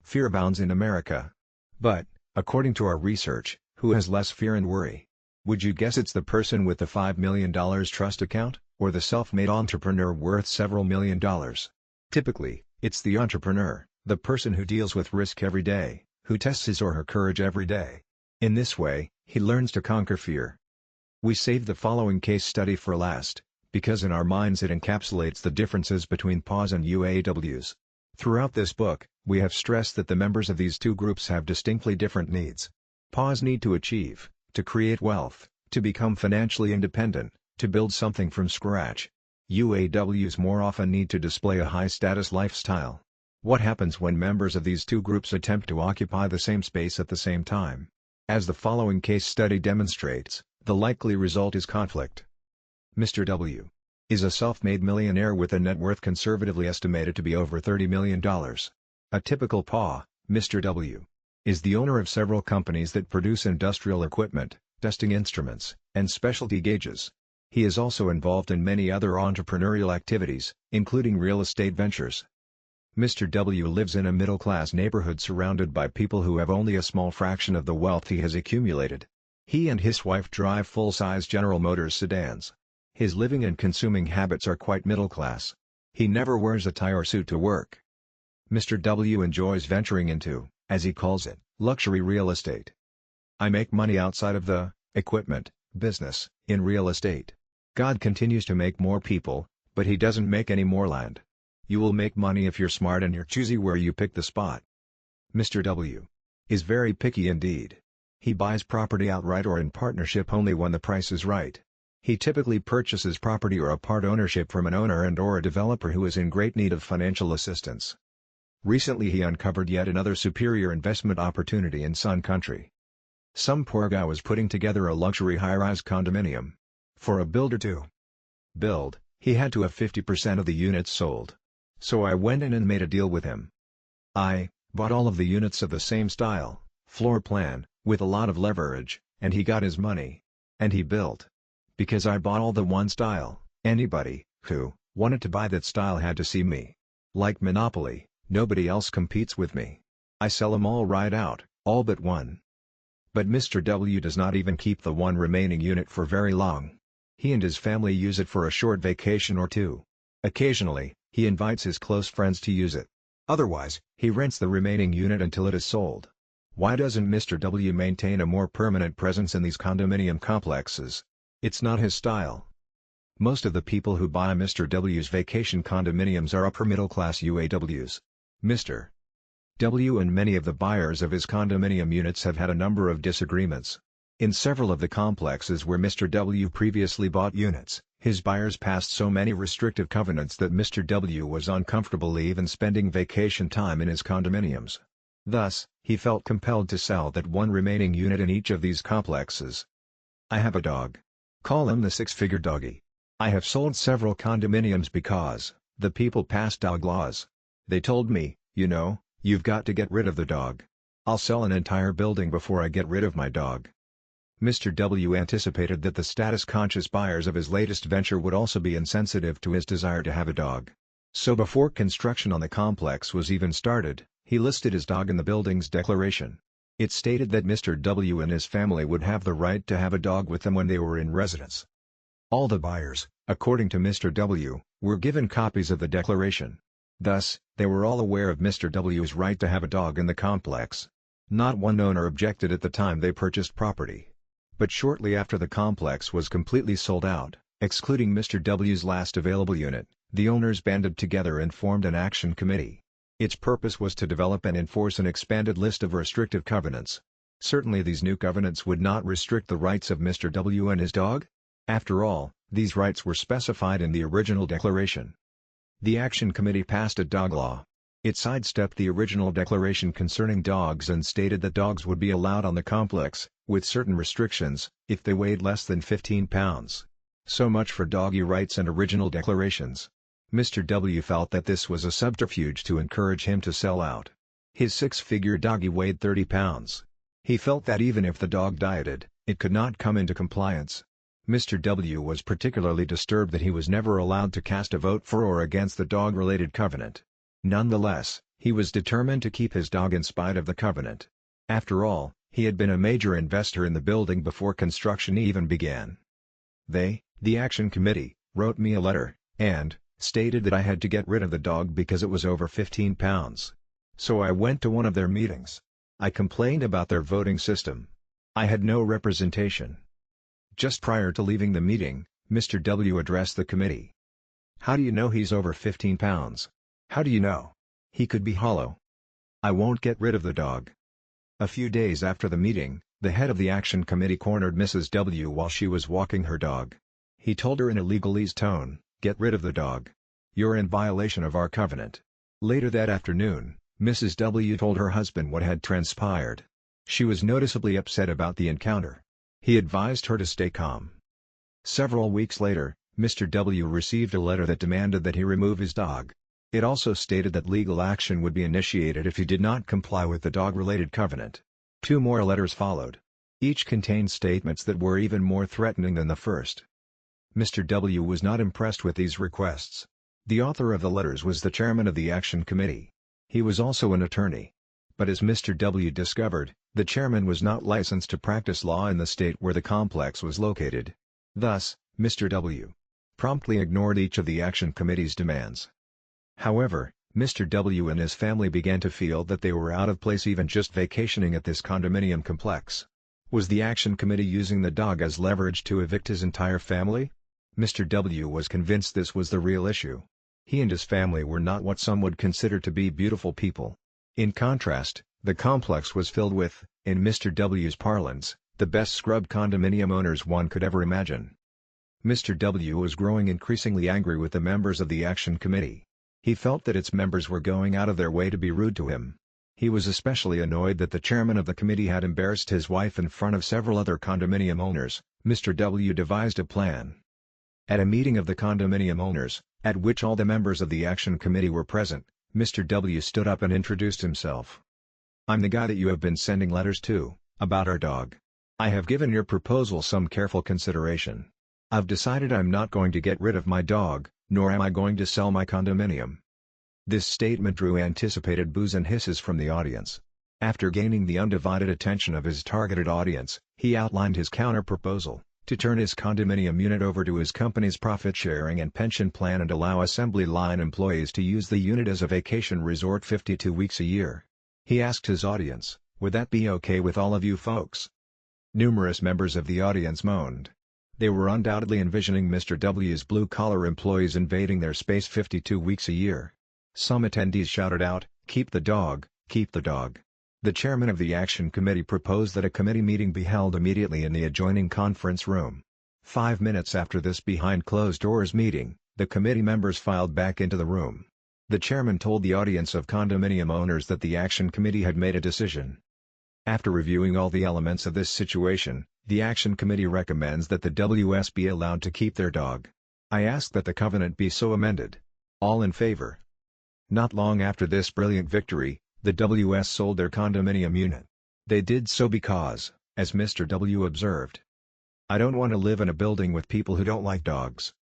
Fear abounds in America. But, according to our research, who has less fear and worry? Would you guess it's the person with the $5 million trust account, or the self-made entrepreneur worth several million dollars? Typically, it's the entrepreneur, the person who deals with risk every day, who tests his or her courage every day. In this way, he learns to conquer fear. We saved the following case study for last, because in our minds it encapsulates the differences between PAWS and UAWs. Throughout this book, we have stressed that the members of these two groups have distinctly different needs. PAWS need to achieve, to create wealth, to become financially independent, to build something from scratch. UAWs more often need to display a high-status lifestyle. What happens when members of these two groups attempt to occupy the same space at the same time? As the following case study demonstrates, the likely result is conflict. Mr. W. is a self-made millionaire with a net worth conservatively estimated to be over $30 million. A typical PAW, Mr. W. is the owner of several companies that produce industrial equipment, testing instruments, and specialty gauges. He is also involved in many other entrepreneurial activities, including real estate ventures. Mr. W lives in a middle-class neighborhood surrounded by people who have only a small fraction of the wealth he has accumulated. He and his wife drive full-size General Motors sedans. His living and consuming habits are quite middle-class. He never wears a tie or suit to work. Mr. W enjoys venturing into, as he calls it, luxury real estate. I make money outside of the equipment business in real estate. God continues to make more people, but he doesn't make any more land. You will make money if you're smart and you're choosy where you pick the spot. Mr. W is very picky indeed. He buys property outright or in partnership only when the price is right. He typically purchases property or a part ownership from an owner and/or a developer who is in great need of financial assistance. Recently he uncovered yet another superior investment opportunity in Sun Country. Some poor guy was putting together a luxury high-rise condominium. For a builder to build, he had to have 50% of the units sold. So I went in and made a deal with him. I bought all of the units of the same style, floor plan, with a lot of leverage, and he got his money. And he built. Because I bought all the one style, anybody who wanted to buy that style had to see me. Like Monopoly, nobody else competes with me. I sell them all right out, all but one. But Mr. W does not even keep the one remaining unit for very long. He and his family use it for a short vacation or two. Occasionally, he invites his close friends to use it. Otherwise, he rents the remaining unit until it is sold. Why doesn't Mr. W maintain a more permanent presence in these condominium complexes? It's not his style. Most of the people who buy Mr. W's vacation condominiums are upper-middle-class UAWs. Mr. W and many of the buyers of his condominium units have had a number of disagreements. In several of the complexes where Mr. W previously bought units, his buyers passed so many restrictive covenants that Mr. W was uncomfortable even spending vacation time in his condominiums. Thus, he felt compelled to sell that one remaining unit in each of these complexes. I have a dog. Call him the six-figure doggy. I have sold several condominiums because the people passed dog laws. They told me, you've got to get rid of the dog. I'll sell an entire building before I get rid of my dog. Mr. W anticipated that the status-conscious buyers of his latest venture would also be insensitive to his desire to have a dog. So before construction on the complex was even started, he listed his dog in the building's declaration. It stated that Mr. W and his family would have the right to have a dog with them when they were in residence. All the buyers, according to Mr. W, were given copies of the declaration. Thus, they were all aware of Mr. W's right to have a dog in the complex. Not one owner objected at the time they purchased property. But shortly after the complex was completely sold out, excluding Mr. W's last available unit, the owners banded together and formed an action committee. Its purpose was to develop and enforce an expanded list of restrictive covenants. Certainly these new covenants would not restrict the rights of Mr. W and his dog. After all, these rights were specified in the original declaration. The Action Committee passed a dog law. It sidestepped the original declaration concerning dogs and stated that dogs would be allowed on the complex, with certain restrictions, if they weighed less than 15 pounds. So much for doggy rights and original declarations. Mr. W felt that this was a subterfuge to encourage him to sell out. His six-figure doggy weighed 30 pounds. He felt that even if the dog dieted, it could not come into compliance. Mr. W was particularly disturbed that he was never allowed to cast a vote for or against the dog-related covenant. Nonetheless, he was determined to keep his dog in spite of the covenant. After all, he had been a major investor in the building before construction even began. They, the Action Committee, wrote me a letter, and stated that I had to get rid of the dog because it was over 15 pounds. So I went to one of their meetings. I complained about their voting system. I had no representation. Just prior to leaving the meeting, Mr. W addressed the committee. How do you know he's over 15 pounds? How do you know? He could be hollow. I won't get rid of the dog. A few days after the meeting, the head of the Action Committee cornered Mrs. W while she was walking her dog. He told her in a legalese tone, "Get rid of the dog. You're in violation of our covenant." Later that afternoon, Mrs. W told her husband what had transpired. She was noticeably upset about the encounter. He advised her to stay calm. Several weeks later, Mr. W received a letter that demanded that he remove his dog. It also stated that legal action would be initiated if he did not comply with the dog-related covenant. 2 more letters followed. Each contained statements that were even more threatening than the first. Mr. W was not impressed with these requests. The author of the letters was the chairman of the Action Committee. He was also an attorney. But as Mr. W discovered, the chairman was not licensed to practice law in the state where the complex was located. Thus, Mr. W promptly ignored each of the Action Committee's demands. However, Mr. W and his family began to feel that they were out of place even just vacationing at this condominium complex. Was the Action Committee using the dog as leverage to evict his entire family? Mr. W was convinced this was the real issue. He and his family were not what some would consider to be beautiful people. In contrast, the complex was filled with, in Mr. W's parlance, the best scrub condominium owners one could ever imagine. Mr. W was growing increasingly angry with the members of the Action Committee. He felt that its members were going out of their way to be rude to him. He was especially annoyed that the chairman of the committee had embarrassed his wife in front of several other condominium owners. Mr. W devised a plan. At a meeting of the condominium owners, at which all the members of the Action Committee were present, Mr. W stood up and introduced himself. "I'm the guy that you have been sending letters to, about our dog. I have given your proposal some careful consideration. I've decided I'm not going to get rid of my dog, nor am I going to sell my condominium." This statement drew anticipated boos and hisses from the audience. After gaining the undivided attention of his targeted audience, he outlined his counter-proposal, to turn his condominium unit over to his company's profit-sharing and pension plan and allow assembly line employees to use the unit as a vacation resort 52 weeks a year. He asked his audience, "Would that be okay with all of you folks?" Numerous members of the audience moaned. They were undoubtedly envisioning Mr. W's blue-collar employees invading their space 52 weeks a year. Some attendees shouted out, "Keep the dog, keep the dog." The chairman of the Action Committee proposed that a committee meeting be held immediately in the adjoining conference room. 5 minutes after this behind-closed-doors meeting, the committee members filed back into the room. The chairman told the audience of condominium owners that the Action Committee had made a decision. After reviewing all the elements of this situation, the Action Committee recommends that the WS be allowed to keep their dog. I ask that the covenant be so amended. All in favor? Not long after this brilliant victory, the WS sold their condominium unit. They did so because, as Mr. W observed, "I don't want to live in a building with people who don't like dogs."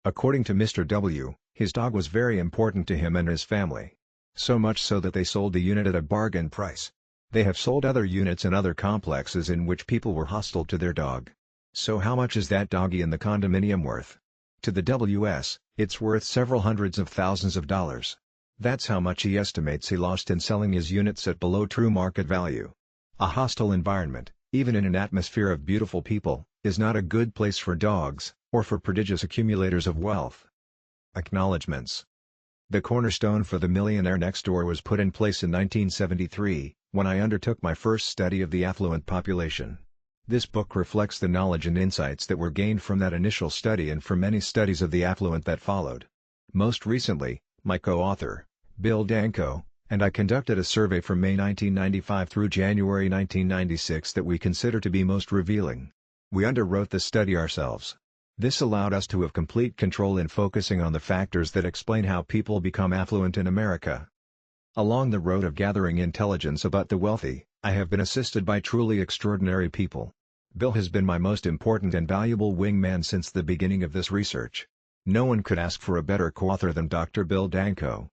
According to Mr. W, his dog was very important to him and his family. So much so that they sold the unit at a bargain price. They have sold other units in other complexes in which people were hostile to their dog. So how much is that doggy in the condominium worth? To the WS, it's worth several hundreds of thousands of dollars. That's how much he estimates he lost in selling his units at below true market value. A hostile environment, even in an atmosphere of beautiful people, is not a good place for dogs, or for prodigious accumulators of wealth. Acknowledgements. The cornerstone for the Millionaire Next Door was put in place in 1973, when I undertook my first study of the affluent population. This book reflects the knowledge and insights that were gained from that initial study and from many studies of the affluent that followed. Most recently, my co-author, Bill Danko, and I conducted a survey from May 1995 through January 1996 that we consider to be most revealing. We underwrote the study ourselves. This allowed us to have complete control in focusing on the factors that explain how people become affluent in America. Along the road of gathering intelligence about the wealthy, I have been assisted by truly extraordinary people. Bill has been my most important and valuable wingman since the beginning of this research. No one could ask for a better co-author than Dr. Bill Danko.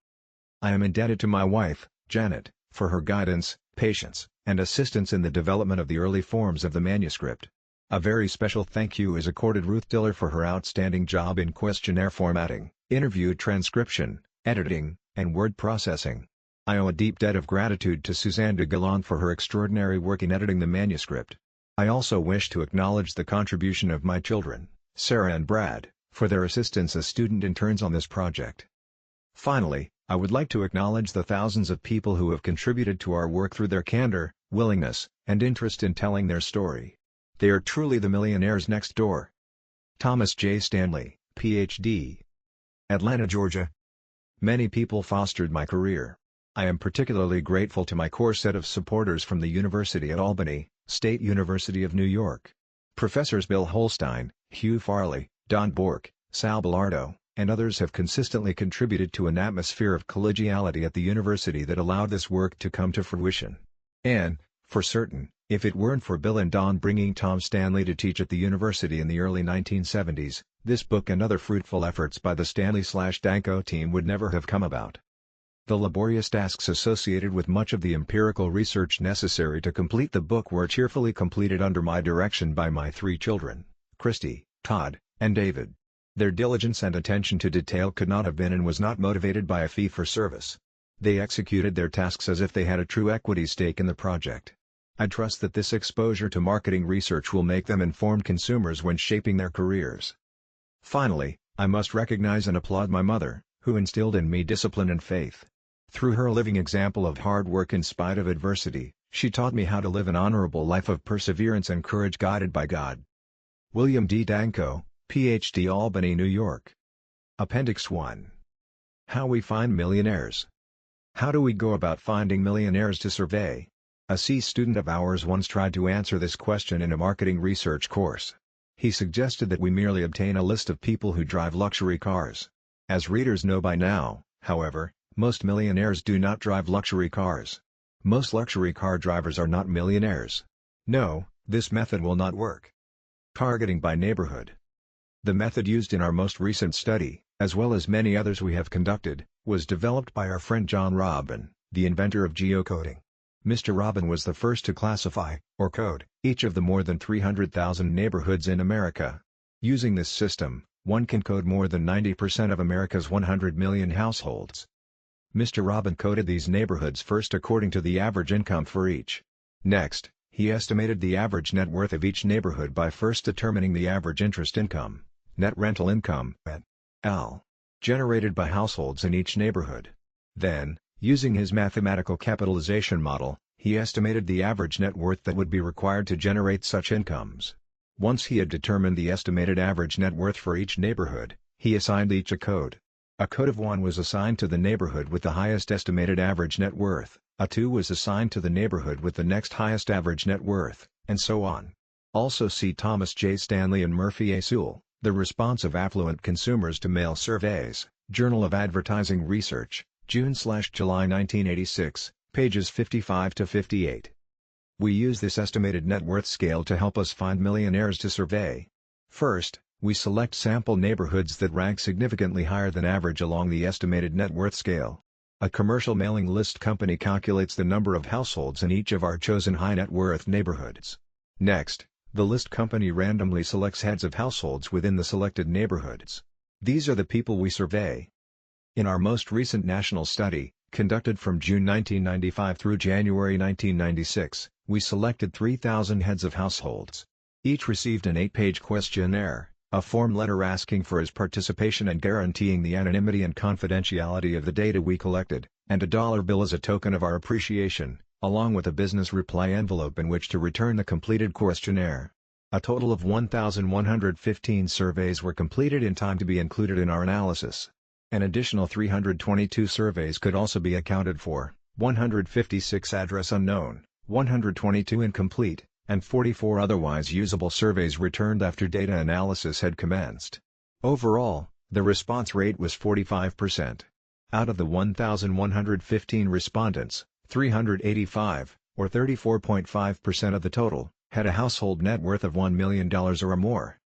I am indebted to my wife, Janet, for her guidance, patience, and assistance in the development of the early forms of the manuscript. A very special thank you is accorded Ruth Diller for her outstanding job in questionnaire formatting, interview transcription, editing, and word processing. I owe a deep debt of gratitude to Suzanne de Gallant for her extraordinary work in editing the manuscript. I also wish to acknowledge the contribution of my children, Sarah and Brad, for their assistance as student interns on this project. Finally, I would like to acknowledge the thousands of people who have contributed to our work through their candor, willingness, and interest in telling their story. They are truly the millionaires next door. Thomas J. Stanley, Ph.D. Atlanta, Georgia. Many people fostered my career. I am particularly grateful to my core set of supporters from the University at Albany, State University of New York. Professors Bill Holstein, Hugh Farley, Don Bork, Sal Bellardo, and others have consistently contributed to an atmosphere of collegiality at the university that allowed this work to come to fruition. And, for certain, if it weren't for Bill and Don bringing Tom Stanley to teach at the university in the early 1970s, this book and other fruitful efforts by the Stanley/Danko team would never have come about. The laborious tasks associated with much of the empirical research necessary to complete the book were cheerfully completed under my direction by my 3 children, Christy, Todd, and David. Their diligence and attention to detail could not have been and was not motivated by a fee for service. They executed their tasks as if they had a true equity stake in the project. I trust that this exposure to marketing research will make them informed consumers when shaping their careers. Finally, I must recognize and applaud my mother, who instilled in me discipline and faith. Through her living example of hard work in spite of adversity, she taught me how to live an honorable life of perseverance and courage guided by God. William D. Danko, Ph.D. Albany, New York. Appendix 1. How we find millionaires. How do we go about finding millionaires to survey? A C student of ours once tried to answer this question in a marketing research course. He suggested that we merely obtain a list of people who drive luxury cars. As readers know by now, however, most millionaires do not drive luxury cars. Most luxury car drivers are not millionaires. No, this method will not work. Targeting by neighborhood. The method used in our most recent study, as well as many others we have conducted, was developed by our friend John Robin, the inventor of geocoding. Mr. Robin was the first to classify, or code, each of the more than 300,000 neighborhoods in America. Using this system, one can code more than 90% of America's 100 million households. Mr. Robin coded these neighborhoods first according to the average income for each. Next, He estimated the average net worth of each neighborhood by first determining the average interest income, net rental income, (L) generated by households in each neighborhood. Then, using his mathematical capitalization model, he estimated the average net worth that would be required to generate such incomes. Once he had determined the estimated average net worth for each neighborhood, he assigned each a code. A code of 1 was assigned to the neighborhood with the highest estimated average net worth, a 2 was assigned to the neighborhood with the next highest average net worth, and so on. Also see Thomas J. Stanley and Murphy A. Sewell, The Response of Affluent Consumers to Mail Surveys, Journal of Advertising Research, June/July 1986, pages 55-58. We use this estimated net worth scale to help us find millionaires to survey. First, we select sample neighborhoods that rank significantly higher than average along the estimated net worth scale. A commercial mailing list company calculates the number of households in each of our chosen high net worth neighborhoods. Next, the list company randomly selects heads of households within the selected neighborhoods. These are the people we survey. In our most recent national study, conducted from June 1995 through January 1996, we selected 3,000 heads of households. Each received an 8-page questionnaire, a form letter asking for his participation and guaranteeing the anonymity and confidentiality of the data we collected, and a dollar bill as a token of our appreciation, along with a business reply envelope in which to return the completed questionnaire. A total of 1,115 surveys were completed in time to be included in our analysis. An additional 322 surveys could also be accounted for, 156 address unknown, 122 incomplete, and 44 otherwise usable surveys returned after data analysis had commenced. Overall, the response rate was 45%. Out of the 1,115 respondents, 385, or 34.5% of the total, had a household net worth of $1 million or more.